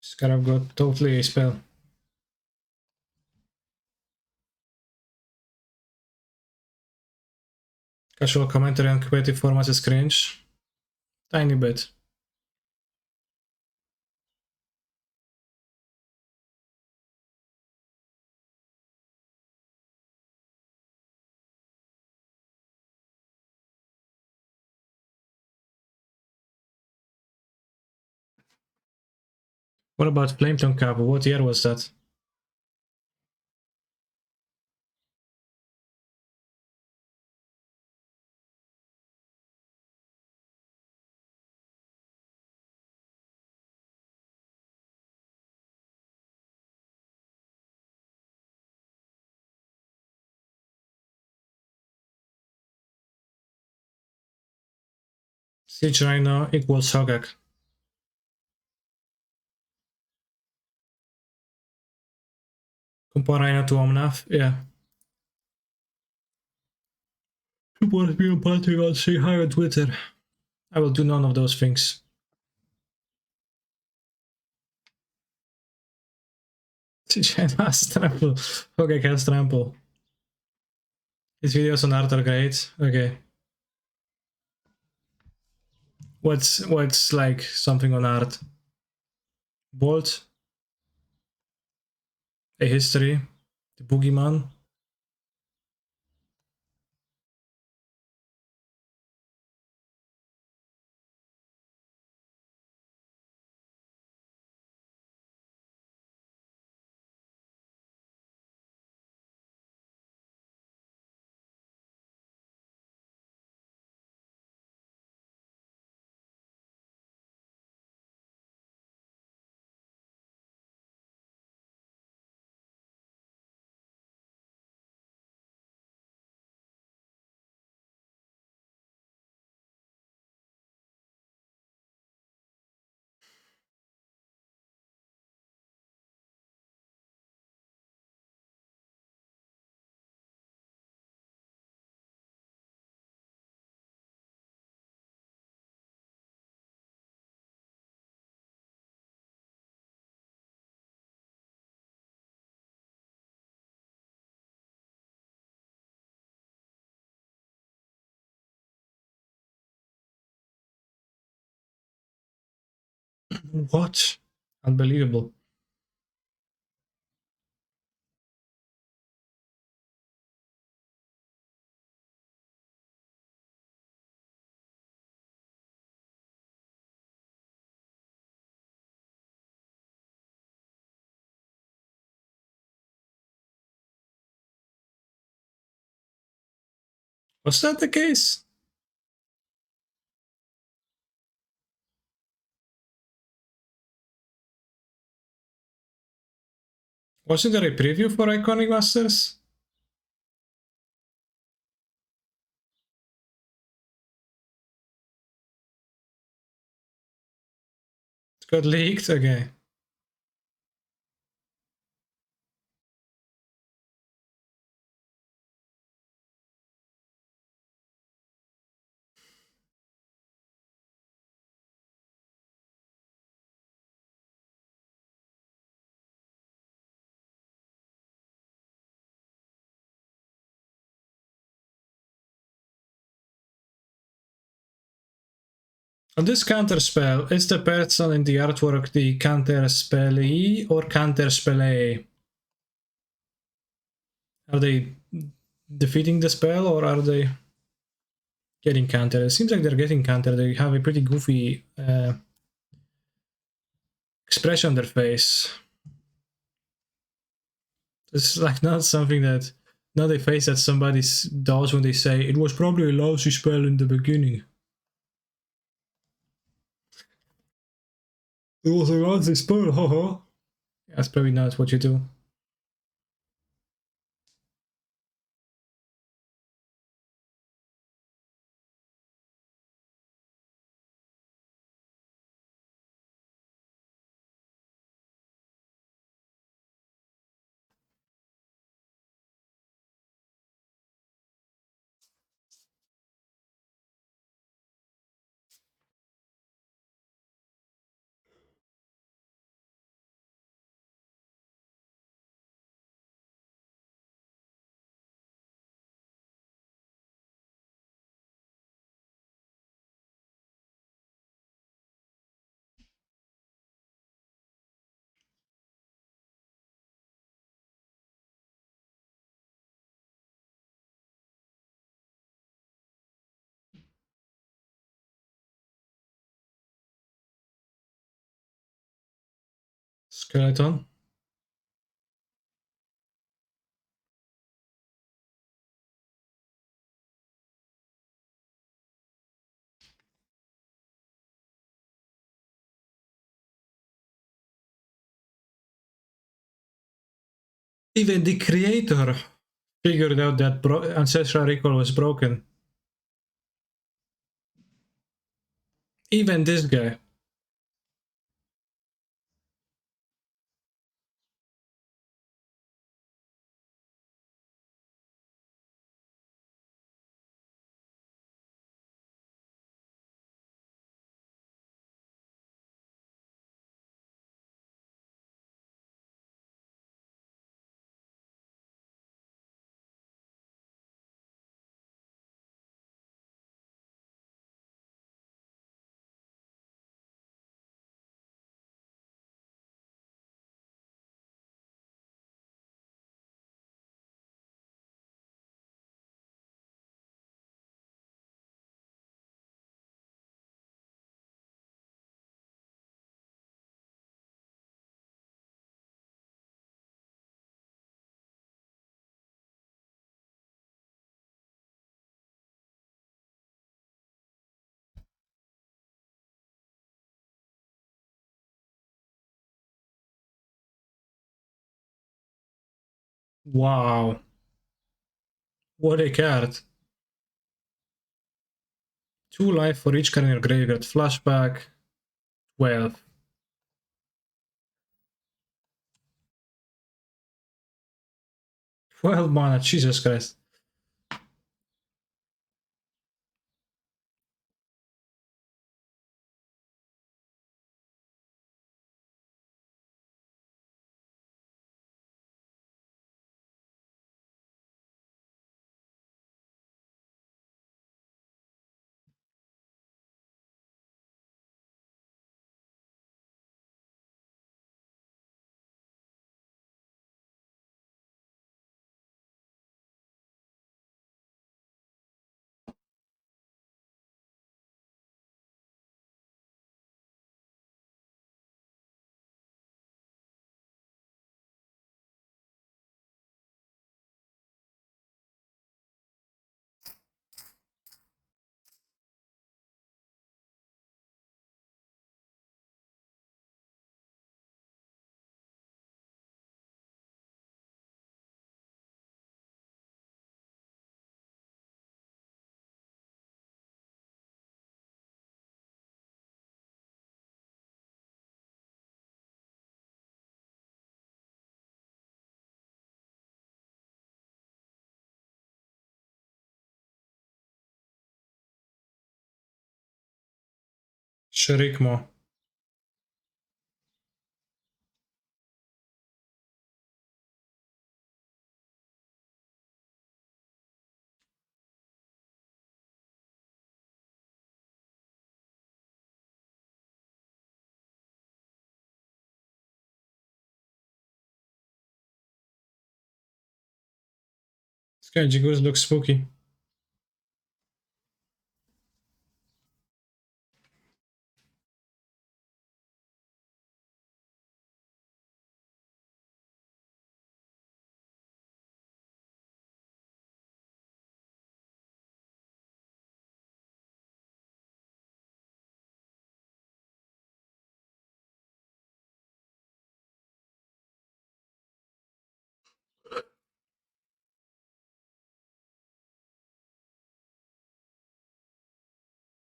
Scarab got totally a spell. Casual commentary on creative formats is cringe. Tiny bit. What about Flametongue Cabo? What year was that? Siege Rhino equals Hogak. Compare Rhino to Omnath, yeah. Support me on Patreon, say hi on Twitter. I will do none of those things. Siege Rhino has trample. Hogak has trample. His videos on art are great. Okay. What's like something on art? Bolt, a history, the boogeyman. What? Unbelievable. Was that the case? Wasn't there a preview for Iconic Masters? It got leaked? Okay. On this counter spell, is the person in the artwork the counter spellee or counter spellee? Are they defeating the spell or are they getting countered? It seems like they're getting countered. They have a pretty goofy expression on their face. It's like not something that, not a face that somebody does when they say it was probably a lousy spell in the beginning. It was a lousy spell, haha. That's probably not what you do. Skeleton. Even the creator figured out that ancestral recall was broken. Even this guy. Wow. What a card. 2 life for each card in your graveyard. Flashback. 12. 12 mana, Jesus Christ. Sherikmo. This guy Jigoos looks spooky.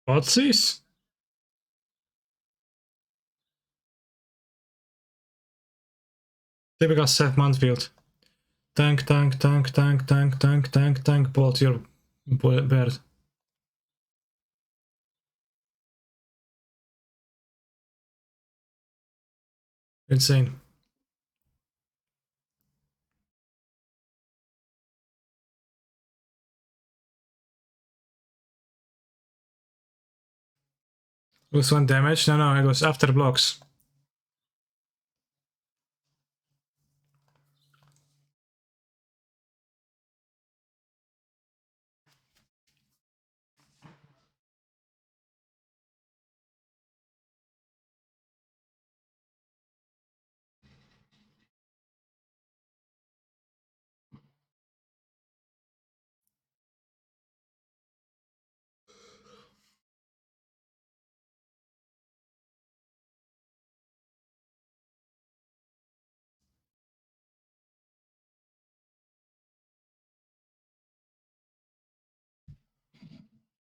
What's this? Typical Seth Mansfield. Tank, tank, tank, tank, tank, tank, tank, tank, bolt your bird. Insane. Was 1 damage? No, it was after blocks.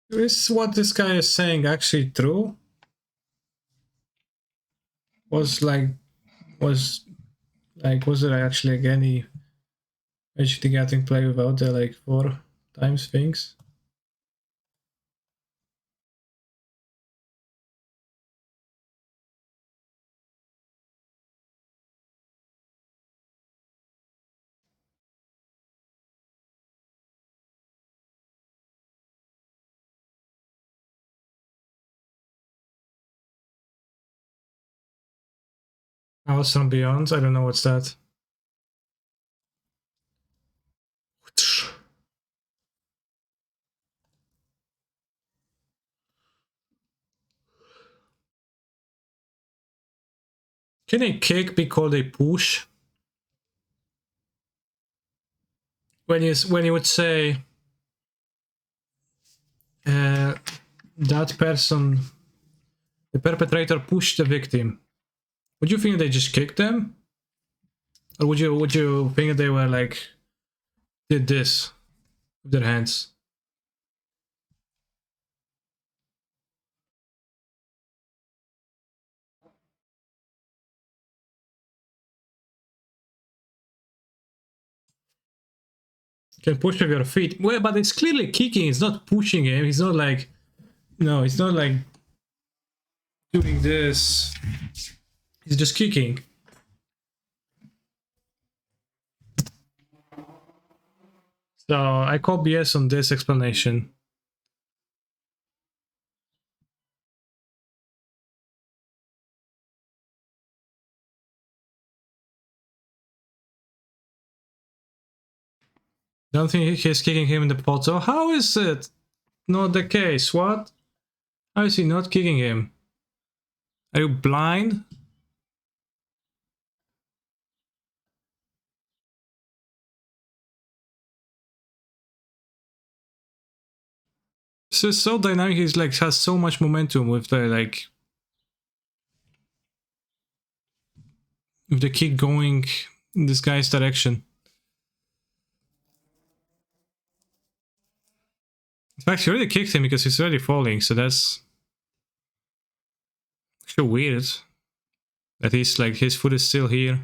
Is what this guy is saying actually true? Was was there actually like any HT getting play without the like 4x things? House from Beyond? I don't know what's that. Can a kick be called a push? When you would say that person, the perpetrator pushed the victim, would you think they just kicked them, or would you think they were like did this with their hands? You can push with your feet. Well, but it's clearly kicking. It's not pushing him. He's not like no. It's not like doing this. He's just kicking. So I call BS on this explanation. Don't think he's kicking him in the pot. So how is it not the case? What? How is he not kicking him? Are you blind? This is so dynamic. He's like has so much momentum with the like with the kick going in this guy's direction. In fact, he already kicked him because he's already falling. So that's so weird. That he's like his foot is still here.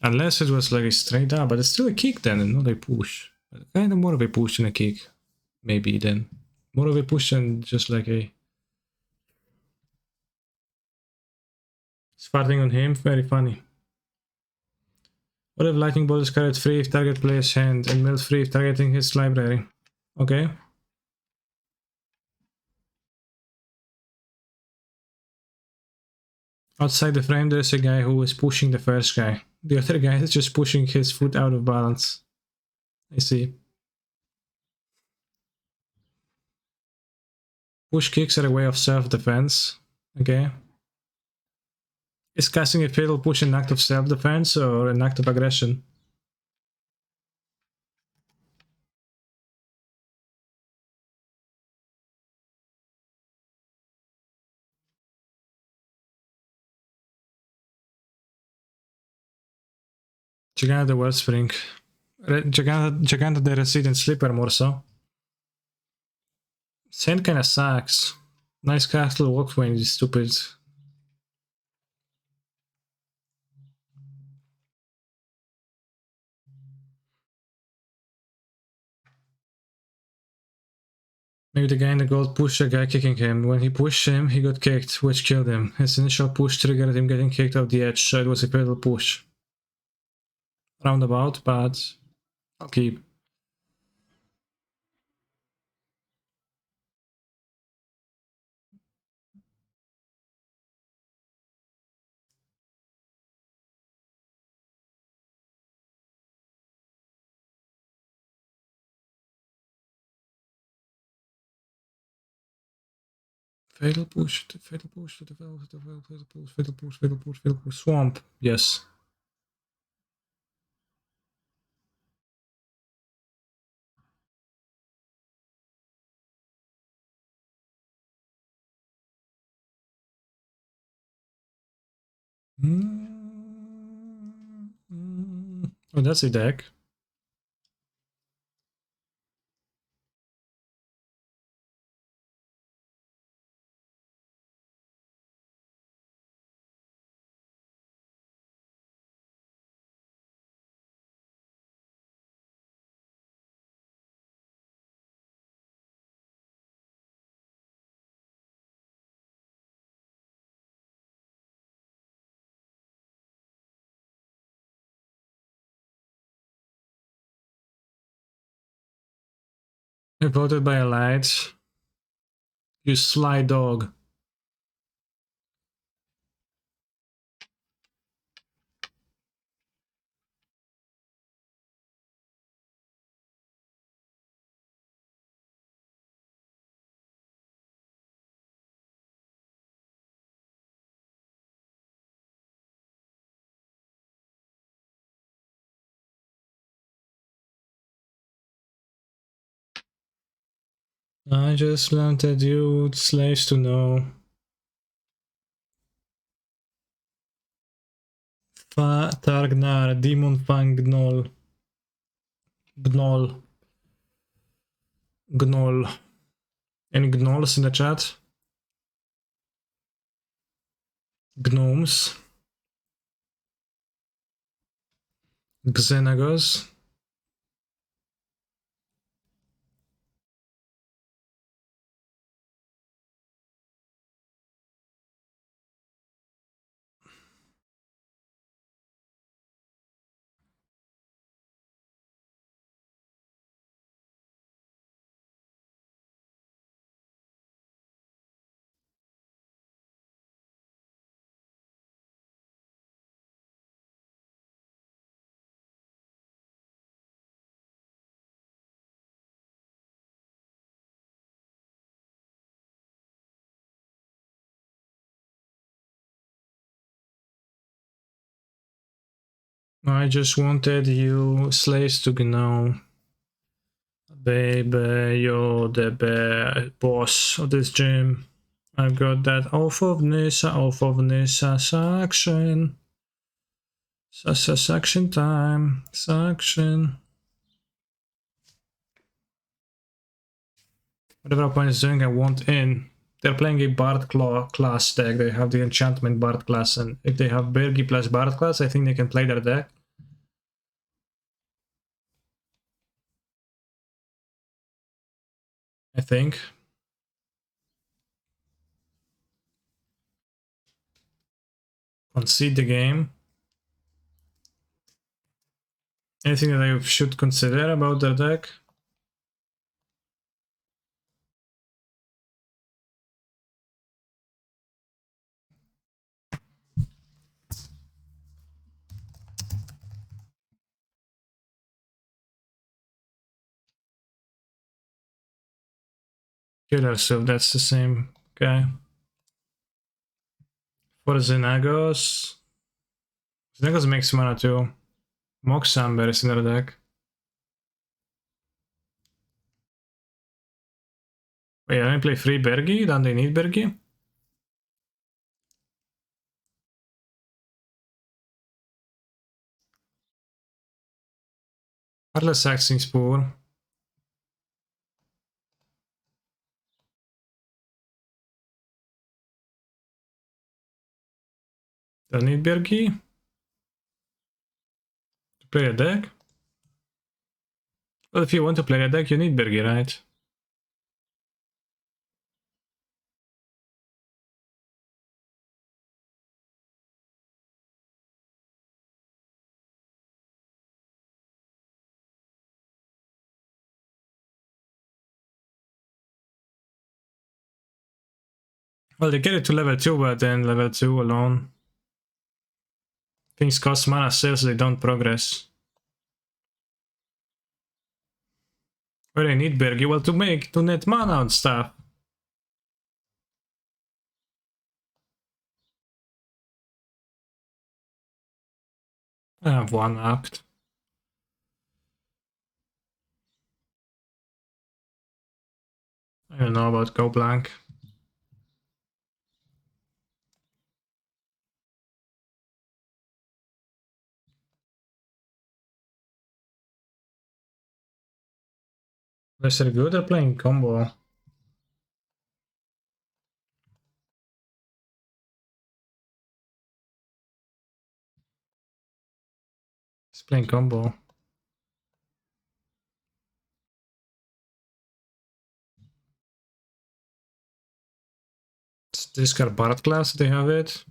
Unless it was like a straight up, but it's still a kick then and not a push. Kind of more of a push than a kick. Maybe then. More of a push than just like a... Farting on him, very funny. What if lightning bolt is carried free if target player's hand and melt free if targeting his library? Okay. Outside the frame there's a guy who is pushing the first guy. The other guy is just pushing his foot out of balance. I see. Push kicks are a way of self-defense. Okay. Is casting a fatal push an act of self-defense or an act of aggression? Giganta the Wellspring. Giganta the Resident Sleeper more so. Sand kinda sucks. Nice castle walkway, you stupid. Maybe the guy in the gold pushed a guy kicking him. When he pushed him, he got kicked, which killed him. His initial push triggered him getting kicked off the edge, so it was a fatal push. Roundabout, but I'll keep. Fatal push, fatal push, fatal push, fatal push, fatal push, fatal push, fatal push. Swamp, yes. Oh, that's a deck. I voted by a light. You sly dog. I just wanted you slaves to know. Fa Targnar, Demon Fang Gnoll. Gnoll. Gnoll. Any gnolls in the chat? Gnomes. Xenagos. I just wanted you slaves to know. Baby, you're the boss of this gym. I've got that off of Nissa suction. Suction time. Suction. Whatever opponent is doing, I want in. They're playing a Bard class deck. They have the enchantment Bard class, and if they have Bergi plus Bard class, I think they can play their deck. I think. Concede the game. Anything that I should consider about their deck? Killer, so that's the same guy. For Xenagos. Xenagos makes mana too. Moxamber is in their deck. Wait, I play free Bergi? Don't they need Bergi? Heartless Saxing Spore. Don't need Bergi? To play a deck? Well, if you want to play a deck, you need Bergi, right? Well, they get it to level 2, but then level 2 alone. Things cost mana still, so they don't progress. Where they need Bergi? Well, to net mana and stuff. I have one upped. I don't know about Go Blank. They're good, they're playing combo. It's playing combo. It's discard Bard class, they have it.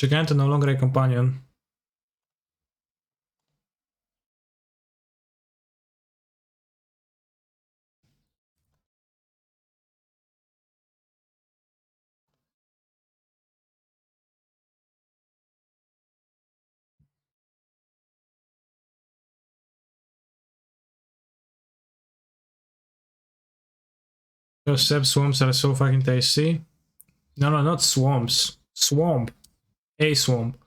Gigante no longer a companion. Those Seb swamps are so fucking tasty. No, no, not swamps. Swamp. A swamp.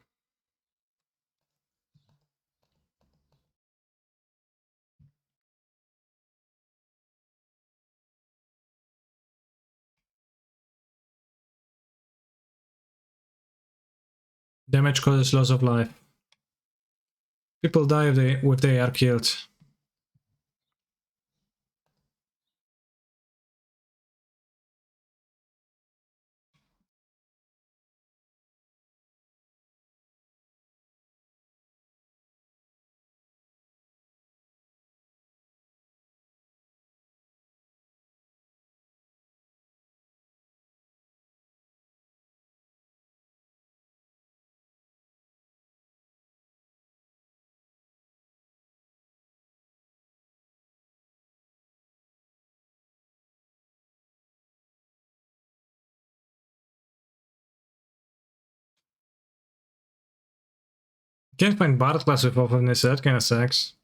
Damage causes loss of life. People die if they are killed. Can't find Bard class with offense, that kinda sucks.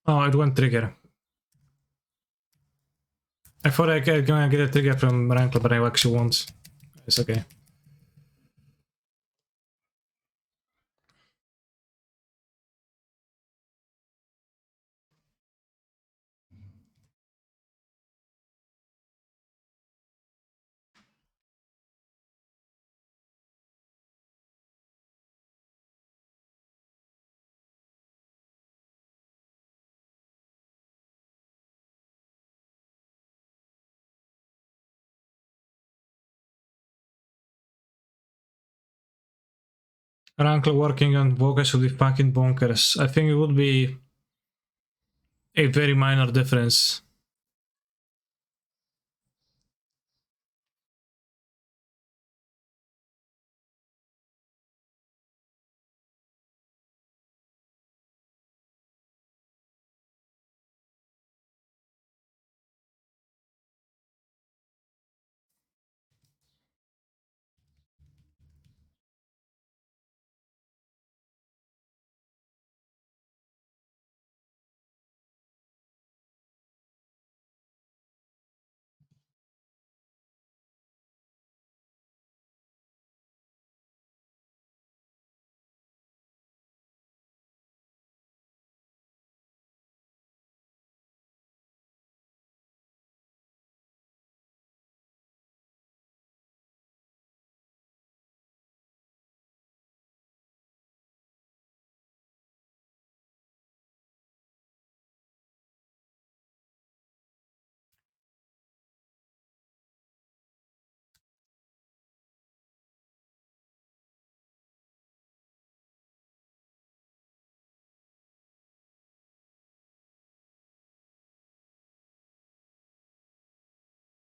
Oh, it won't trigger. I thought I was gonna get a trigger from Rankle, but I actually won't. It's okay. Rankle working on Vocus will be fucking bonkers. I think it would be a very minor difference.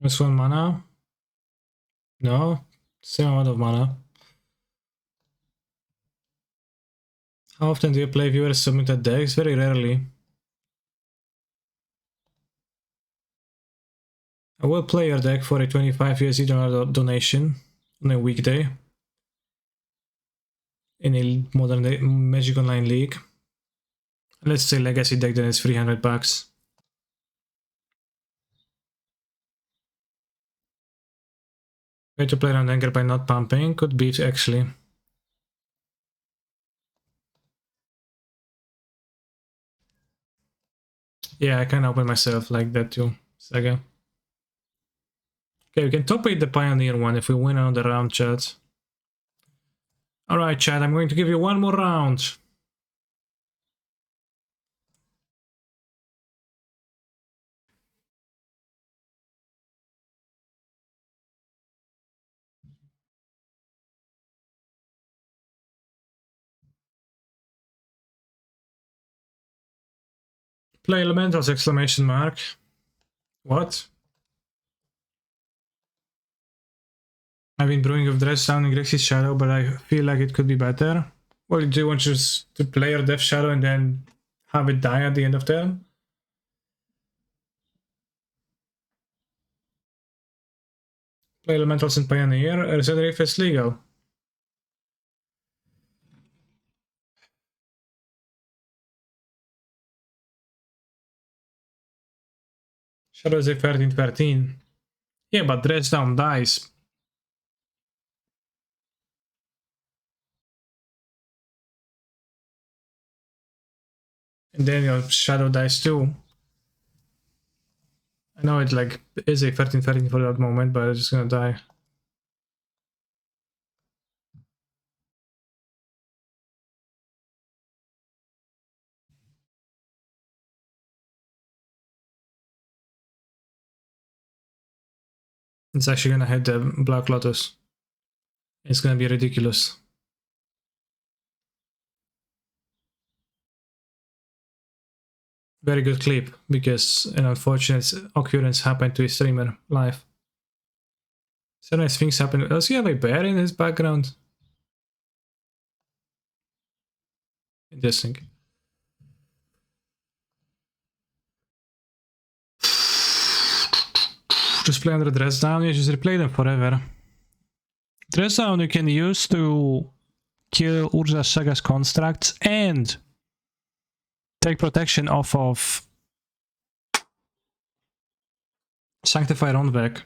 That's 1 mana. No, same amount of mana. How often do you play viewers submitted decks? Very rarely. I will play your deck for a 25 USD donation on a weekday in a modern day Magic Online League. Let's say legacy deck, then it's 300 bucks. Way to play around anger by not pumping could be actually. Yeah, I can open myself like that too. Saga. Okay, we can top 8 the Pioneer one if we win another round, chat. Alright, chat, I'm going to give you one more round. Play elementals, exclamation mark. What? I've been brewing of Dread Sounding Grixis Shadow, but I feel like it could be better. Well, do you want just to play your Death Shadow and then have it die at the end of turn? Play elementals in Pioneer, Regenerate if it's legal. Shadow is a 13-13. Yeah, but Dredge Down dies. And then your Shadow dies too. I know it like is a 13-13 for that moment, but it's just gonna die. It's actually gonna hit the Black Lotus. It's gonna be ridiculous. Very good clip, because an unfortunate occurrence happened to a streamer live. So nice things happen. Does he have a bear in his background? Interesting. Just play under Dress Down, you just replay them forever. Dress Down you can use to kill Urza Saga's constructs and take protection off of Sanctify Ronvek.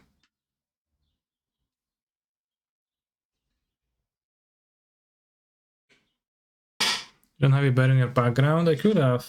You don't have a bear in your background? I could have.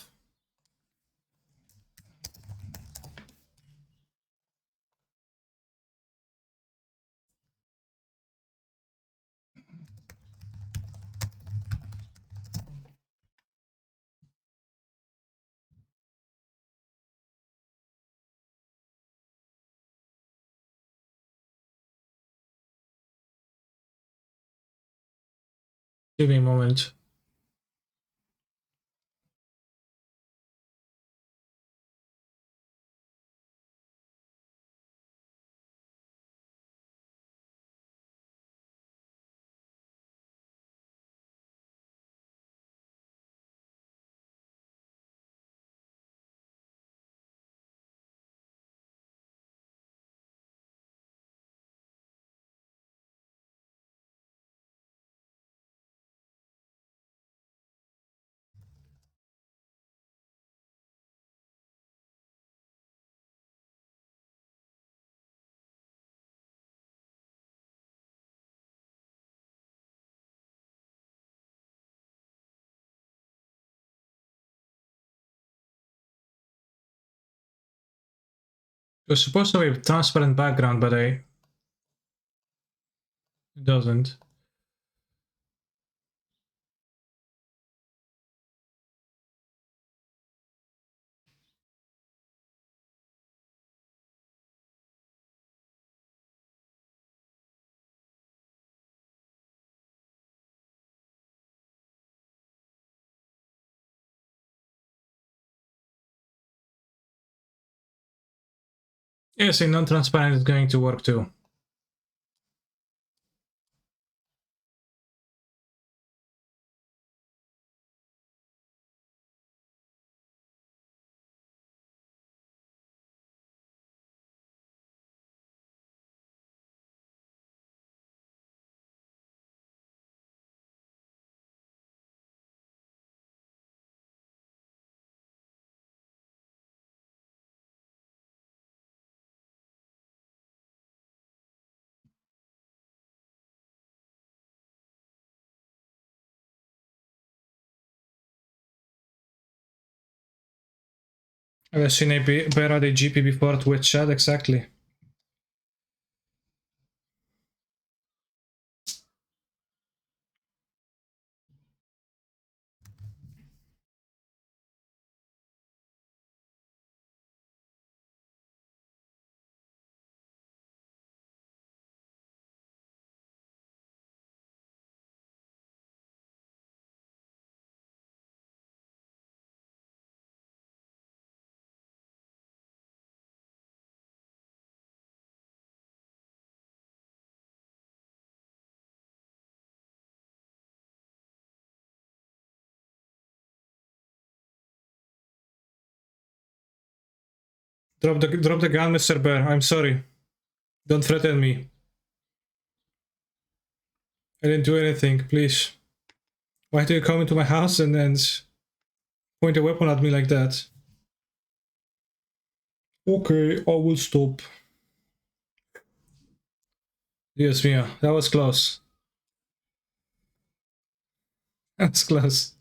Give me a moment. It was supposed to be a transparent background, but it doesn't. Yes, in non-transparent is going to work too. I've seen a better the GP before Twitch chat, exactly. Drop the gun, Mr. Bear. I'm sorry. Don't threaten me. I didn't do anything, please. Why do you come into my house and then point a weapon at me like that? Okay, I will stop. Yes, Mia, that was close. That's close.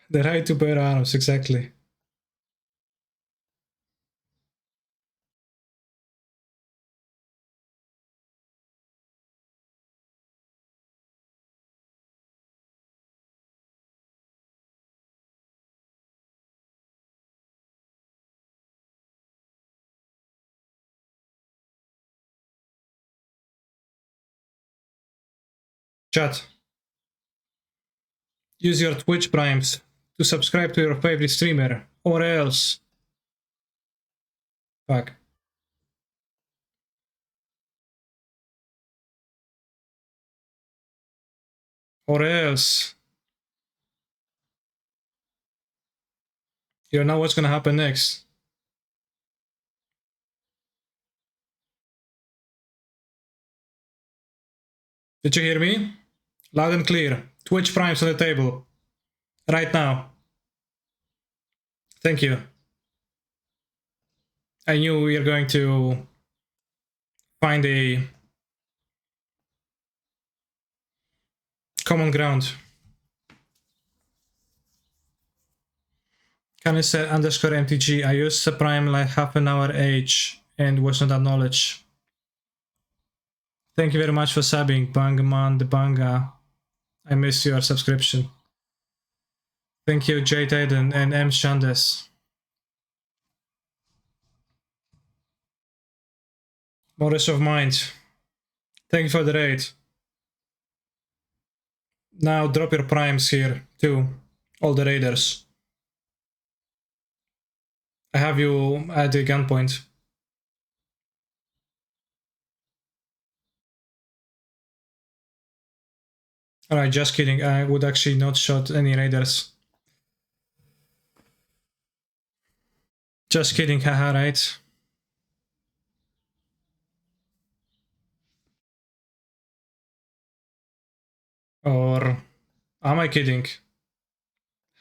The right to bear arms, exactly. Chat, use your Twitch primes to subscribe to your favorite streamer, or else. Fuck. Or else. You don't know what's gonna happen next. Did you hear me? Loud and clear. Twitch primes on the table. Right now. Thank you. I knew we were going to find a common ground. Canister underscore MTG. I used the prime like half an hour age and was not acknowledged. Thank you very much for subbing, Bangaman the Banga. I missed your subscription. Thank you, J. Taden and M. Shandes. Morris of Mind. Thank you for the raid. Now drop your primes here, too. All the raiders. I have you at the gunpoint. Alright, just kidding. I would actually not shot any raiders. Just kidding, haha, right? Or am I kidding?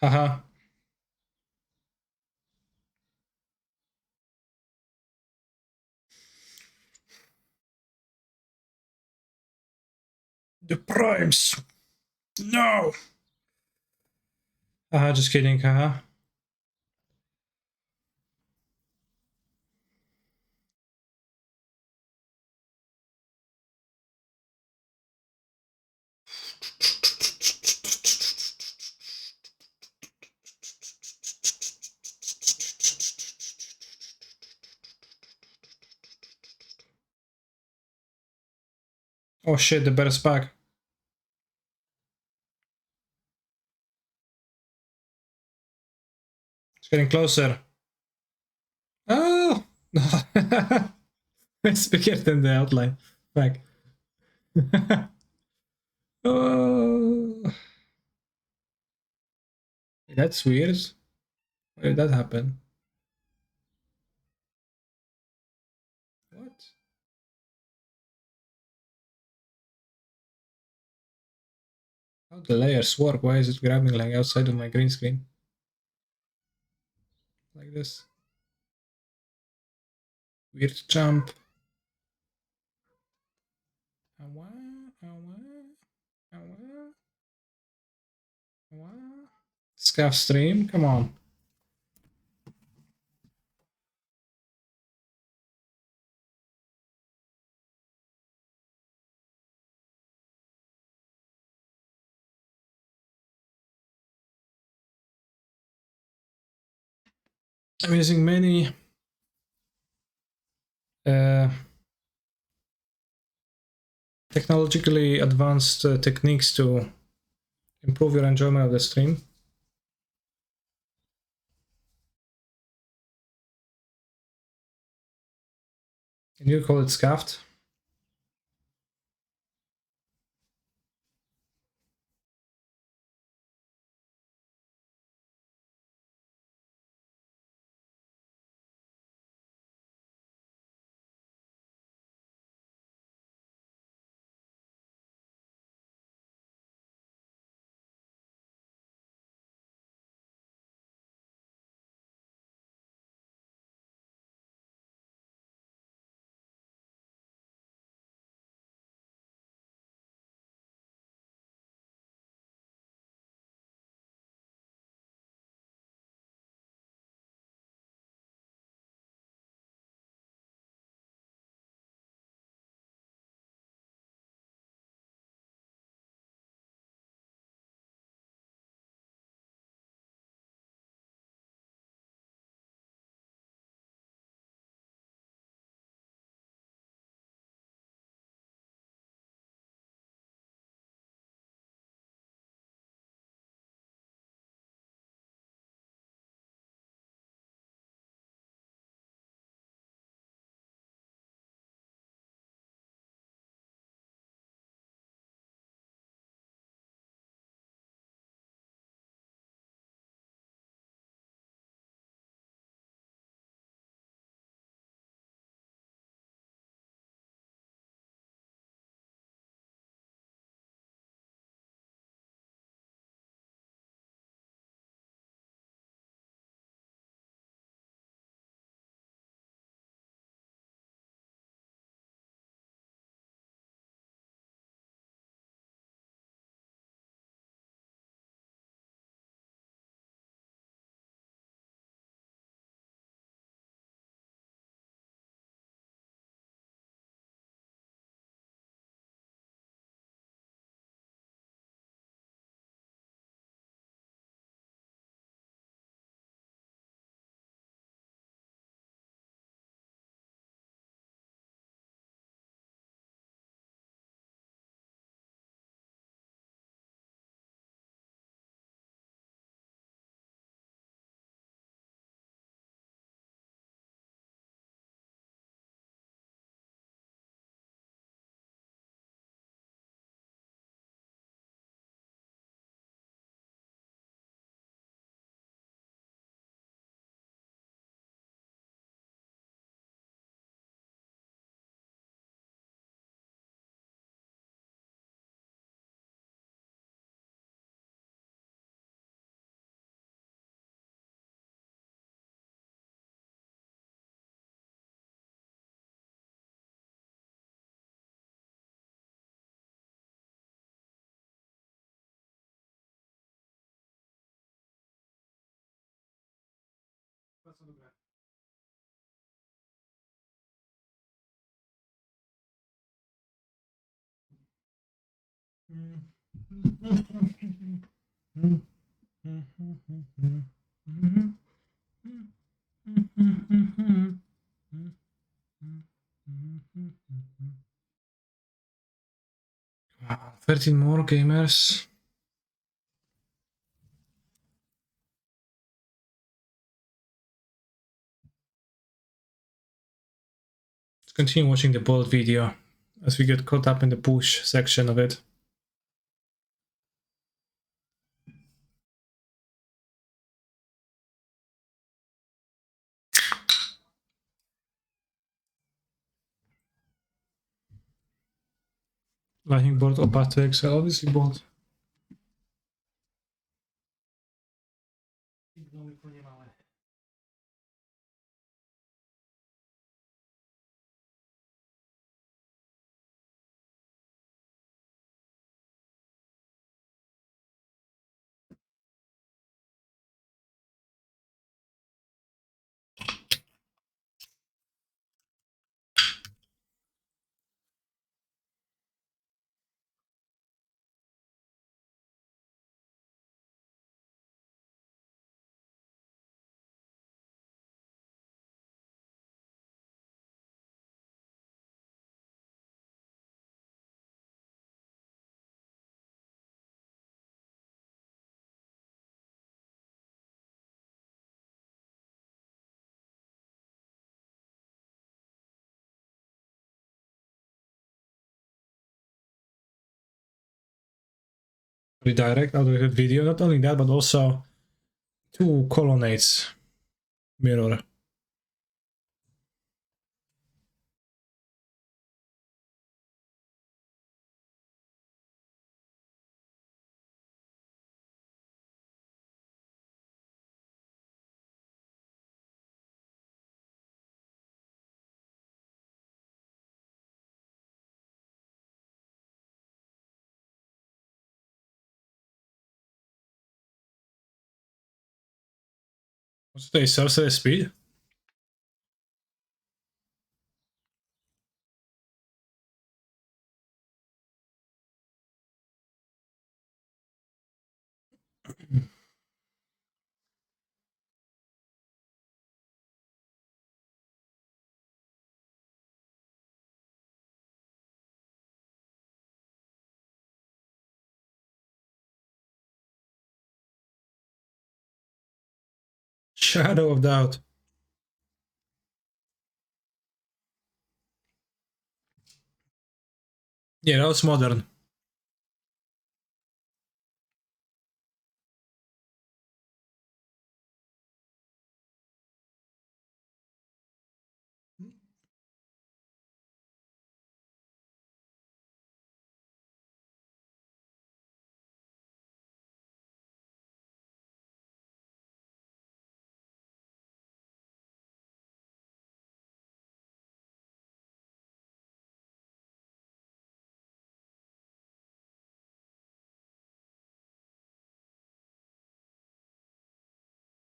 Haha. The primes. No. Haha, just kidding, haha. Oh shit, the bear's back. It's getting closer. It's bigger than the outline. Like, oh, that's weird. Why did that happen? What? How the layers work? Why is it grabbing like outside of my green screen? Like this. Weird jump. Awa, awa, awa, awa. Scav stream, come on. I'm using many technologically advanced techniques to improve your enjoyment of the stream. Can you call it scuffed? Wow, 13 more gamers. continue watching the bolt video as we get caught up in the push section of it. Lightning bolt or path to Excel, obviously bolt. Redirect automated video. Not only that, but also 2 colonnades mirror. What's the sorcerer speed? Shadow of doubt. Yeah, that was modern.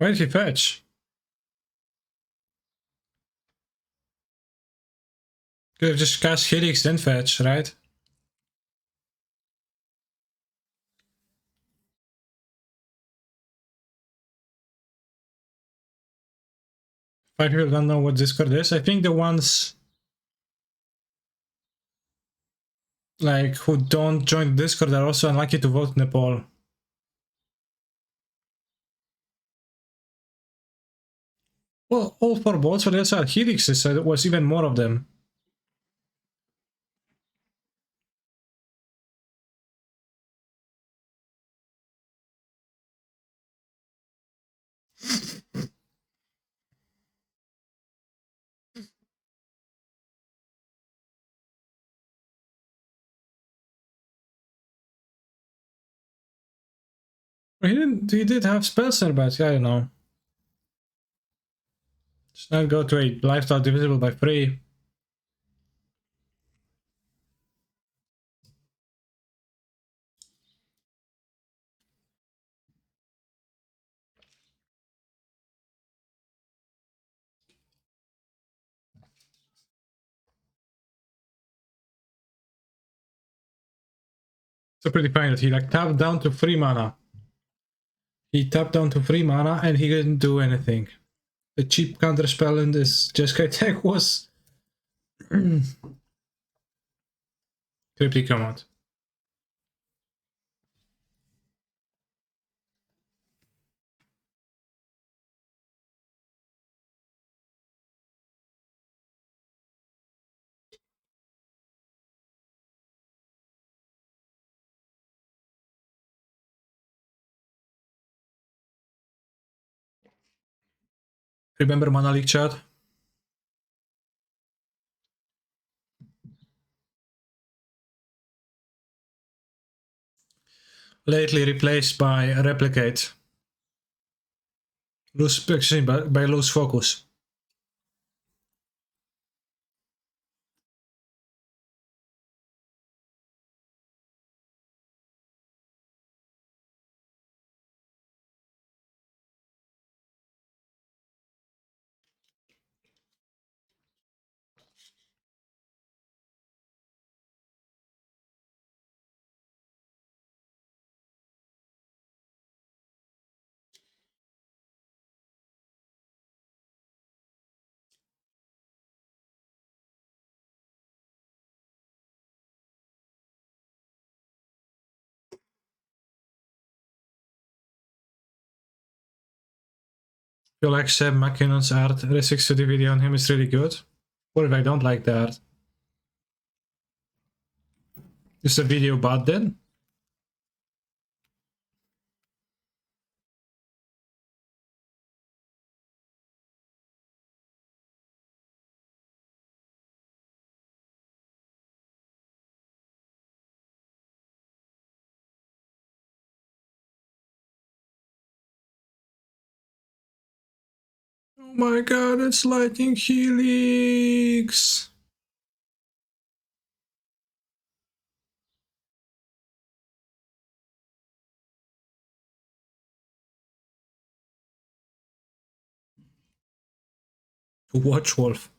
Why did he fetch? Could have just cast Helix then fetch, right? Five people don't know what Discord is. I think the ones like who don't join Discord are also unlucky to vote in the poll. Well, all 4 bolts, but also had Helixes, so there was even more of them. He did have Spellsner, but I don't know. Just not go to a lifestyle divisible by 3. So pretty funny that he like tapped down to 3 mana. He tapped down to 3 mana and he didn't do anything. The cheap counter spell in this Jeskai deck was Cryptic Command. Remember Monolith chat? Lately replaced by replicate. Lose by lose focus. You like Seb McKinnon's art? Restricts to the video on him is really good. What if I don't like the art? Is the video bad then? Oh my god, it's Lightning Helix! Watch Wolf.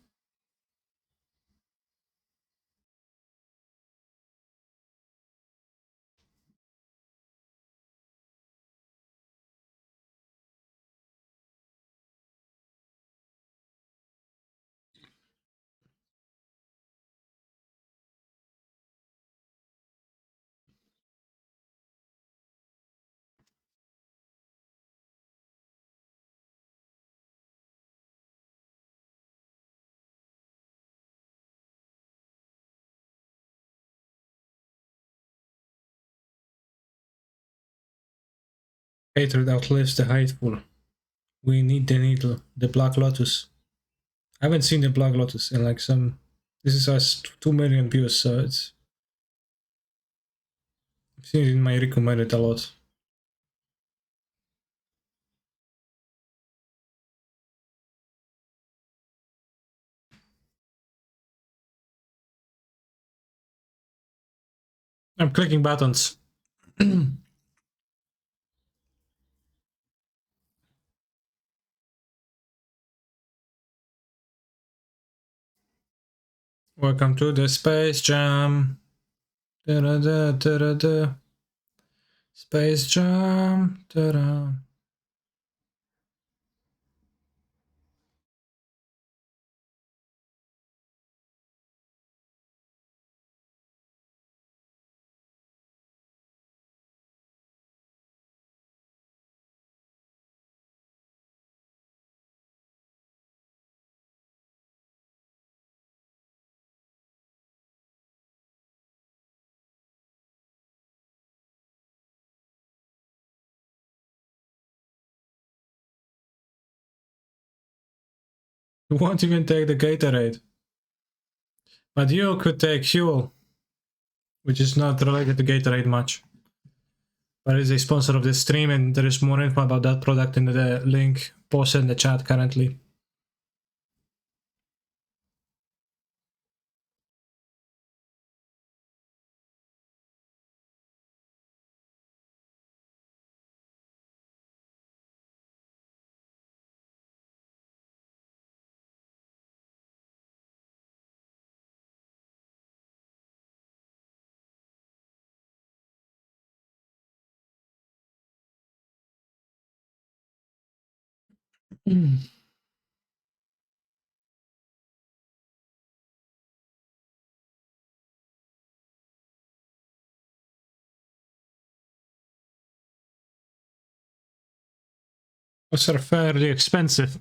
Hatred outlives the hateful. We need the needle. The Black Lotus. I haven't seen the Black Lotus in like some... This is us 2 million views, so it's... I've seen it in my recommended a lot. I'm clicking buttons. Welcome to the Space Jam. Da -da -da -da -da -da. Space Jam. Da -da. You won't even take the Gatorade. But you could take Fuel, which is not related to Gatorade much. But it's a sponsor of the stream, and there is more info about that product in the link posted in the chat currently. Those are fairly expensive.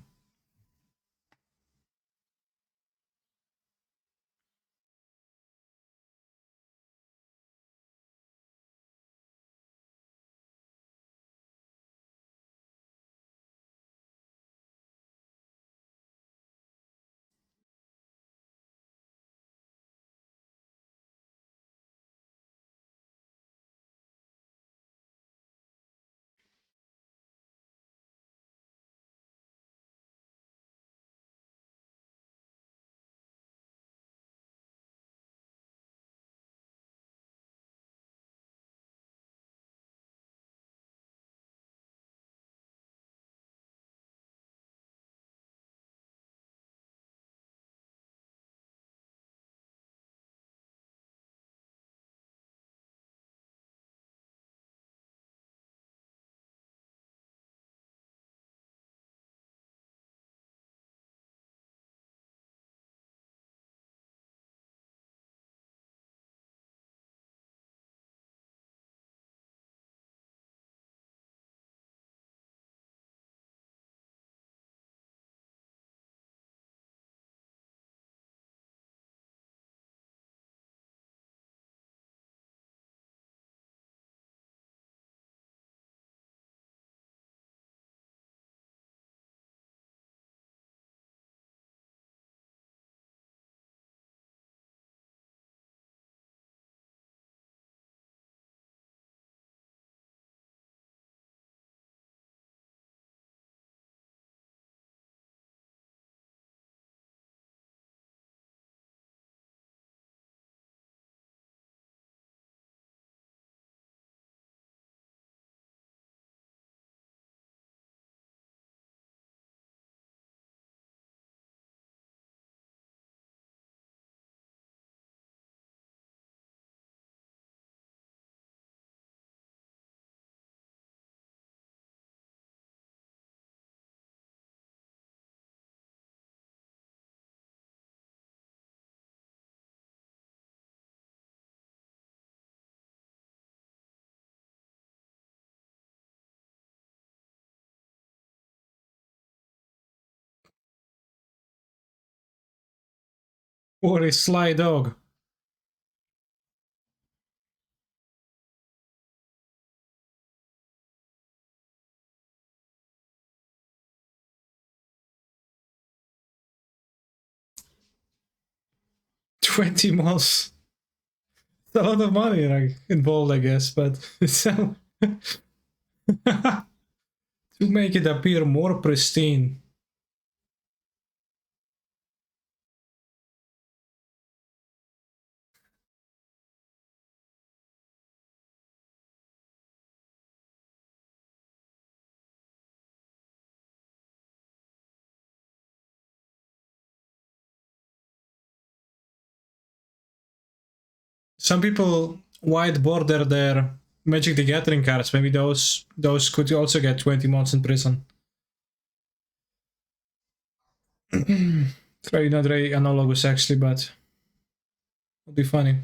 Or a sly dog. $20. It's a lot of money like involved, I guess, but so to make it appear more pristine. Some people white border their Magic the Gathering cards. Maybe those could also get 20 months in prison. It's really not very analogous actually, but it'll be funny.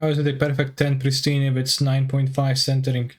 How is it a perfect 10 pristine if it's 9.5 centering?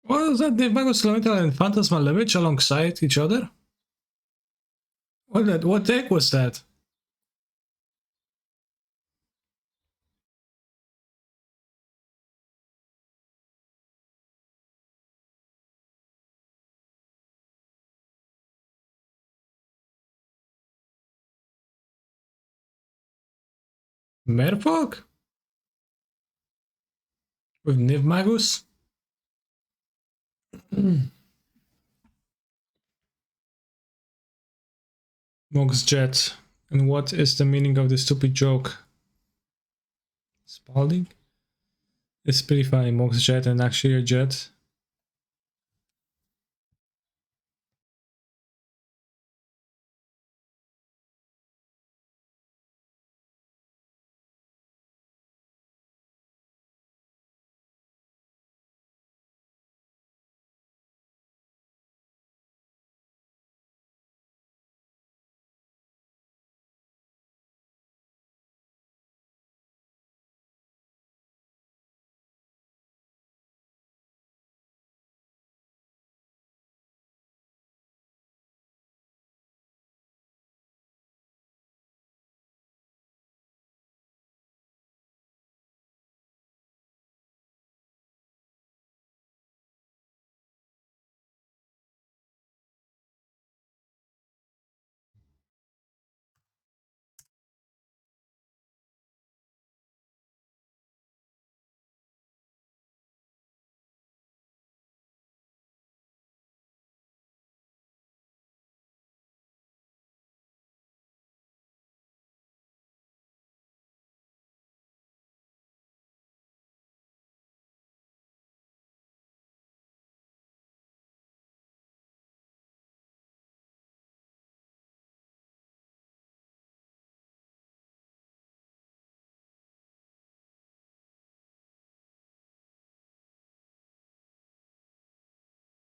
What was that? The Magus Elemental and Phantasmal Limage alongside each other? What deck was that? Merfolk? With Niv Magus? Mox Jet. And what is the meaning of this stupid joke? Spalding? It's pretty funny, Mox Jet and actually a jet.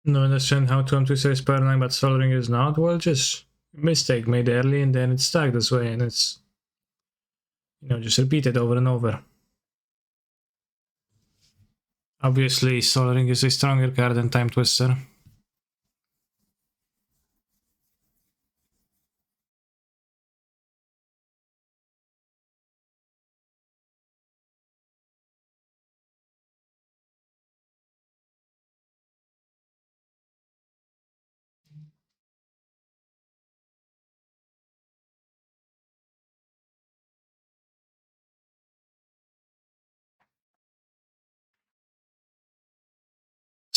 No, understand how Tom Twister is paranoid but soldering is not? Well, just mistake made early and then it's stuck this way and it's, just repeated over and over. Obviously, Soul Ring is a stronger card than Time Twister.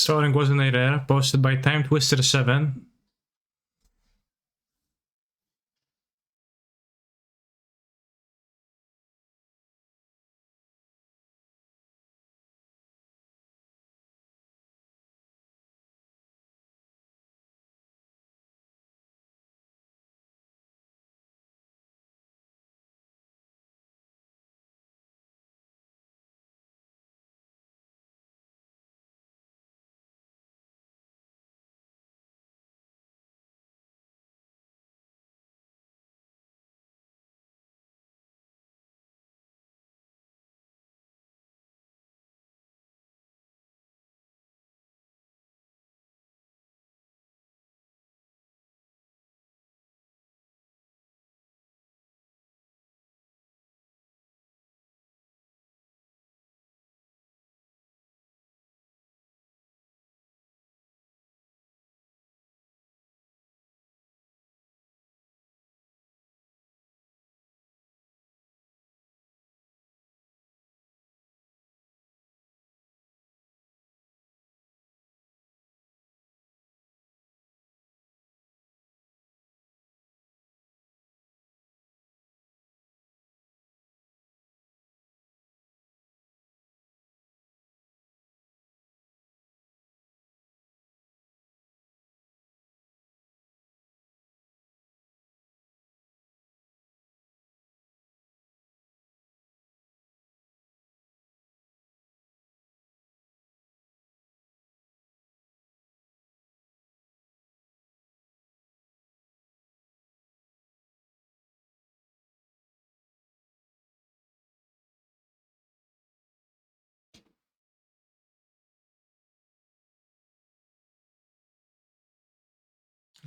Soul Ring wasn't a rare, posted by Time Twister 7.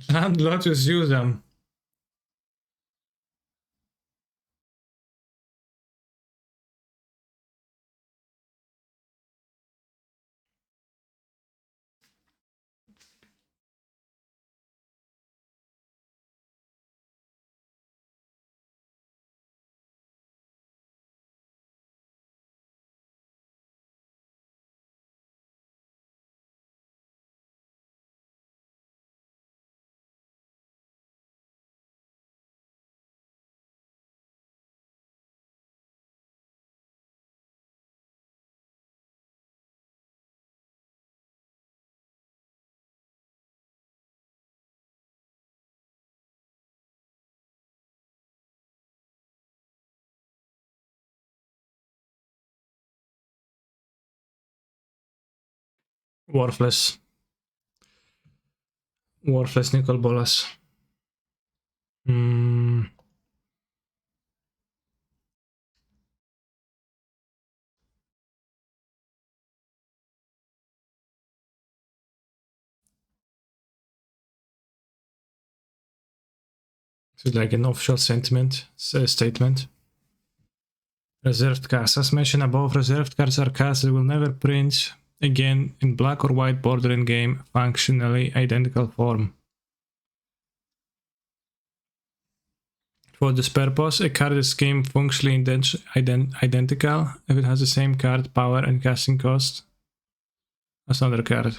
And Lotus use them. Worthless. Worthless Nicol Bolas. This is like an official statement. Reserved cards. As mentioned above, reserved cards are cards that will never print again in black or white border in game, functionally identical form. For this purpose, a card is game functionally identical if it has the same card power and casting cost as another card.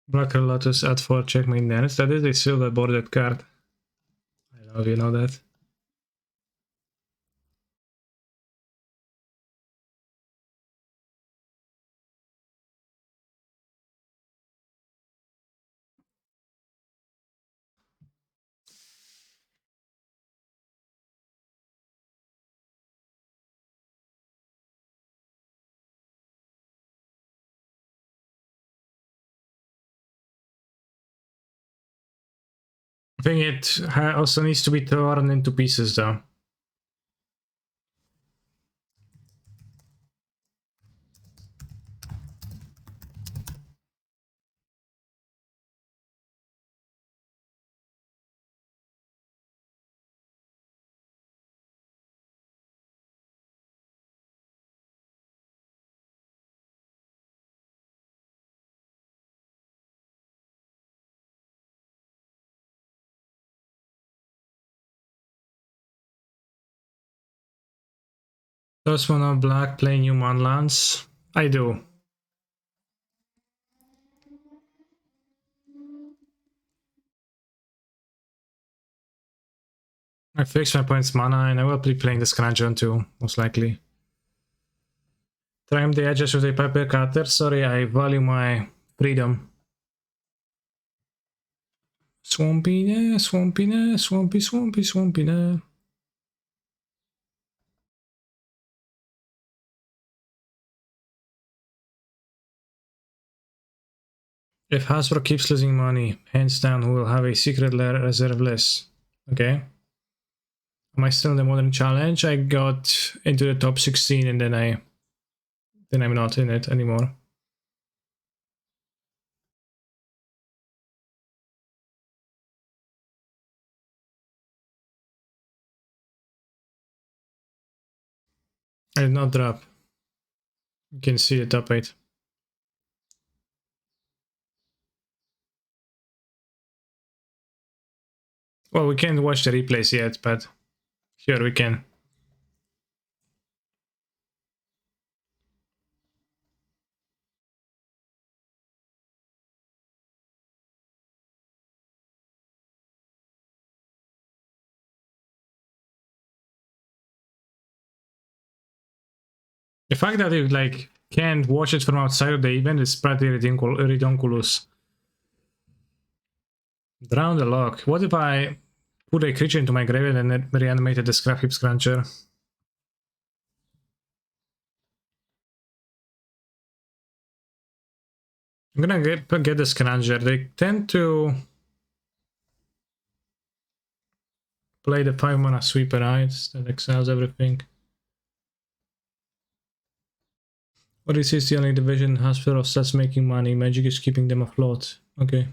Black Lotus at 4 checkmate dance. That is a silver bordered card. I don't know if you know that. I think it also needs to be torn into pieces though. Does mono black play new lands? I do. I fixed my points mana and I will be playing the Scrangeon too, most likely. Trim the edges with a paper cutter. Sorry, I value my freedom. Swampy, swampy, swampy, swampy, swampy. If Hasbro keeps losing money, hands down, we will have a secret reserve list. Okay. Am I still in the modern challenge? I got into the top 16 and then I'm not in it anymore. I did not drop. You can see the top 8. Well, we can't watch the replays yet, but sure we can. The fact that you like can't watch it from outside of the event is pretty ridiculous. Drown the lock. What if I put a creature into my graveyard and then reanimated the Scrap Heap Scruncher? I'm gonna get the Scruncher. They tend to play the 5 mana sweeper, right? That exiles everything. What is this? The only division hospital starts making money. Magic is keeping them afloat. Okay.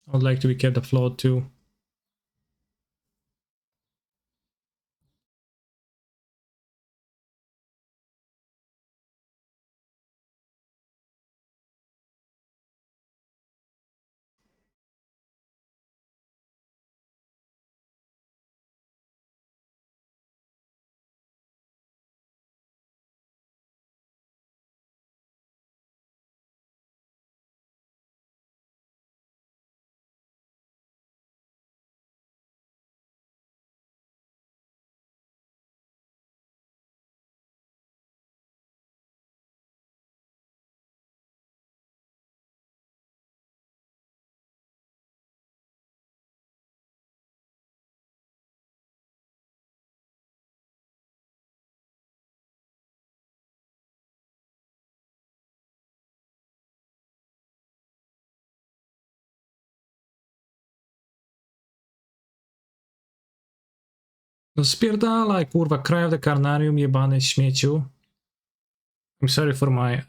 I would like to be kept afloat too. No spierdalaj, kurwa, Cry of the Carnarium, jebany śmieciu. I'm sorry for my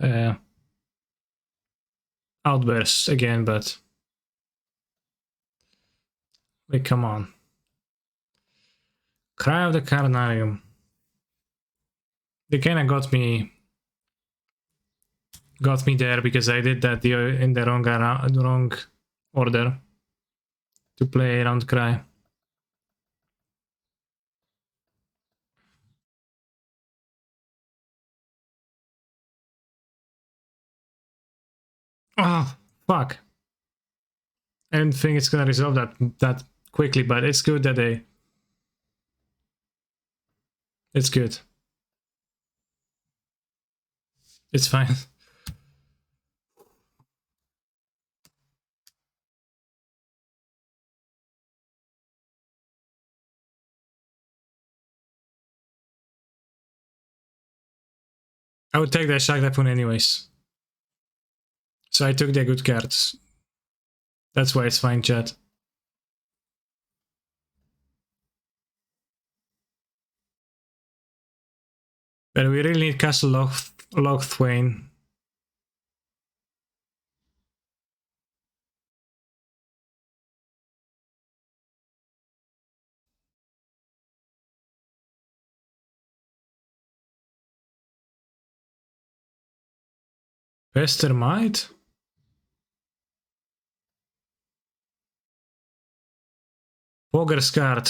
outbursts again, but like, come on. Cry of the Carnarium. They kinda got me there because I did that in the wrong order to play around Cry. Oh, fuck. I didn't think it's gonna resolve that quickly, but it's good that they... It's good. It's fine. I would take the Shock Typhoon anyways. So I took the good cards. That's why it's fine, chat. But we really need Castle Lochthwain. Westermight? Ogre's card.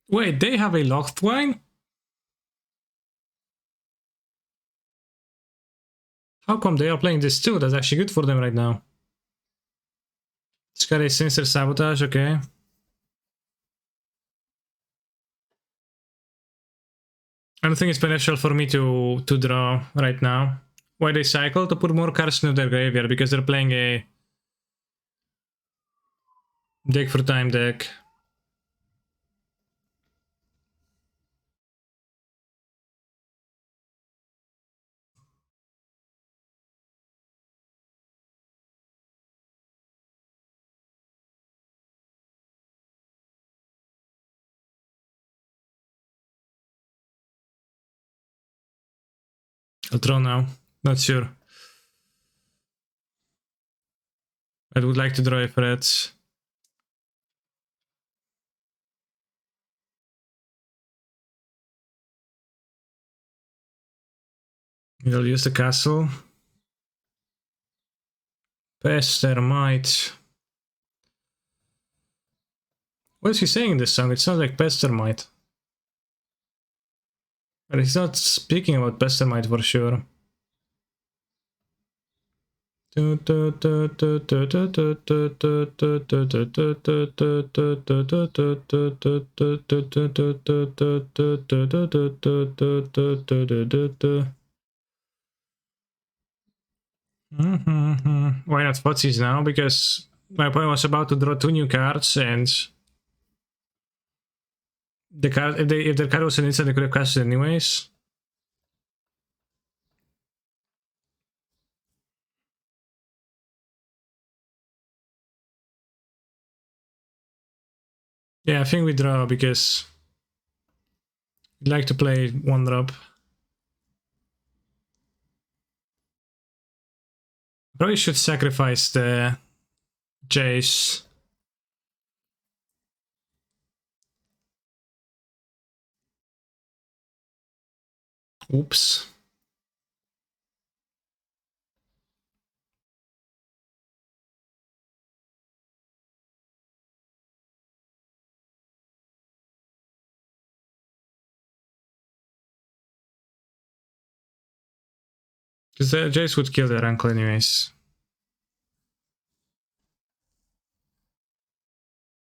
Wait, they have a Lochthwain? How come they are playing this too? That's actually good for them right now. It's got a Sinister Sabotage, okay. I don't think it's beneficial for me to draw right now. Why they cycle? To put more cards into their graveyard, because they're playing a Dig for Time deck. I'll draw now. Not sure. I would like to draw a threat. We'll use the castle. Pestermite. What is he saying in this song? It sounds like Pestermite. But he's not speaking about Pestermite for sure. Why not Footsies now? Because my opponent was about to draw 2 new cards, and the card, if the card was an instant, they could have cast it anyways. Yeah, I think we draw because we'd like to play 1-drop. Probably should sacrifice the Jace. Oops. Because the Jace would kill the Rankle anyways.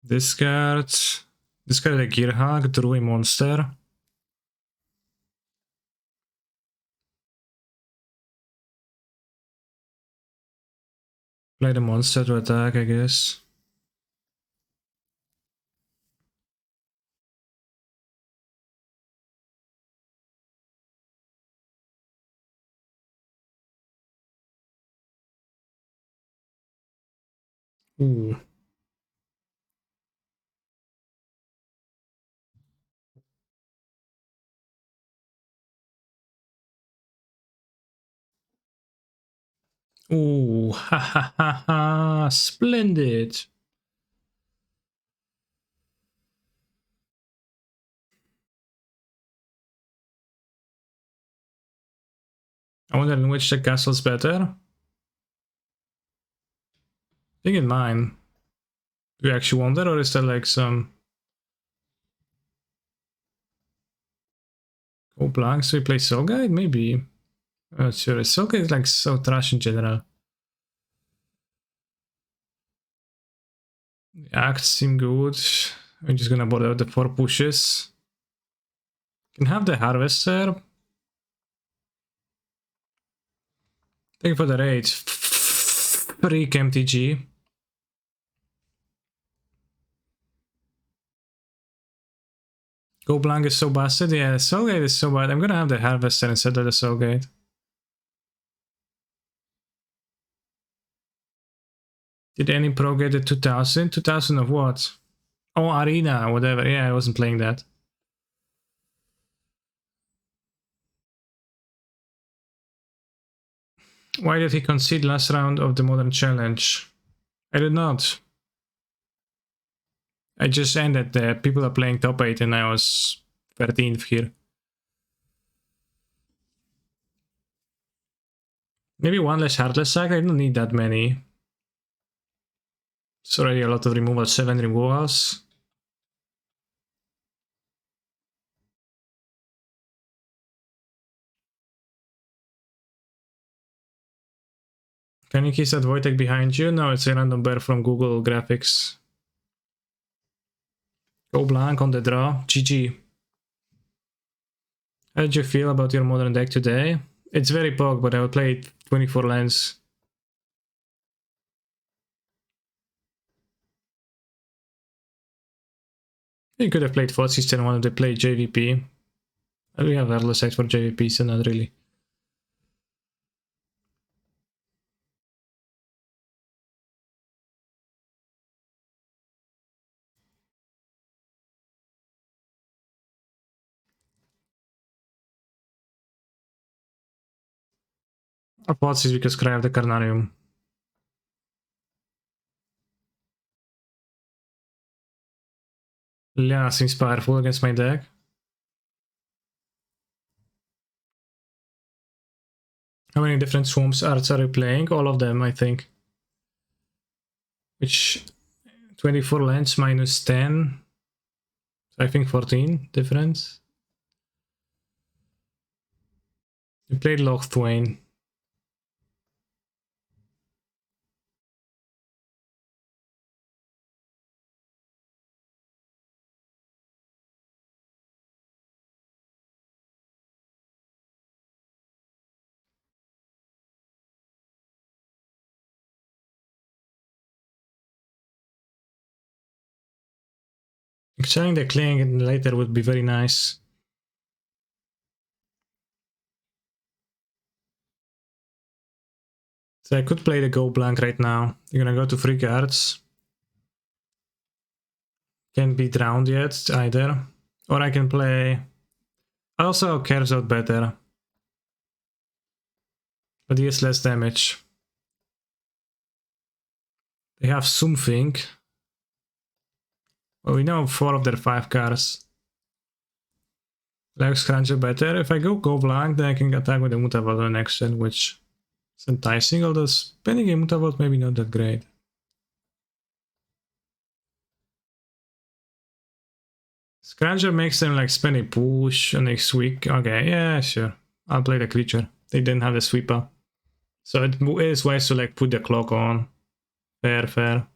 Discard a Gearhawk, drew a monster. Play the monster to attack, I guess. Ooh. Ooh, ha ha ha ha, splendid. I wonder in which the castle's better. I think in mine. Do you actually want that, or is there like some... Oh, blanks, we play Soul Guide? Maybe. I'm not sure. Soul Guide is like so trash in general. The acts seem good. I'm just gonna bother the 4 pushes. Can have the Harvester. Thank you for the raid. Freak MTG. Go Blanc is so busted. Yeah, Soulgate is so bad. I'm gonna have the Harvester instead of the Soulgate. Did any pro get the 2000? 2000 of what? Oh, Arena, whatever. Yeah, I wasn't playing that. Why did he concede last round of the Modern Challenge? I did not. I just ended there. People are playing top 8 and I was 13th here. Maybe one less Heartless sack. I don't need that many. It's already a lot of removals. 7 removals. Can you kiss that Wojtek behind you? No, it's a random bear from Google Graphics. Go Blanc on the draw. GG. How did you feel about your modern deck today? It's very pog, but I will play it 24 lands. You could have played Fort System, wanted to play JVP. We have Atlas Act for JVP, so not really. Pots is because Cry of the Carnarium. Yeah, seems powerful against my deck. How many different Swamps arts are you playing? All of them, I think. Which 24 lands minus 10. I think 14 difference. You played Lochthwain. Excelling the Cling later would be very nice. So I could play the Go Blank right now. You're gonna go to 3 cards. Can't be drowned yet either. Or I can play... Also Curves out better. But he has less damage. They have something. Well, we know 4 of their 5 cards. Like Scruncher better. If I go Blank, then I can attack with the Mutavault on next turn, which is enticing, although spending a Mutavault maybe not that great. Scruncher makes them like spend a push next week. Okay, yeah, sure. I'll play the creature. They didn't have the sweeper. So it is wise to like put the clock on. Fair, fair.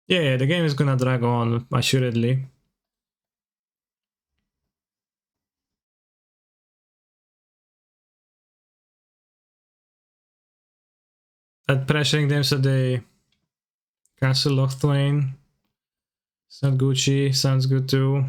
Yeah, the game is gonna drag on, assuredly. At pressuring them so they castle Lochthwain. It's not Gucci, sounds good too.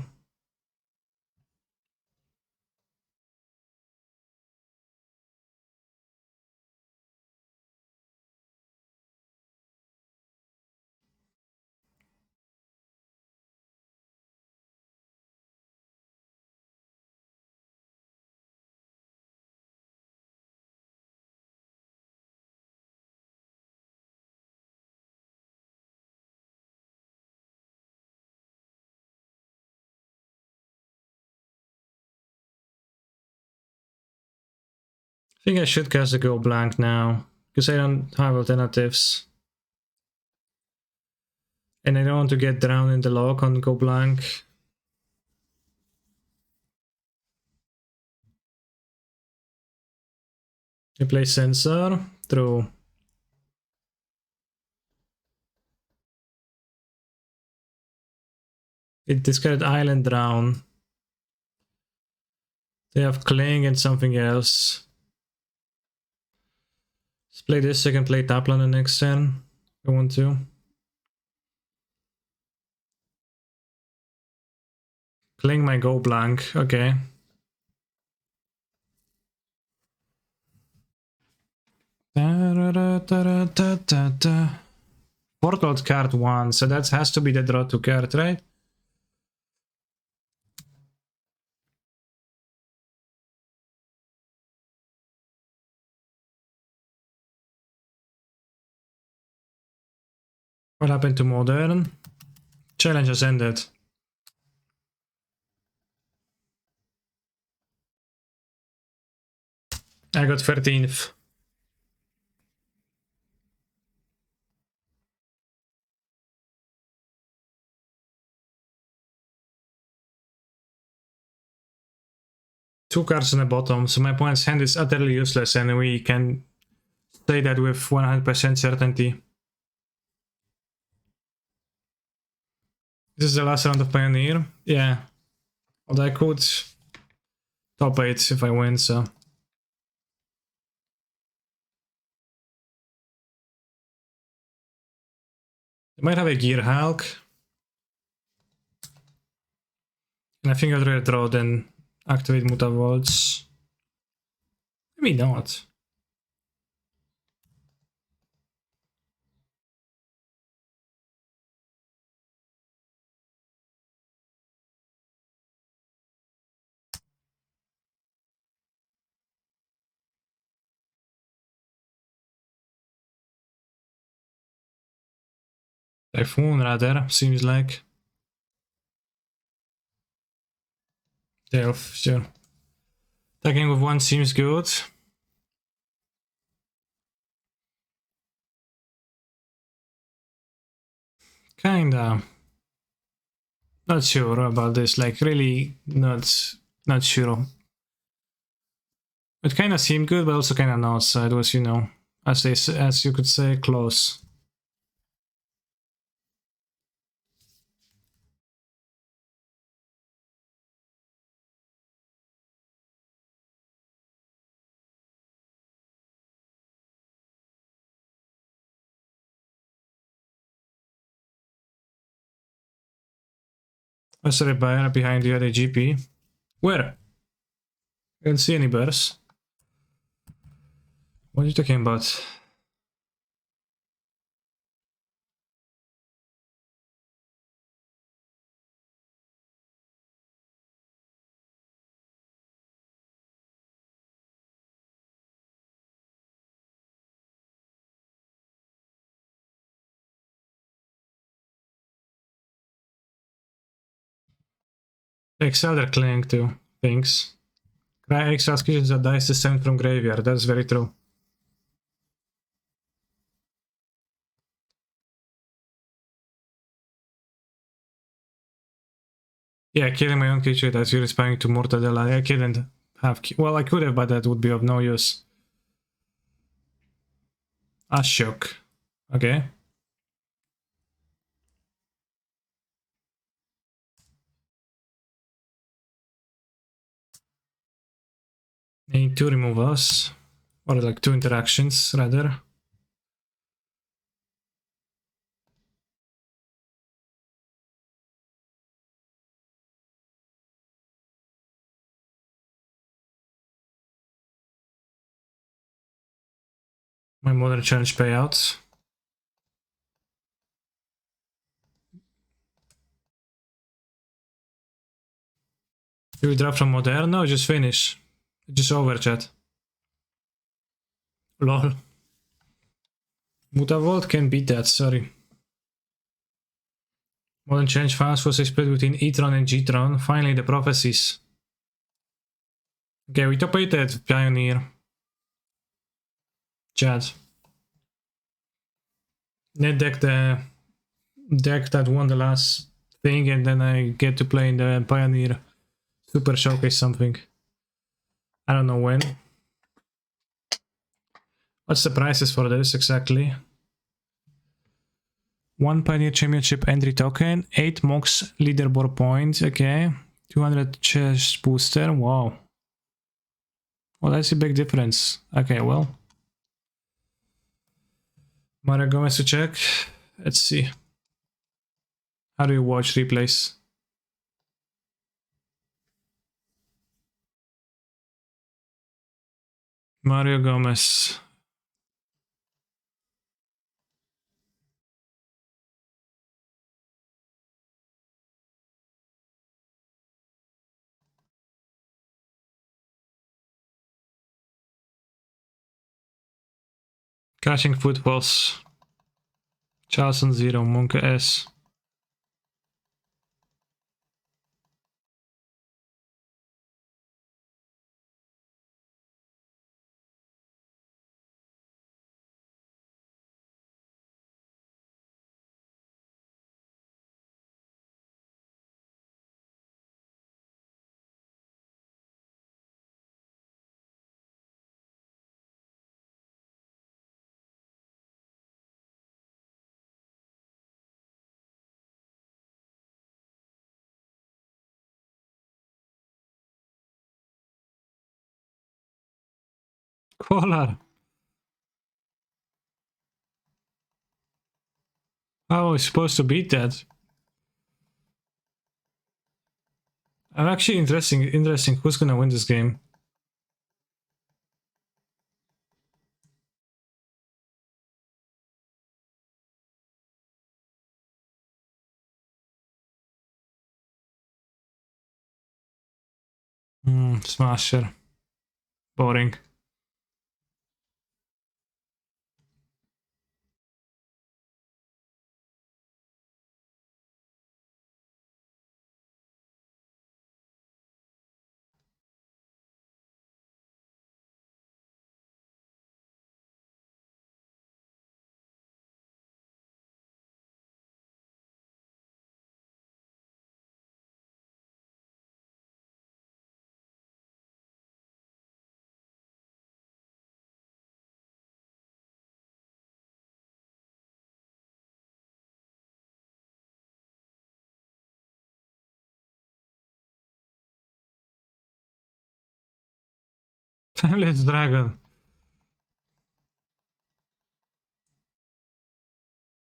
I think I should cast a go blank now, because I don't have alternatives. And I don't want to get drowned in the log on go blank. I play sensor, through. It discarded island drown. They have cling and something else. Let's play this so I can play Taplan the next turn. If I want to. Cling my go blank, okay. Portal card 1, so that has to be the draw 2 card, right? What happened to Modern? Challenge has ended. I got 13th. Two cards on the bottom, so my opponent's hand is utterly useless, and we can say that with 100% certainty. This is the last round of Pioneer? Yeah. Although I could top 8 if I win, so. I might have a Gear Hulk. And I think I'd rather draw than activate Mutavaults. Maybe not. Typhoon rather, seems like. Delph, sure. Attacking with 1 seems good. Kinda. Not sure about this, like really not sure. It kinda seemed good, but also kinda not, so it was, you know, as you could say, close. I saw a buyer behind the other GP. Where? I don't see any bears. What are you talking about? Excel their cling to things. Cry extra creatures that dice descend from graveyard, that's very true. Yeah, killing my own creature that's you're responding to Mortadella. I couldn't have. Well, I could have, but that would be of no use. Ashok. Okay. Need 2 removals. Or like 2 interactions, rather. My modern challenge payouts. Do we drop from modern? No, just finish. Just over, chat. Lol. Mutavault can beat that, sorry. Modern Challenge Finals was a split between E-Tron and G-Tron. Finally, the prophecies. Okay, we top 8 at Pioneer. Chat. Net deck the deck that won the last thing, and then I get to play in the Pioneer Super Showcase something. I don't know when. What's the prices for this exactly? 1 Pioneer Championship entry token, 8 Mox leaderboard points, okay. 200 chest booster, wow. Well, that's a big difference. Okay, well. Mario Gomez to check. Let's see. How do you watch replays? Mario Gomez. Crashing Footballs. Charleston 0, Monk S. Collar. How was I supposed to beat that? I'm actually interesting who's gonna win this game. Smasher. Boring. Timeless Dragon.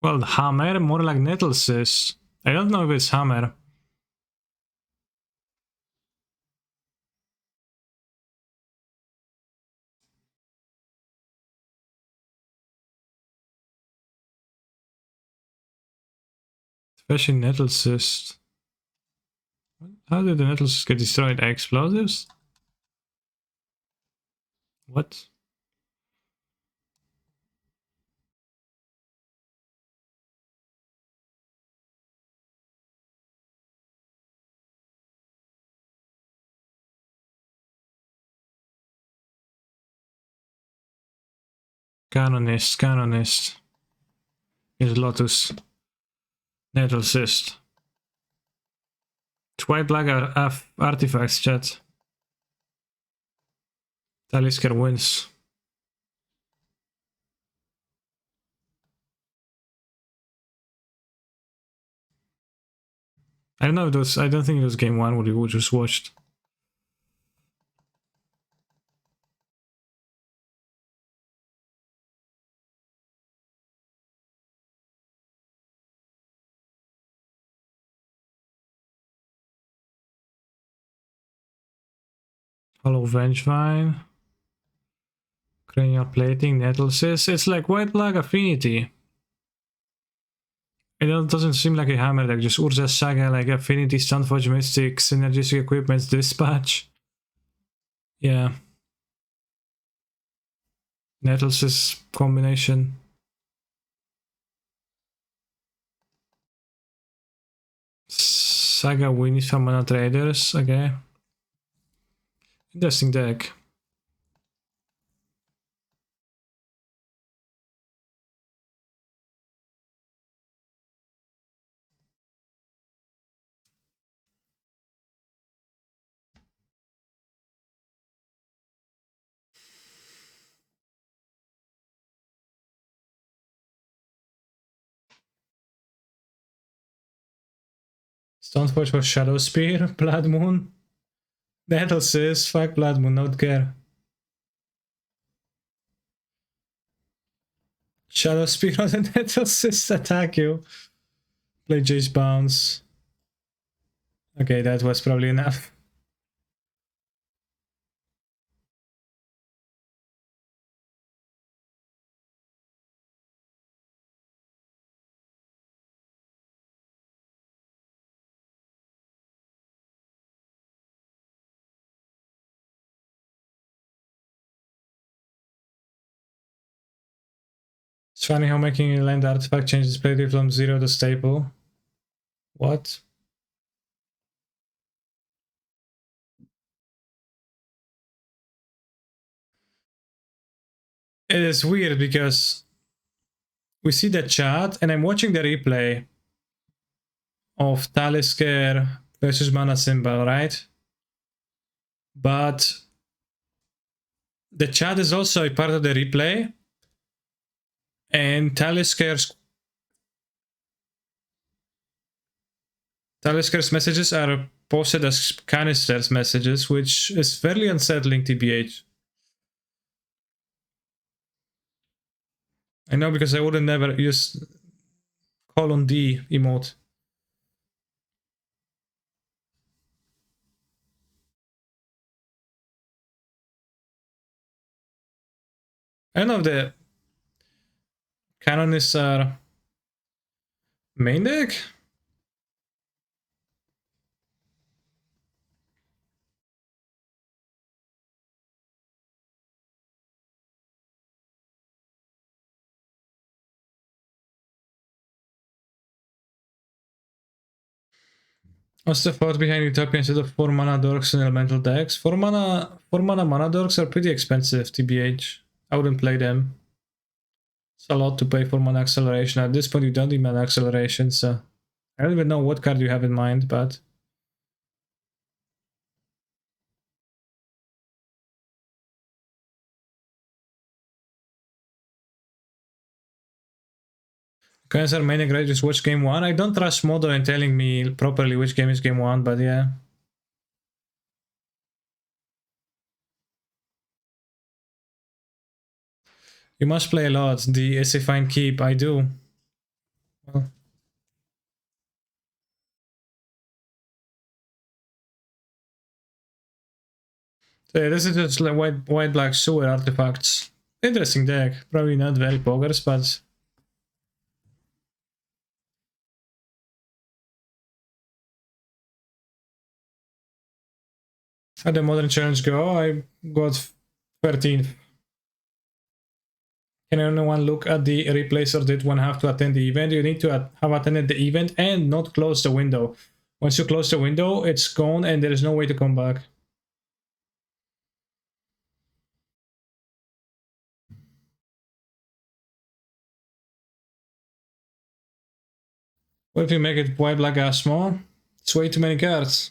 Well, Hammer, more like Nettlesys. I don't know if it's Hammer. Especially Nettlesys. How did the Nettlesys get destroyed? Explosives? What? Canonist. Is Lotus. Nettlesys. It's white black artifacts, chat. Talisker wins. I don't know if those. I don't think it was game one what we just watched. Hollow Vengevine. Cranial Plating, Nettlesys. It's like white black affinity. It doesn't seem like a hammer deck, just Urza Saga, like Affinity, Stunforge Mystic, Synergistic Equipment, Dispatch. Yeah. Nettlesys combination. Saga wins from Mana Traders, okay. Interesting deck. Stoneforge for Shadow Spear, Blood Moon. Nettle says, fuck Blood Moon, not care. Shadow Spear on the Nettle says attack you. Play Jace Bounce. Okay, that was probably enough. It's funny how making a land artifact changes play from 0 to staple. What? It is weird because we see the chat and I'm watching the replay of Talisker versus Mana Symbol, right? But the chat is also a part of the replay, and Talisker's messages are posted as Canister's messages, which is fairly unsettling, TBH. I know, because I wouldn't never use :D emote. I don't know if the canonists are main deck. What's the thought behind Utopia instead of 4 mana dorks and elemental decks? 4 mana mana dorks are pretty expensive, TBH. I wouldn't play them. It's a lot to pay for mana acceleration. At this point, you don't need mana acceleration, so I don't even know what card you have in mind, but Cancer Maniac, right? Just watch game 1. I don't trust Modo in telling me properly which game is game 1, but yeah. You must play a lot. The SA Fine Keep, I do. Well, so yeah, this is just like white black sewer artifacts. Interesting deck. Probably not very poggers, but how the modern challenge go? I got 13th. Can anyone look at the replays, or did one have to attend the event? You need to have attended the event and not close the window. Once you close the window, it's gone and there is no way to come back. What if you make it white black as small? It's way too many cards.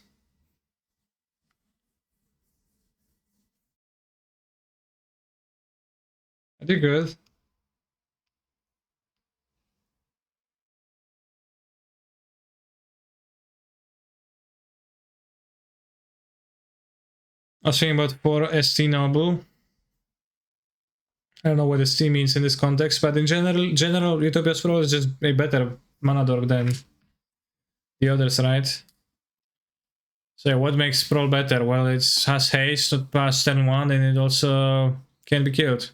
I did good. I was thinking about 4 ST Noble. I don't know what ST means in this context, but in general, Utopia's Flow is just a better mana dork than the others, right? So what makes Sprawl better? Well, it has haste, not past 10-1, and it also can be killed.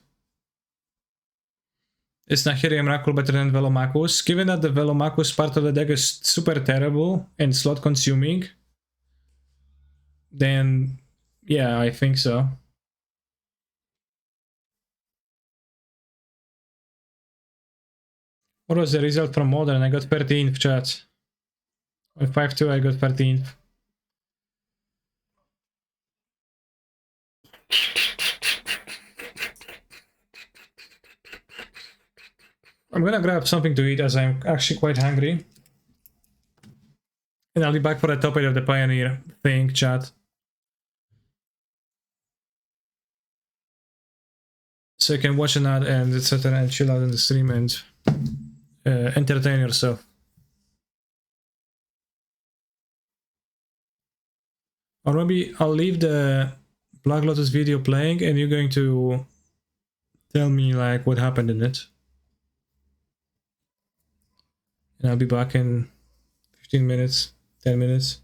Is Nahiri Miracle better than Velomachus? Given that the Velomachus part of the deck is super terrible and slot consuming, then yeah, I think so. What was the result from Modern? I got 13th, chat. With 5-2, I got 13th. I'm gonna grab something to eat as I'm actually quite hungry. And I'll be back for the top 8 of the Pioneer thing, chat. So you can watch an ad and etc. and chill out in the stream and entertain yourself. Or maybe I'll leave the Black Lotus video playing and you're going to tell me like what happened in it. And I'll be back in 15 minutes, 10 minutes.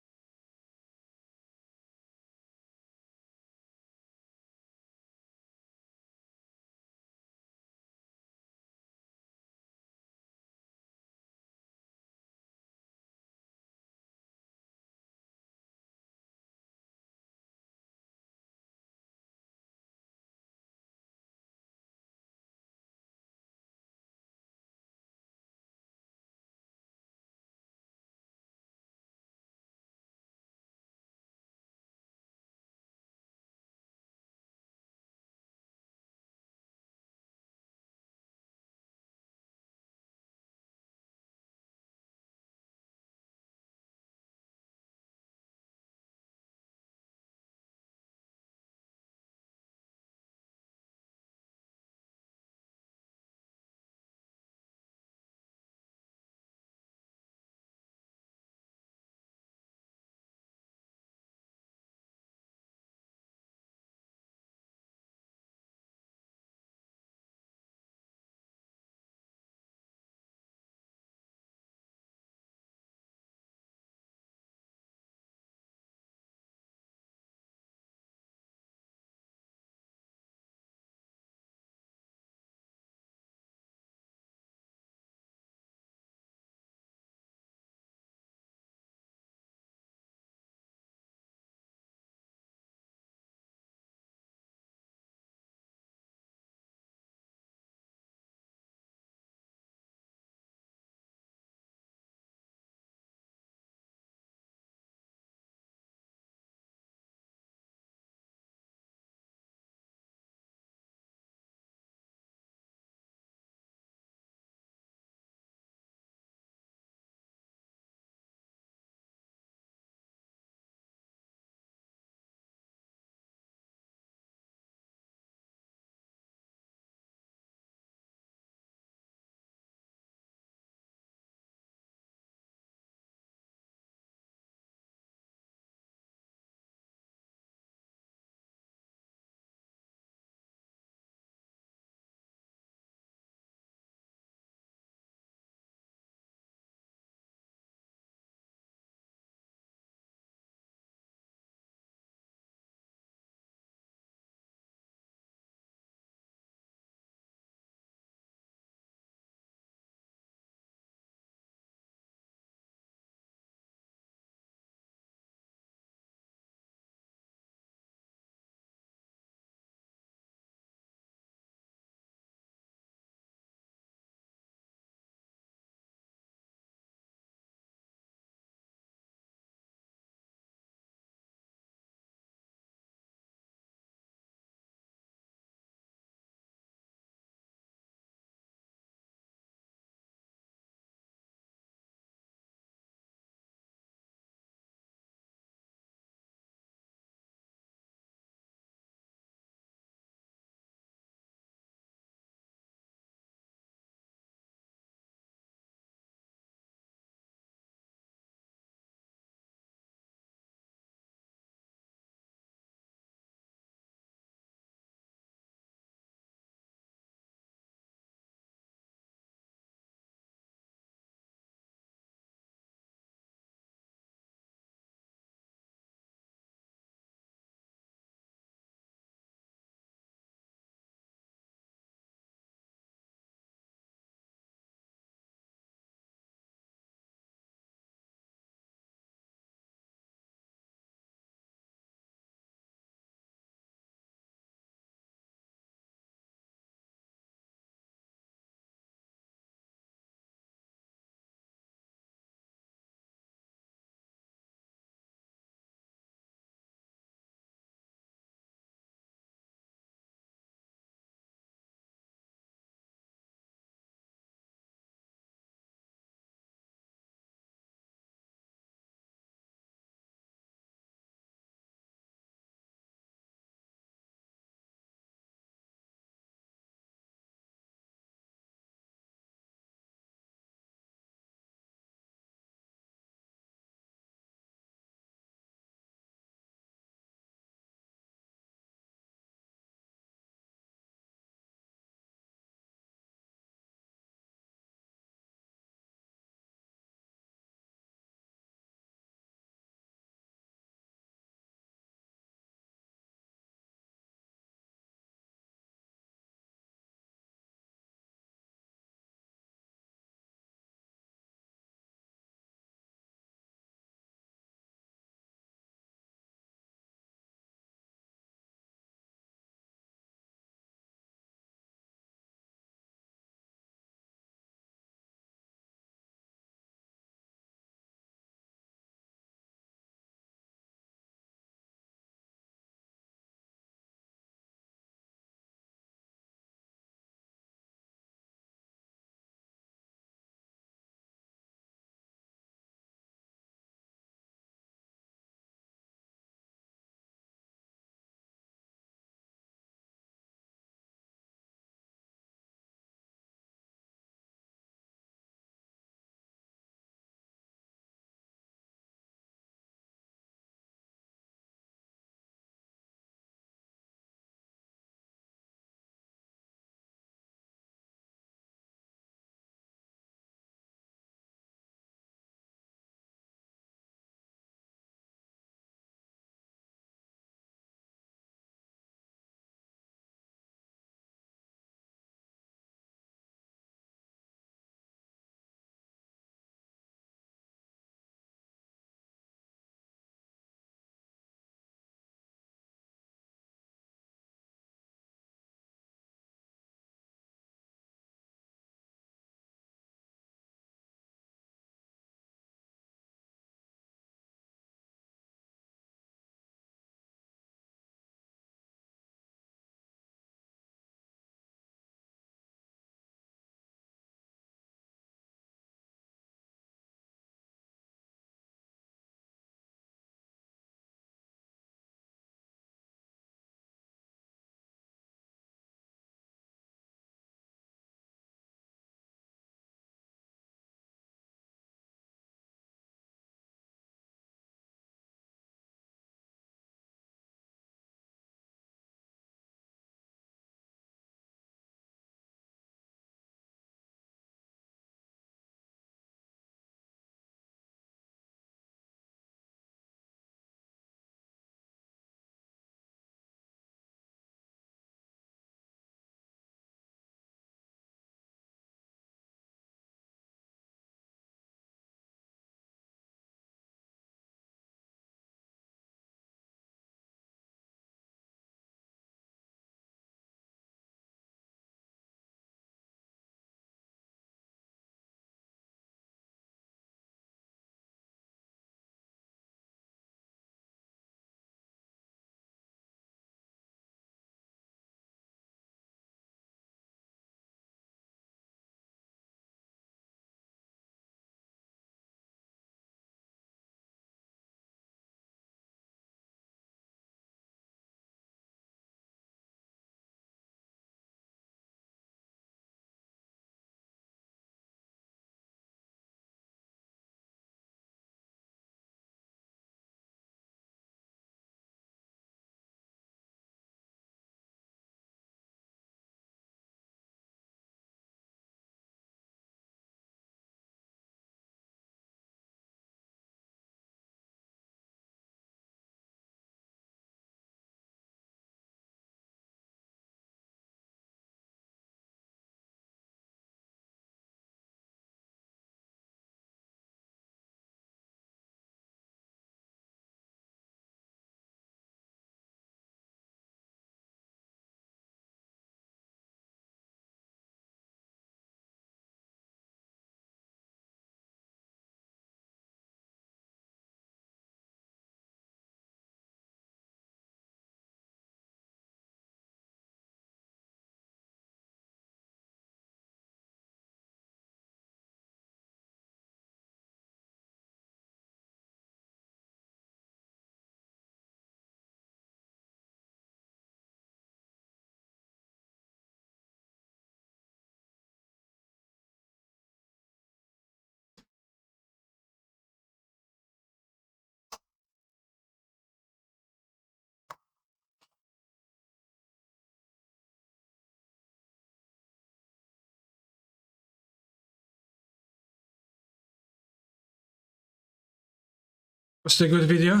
Was it a good video?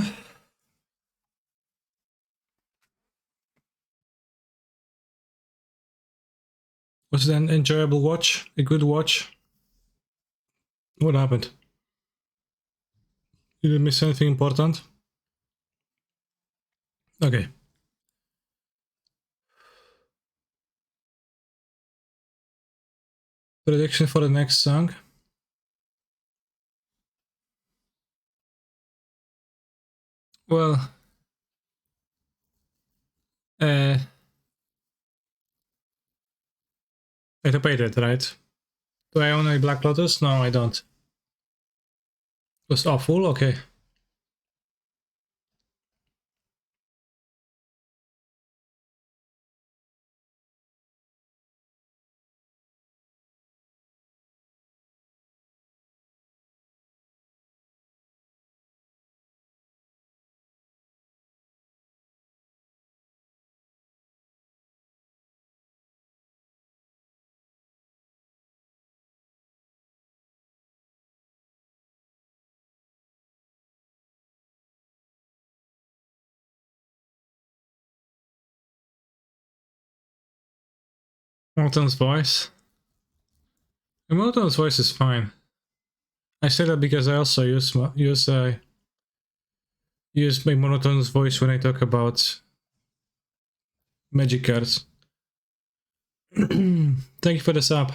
Was it an enjoyable watch? A good watch? What happened? Did you miss anything important? Okay. Prediction for the next song? Well, I debated, right? Do I own a Black Lotus? No, I don't. It was awful? Okay. Monotone's voice. Monotone's voice is fine. I say that because I also use my Monotone's voice when I talk about magic cards. Thank you for the sub.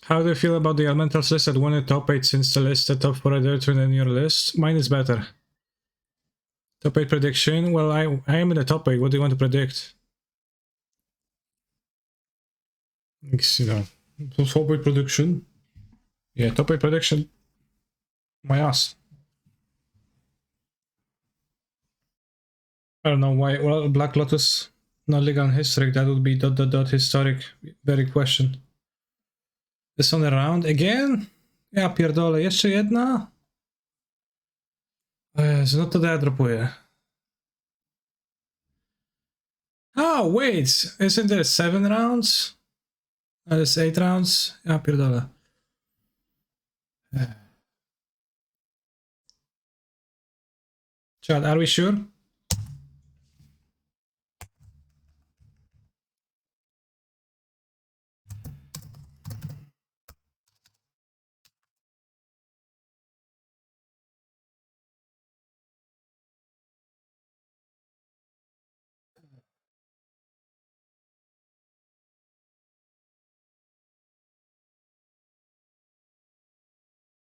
How do you feel about the elementals list that won a top 8 since the list the top 4 are there to in your list? Mine is better. Top 8 prediction? Well, I am in the top 8. What do you want to predict? You know, top 8 prediction. Yeah, top 8 prediction. My ass. I don't know why. Well, Black Lotus, not legal and historic. That would be ... historic. Very question. This one around again? Ja pierdolę, jeszcze jedna? No to ja dropuję. Oh, wait! Isn't there 7 rounds? There's 8 rounds? Ja pierdolę. Chad, are we sure?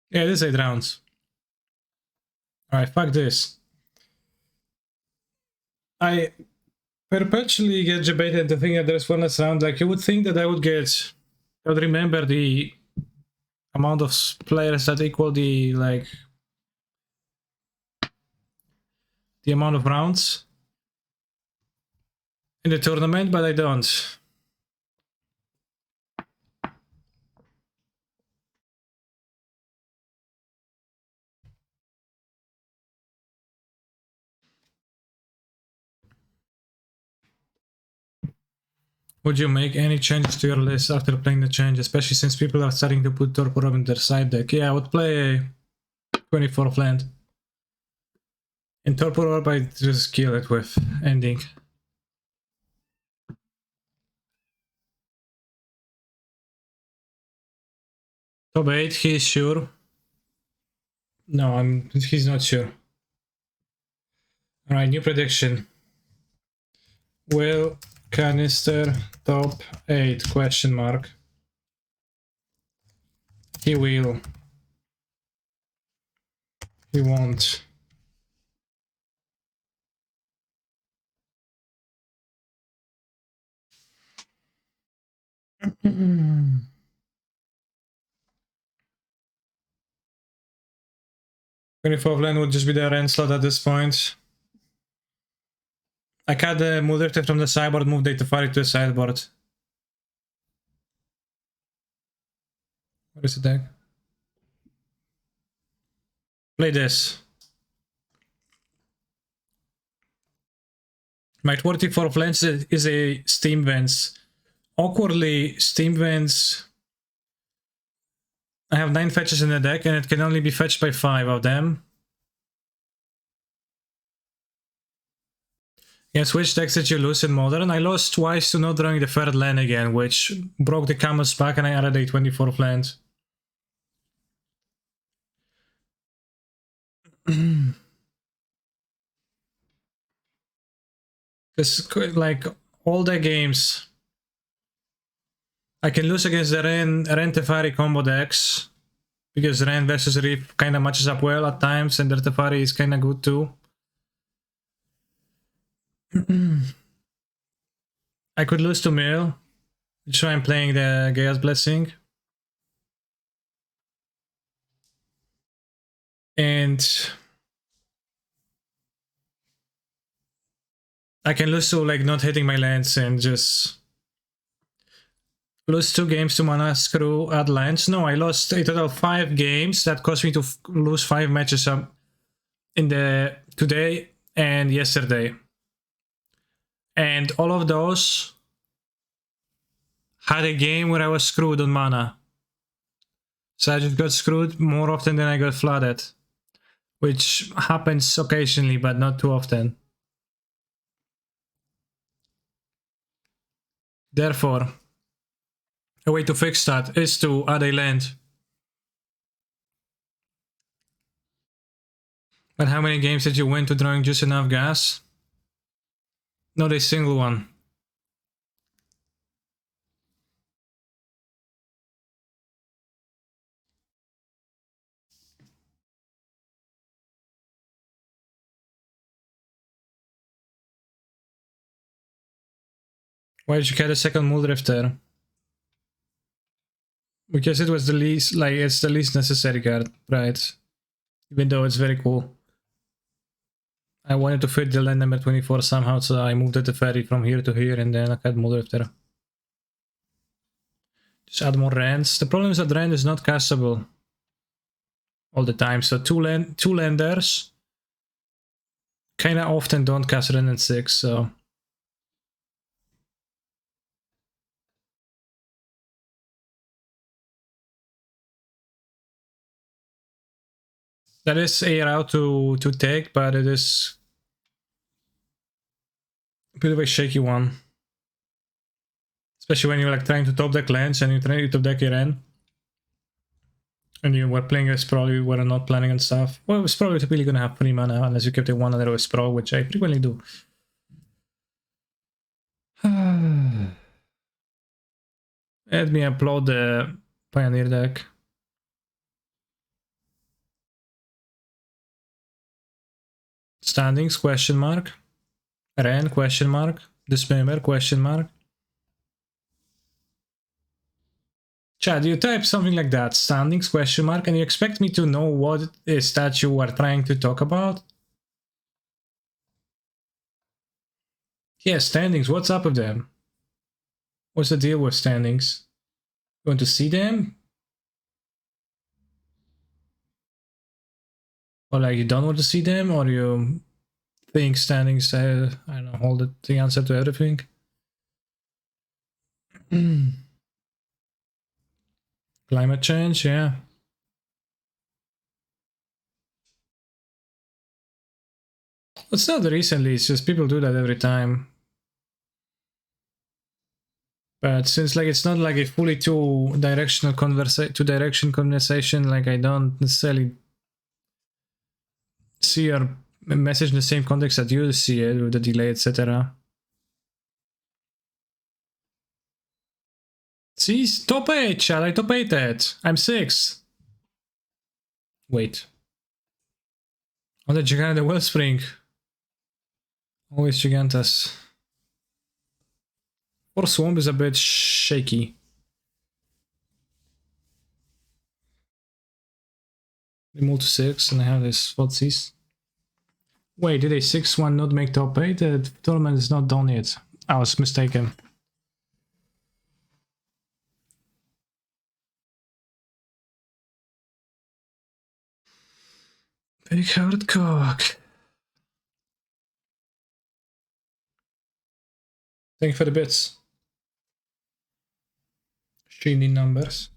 Yeah, it is 8 rounds. Alright, fuck this. I perpetually get debated into thinking that there's one less round. Like, you would think that I would remember the amount of players that equal the, like, the amount of rounds in the tournament, but I don't. Would you make any changes to your list after playing the change, especially since people are starting to put Torpor in their side deck? Yeah, I would play a 24th land. In Torpor Orb, I just kill it with ending. Top 8, he's sure. No, he's not sure. Alright, new prediction. Will Canister top 8? Question mark. He will. He won't. Mm-hmm. 24th land would just be their end slot at this point. I cut the Mulder from the sideboard, move Data Fire to the sideboard. What is the deck? Play this. My 24th lens is a Steam Vents awkwardly, Steam wins. I have 9 fetches in the deck and it can only be fetched by 5 of them. Yes, which decks did you lose in Modern? I lost twice to not drawing the 3rd land again, which broke the camel's back and I added a 24th land. Because, like, all the games, I can lose against the Ren Teferi combo decks, because Ren versus Reef kind of matches up well at times, and their Teferi is kind of good too. I could lose to Mill, so I'm playing the Gaia's Blessing. And I can lose to like not hitting my lands and just lose 2 games to Mana Screw at lands. No, I lost a total of 5 games. That cost me to lose 5 matches in the today and yesterday. And all of those had a game where I was screwed on mana. So I just got screwed more often than I got flooded. Which happens occasionally, but not too often. Therefore, a way to fix that is to add a land. But how many games did you win to drawing just enough gas? Not a single one. Why did you get a second Muldrifter? Because it was the least, like, it's the least necessary card, right? Even though it's very cool. I wanted to fit the land number 24 somehow, so I moved the ferry from here to here, and then I got Muldrifter. Just add more Rands. The problem is that Rand is not castable all the time, so two landers kinda often don't cast Rand in 6, so... That is a route to take, but it is a bit of a shaky one. Especially when you're like trying to top deck lands and you're trying to top deck your Ren. And you were playing a Sprawl, you were not planning on stuff. Well, Sprawl is typically gonna have free mana unless you kept a 1-0 Sprawl, which I frequently do. Let me upload the Pioneer deck. Standings, question mark. Ren, question mark. Dismember, question mark. Chad, you type something like that, standings, question mark, and you expect me to know what it is that you are trying to talk about? Yeah, standings, what's up with them? What's the deal with standings? You want to see them? Or like you don't want to see them, or you think standings, I don't know, hold the answer to everything? Climate change, yeah. It's not recently, it's just people do that every time. But since like it's not like a fully two-direction conversation, like I don't necessarily see your message in the same context that you see it with the delay, etc. See, top 8, shall I top 8 it? I'm 6. Wait. On the Gigant the Wellspring. Always Gigantus. Or Swamp is a bit shaky. They move to 6 and I have this Fotsies. Wait, did a 6-1 not make top 8? The tournament is not done yet. I was mistaken. Big hearted cock. Thank you for the bits. shiny numbers.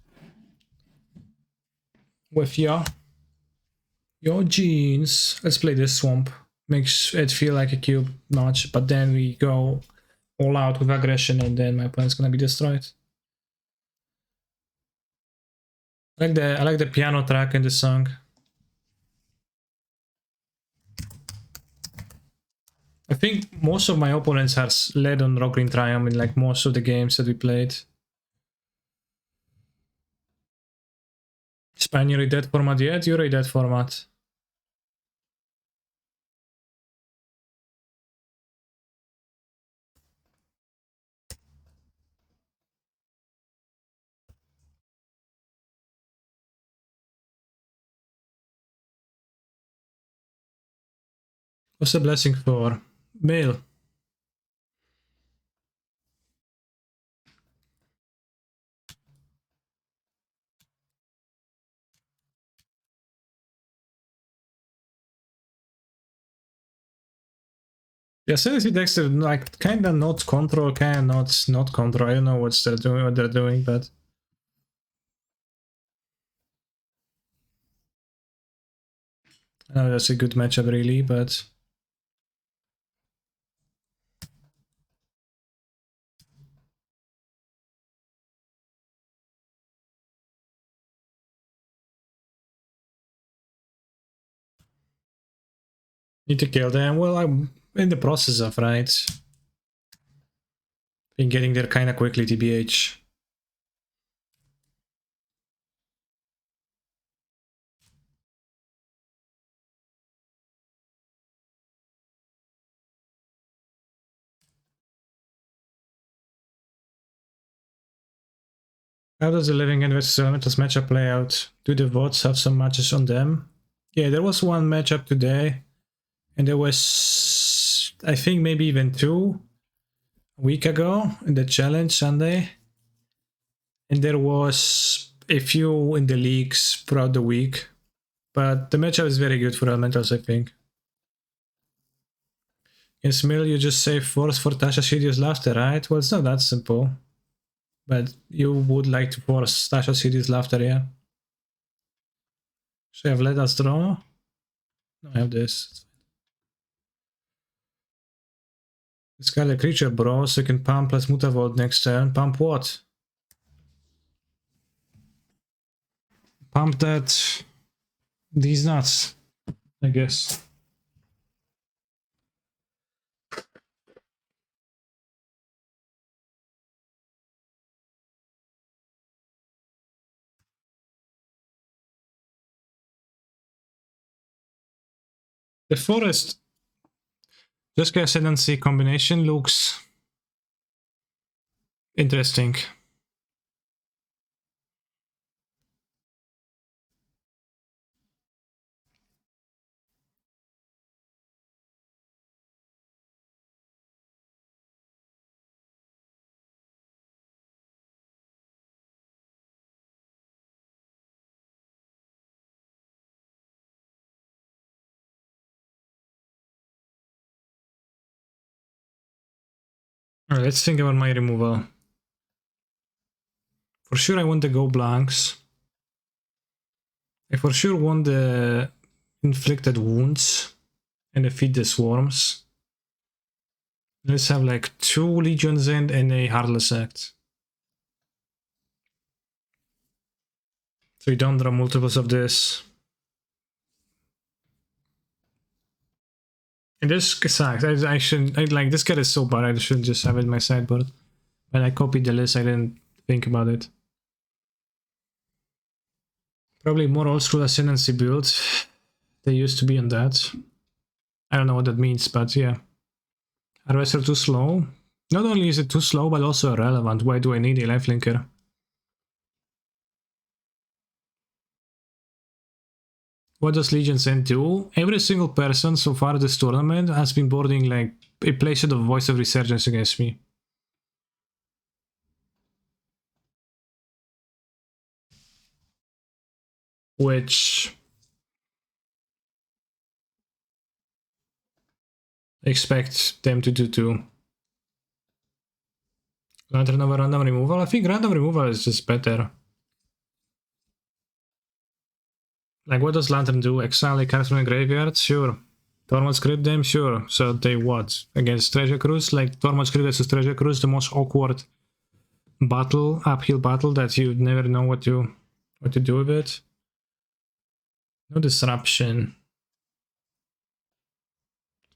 With your genes. Let's play this swamp. Makes it feel like a cube notch, but then we go all out with aggression and then my opponent's gonna be destroyed. I like the piano track in the song. I think most of my opponents are led on Rock Green Triumph in like most of the games that we played. Spaniard dead format yet? You're a dead format. What's the blessing for? Mail. Yeah, Ascendancy decks are like kinda not control, kinda not control. I don't know what they're doing, but I know that's a good matchup really, but need to kill them. Well, I'm in the process of, right? Been getting there kinda quickly, TBH. How does the Living End versus Elementals matchup play out? Do the votes have some matches on them? Yeah, there was one matchup today, and there was, I think, maybe even two a week ago in the challenge Sunday. And there was a few in the leagues throughout the week. But the matchup is very good for Elementals, I think. In Smil, you just say force for Tasha's hideous laughter, right? Well, it's not that simple. But you would like to force Tasha's hideous laughter, yeah? Should I have let us draw? No, I have this. It's got a creature, bro, so you can pump plus Mutavolt next turn. Pump what? Pump that... these nuts, I guess. The forest just Ascendancy combination looks interesting. Alright, let's think about my removal. For sure I want the go blanks. I for sure want the inflicted wounds and the feed the swarms. Let's have like 2 Legions in and a Heartless Act. So you don't draw multiples of this. And this sucks. I shouldn't. Like, this card is so bad, I should just have it in my sideboard. When I copied the list, I didn't think about it. Probably more old school Ascendancy build. They used to be on that. I don't know what that means, but yeah. Harvester too slow. Not only is it too slow, but also irrelevant. Why do I need a lifelinker? What does Legion's End do? Every single person so far this tournament has been boarding like a playset of Voice of Resurgence against me. Which I expect them to do too. Lantern over random removal? I think random removal is just better. Like, what does Lantern do? Exile cards from a graveyard? Sure. Tormod's Crypt them? Sure. So they what? Against Treasure Cruise? Like, Tormod's Crypt versus Treasure Cruise, the most awkward battle, uphill battle that you never know what to do with it. No disruption.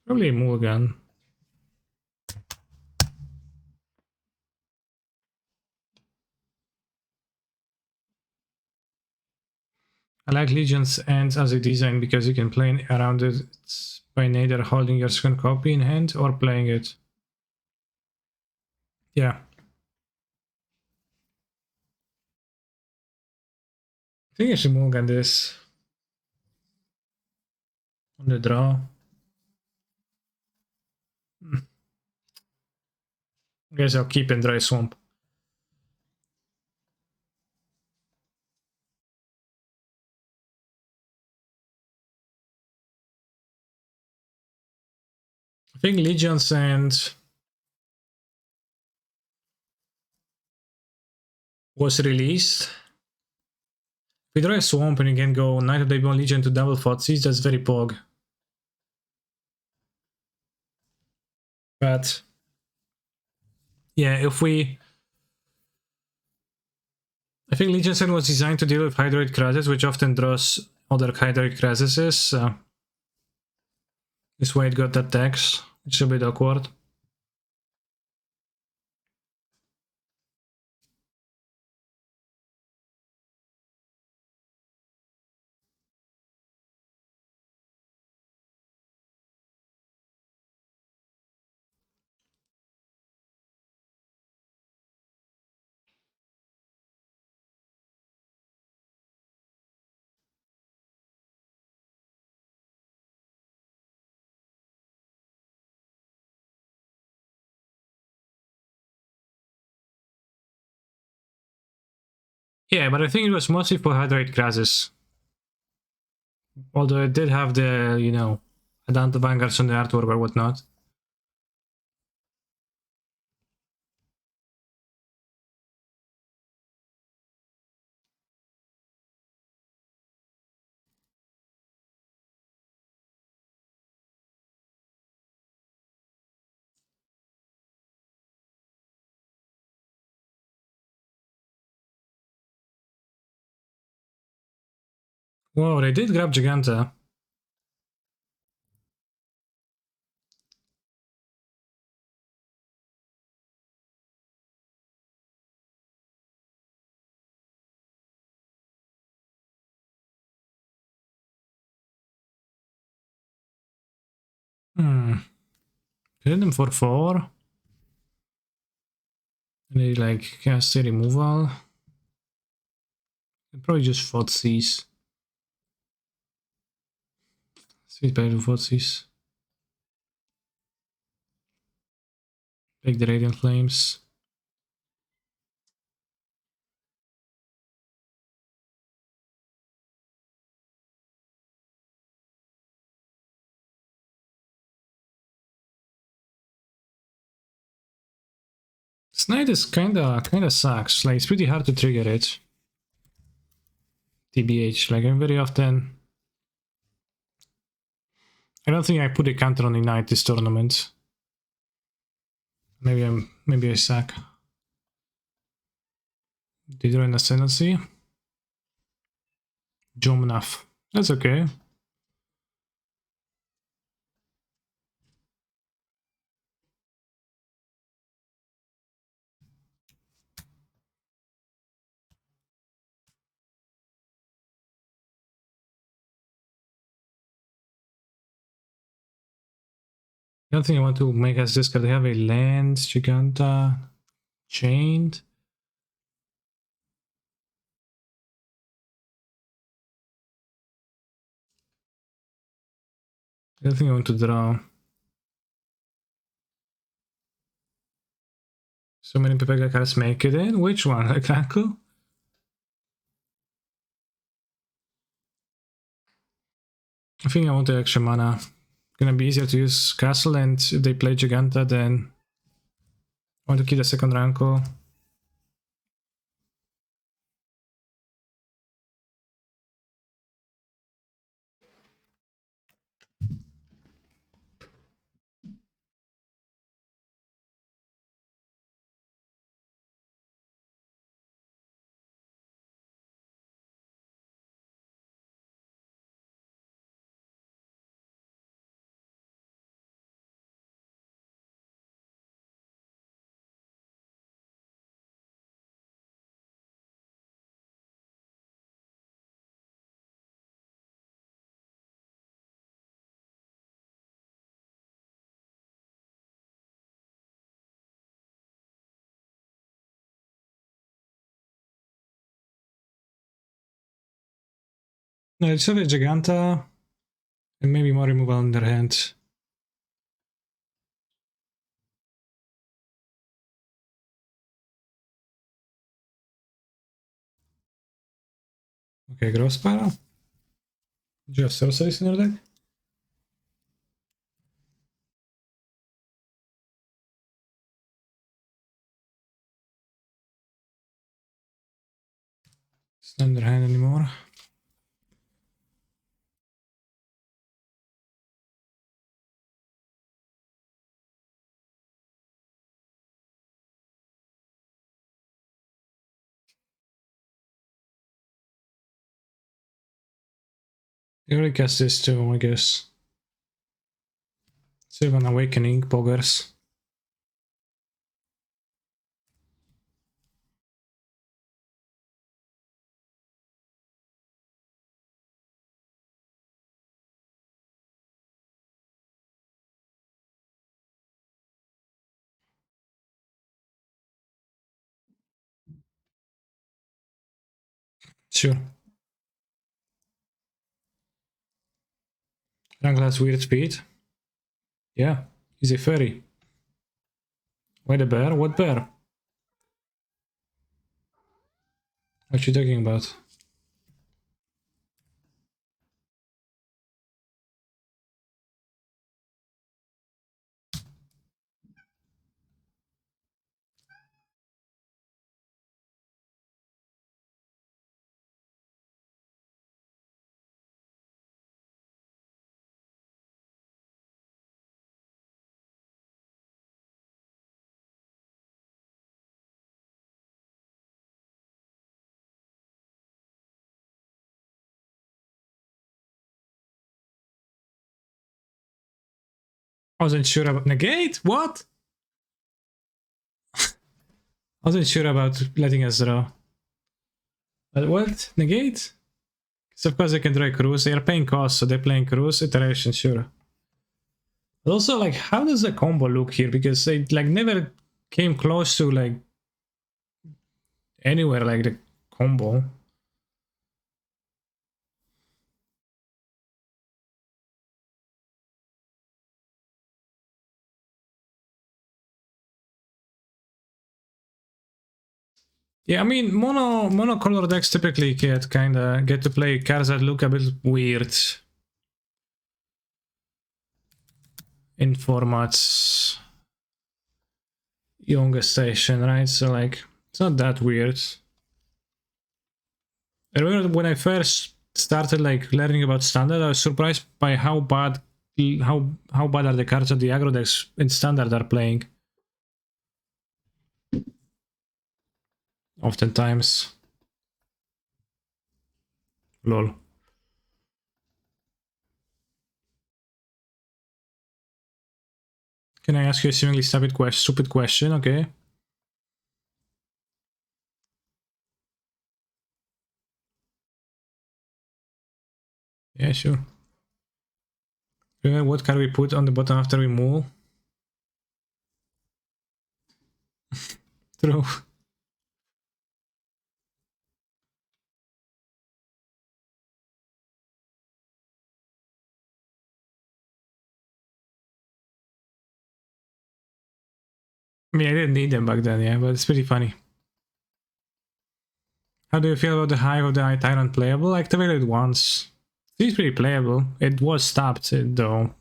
Probably a mulligan. I like Legion's End as a design because you can play around it by neither holding your second copy in hand or playing it. Yeah. I think I should mulligan this on the draw. I guess I'll keep and Dry Swamp. I think Legion's End was released. If you draw a Swamp and you can go Knight of the Daybreak Legion to double Thoughtseize, that's very pog. But yeah, if we... I think Legion's End was designed to deal with Hydroid Krasis, which often draws other Hydroid Krasises, so this way it got that text, which is a bit awkward. Yeah, but I think it was mostly for Hydroid Krasis. Although it did have the, you know, Adanta Vanguards on the artwork or whatnot. Whoa, they did grab Giganta. Hit them for 4. And they like cast a removal. And probably just Thoughtseize. Sweet better to Thoughtseize. Take the Radiant Flames. This knight is kinda sucks. Like, it's pretty hard to trigger it. TBH, like, I'm very often... I don't think I put a counter on the knight this tournament. Maybe I suck. Did an Ascendancy? Jomnaf. That's okay. I don't think I want to make us this card. They have a land, Giganta, Chained. I don't think I want to draw. So many Pepega cards make it in. Which one? A Crackle? I think I want the extra mana. Gonna be easier to use Castle, and if they play Giganta, then I want to keep the second rankle. No, it's a Giganta and maybe more removal on their hand. Okay, Gross Spiral. Do you have sorceries in your deck? It's not in their hand anymore. You already cast this too, I guess. Save an Awakening, Poggers. Sure. Wrangler has weird speed. Yeah, he's a fairy. Why the bear? What bear? What you talking about? I wasn't sure about negate. What? I wasn't sure about letting us draw. But what? Negate? Because of course they can draw a cruise. They are paying cost, so they're playing cruise iteration, sure. But also, like, how does the combo look here? Because they like never came close to like anywhere like the combo. Yeah, I mean, monocolor decks typically get to play cards that look a bit weird in formats younger station, right? So like, it's not that weird. I remember when I first started like learning about standard, I was surprised by how bad are the cards that the aggro decks in standard are playing. Oftentimes. Lol. Can I ask you a seemingly stupid question? Okay. Yeah, sure. What card we put on the bottom after we move? True. I mean, I didn't need them back then, yeah, but it's pretty funny. How do you feel about the Hive of the Tyrant playable? I activated it once. It's pretty playable. It was stopped, though,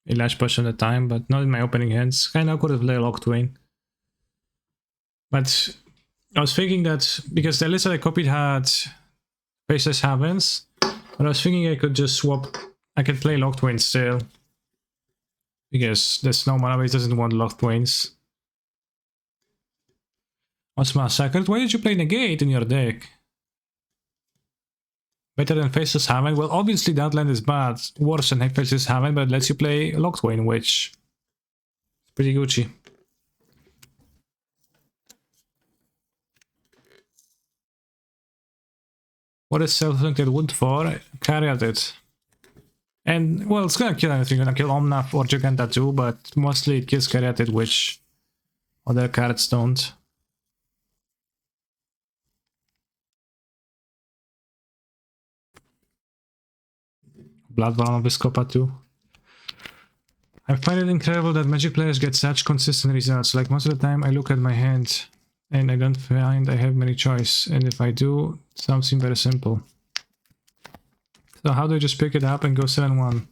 a large portion of the time, but not in my opening hands. Kinda could have played Locktwain. But I was thinking that because the list that I copied had Faceless Heavens, but I was thinking I could just swap. I could play Locked Winds still. Because the Snow Mana base doesn't want Locked Winds. What's Massacred? Why did you play Negate in your deck? Better than Faceless Heaven? Well, obviously that land is bad. Worse than Faceless Heaven, but lets you play Locked Wind, which is pretty Gucci. What is Self-Selected Wood for? Carry at it. And, well, it's gonna kill anything. It's gonna kill Omnath or Giganta too, but mostly it kills Caryatid, which other cards don't. Bloodbound of Viscopa too. I find it incredible that Magic players get such consistent results. Like, most of the time I look at my hand and I don't find I have many choice. And if I do, some seem very simple. So how do I just pick it up and go 7-1?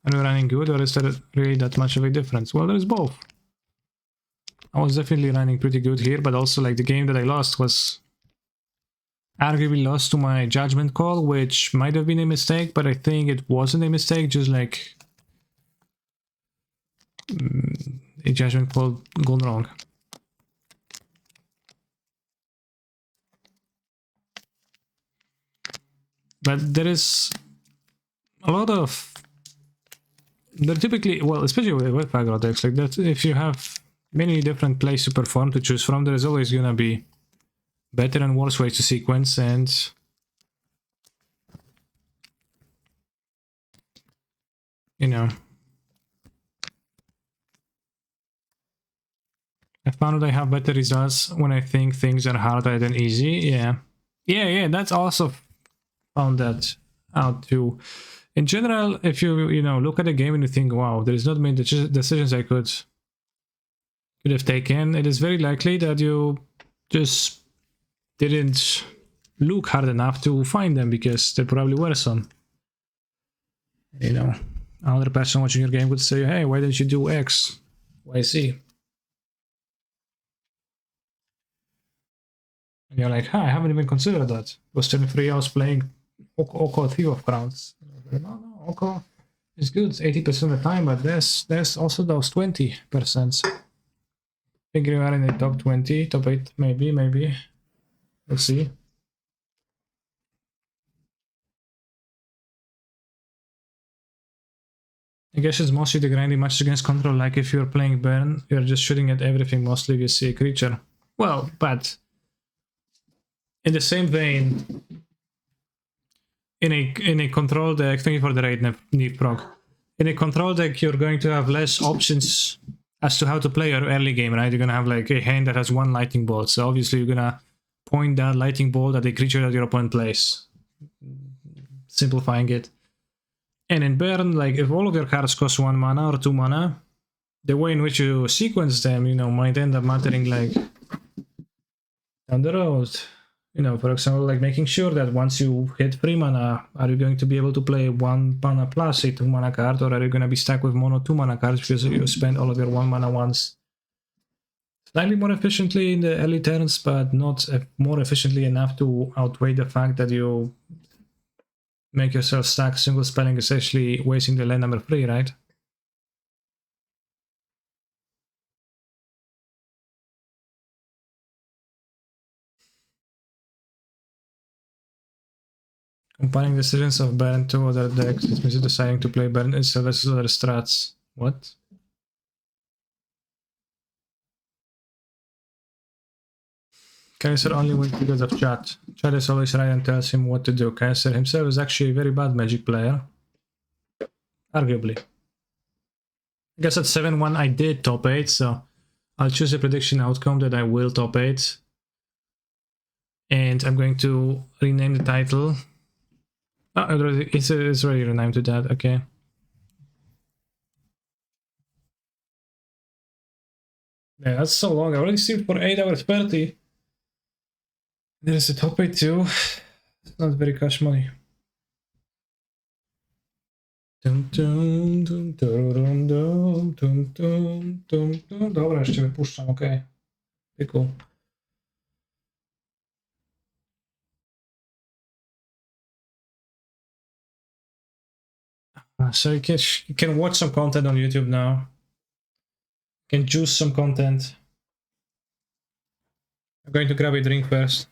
Are we running good, or is there really that much of a difference? Well, there's both. I was definitely running pretty good here, but also like the game that I lost was arguably lost to my judgment call, which might have been a mistake, but I think it wasn't a mistake, just like a judgment call gone wrong. But there is a lot of... They're typically, well, especially with aggro decks, like that, if you have many different plays to perform to choose from, there's always gonna be better and worse ways to sequence, and you know, I found that I have better results when I think things are harder than easy. Yeah, that's also found that out too. In general, if you look at the game and you think, wow, there's not many decisions I could have taken, it is very likely that you just didn't look hard enough to find them, because there probably were some. Another person watching your game would say, hey, why didn't you do X, Y, Z? And you're like, I haven't even considered that. It was turn 3, I was playing Oko Thief of Crowns. No, Oko is good 80% of the time, but there's also those 20%. I think you are in the top 20, top 8, maybe. Let's see. I guess it's mostly the grinding matches against control, like if you're playing Burn, you're just shooting at everything mostly if you see a creature. Well, but in the same vein, in a control deck, thank you for the raid, Neve Prog. In a control deck, you're going to have less options as to how to play your early game, right? You're gonna have like a hand that has one lightning bolt, so obviously you're gonna point that lightning bolt at a creature that your opponent plays. Simplifying it. And in Burn, like if all of your cards cost 1 mana or 2 mana, the way in which you sequence them, might end up mattering like down the road. For example, like making sure that once you hit 3 mana, are you going to be able to play 1 mana plus a 2 mana card, or are you going to be stuck with mono 2 mana cards because you spend all of your 1 mana once? Slightly more efficiently in the early turns, but not more efficiently enough to outweigh the fact that you make yourself stack single spelling, essentially wasting the land number 3, right? Comparing decisions of Burn to other decks, it means deciding to play Burn instead versus other strats. What? Kaiser only wins because of chat. Chat is always right and tells him what to do. Kaiser himself is actually a very bad Magic player. Arguably. I guess at 7-1 I did top 8, so I'll choose a prediction outcome that I will top 8. And I'm going to rename the title. Oh, it's already renamed to that, okay. Yeah, that's so long. I already streamed for 8 hours 30. There's a top 8 too. It's not very cash money. Dobra, jeszcze wypuszczam, okej. Okay. Cool. So you can watch some content on YouTube now. You can choose some content. I'm going to grab a drink first.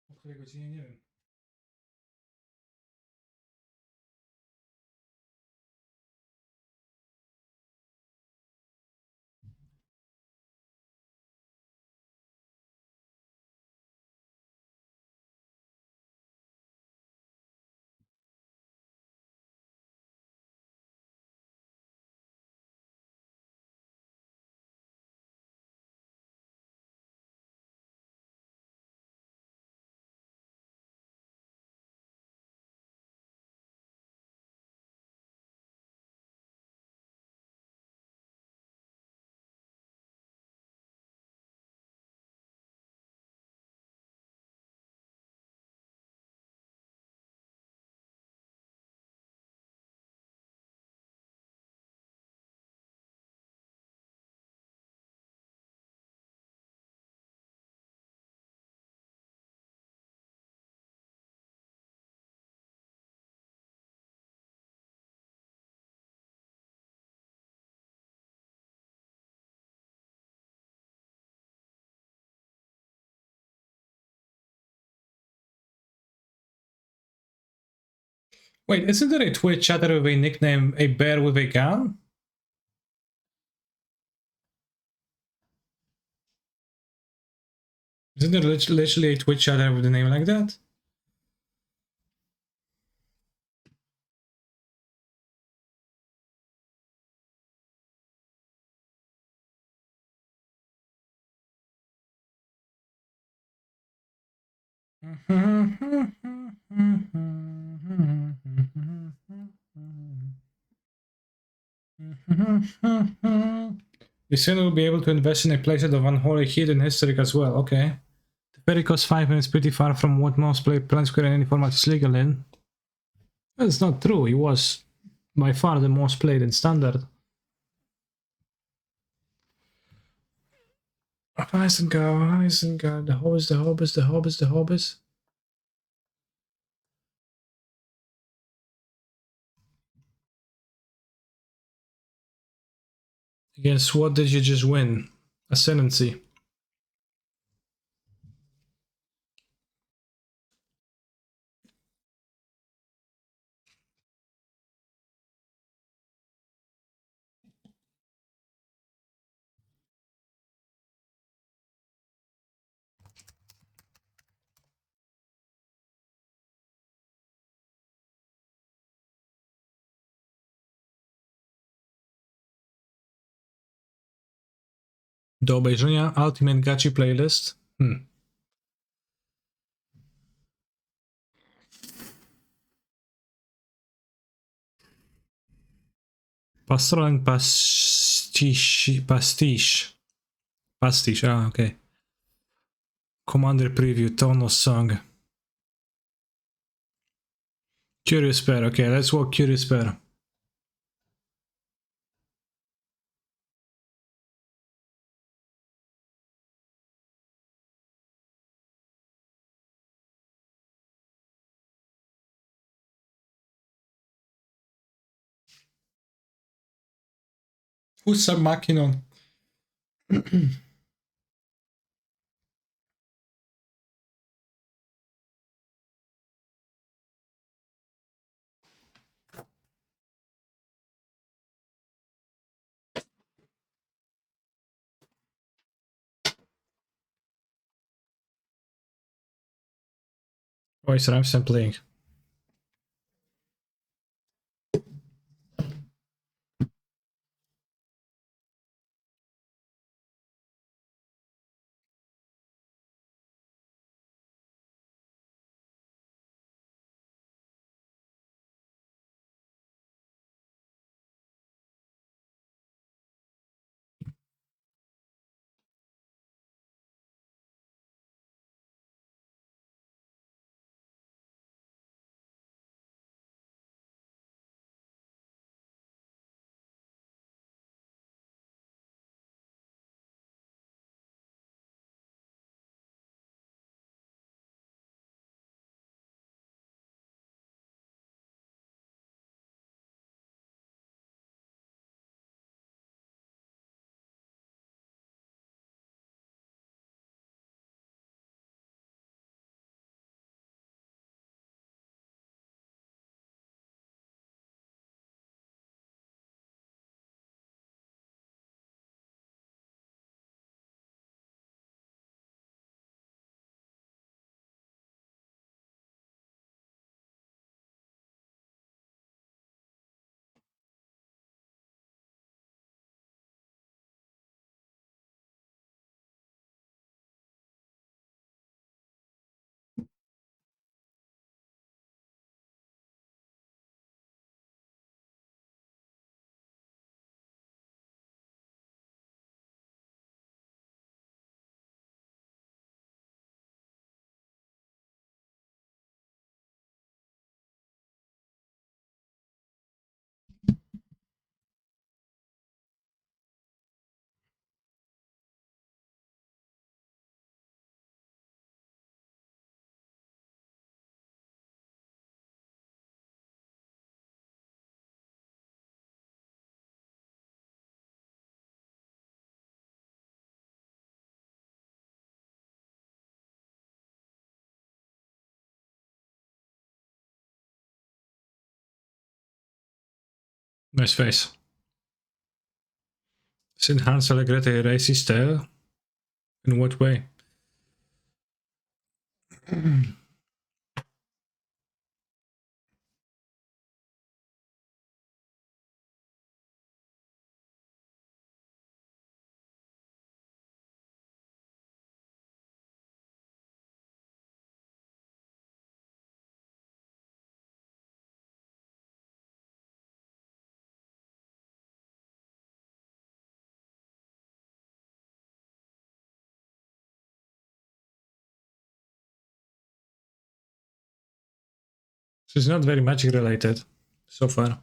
O której godzinie nie wiem. Wait, isn't there a Twitch chatter with a nickname, a bear with a gun? Isn't there literally a Twitch chatter with a name like that? You soon will be able to invest in a playset of unholy hidden history as well. Okay. The ferry costs 5 minutes, pretty far from what most Plan Square in any format is legal in. That's not true. It was by far the most played in standard. Isengard, the Hobbes. Against what did you just win? Ascendancy. Do obejrzenia Ultimate Gachi Playlist. Pastoral and Pastiche. Pastiche, okay. Commander Preview, Tono Song. Curious Pair, okay, let's walk Curious Pair. Who's Sub Machinon? Voice Ramps and playing. Nice face. Is enhanced Allegretto a racist style? In what way? So it's not very magic related so far.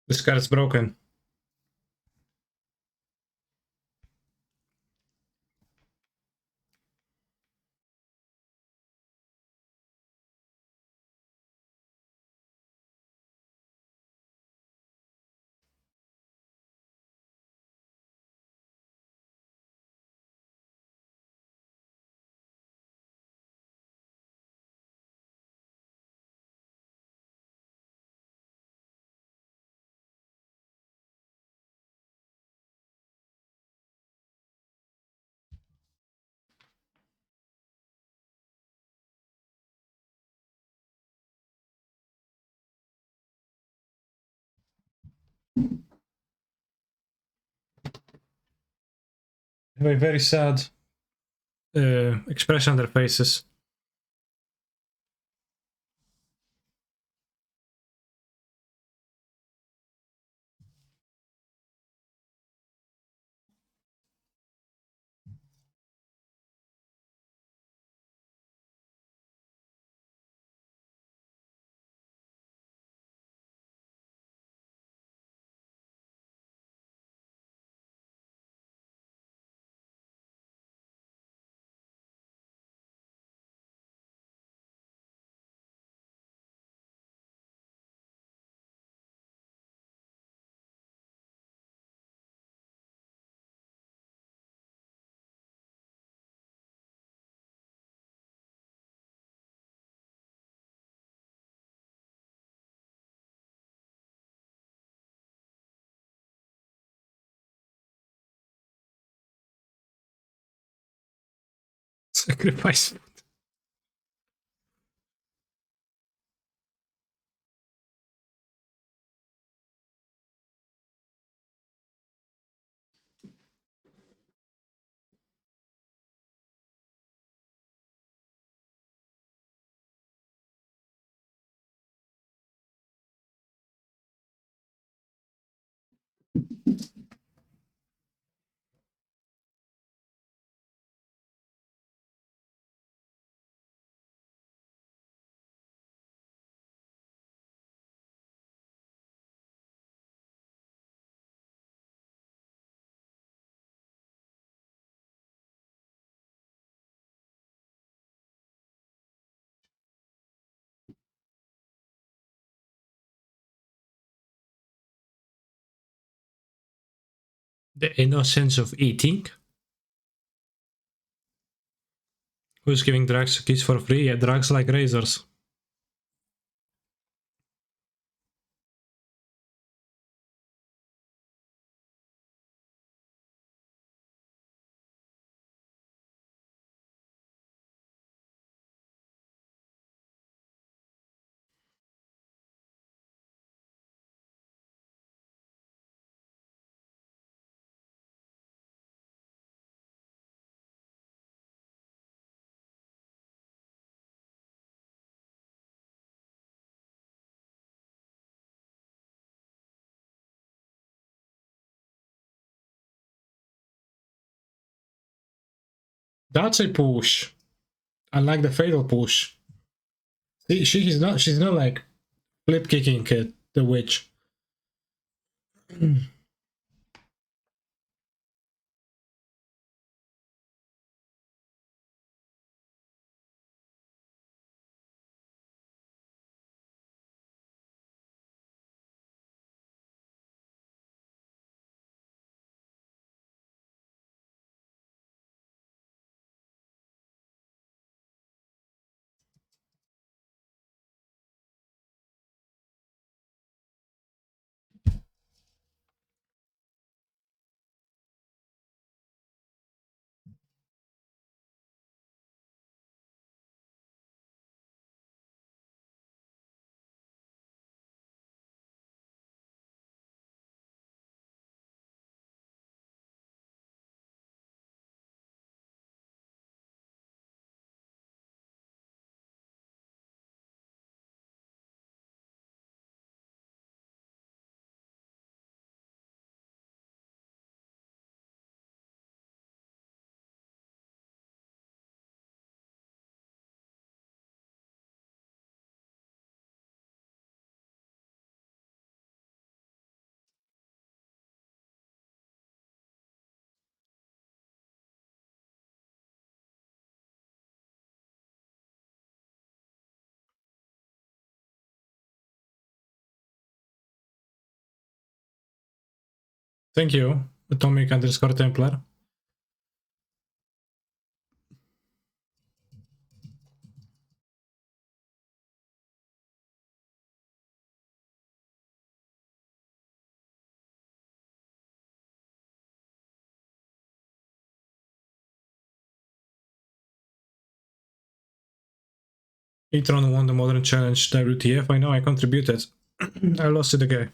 This card's broken. Have a very sad expression on their faces. Sacrifice. The innocence of eating. Who's giving drugs to kids for free? Yeah, drugs like razors. That's a push. I like the fatal push. She's not like flip kicking the witch. Thank you, Atomic_Templar. E-Tron won the Modern Challenge WTF. I know I contributed. I lost it again.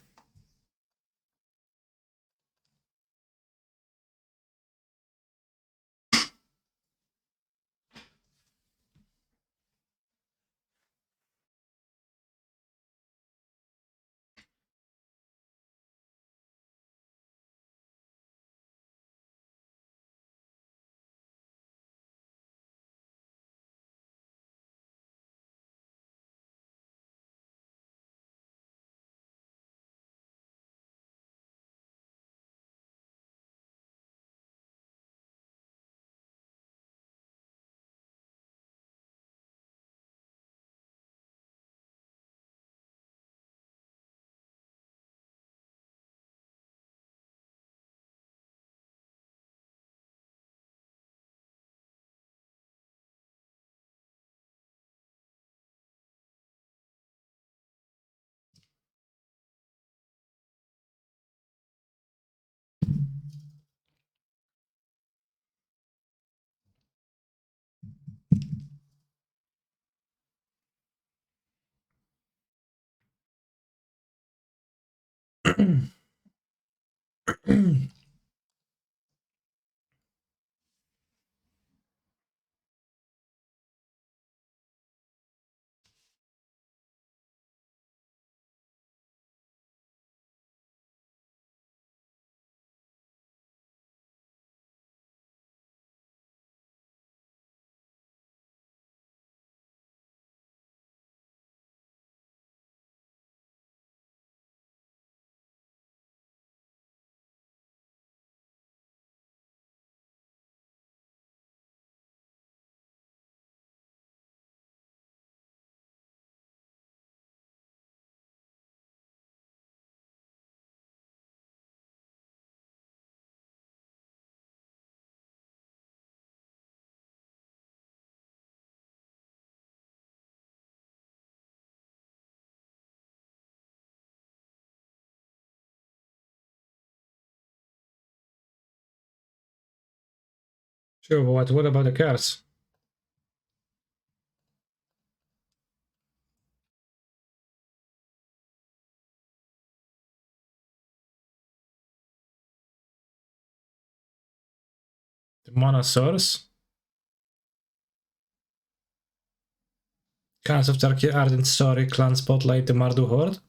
Sure, but what about the cars? The Monosaurs? Khans of Turkey, Ardent Story, Clan Spotlight, the Mardu Horde?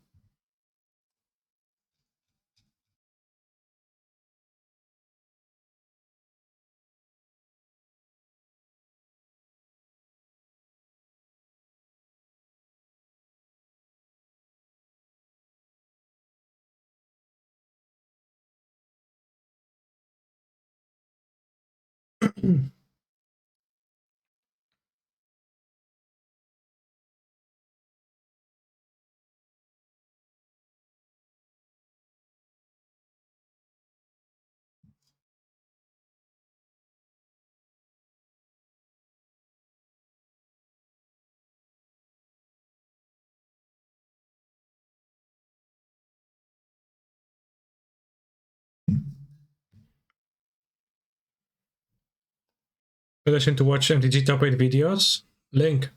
Relation to watch MTG top 8 videos? Link.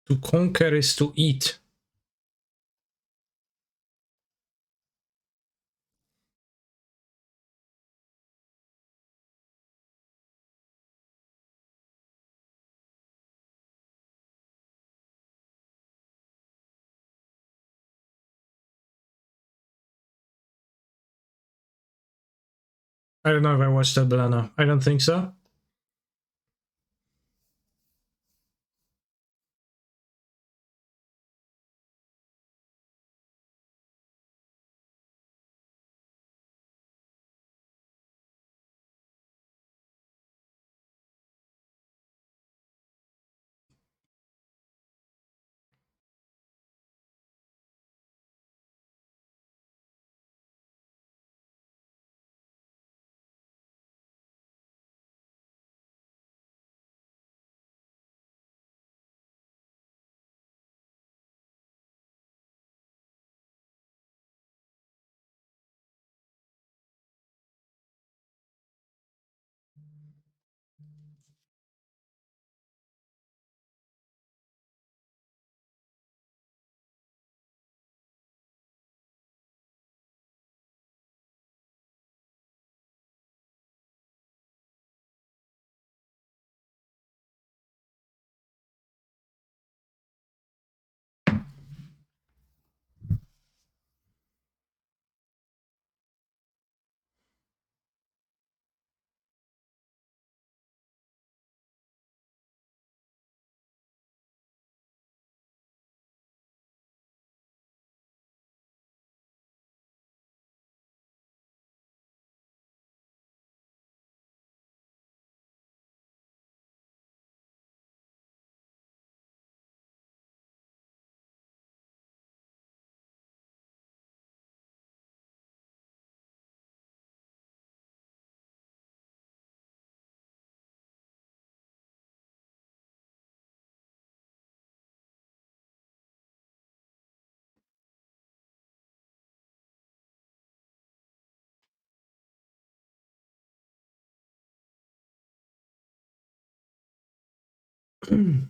To conquer is to eat. I don't know if I watched that banana. I don't think so. I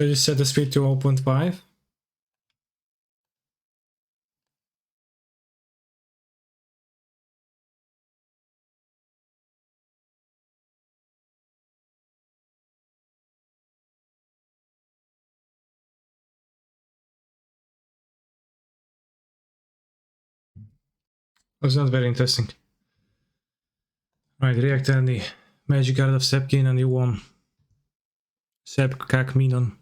just set the speed to 0.5. That's not very interesting. Right, react any magic card of Sepkin and you won. Sep Kak Minon.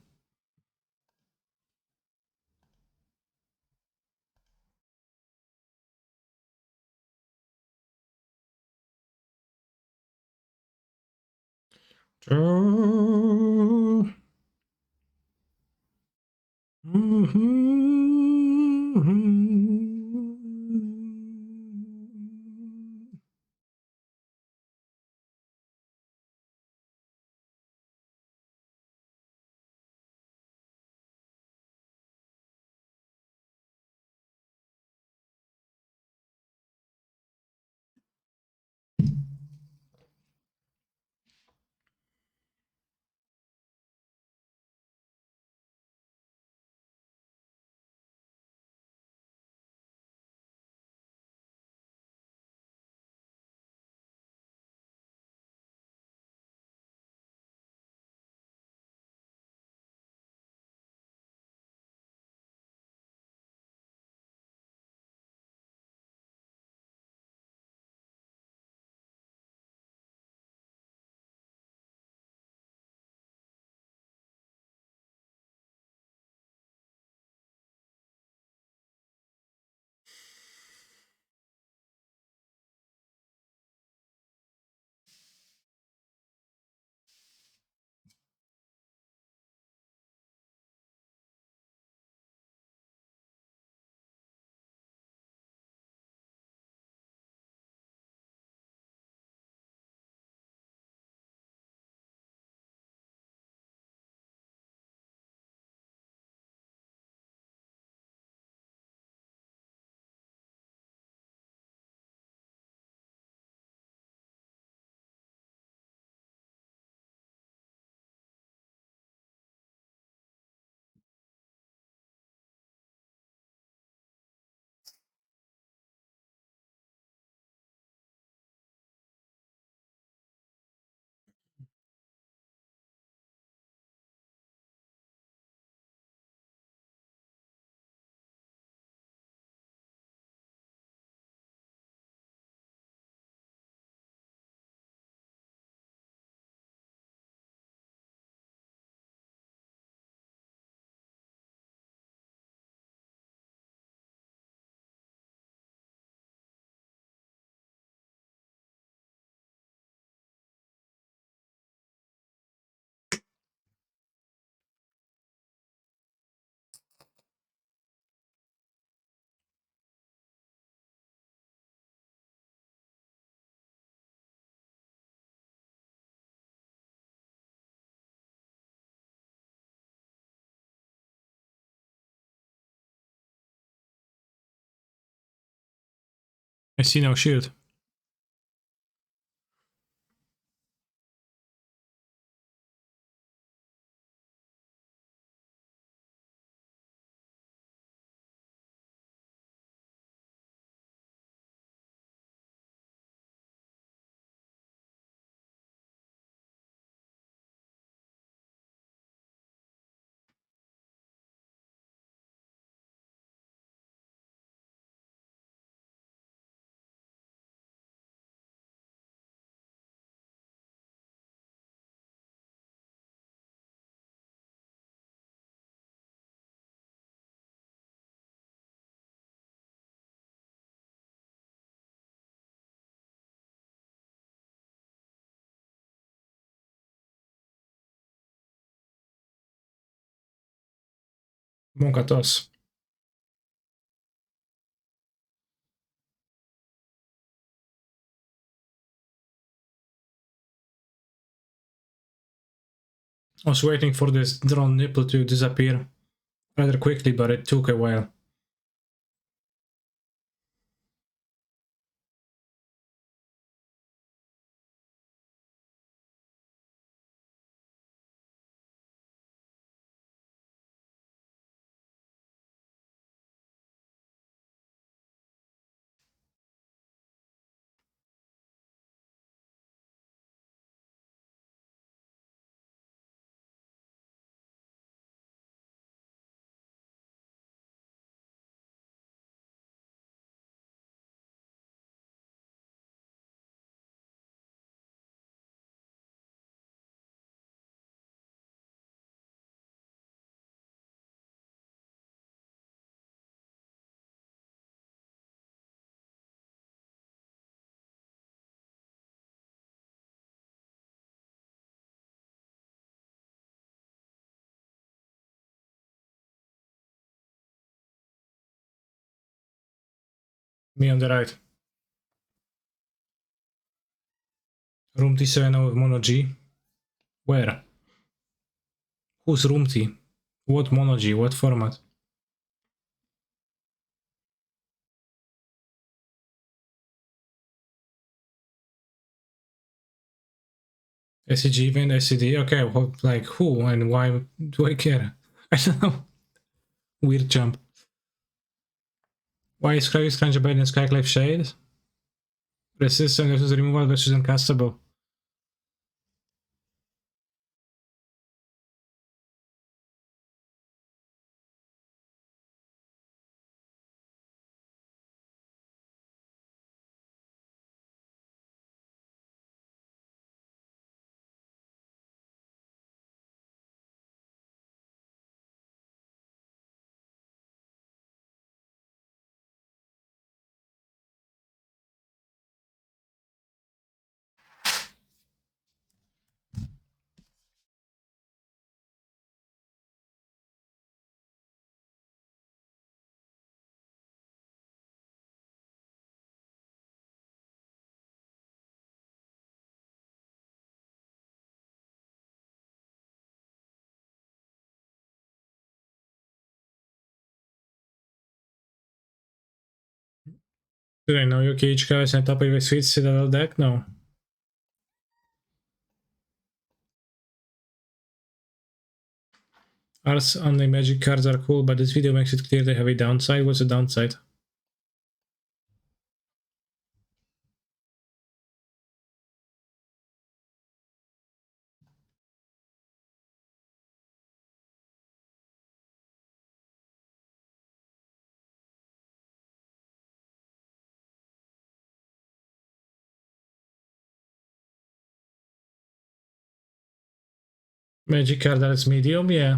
I see no shield. Monka toss. I was waiting for this drone nipple to disappear rather quickly, but it took a while. Me on the right. Room T7 with Mono G. Where? Who's Room T? What Mono G? What format? SCG event, SCD. Okay, well, like who and why do I care? I don't know. Weird jump. Why is Sky Scrunch better than Skyclave Shade? Resistance versus removal versus uncastable. Do I know your cage cards and top of your sweet Citadel deck? No. Ars on the magic cards are cool, but this video makes it clear they have a downside. What's the downside? Magic card that's medium, yeah.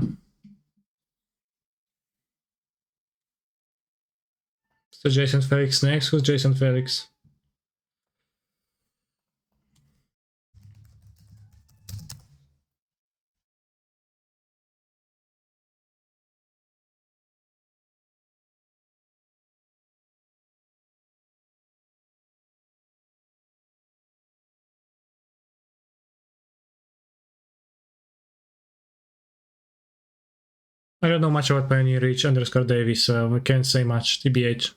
So Jason Felix next. Who's Jason Felix? I don't know much about Pioneer Reach underscore Davies, so I can't say much. TBH.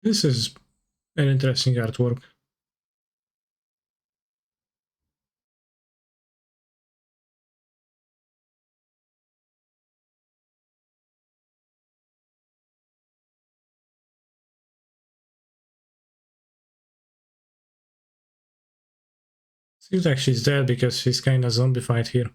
This is an interesting artwork. Seems like she's dead because she's kinda zombified here.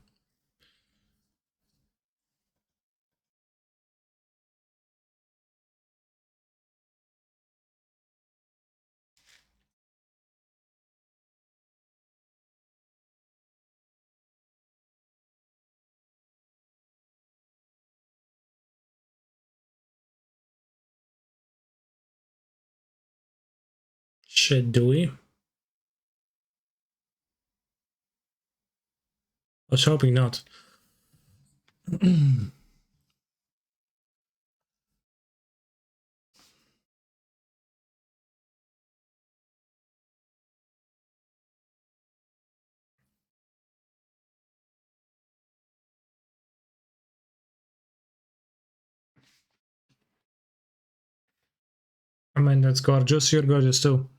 Shit, do we? I was hoping not. I mean, that's gorgeous. You're gorgeous too.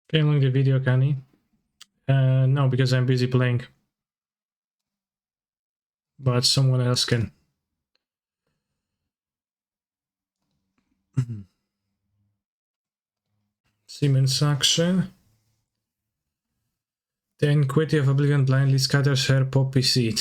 Can you link the video, Kani? No, because I'm busy playing. But someone else can. Siemens action. The iniquity of oblivion blindly scatters her poppy seed.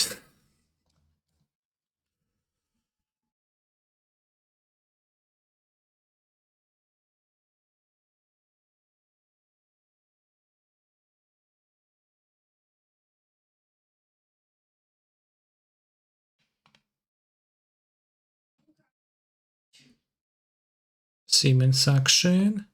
Siemens action.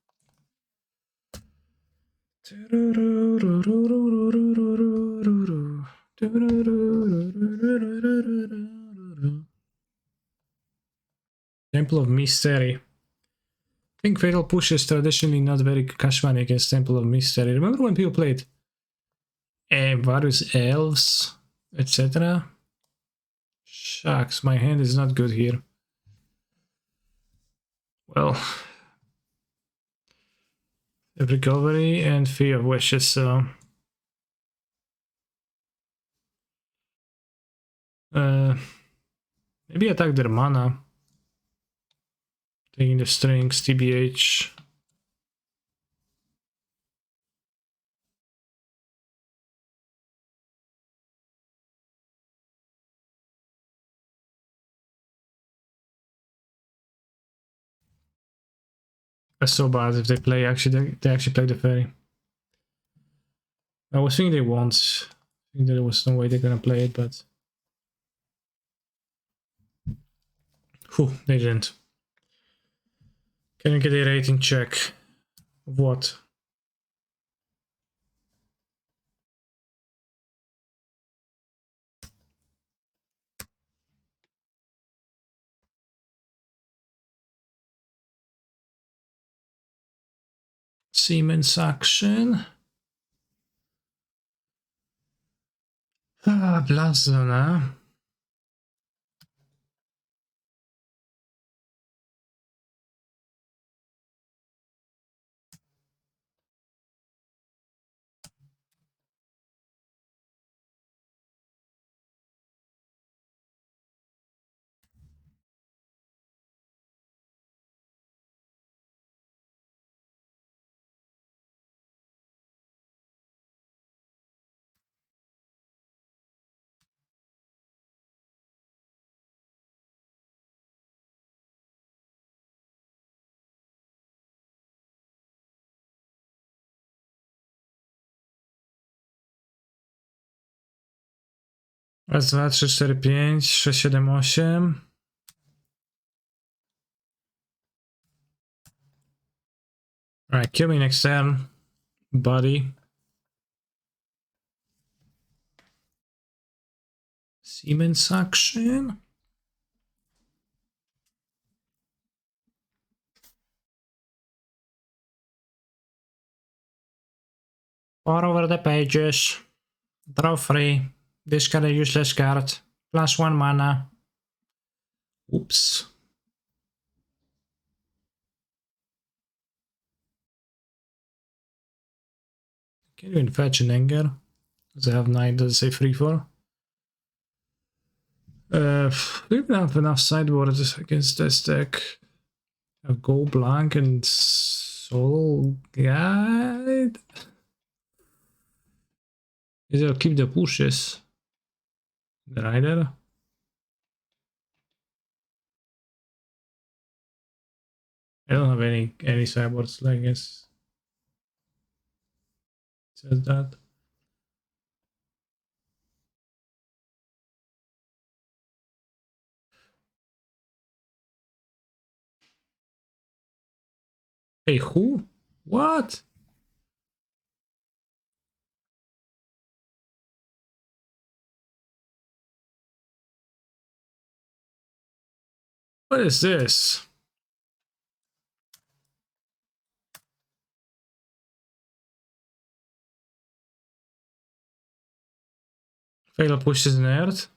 Temple of Mystery. I think Fatal Push is traditionally not very cash money against Temple of Mystery. Remember when people played various elves, etc.? Shucks, my hand is not good here. Well, recovery and Fear of Wishes, so... maybe attack their mana. Taking the strings, TBH. That's so bad if they play, actually, they actually play the fairy. I was thinking they won't. I think there was no way they're gonna play it, but... Whew, they didn't. Can you get a rating check? Of what? Siemens action. Ah, Blazona. Raz, dwa, trzy, cztery, pięć, sześć, siedem, osiem. Alright, kill me next turn, buddy. Siemens action. Pour over the pages. Draw 3. Discard a useless card. +1 mana. Oops. Can you fetch an anger? Does it have 9? Does it say free for? We even have enough sideboards against this deck. A Go Blank and Soul Guide. It'll keep the pushes. The Rider. I don't have any sideboards, I guess. It says that. Hey, who? What? What is this? Fatal pushes in Earth.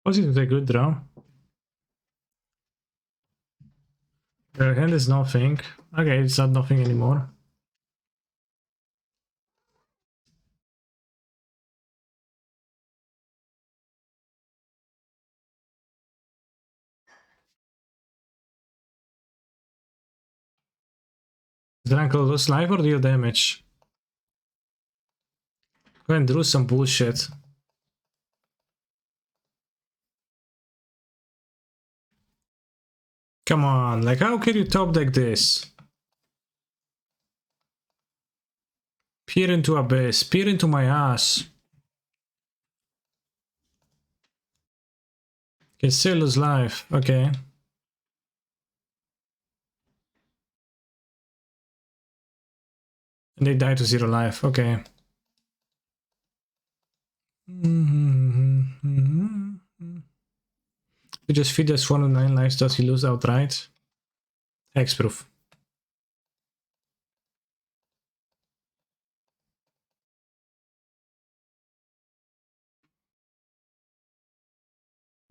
Was it a good draw? The hand is nothing. Okay, it's not nothing anymore. Is the uncle lose life or deal damage? Go and do some bullshit. Come on, like how can you top deck this? Peer into abyss, peer into my ass. Can still lose life, okay. And they die to 0 life, okay. You just feed us 1 to 9 lives, does he lose outright? Hexproof.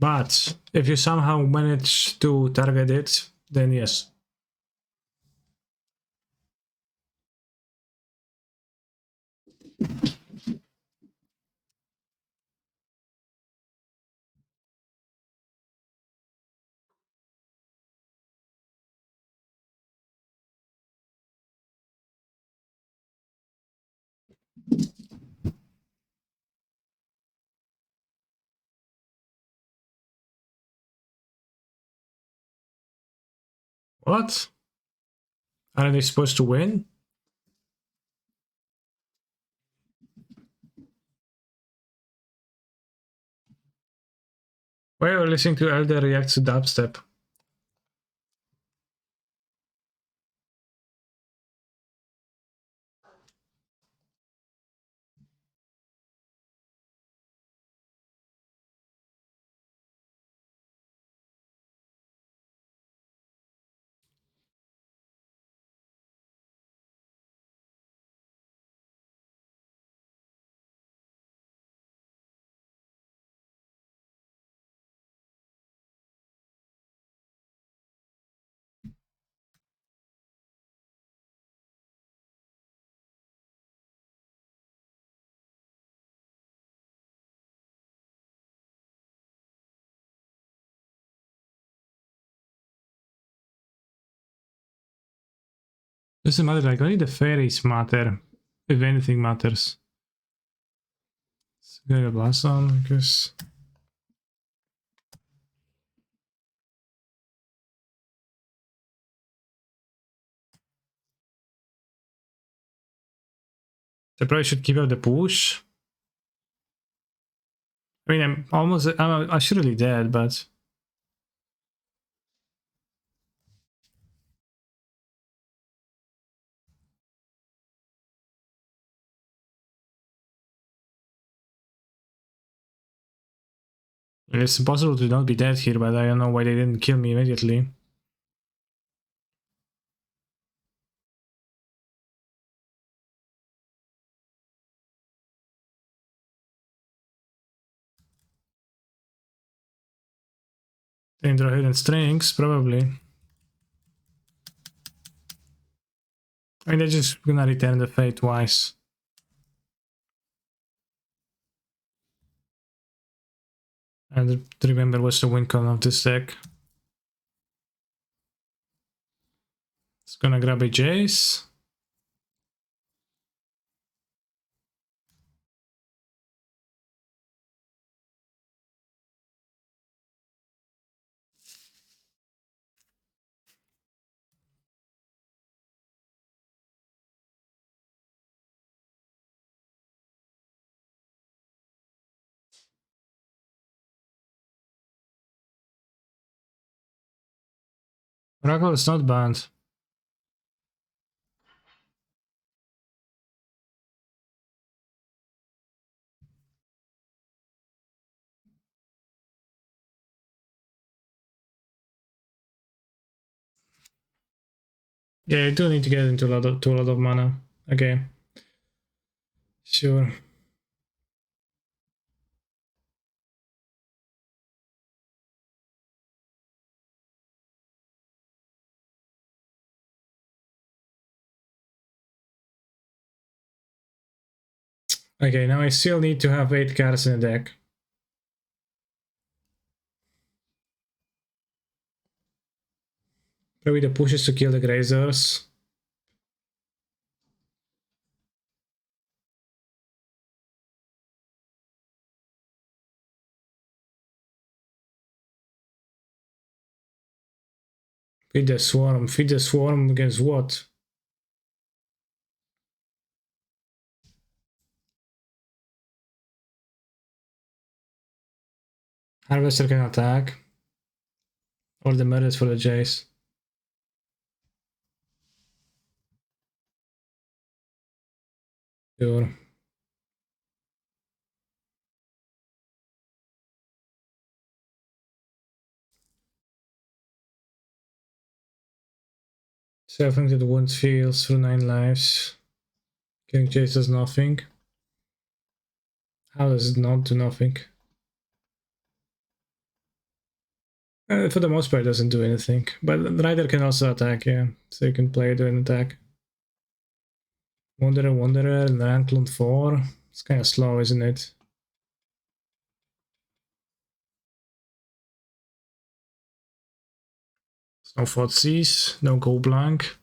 But if you somehow manage to target it, then yes. What? Are they supposed to win? Why are you listening to Elder react to dubstep? Doesn't matter, like only the fairies matter, if anything matters. Let's get a blast on, because I probably should keep up the push. I mean, I'm assuredly dead, but it's impossible to not be dead here, but I don't know why they didn't kill me immediately. They draw hidden strings, probably. I mean, they're just gonna return the fate twice. And remember what's the win con of this deck. It's gonna grab a Jace. Oracle is not banned. Yeah, you do need to get into a lot of mana. Okay. Sure. Okay, now I still need to have 8 cards in the deck. Probably the pushes to kill the Grazers. Feed the Swarm. Feed the Swarm against what? Harvester can attack. Or the Merit for the Jace. Sure. Self-inflicted wound fields through 9 lives. Killing Jace does nothing. How does it not do nothing? For the most part, it doesn't do anything. But Rider can also attack, yeah. So you can play it and attack. Wanderer, Ranklund 4. It's kind of slow, isn't it? No Thoughtseize, no Go Blank.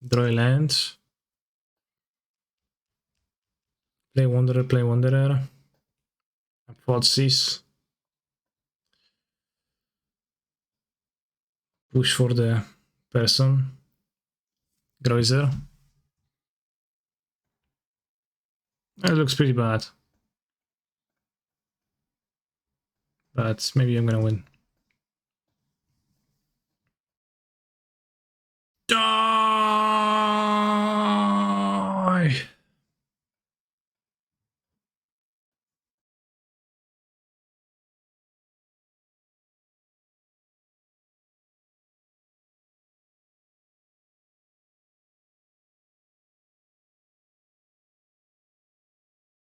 Draw a land. Play Wanderer. Thoughtseize. Push for the person. Groiser. It looks pretty bad. But maybe I'm gonna win. Die!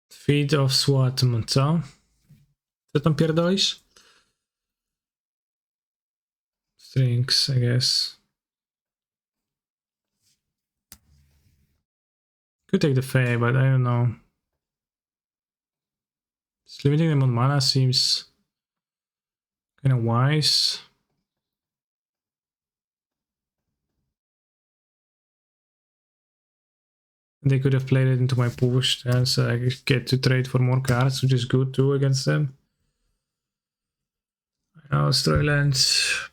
Feet of Swatman, co? Co tam pierdolisz? Strings, I guess. Could take the Fae, but I don't know. Just limiting them on mana seems kind of wise. They could have played it into my push, and so I get to trade for more cards, which is good too against them. Now Storylands.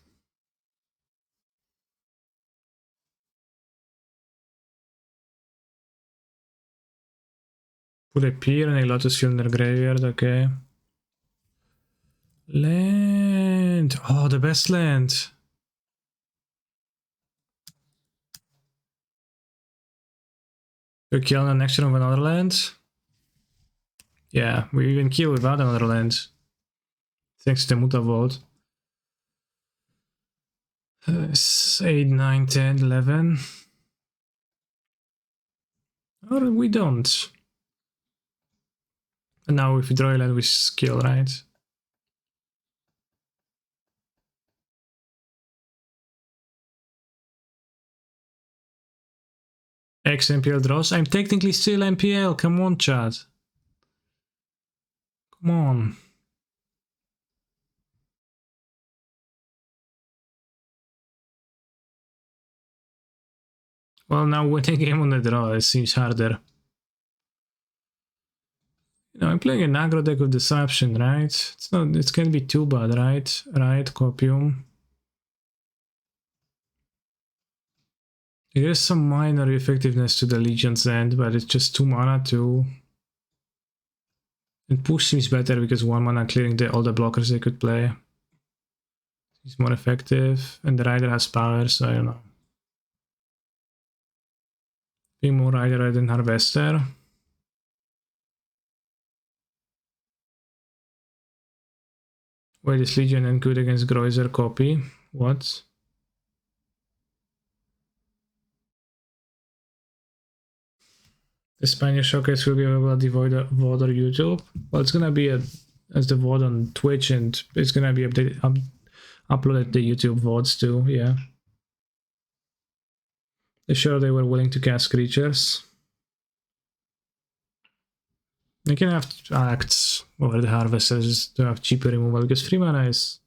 Put a Pier and a Lotus Field in their graveyard, okay. Land! Oh, the best land! We kill on the next turn of another land? Yeah, we even kill without another land. Thanks to the Muta Vault. 8, 9, 10, 11. Or we don't. And now if we draw a land, we skill, right? X MPL draws. I'm technically still MPL. Come on, chat. Come on. Well, now winning game on the draw, it seems harder. You know, I'm playing an aggro deck with Deception, right? It's not. It can't be too bad, right? Right, Copium. There is some minor effectiveness to the Legion's End, but it's just 2 mana too. And push seems better because 1 mana clearing all the blockers they could play. He's more effective, and the Rider has power, so I don't know. Being more Rider than Harvester. Wait, is Legion and good against Groiser copy? What? The Spanish showcase will be available at the VOD or YouTube. Well, it's gonna be as the VOD on Twitch, and it's gonna be uploaded to YouTube VODs too. Yeah. They showed they were willing to cast creatures. They can have acts over the harvesters to have cheaper removal because 3 mana is.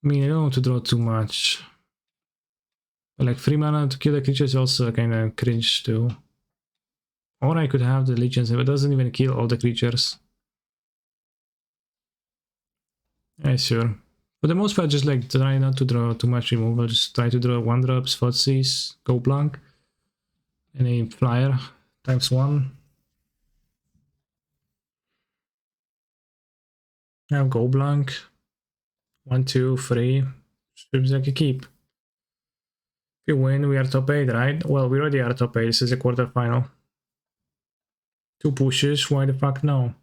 I mean, I don't want to draw too much. But like 3 mana to kill the creature is also kind of cringe too. Or I could have the Legions, but it doesn't even kill all the creatures. Yeah, sure. For the most part, just like try not to draw too much removal. Just try to draw 1-drops, Footsies, go blank, and a flyer ×1. Now go blank. 1, 2, 3. Seems like a keep. If you win, we are top 8, right? Well, we already are top 8. This is a quarterfinal. 2 pushes. Why the fuck no?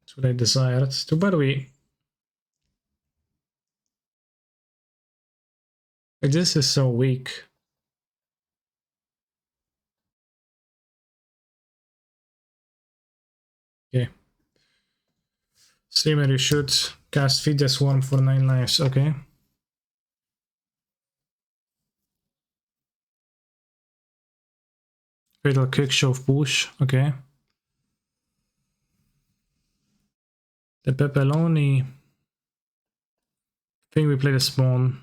That's what I desired. Too bad we. Like, this is so weak. Okay. Streamer, you should cast Feed the Swarm for 9 lives. Okay. Fatal Kick, Shove, Push. Okay. The Pepperoni. I think we play the Spawn.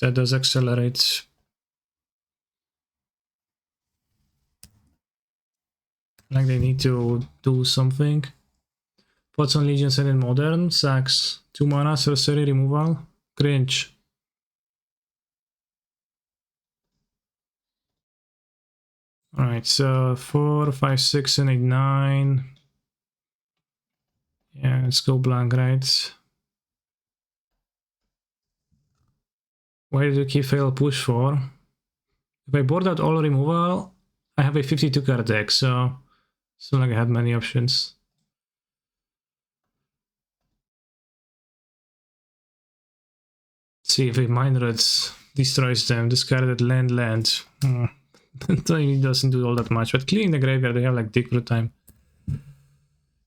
That does accelerate. Like they need to do something. Pots on Legion set in Modern. Sacks. 2 mana, sorcery removal. Cringe. Alright, so 4, 5, 6, and 8, 9. Yeah, let's go blank, right? Why did you keep fail push for? If I board out all removal, I have a 52 card deck, so it's not like I had many options. See if a Mind Rats destroys them. Discarded land. It doesn't do all that much, but cleaning the graveyard, they have like Dick Root time.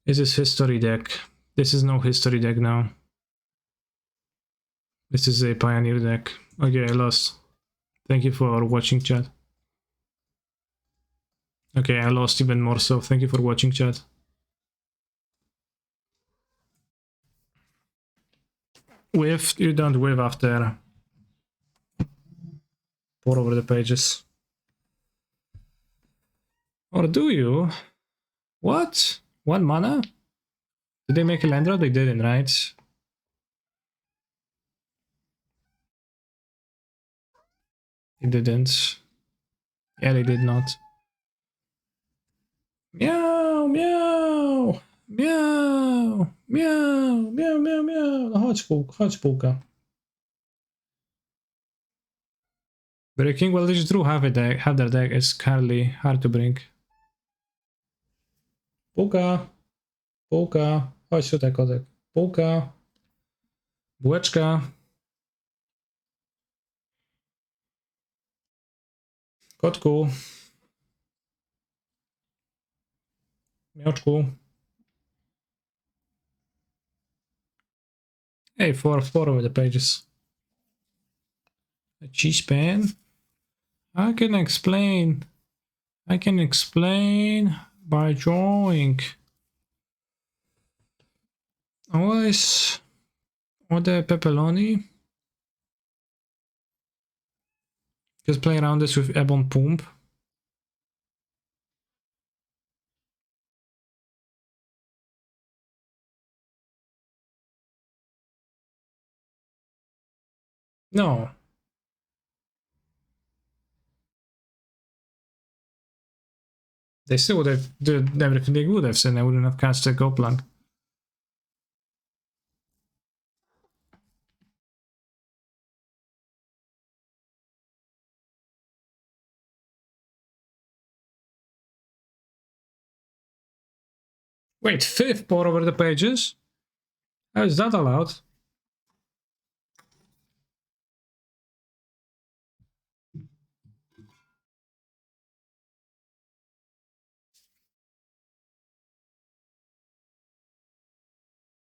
This is history deck. This is no history deck now. This is a pioneer deck. Okay, I lost. Thank you for watching, chat. Okay, I lost even more, so thank you for watching, chat. Whiff, you don't whiff after. Pour over the pages. Or do you? What? 1 mana? Did they make a land drop? They didn't, right? They didn't. Yeah, they did not. Miau, miau, miau, miau, miau, miau, miau. No chodź półka. Breaking, well, they just drew half their deck. It's hard to bring. Półka, półka. Chodź tutaj, kotek. Półka. Bułeczka. Kotku. Miałczku. Hey, four over the pages. A cheese pan. I can explain by drawing. Always order pepperoni. Just play around this with Ebon Pump. No. They still would have did everything they would have said. I wouldn't have cast a Goplang. Wait, 5th pour over the pages? How is that allowed?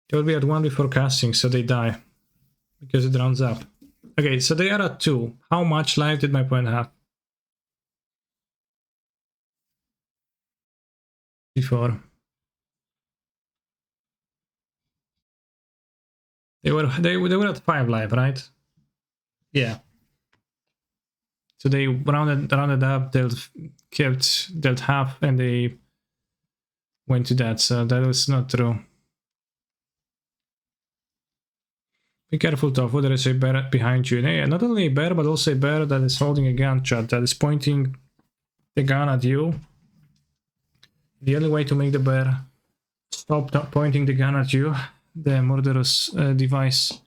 They will be at 1 before casting, so they die. Because it rounds up. Okay, so they are at 2. How much life did my opponent have? Before. They were at 5 life, right? Yeah. So they rounded up, dealt half, and they went to that. So that was not true. Be careful, Tofu. There is a bear behind you. Yeah, not only a bear, but also a bear that is holding a gun, chat, that is pointing the gun at you. The only way to make the bear stop pointing the gun at you, the murderous device.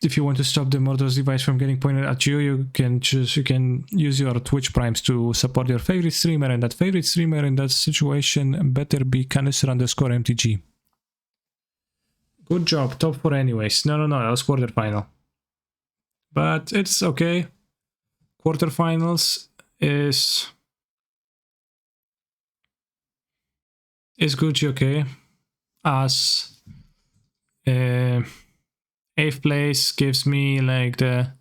If you want to stop the murderous device from getting pointed at you, you can use your Twitch primes to support your favorite streamer, and that favorite streamer in that situation better be Canister_MTG. Good job, top 4 anyways. No, that was quarterfinal. But it's okay. Quarterfinals is Gucci okay. As 8th place gives me like the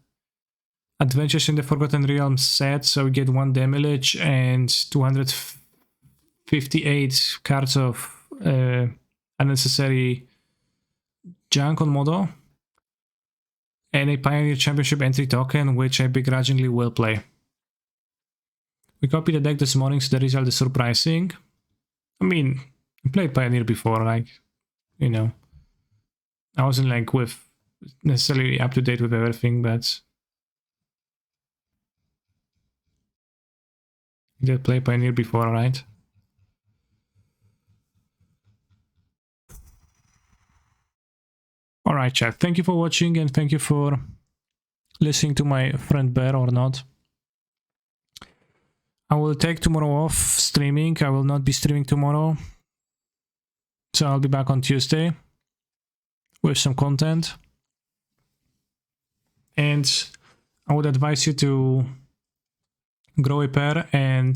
Adventures in the Forgotten Realms set, so we get 1 damage and 258 cards of unnecessary junk on Modo, and a Pioneer Championship entry token, which I begrudgingly will play. We copied the deck this morning, so the result is surprising. I mean, I played Pioneer before, like, you know. I wasn't like necessarily up to date with everything, but you did play Pioneer before, right? Alright, chat. Thank you for watching, and thank you for listening to my friend Bear or not. I will take tomorrow off streaming. I will not be streaming tomorrow. So I'll be back on Tuesday with some content. And I would advise you to grow a pair and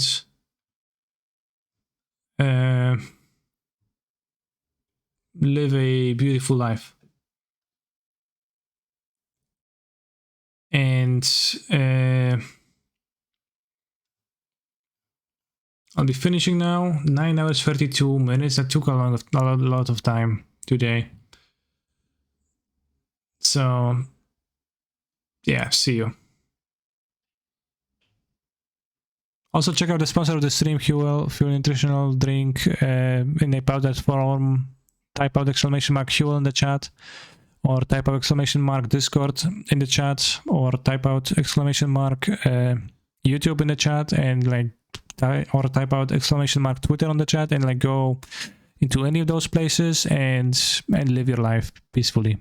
live a beautiful life. And I'll be finishing now. 9 hours 32 minutes. That took a lot of time today. So yeah, see you. Also check out the sponsor of the stream, Fuel Nutritional Drink, in a powdered form. Type out !Fuel in the chat, or type out !Discord in the chat, or type out YouTube in the chat, and like, or type out !Twitter on the chat, and like go into any of those places and live your life peacefully.